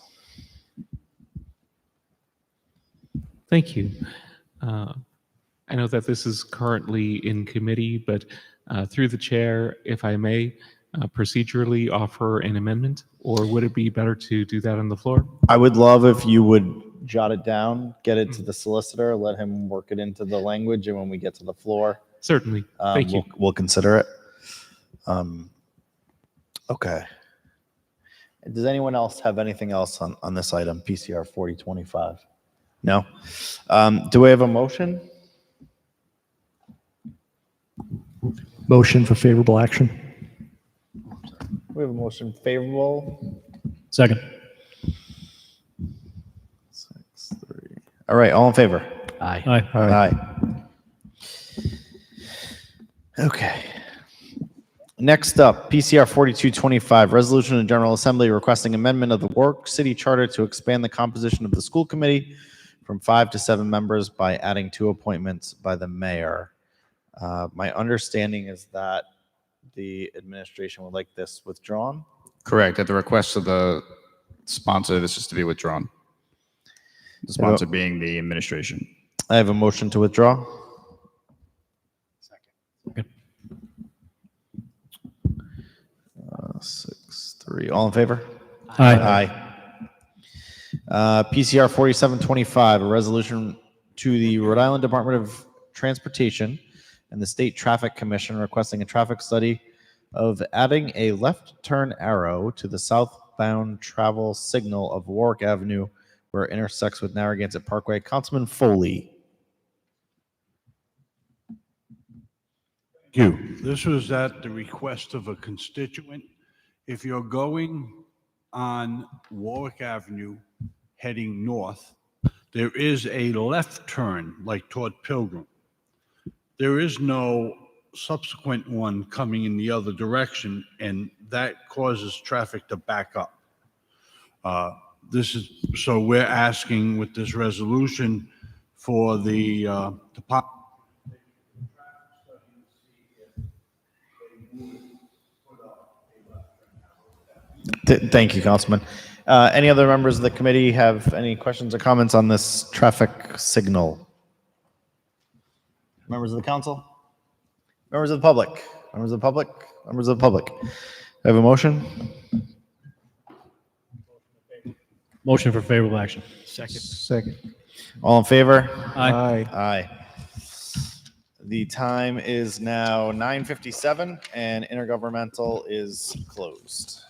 Thank you. I know that this is currently in committee, but through the chair, if I may, procedurally offer an amendment, or would it be better to do that on the floor? I would love if you would jot it down, get it to the solicitor, let him work it into the language, and when we get to the floor, certainly. Thank you. We'll consider it. Okay. Does anyone else have anything else on this item, PCR 4025? No? Do we have a motion? Motion for favorable action. We have a motion favorable. Second. 6-3. All right, all in favor? Aye. Aye. Okay. Next up, PCR 4225, resolution of General Assembly requesting amendment of the Warwick City Charter to expand the composition of the school committee from 5 to 7 members by adding 2 appointments by the mayor. My understanding is that the administration would like this withdrawn. Correct. At the request of the sponsor, this is to be withdrawn. The sponsor being the administration. I have a motion to withdraw. Second. 6-3. All in favor? Aye. PCR 4725, a resolution to the Rhode Island Department of Transportation and the State Traffic Commission requesting a traffic study of adding a left turn arrow to the southbound travel signal of Warwick Avenue where it intersects with Narragansett Parkway. Councilman Foley. Thank you. This was at the request of a constituent. If you're going on Warwick Avenue heading north, there is a left turn like toward Pilgrim. There is no subsequent one coming in the other direction, and that causes traffic to back up. So we're asking with this resolution for the department. Thank you, Councilman. Any other members of the committee have any questions or comments on this traffic signal? Members of the council? Members of the public? Members of the public? Members of the public? I have a motion? Motion for favorable action. Second. All in favor? Aye. Aye. The time is now 9:57 and intergovernmental is closed.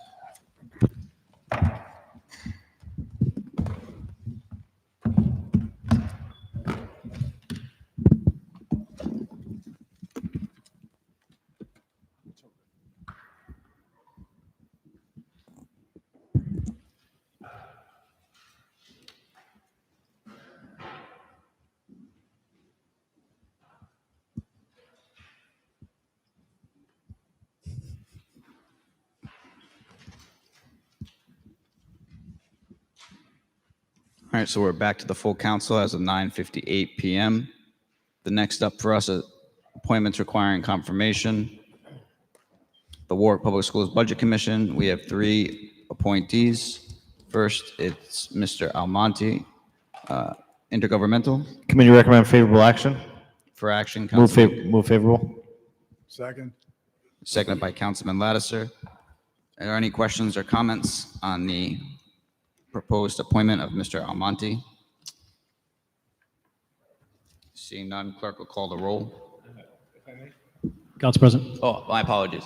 All right, so we're back to the full council as of 9:58 PM. The next up for us is appointments requiring confirmation. The Warwick Public Schools Budget Commission, we have 3 appointees. First, it's Mr. Almonte, intergovernmental. Committee recommend favorable action. For action, Move Councilman, move favorable. Second. seconded by Councilman Lattiser. Are there any questions or comments on the proposed appointment of Mr. Almonte? Seeing none, clerk will call the roll. Council President. Oh, my apologies.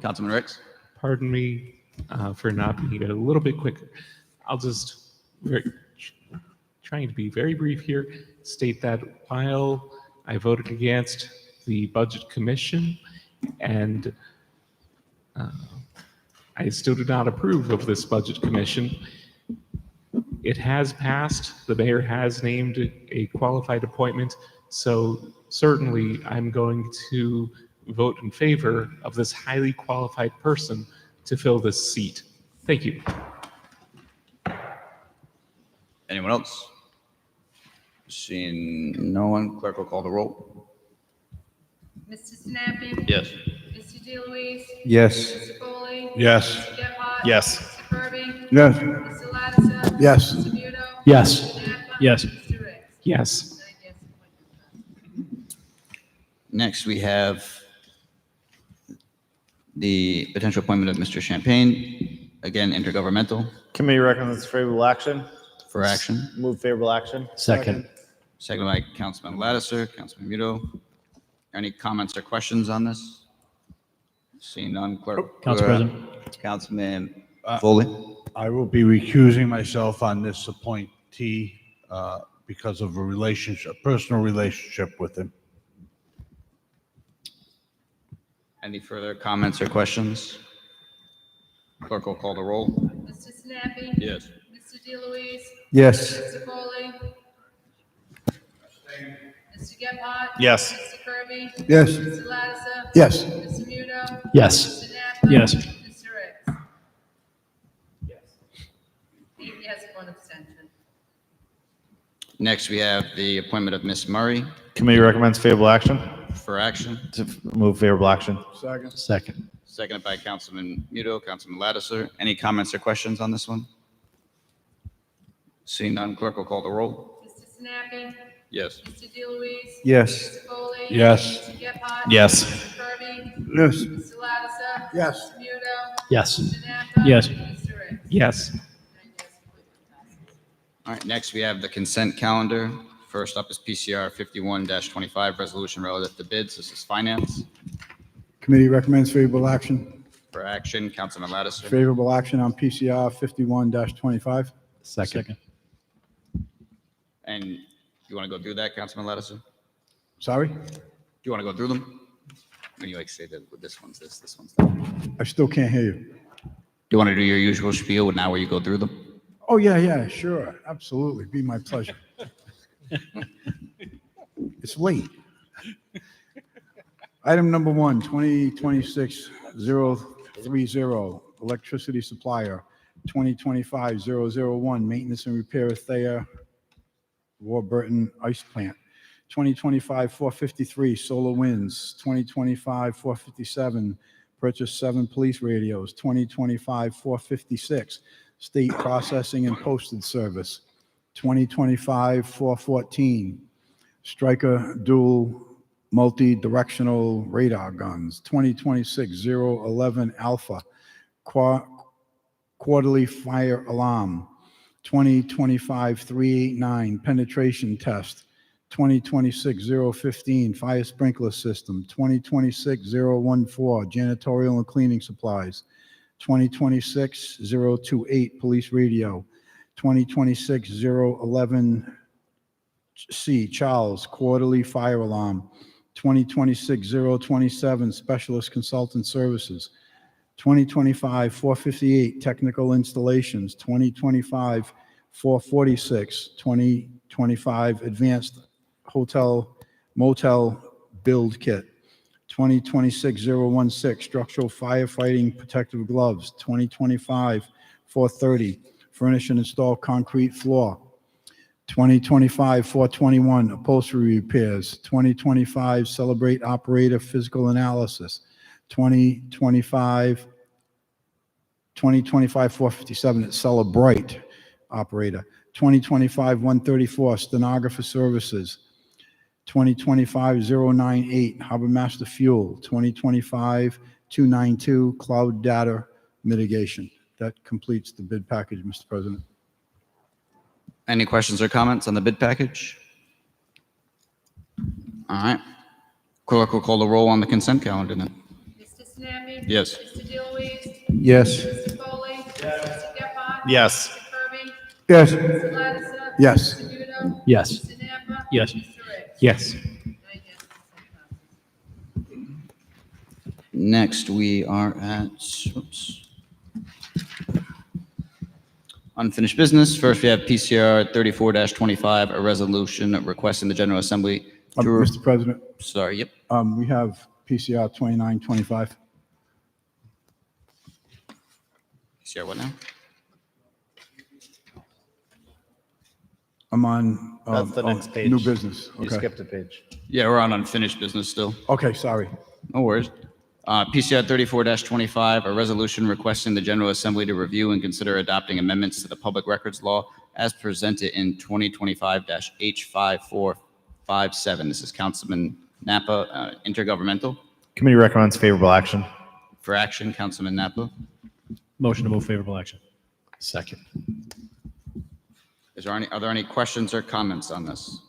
Councilman Ricks? Pardon me for not being a little bit quicker. I'll just, trying to be very brief here, state that while I voted against the Budget Commission and I still do not approve of this Budget Commission, it has passed. The mayor has named a qualified appointment, so certainly I'm going to vote in favor of this highly qualified person to fill this seat. Thank you. Anyone else? Seeing no one, clerk will call the roll. Mr. Sinapi? Yes. Mr. DeLuise? Yes. Mr. Foley? Yes. Mr. Gephardt? Yes. Mr. Kirby? Yes. Mr. Lattiser? Yes. Mr. Muto? Yes. Mr. Napa? Yes. Mr. Ricks? Yes. 9 yes, appointment passed. Next, we have the potential appointment of Mr. Champagne, again, intergovernmental, Committee recommends favorable action. for action. Move favorable action. Second. Seconded by Councilman Lattiser, Councilman Muto. Any comments or questions on this? Seeing none, clerk. Council President. Councilman Foley. I will be recusing myself on this appointee because of a relationship, personal relationship with him. Any further comments or questions? Clerk will call the roll. Mr. Sinapi? Yes. Mr. DeLuise? Yes. Mr. Foley? Mr. Gephardt? Yes. Mr. Kirby? Yes. Mr. Lattiser? Yes. Mr. Muto? Yes. Mr. Napa? Yes. Mr. Ricks? Yes. 8 yes, 1 abstention. Next, we have the appointment of Miss Murray Committee recommends favorable action. for action, Move favorable action. Second. Second. seconded by Councilman Muto, Councilman Lattiser. Any comments or questions on this one? Seeing none, clerk will call the roll. Mr. Sinapi? Yes. Mr. DeLuise? Yes. Mr. Foley? Yes. Mr. Gephardt? Yes. Mr. Kirby? Yes. Mr. Lattiser? Yes. Mr. Muto? Yes. Mr. Napa? Yes. Mr. Ricks? Yes. 9 yes, appointment passes. All right, next we have the consent calendar. First up is PCR 51-25, resolution relative to bids. This is finance. Committee recommends favorable action. For action, Councilman Lattiser. Favorable action on PCR 51-25. Second. And you want to go through that, Councilman Lattiser? Do Sorry? you want to go through them? Or you like say that this one's this one's that? Do I still can't hear you. you want to do your usual spiel now where you go through them? Oh, yeah, sure. Absolutely. Be my pleasure. It's late. Item number 1, 2026-030, electricity supplier, 2025-001, maintenance and repair of Thayer Warburton Ice Plant, 2025-453, Solar Winds, 2025-457, purchase 7 police radios, 2025-456, State Processing and Postage Service, 2025-414, Stryker Dual Multi-Directional Radar Guns, 2026-011 Alpha Quarterly Fire Alarm, 2025-389 Penetration Test, 2026-015 Fire Sprinkler System, 2026-014 Janitorial and Cleaning Supplies, 2026-028 Police Radio, 2026-011C Charles Quarterly Fire Alarm, 2026-027 Specialist Consultant Services, 2025-458 Technical Installations, 2025-446, 2025 Advanced Hotel Motel Build Kit, 2026-016 Structural Firefighting Protective Gloves, 2025-430 Furnish and Install Concrete Floor, 2025-421, upholstery repairs. 2025, celebrate operator physical analysis. 2025-457, it's celebrate operator. 2025-134, stenographer services. 2025-098, harbor master fuel. 2025-292, cloud data mitigation. That completes the bid package, Mr. President. Any questions or comments on the bid package? All right. Clerk will call the roll on the consent calendar then. Mr. Sinapi? Yes. Mr. DeLuise? Yes. Mr. Foley? Yes. Mr. Gephardt? Yes. Mr. Kirby? Yes. Mr. Lattiser? Yes. Mr. Muno? Yes. Mr. Napa? Yes. Mr. Ricks? Yes. 9 yes, consent passes. Next, we are at, unfinished business. First, we have PCR 34-25, a resolution requesting the General Assembly to. Mr. President, Sorry, yep. we have PCR 2925. PCR what now? I'm on. That's the next page. New business. You Okay. skipped a page. Yeah, we're on unfinished business still. Okay, sorry. No worries. PCR 34-25, a resolution requesting the General Assembly to review and consider adopting amendments to the Public Records Law as presented in 2025-H5457. This is Councilman Napa, intergovernmental. Committee recommends favorable action. For action, Councilman Napa. Motion to move favorable action. Second. Are there any questions or comments on this?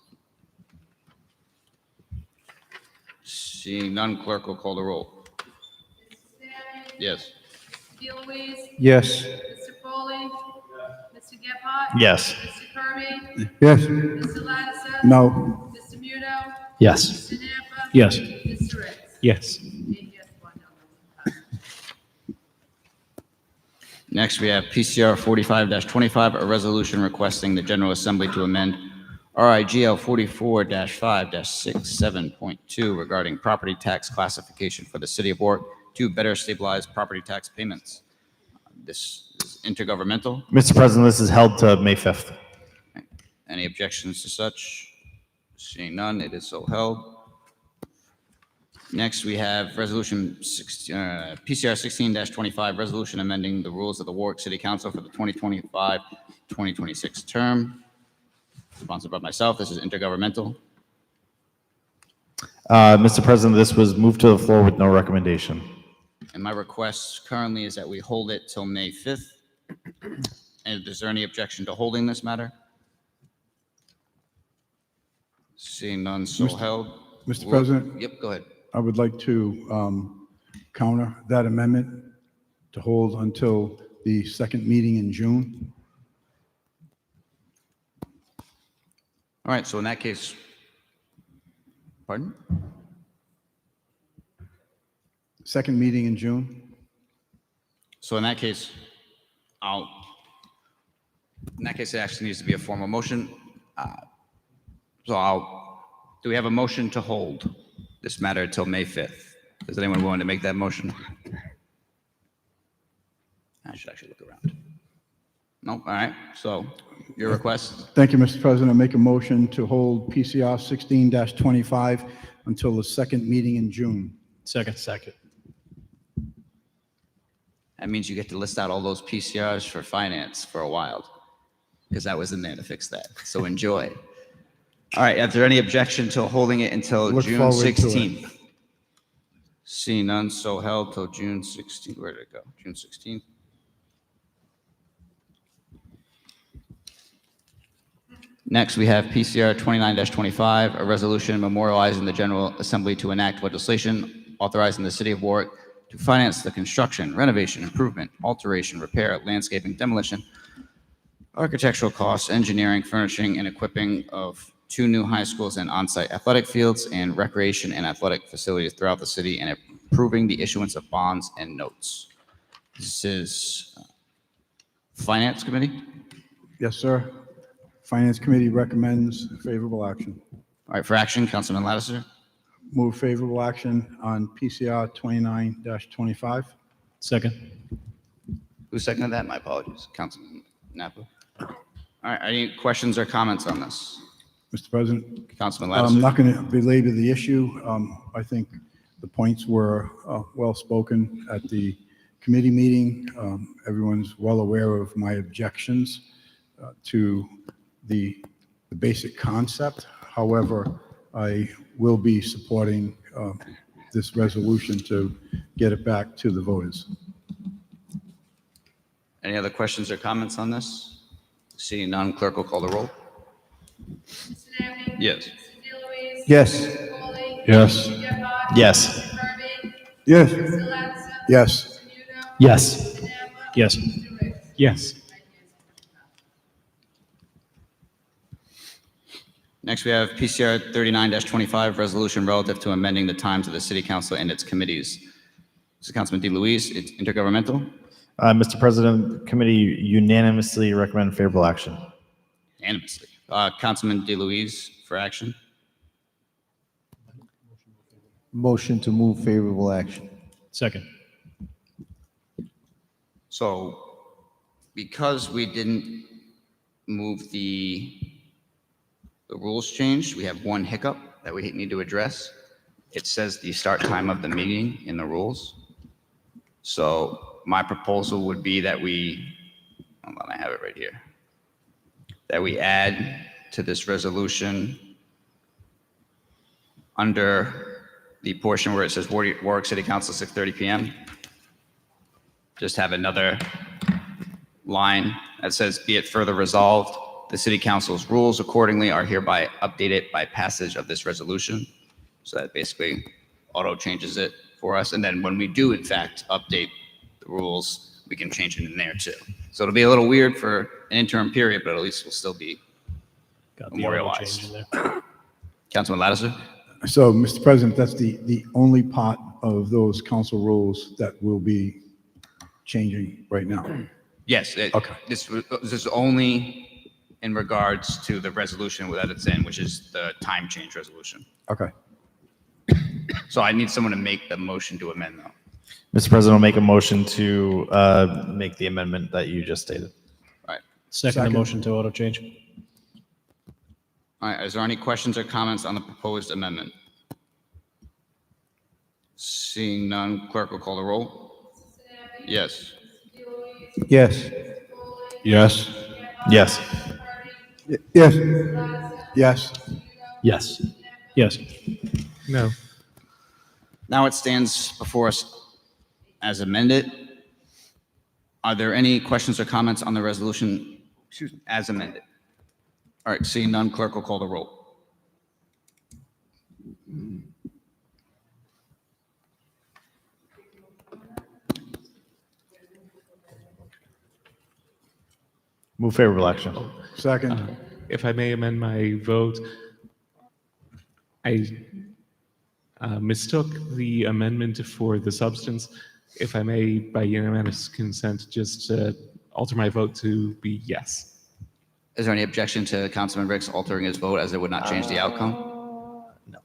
Seeing none, clerk will call the roll. Yes. DeLuise? Yes. Mr. Foley? Mr. Gephardt? Yes. Mr. Kirby? Yes. Mr. Lattiser? No. Mr. Muno? Yes. Mr. Napa? Yes. Mr. Ricks? Yes. 8 yes, 1 no, motion passes. Next, we have PCR 45-25, a resolution requesting the General Assembly to amend RIGL 44-5-67.2 regarding property tax classification for the city of Warwick to better stabilize property tax payments. This is intergovernmental. Mr. President, this is held to May 5th. Any objections to such? Seeing none, it is so held. Next, we have PCR 16-25, resolution amending the rules of the Warwick City Council for the 2025-2026 term. Sponsored by myself. This is intergovernmental. Mr. President, this was moved to the floor with no recommendation. And my request currently is that we hold it till May 5th. And is there any objection to holding this matter? Seeing none, so held. Mr. President? Yep, go ahead. I would like to counter that amendment to hold until the second meeting in June. All right, so in that case, pardon? Second meeting in June. So in that case, it actually needs to be a formal motion. Do we have a motion to hold this matter until May 5th? Is anyone willing to make that motion? I should actually look around. No, all right, so your request? Thank you, Mr. President. I make a motion to hold PCR 16-25 until the second meeting in June. Second. That means you get to list out all those PCRs for finance for a while, because that was in there to fix that. So enjoy. All right, is there any objection to holding it until Look June forward to it. 16th? Seeing none, so held till June 16th. Where did it go? June 16th? Next, we have PCR 29-25, a resolution memorializing the General Assembly to enact legislation authorizing the city of Warwick to finance the construction, renovation, improvement, alteration, repair, landscaping, demolition, architectural costs, engineering, furnishing, and equipping of 2 new high schools and on-site athletic fields and recreation and athletic facilities throughout the city, and approving the issuance of bonds and notes. This is Finance Committee. Yes, sir. Finance Committee recommends favorable action. All right, for action, Councilman Lattiser. Move favorable action on PCR 29-25. Second. Who seconded that? My apologies. Councilman Napa. All right, any questions or comments on this? Mr. President, Councilman I'm Lattiser? not going to belabor the issue. I think the points were well spoken at the committee meeting. Everyone's well aware of my objections to the basic concept. However, I will be supporting this resolution to get it back to the voters. Any other questions or comments on this? Seeing none, clerk will call the roll. Mr. Nabby? Yes. Mr. DeLuise? Yes. Mr. Foley? Yes. Mr. Gephardt? Yes. Mr. Kirby? Yes. Mr. Lattiser? Yes. Mr. Nudo? Yes. Mr. Napa? Yes. Mr. Ricks? Yes. Next, we have PCR 39-25, resolution relative to amending the times of the city council and its committees. This is Councilman DeLuise. It's intergovernmental. Mr. President, the committee unanimously recommend favorable action. Unanimously. Councilman DeLuise for action. Motion to move favorable action. Second. So because we didn't move the rules changed, we have one hiccup that we need to address. It says the start time of the meeting in the rules. So my proposal would be that hold on, I have it right here, that we add to this resolution under the portion where it says Warwick City Council, 6:30 p.m. Just have another line that says, be it further resolved, the city council's rules accordingly are hereby updated by passage of this resolution. So that basically auto changes it for us. And then when we do in fact update the rules, we can change it in there too. So it'll be a little weird for an interim period, but at least we'll still be Got the auto memorialized. change in there. Councilman Lattiser? So, Mr. President, that's the only part of those council rules that will be changing right now. Yes. Okay. This is only in regards to the resolution that it's in, which is the time change resolution. Okay. So I need someone to make the motion to amend though. Mr. President, I'll make a motion to make the amendment that you just stated. All right. Second the motion to auto change. All right. Is there any questions or comments on the proposed amendment? Seeing none, clerk will call the roll. Yes. Yes. Yes. Yes. Yes. Yes. Yes. Yes. No. Now it stands before us as amended. Are there any questions or comments on the resolution as amended? All right, seeing none, clerk will call the roll. Move favorable action. Second. If I may amend my vote, I mistook the amendment for the substance. If I may, by unanimous consent, just alter my vote to be yes. Is there any objection to Councilman Ricks altering his vote as it would not change the outcome? No.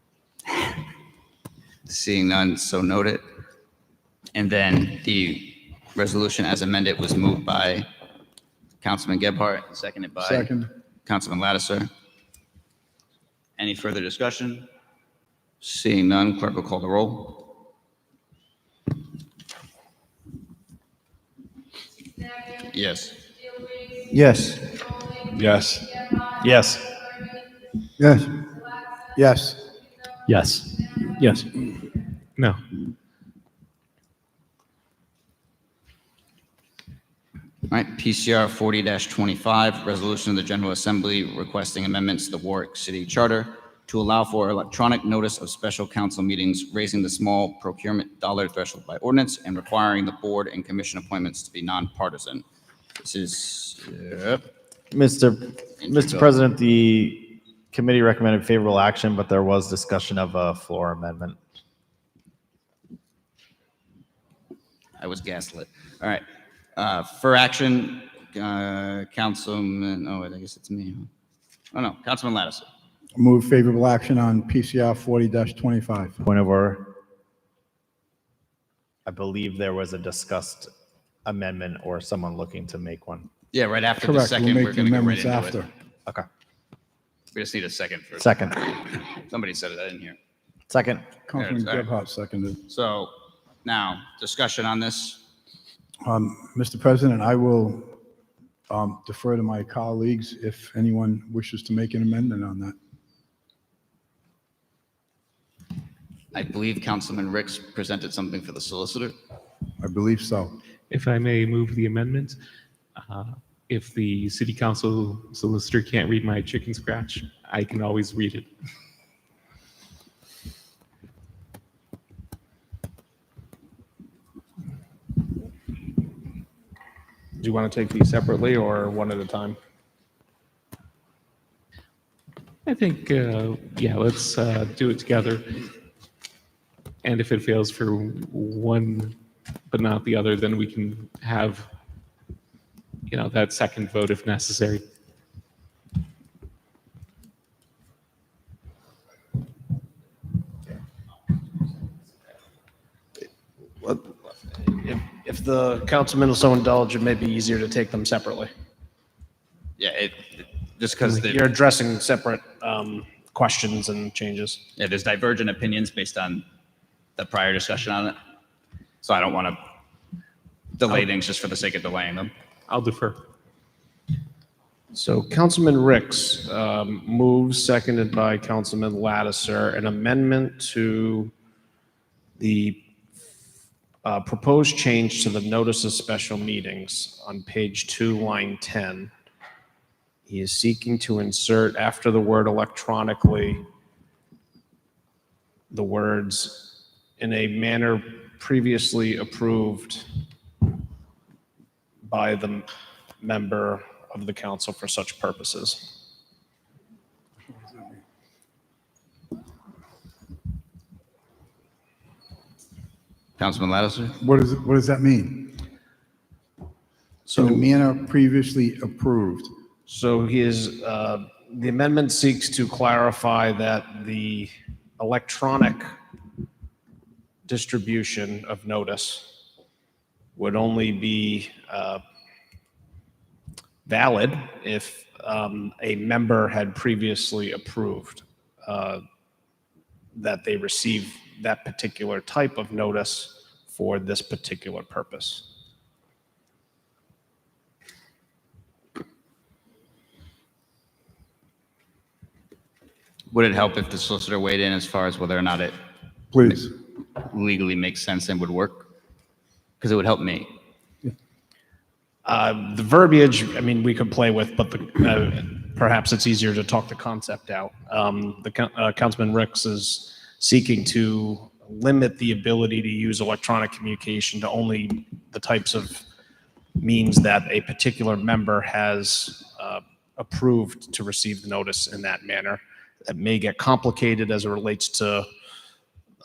Seeing none, so noted. And then the resolution as amended was moved by Councilman Gebhardt, and seconded by Second. Councilman Lattiser. Any further discussion? Seeing none, clerk will call the roll. Yes. Yes. Yes. Yes. Yes. Yes. Yes. Yes. No. All right, PCR 40-25, resolution of the General Assembly requesting amendments to the Warwick City Charter to allow for electronic notice of special council meetings, raising the small procurement dollar threshold by ordinance, and requiring the board and commission appointments to be nonpartisan. This is, Mr. President, the committee recommended favorable action, but there was discussion of a floor amendment. I was gaslit. All right. For action, Councilman, oh, wait, I guess it's me. Huh? Oh, no, Councilman Lattiser. Move favorable action on PCR 40-25. Point of order. I believe there was a discussed amendment or someone looking to make one. Yeah, right after the Correct, second, we'll we're make the going to go right amendments into it. after. Okay. We just need a second for. Second. Somebody said it, I didn't hear. Second. Councilman All right. Gebhardt seconded. So now, discussion on this. Mr. President, I will defer to my colleagues if anyone wishes to make an amendment on that. I believe Councilman Ricks presented something for the solicitor. I believe so. If I may move the amendment, if the city council solicitor can't read my chicken scratch, I can always read it. Do you want to take these separately or one at a time? I think, yeah, let's do it together. And if it fails for one but not the other, then we can have, that second vote if necessary. If the councilman will so indulge, it may be easier to take them separately. Yeah, just because You're addressing separate questions and changes. yeah, there's divergent opinions based on the prior discussion on it. So I don't want to delay things just for the sake of delaying them. I'll defer. So Councilman Ricks moves, seconded by Councilman Lattiser, an amendment to the proposed change to the notice of special meetings on page 2, line 10. He is seeking to insert after the word electronically the words in a manner previously approved by the member of the council for such purposes. Councilman Lattiser? What does that mean? So In a manner previously approved. So he is, the amendment seeks to clarify that the electronic distribution of notice would only be valid if a member had previously approved that they receive that particular type of notice for this particular purpose. Would it help if the solicitor weighed in as far as whether or not it Please. legally makes sense and would work? Because it would help me. The verbiage, I mean, we could play with, but perhaps it's easier to talk the concept out. Councilman Ricks is seeking to limit the ability to use electronic communication to only the types of means that a particular member has approved to receive the notice in that manner. It may get complicated as it relates to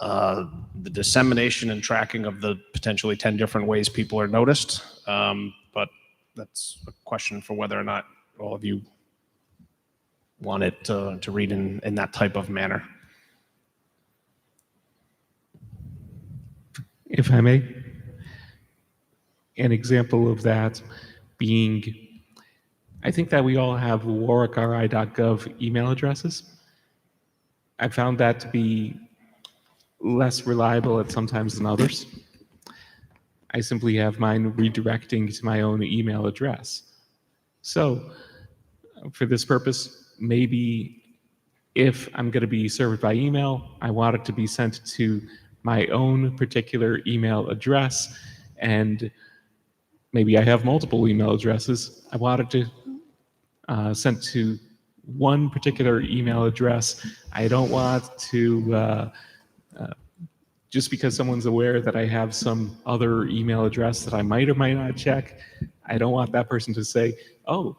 the dissemination and tracking of the potentially 10 different ways people are noticed. But that's a question for whether or not all of you want it to read in that type of manner. If I may, an example of that being, I think that we all have warwickri.gov email addresses. I found that to be less reliable at sometimes than others. I simply have mine redirecting to my own email address. So for this purpose, maybe if I'm going to be served by email, I want it to be sent to my own particular email address, and maybe I have multiple email addresses. I want it to sent to one particular email address. I don't want to, just because someone's aware that I have some other email address that I might or might not check, I don't want that person to say, oh,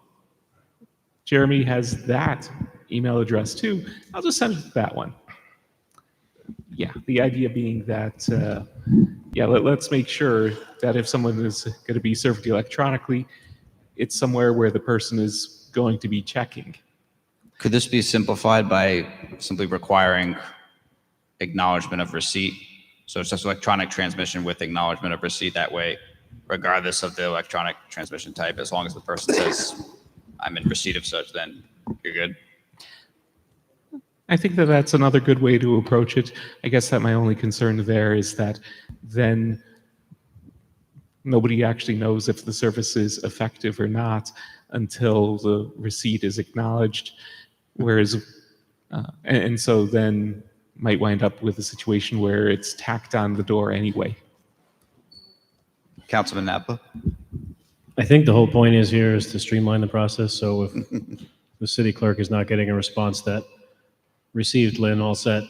Jeremy has that email address too. I'll just send it to that one. Yeah, the idea being that, yeah, let's make sure that if someone is going to be served electronically, it's somewhere where the person is going to be checking. Could this be simplified by simply requiring acknowledgement of receipt? So it's just electronic transmission with acknowledgement of receipt. That way, regardless of the electronic transmission type. As long as the person says, I'm in receipt of such, then you're good. I think that that's another good way to approach it. I guess that my only concern there is that then nobody actually knows if the service is effective or not until the receipt is acknowledged. Whereas, and so then might wind up with a situation where it's tacked on the door anyway. Councilman Napa? I think the whole point is here is to streamline the process. So if the city clerk is not getting a response that received Lynn all set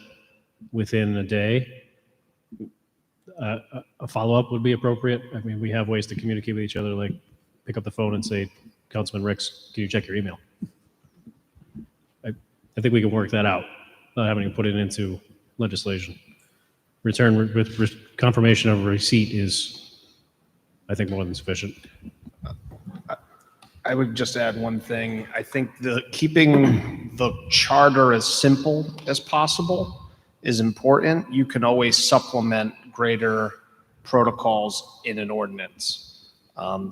within a day, a follow-up would be appropriate. I mean, we have ways to communicate with each other, like pick up the phone and say, Councilman Ricks, can you check your email? I think we can work that out without having to put it into legislation. Return with confirmation of receipt is, I think, more than sufficient. I would just add one thing. I think keeping the charter as simple as possible is important. You can always supplement greater protocols in an ordinance.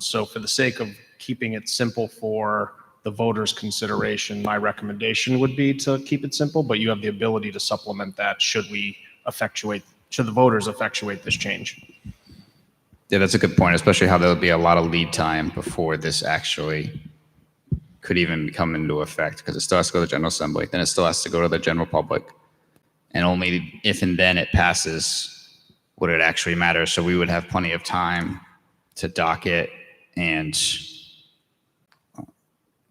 So for the sake of keeping it simple for the voters' consideration, my recommendation would be to keep it simple, but you have the ability to supplement that should the voters effectuate this change. Yeah, that's a good point, especially how there'll be a lot of lead time before this actually could even come into effect, because it still has to go to the General Assembly, then it still has to go to the general public. And only if and then it passes would it actually matter. So we would have plenty of time to docket and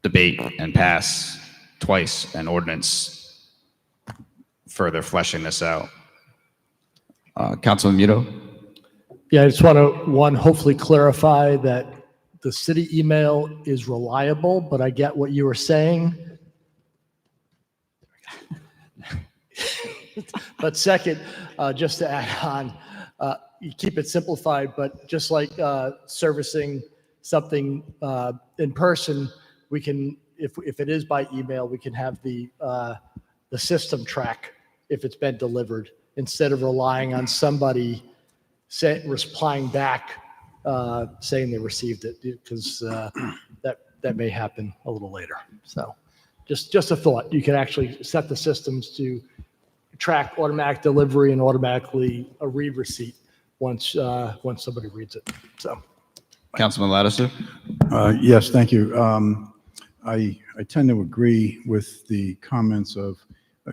debate and pass twice an ordinance further fleshing this out. Councilman Muto? Yeah, I just want to, hopefully clarify that the city email is reliable, but I get what you were saying. But second, just to add on, you keep it simplified, but just like servicing something in person, we can, if it is by email, we can have the system track if it's been delivered instead of relying on somebody replying back saying they received it, because that may happen a little later. So just a thought. You can actually set the systems to track automatic delivery and automatically read receipt once somebody reads it. So, Councilman Lattiser? Yes, thank you. I tend to agree with the comments of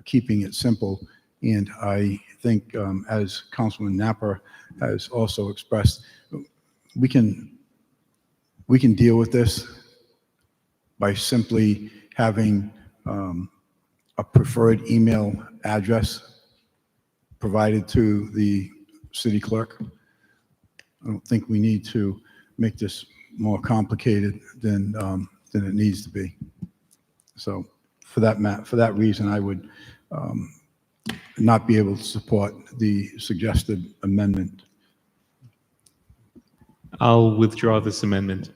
keeping it simple. And I think, as Councilman Napper has also expressed, we can deal with this by simply having a preferred email address provided to the city clerk. I don't think we need to make this more complicated than it needs to be. So for that reason, I would not be able to support the suggested amendment. I'll withdraw this amendment.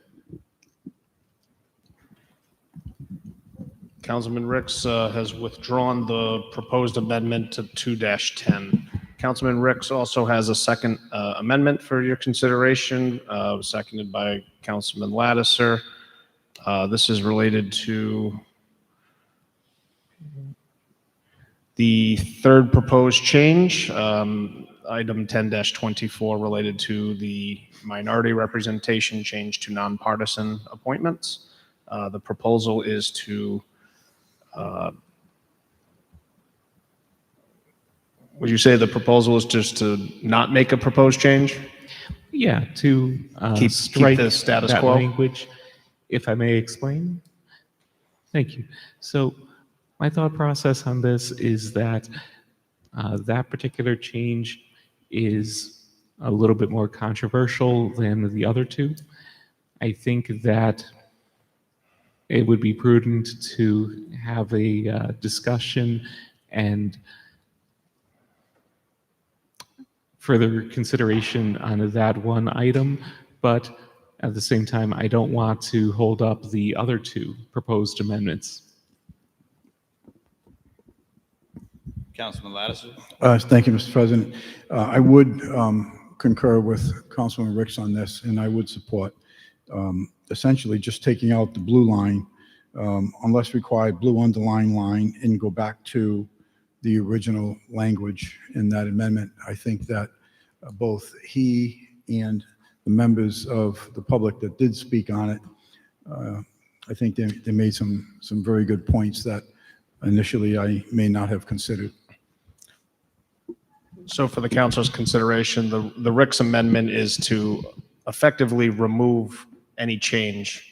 Councilman Ricks has withdrawn the proposed amendment to 2-10. Councilman Ricks also has a second amendment for your consideration, seconded by Councilman Lattiser. This is related to the third proposed change, item 10-24, related to the minority representation change to nonpartisan appointments. The proposal is to, would you say the proposal is just to not make a proposed change? Yeah, to Keep strike the status that quo? language, if I may explain. Thank you. So my thought process on this is that that particular change is a little bit more controversial than the other two. I think that it would be prudent to have a discussion and further consideration on that one item, but at the same time, I don't want to hold up the other two proposed amendments. Councilman Lattiser? Thank you, Mr. President. I would concur with Councilman Ricks on this, and I would support essentially just taking out the blue line, unless required, blue underline line, and go back to the original language in that amendment. I think that both he and the members of the public that did speak on it, I think they made some very good points that initially I may not have considered. So for the council's consideration, the Rick's amendment is to effectively remove any change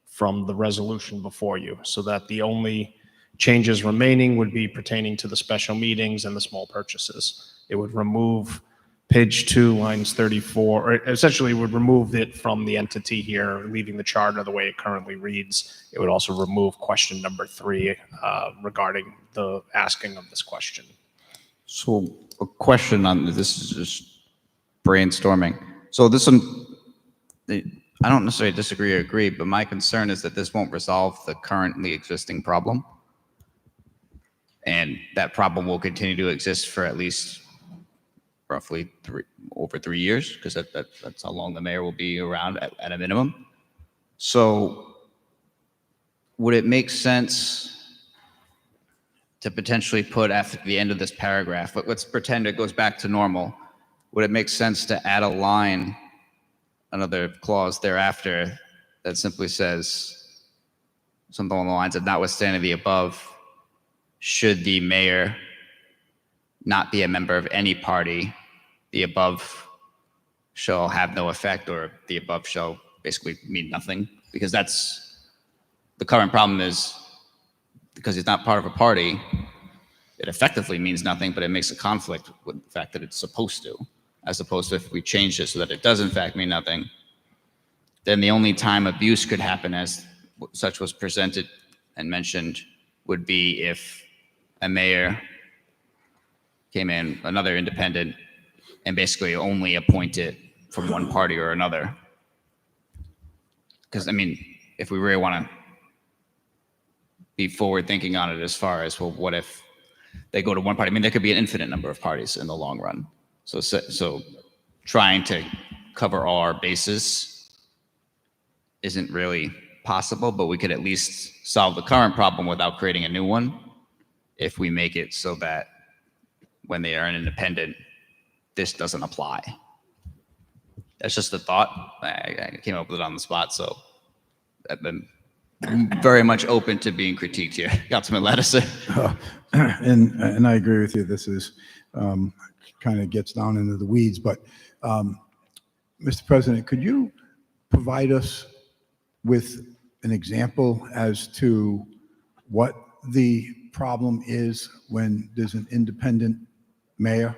from the resolution before you, so that the only changes remaining would be pertaining to the special meetings and the small purchases. It would remove page 2, lines 34, or essentially would remove it from the entity here, leaving the charter the way it currently reads. It would also remove question number 3 regarding the asking of this question. So a question on this is just brainstorming. So this one, I don't necessarily disagree or agree, but my concern is that this won't resolve the currently existing problem. And that problem will continue to exist for at least roughly over 3 years, because that's how long the mayor will be around at a minimum. So would it make sense to potentially put after the end of this paragraph, let's pretend it goes back to normal, would it make sense to add a line, another clause thereafter that simply says something along the lines of, notwithstanding the above, should the mayor not be a member of any party, the above shall have no effect, or the above shall basically mean nothing? Because that's the current problem, is because he's not part of a party, it effectively means nothing, but it makes a conflict with the fact that it's supposed to, as opposed to if we change it so that it does in fact mean nothing, then the only time abuse could happen, as such was presented and mentioned, would be if a mayor came in, another independent, and basically only appointed from one party or another. Because, I mean, if we really want to be forward thinking on it, as far as, well, what if they go to one party? I mean, there could be an infinite number of parties in the long run. So trying to cover all our bases isn't really possible, but we could at least solve the current problem without creating a new one if we make it so that when they are an independent, this doesn't apply. That's just a thought. I came up with it on the spot, so I've been very much open to being critiqued here. Councilman Lattiser. And I agree with you. This is kind of gets down into the weeds, but Mr. President, could you provide us with an example as to what the problem is when there's an independent mayor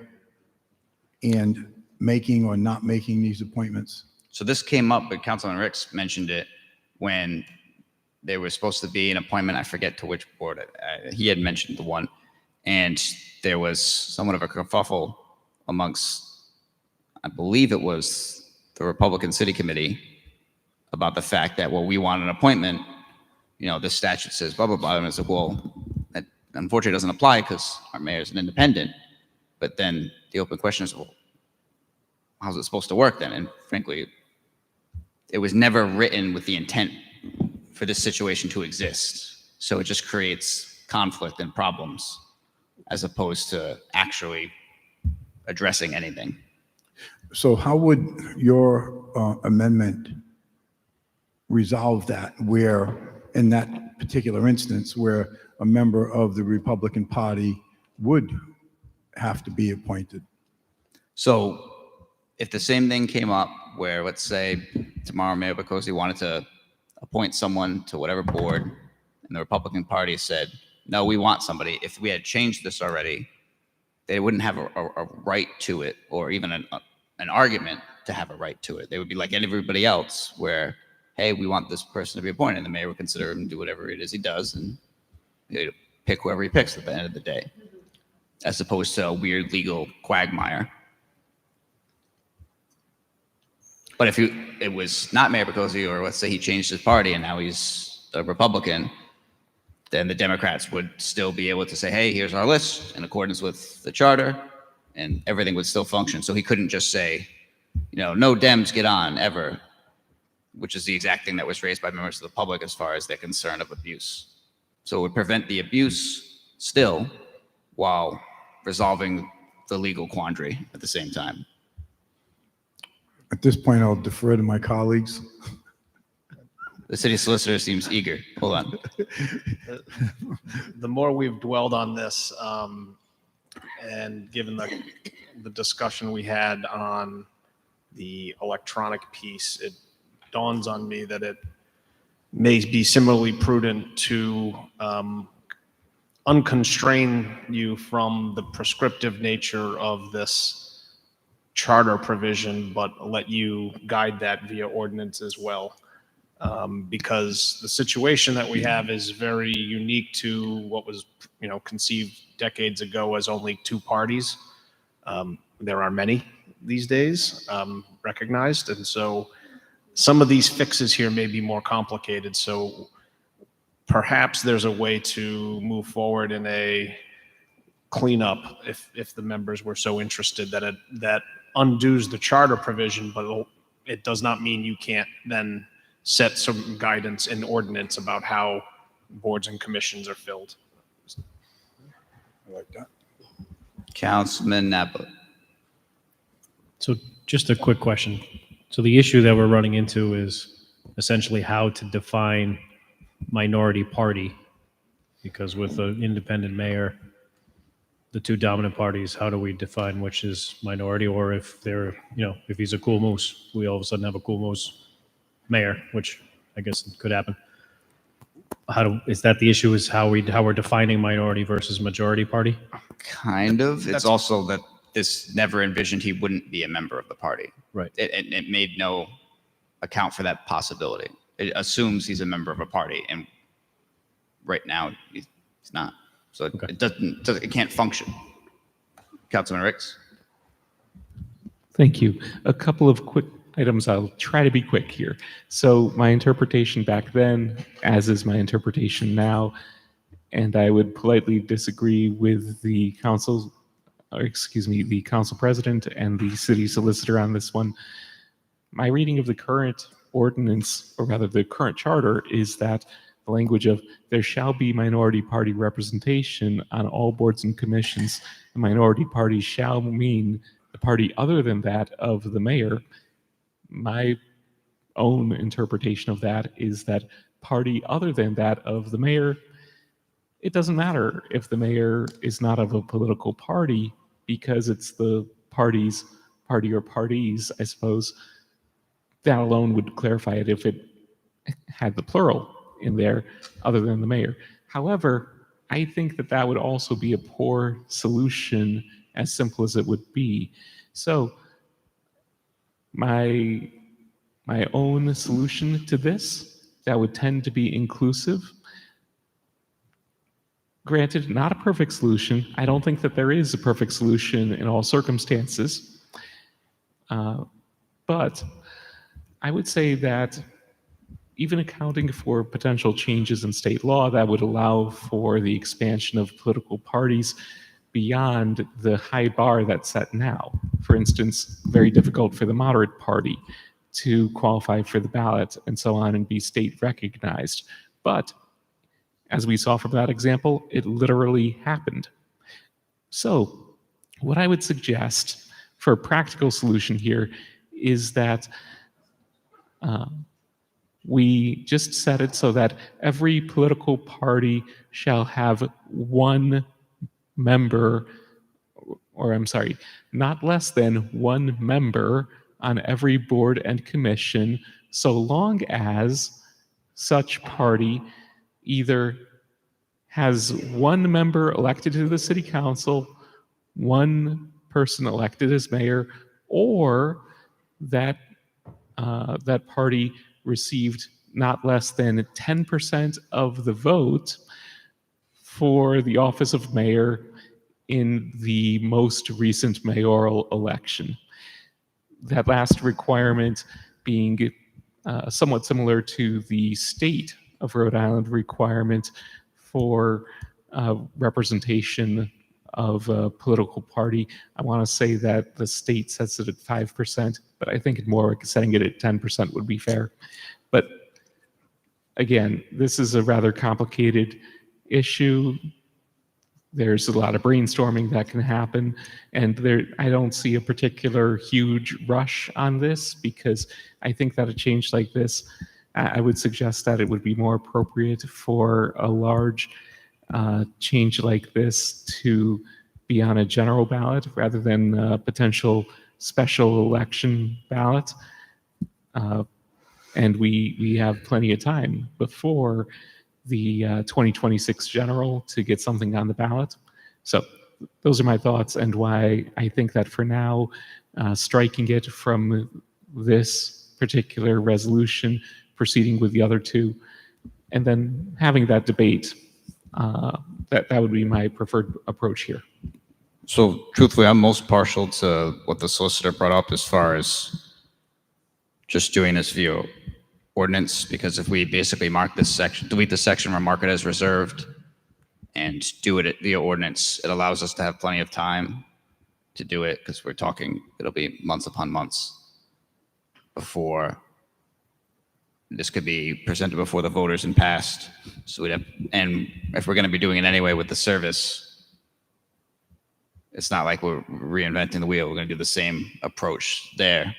and making or not making these appointments? So this came up, but Councilman Ricks mentioned it when there was supposed to be an appointment. I forget to which board. He had mentioned the one, and there was somewhat of a kerfuffle amongst, I believe it was the Republican City Committee, about the fact that, well, we want an appointment. You know, this statute says blah, blah, blah. And I said, well, that unfortunately doesn't apply because our mayor is an independent. But then the open question is, well, how's it supposed to work then? And frankly, it was never written with the intent for this situation to exist. So it just creates conflict and problems as opposed to actually addressing anything. So how would your amendment resolve that, where in that particular instance where a member of the Republican Party would have to be appointed? So if the same thing came up where, let's say, tomorrow Mayor Bokosi wanted to appoint someone to whatever board, and the Republican Party said, no, we want somebody. If we had changed this already, they wouldn't have a right to it, or even an argument to have a right to it. They would be like everybody else, where, hey, we want this person to be appointed. The mayor would consider him and do whatever it is he does, and he'd pick whoever he picks at the end of the day, as opposed to a weird legal quagmire. But if it was not Mayor Bokosi, or let's say he changed his party and now he's a Republican, then the Democrats would still be able to say, hey, here's our list in accordance with the charter, and everything would still function. So he couldn't just say, no Dems get on ever, which is the exact thing that was raised by members of the public as far as their concern of abuse. So it would prevent the abuse still while resolving the legal quandary at the same time. At this point, I'll defer to my colleagues. The city solicitor seems eager. Hold on. The more we've dwelled on this, and given the discussion we had on the electronic piece, it dawns on me that it may be similarly prudent to unconstrain you from the prescriptive nature of this charter provision, but let you guide that via ordinance as well. Because the situation that we have is very unique to what was, conceived decades ago as only two parties. There are many these days recognized, and so some of these fixes here may be more complicated. So perhaps there's a way to move forward in a cleanup if the members were so interested that undoes the charter provision, but it does not mean you can't then set some guidance in ordinance about how boards and commissions are filled. I like that. Councilman Napa. So just a quick question. So the issue that we're running into is essentially how to define minority party, because with an independent mayor, the two dominant parties, how do we define which is minority, or if they're, if he's a cool moose, we all of a sudden have a cool moose mayor, which I guess could happen. Is that the issue, is how we're defining minority versus majority party? Kind of. It's also that this never envisioned he wouldn't be a member of the party. Right. It made no account for that possibility. It assumes he's a member of a party, and right now he's not. So it can't function. Councilman Ricks. Thank you. A couple of quick items. I'll try to be quick here. So my interpretation back then, as is my interpretation now, and I would politely disagree with the council president and the city solicitor on this one. My reading of the current ordinance, or rather the current charter, is that the language of there shall be minority party representation on all boards and commissions. The minority party shall mean the party other than that of the mayor. My own interpretation of that is that party other than that of the mayor, it doesn't matter if the mayor is not of a political party, because it's the party's party or parties, I suppose. That alone would clarify it if it had the plural in there other than the mayor. However, I think that would also be a poor solution, as simple as it would be. So my own solution to this, that would tend to be inclusive. Granted, not a perfect solution. I don't think that there is a perfect solution in all circumstances. But I would say that even accounting for potential changes in state law that would allow for the expansion of political parties beyond the high bar that's set now. For instance, very difficult for the moderate party to qualify for the ballot and so on and be state recognized. But as we saw from that example, it literally happened. So what I would suggest for a practical solution here is that we just set it so that every political party shall have one member, or I'm sorry, not less than one member on every board and commission, so long as such party either has one member elected to the city council, one person elected as mayor, or that that party received not less than 10% of the vote for the office of mayor in the most recent mayoral election. That last requirement being somewhat similar to the state of Rhode Island requirement for representation of a political party. I want to say that the state sets it at 5%, but I think more setting it at 10% would be fair. But again, this is a rather complicated issue. There's a lot of brainstorming that can happen, and I don't see a particular huge rush on this, because I think that a change like this, I would suggest that it would be more appropriate for a large change like this to be on a general ballot rather than a potential special election ballot. And we have plenty of time before the 2026 general to get something on the ballot. So those are my thoughts, and why I think that for now, striking it from this particular resolution, proceeding with the other two, and then having that debate, that would be my preferred approach here. So truthfully, I'm most partial to what the solicitor brought up as far as just doing this via ordinance, because if we basically mark this section, delete the section or mark it as reserved and do it via ordinance, it allows us to have plenty of time to do it, because we're talking, it'll be months upon months before this could be presented before the voters and passed. So we'd have, and if we're going to be doing it anyway with the service, it's not like we're reinventing the wheel. We're going to do the same approach there,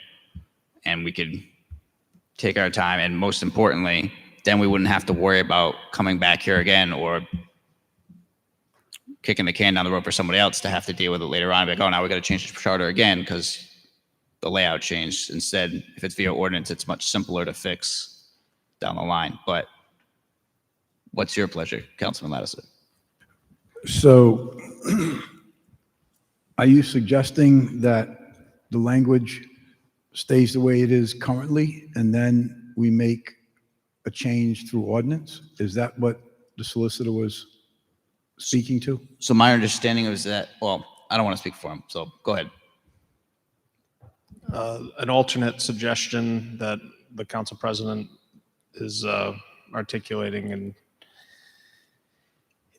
and we could take our time. And most importantly, then we wouldn't have to worry about coming back here again or kicking the can down the road for somebody else to have to deal with it later on. Like, oh, now we got to change the charter again because the layout changed. Instead, if it's via ordinance, it's much simpler to fix down the line. But what's your pleasure, Councilman Lattiser? So are you suggesting that the language stays the way it is currently, and then we make a change through ordinance? Is that what the solicitor was speaking to? So my understanding is that, well, I don't want to speak for him, so go ahead. An alternate suggestion that the council president is articulating and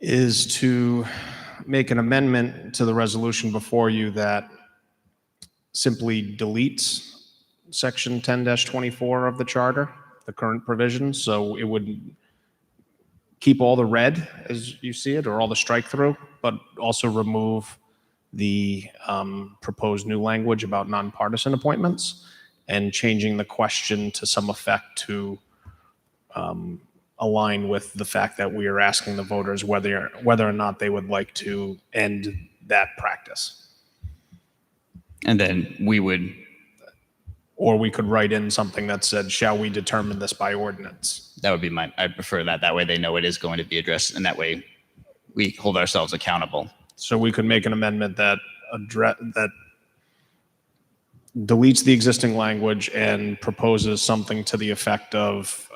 is to make an amendment to the resolution before you that simply deletes section 10-24 of the charter, the current provision. So it would keep all the red as you see it, or all the strike through, but also remove the proposed new language about nonpartisan appointments, and changing the question to some effect to align with the fact that we are asking the voters whether or not they would like to end that practice. And then we would, or we could write in something that said, shall we determine this by ordinance? that would be I'd prefer that. That way they know it is going to be addressed, and that way we hold ourselves accountable. So we could make an amendment that deletes the existing language and proposes something to the effect of,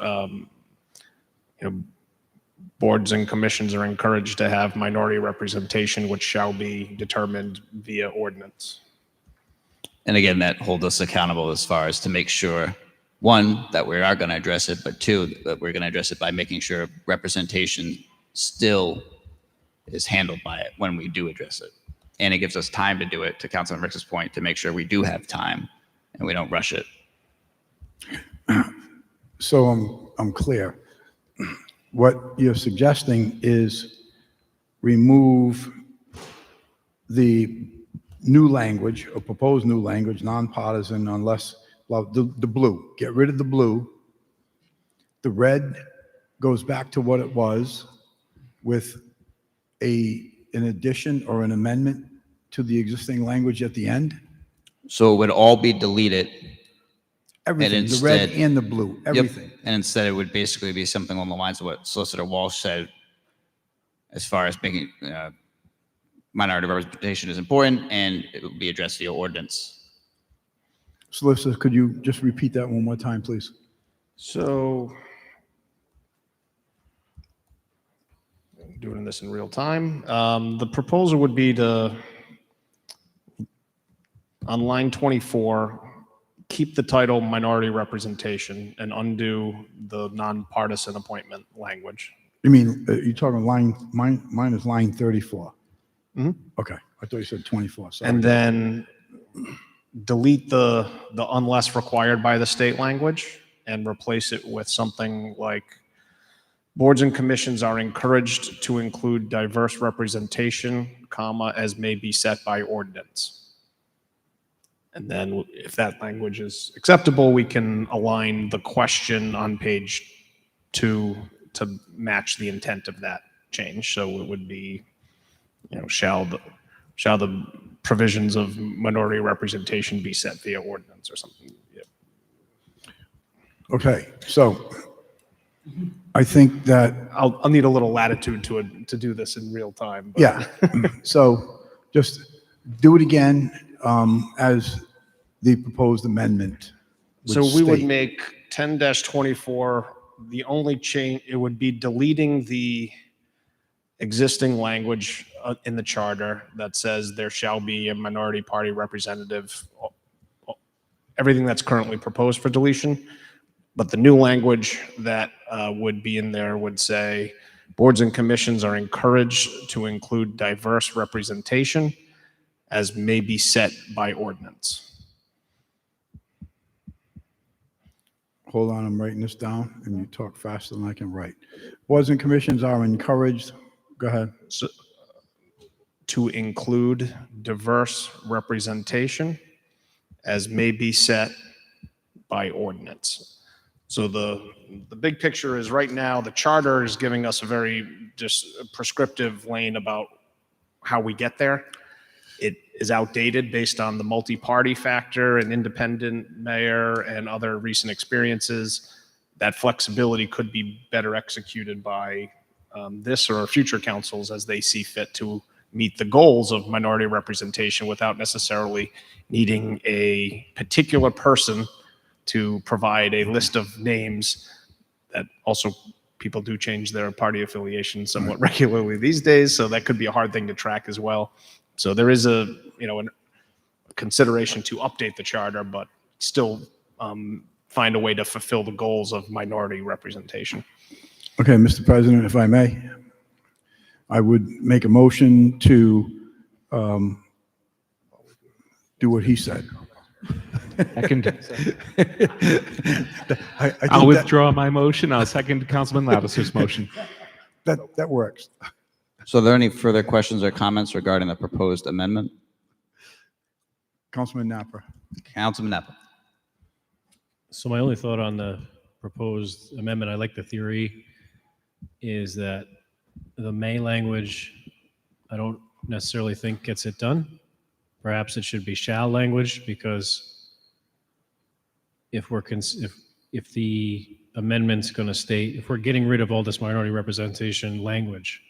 boards and commissions are encouraged to have minority representation, which shall be determined via ordinance. And again, that holds us accountable as far as to make sure, one, that we are going to address it, but two, that we're going to address it by making sure representation still is handled by it when we do address it. And it gives us time to do it, to Councilman Rick's point, to make sure we do have time and we don't rush it. So I'm clear. What you're suggesting is remove the new language, or proposed new language, nonpartisan, unless, well, the blue. Get rid of the blue. The red goes back to what it was, with an addition or an amendment to the existing language at the end. So it would all be deleted. Everything, the red and the blue, everything. Yep. And instead it would basically be something along the lines of what Solicitor Walsh said, as far as making minority representation is important, and it would be addressed via ordinance. Solicitor, could you just repeat that one more time, please? So, doing this in real time. The proposal would be to, on line 24, keep the title minority representation and undo the nonpartisan appointment language. You mean, you're talking line, mine is line 34. Okay, I thought you said 24. Sorry. And then delete the unless required by the state language and replace it with something like boards and commissions are encouraged to include diverse representation, comma, as may be set by ordinance. And then if that language is acceptable, we can align the question on page 2 to match the intent of that change. So it would be, shall the provisions of minority representation be set via ordinance or something? Yeah. Okay, so I think that, I'll need a little latitude to do this in real time. But. yeah, so just do it again as the proposed amendment would So we would state. make 10-24, the only change, it would be deleting the existing language in the charter that says there shall be a minority party representative, everything that's currently proposed for deletion. But the new language that would be in there would say, boards and commissions are encouraged to include diverse representation as may be set by ordinance. Hold on, I'm writing this down, and you talk faster than I can write. Boards and commissions are encouraged, go ahead. So, to include diverse representation as may be set by ordinance. So the big picture is right now, the charter is giving us a very just prescriptive lane about how we get there. It is outdated based on the multi-party factor and independent mayor and other recent experiences. That flexibility could be better executed by this or future councils as they see fit to meet the goals of minority representation without necessarily needing a particular person to provide a list of names. That also, people do change their party affiliation somewhat regularly these days, so that could be a hard thing to track as well. So there is a consideration to update the charter, but still find a way to fulfill the goals of minority representation. Okay, Mr. President, if I may, I would make a motion to do what he said. I'll withdraw my motion. I'll second Councilman Lattiser's motion. That works. So are there any further questions or comments regarding the proposed amendment? Councilman Napper. Councilman Napper. So my only thought on the proposed amendment, I like the theory, is that the may language, I don't necessarily think gets it done. Perhaps it should be shall language, because if the amendment's going to state, if we're getting rid of all this minority representation language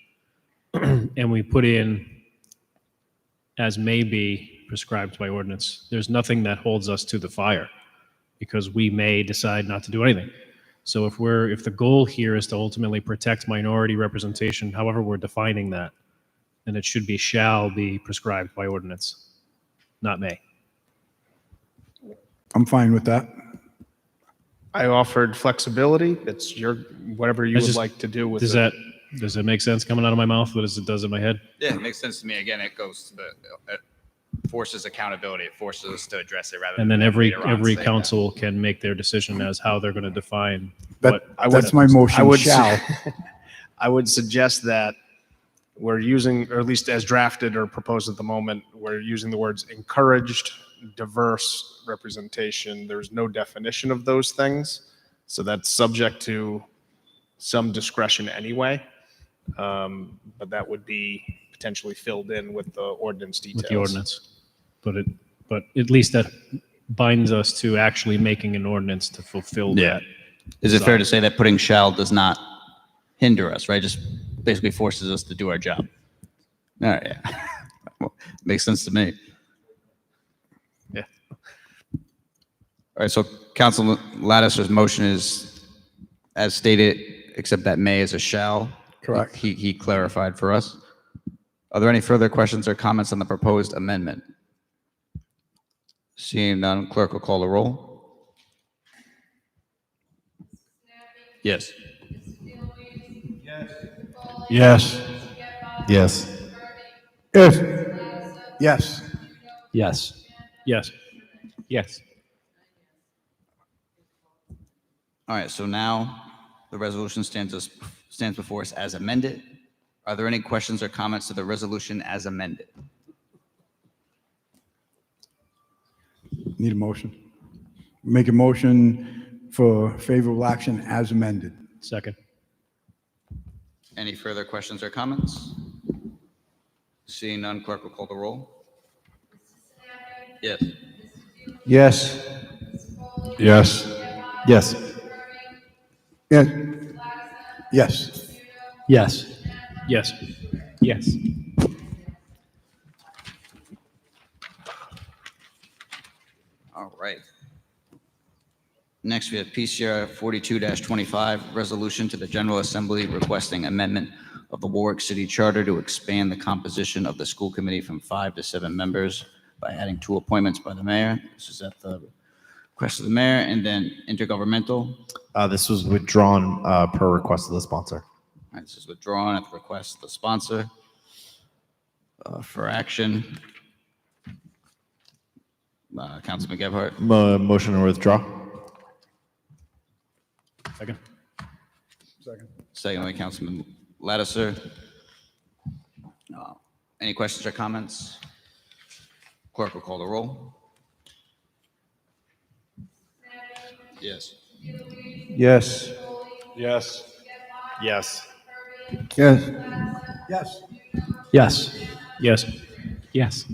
and we put in as may be prescribed by ordinance, there's nothing that holds us to the fire, because we may decide not to do anything. So if the goal here is to ultimately protect minority representation, however we're defining that, then it should be shall be prescribed by ordinance, not may. I'm fine with that. I offered flexibility. It's whatever you would like to do with it. Does that make sense coming out of my mouth? What it does in my head? Yeah, it makes sense to me. Again, it goes to it forces accountability. It forces us to address it rather And than then every later on saying council can make their decision as how they're going to define. That's my motion, shall. I would suggest that we're using, or at least as drafted or proposed at the moment, we're using the words encouraged, diverse representation. There's no definition of those things. So that's subject to some discretion anyway. But that would be potentially filled in with the ordinance details. With the ordinance. But at least that binds us to actually making an ordinance to fulfill that. Is it fair to say that putting shall does not hinder us, right? Just basically forces us to do our job. All right, yeah. Well, makes sense to me. Yeah. All right, so Councilman Lattiser's motion is as stated, except that may is a shall. Correct. He clarified for us. Are there any further questions or comments on the proposed amendment? Seeing none, clerk will call the roll. Yes. Yes. Yes. Yes. Yes. Yes. Yes. Yes. All right, so now the resolution stands before us as amended. Are there any questions or comments to the resolution as amended? Need a motion? Make a motion for favorable action as amended. Second. Any further questions or comments? Seeing none, clerk will call the roll. Yes. Yes. Yes. Yes. Yes. Yes. Yes. Yes. Yes. All right. Next, we have PCR 42-25, resolution to the General Assembly requesting amendment of the Warwick City Charter to expand the composition of the school committee from 5 to 7 members by adding 2 appointments by the mayor. This is at the request of the mayor, and then intergovernmental. This was withdrawn per request of the sponsor. All right, this is withdrawn at the request of the sponsor. For action, Councilman Gebhardt. Motion to withdraw. Second. Second by Councilman Lattiser. Any questions or comments? Clerk will call the roll. Yes. Yes. Yes. Yes. Yes. Yes. Yes. Yes. Yes.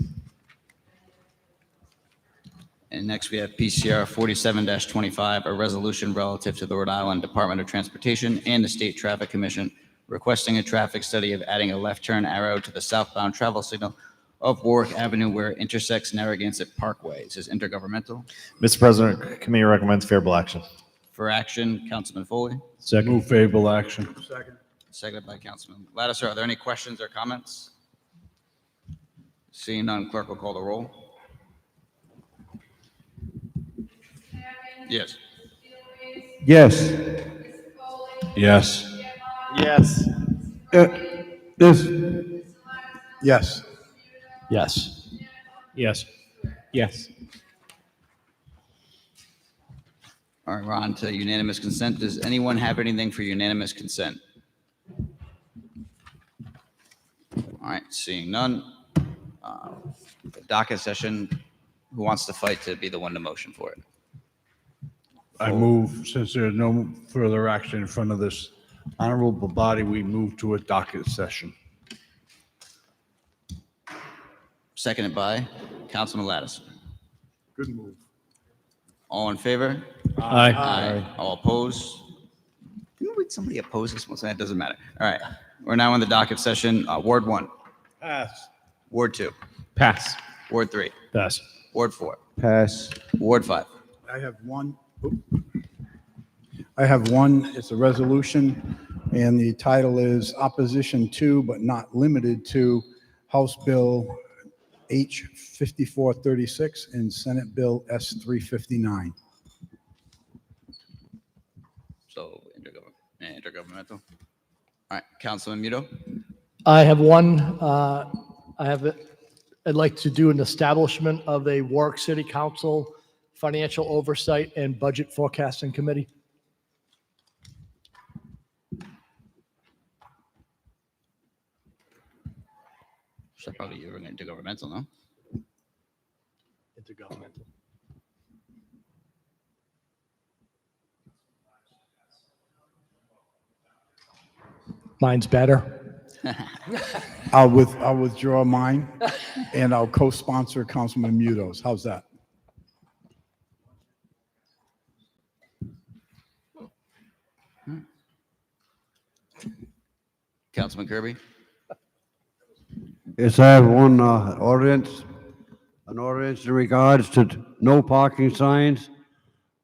And next, we have PCR 47-25, a resolution relative to the Rhode Island Department of Transportation and the State Traffic Commission requesting a traffic study of adding a left turn arrow to the southbound travel signal of Warwick Avenue where it intersects Narragansett Parkway. This is intergovernmental. Mr. President, committee recommends favorable action. For action, Councilman Foley. Second. Move favorable action. Seconded by Councilman Lattiser. Are there any questions or comments? Seeing none, clerk will call the roll. Yes. Yes. Yes. Yes. Yes. Yes. Yes. Yes. Yes. All right, we're on to unanimous consent. Does anyone have anything for unanimous consent? All right, seeing none. The docket session, who wants to fight to be the one to motion for it? I move, since there's no further action in front of this honorable body, we move to a docket session. Seconded by Councilman Lattiser. Good move. All in favor? Aye. Aye. All opposed? Didn't we somebody oppose this one? That doesn't matter. All right, we're now in the docket session. Ward 1. Pass. Ward 2. Pass. Ward 3. Pass. Ward 4. Pass. Ward 5. I have one. It's a resolution, and the title is Opposition to, but not limited to, House Bill H 5436 and Senate Bill S 359. So intergovernmental. All right, Councilman Muto. I have one, I'd like to do an establishment of a Warwick City Council Financial Oversight and Budget Forecasting Committee. Should probably you're intergovernmental, no? Intergovernmental. Mine's better. I'll withdraw mine, and I'll co-sponsor Councilman Muto's. How's that? Councilman Kirby. Yes, I have one ordinance, an ordinance in regards to no parking signs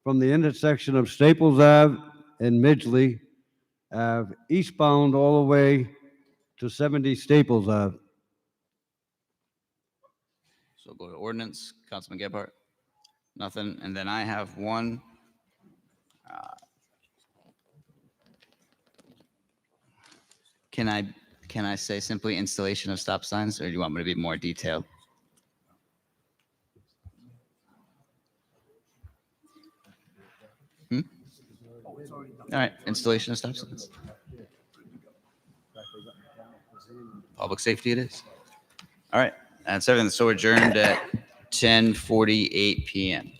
from the intersection of Staples Ave and Midgley Ave, eastbound all the way to 70 Staples Ave. So go to ordinance, Councilman Gebhardt. Nothing. And then I have one. Can can I say simply installation of stop signs, or do you want me to be more detailed? Hmm? All right, installation of stop signs. Public safety it is. All right, that's everything. So adjourned at 10:48 p.m.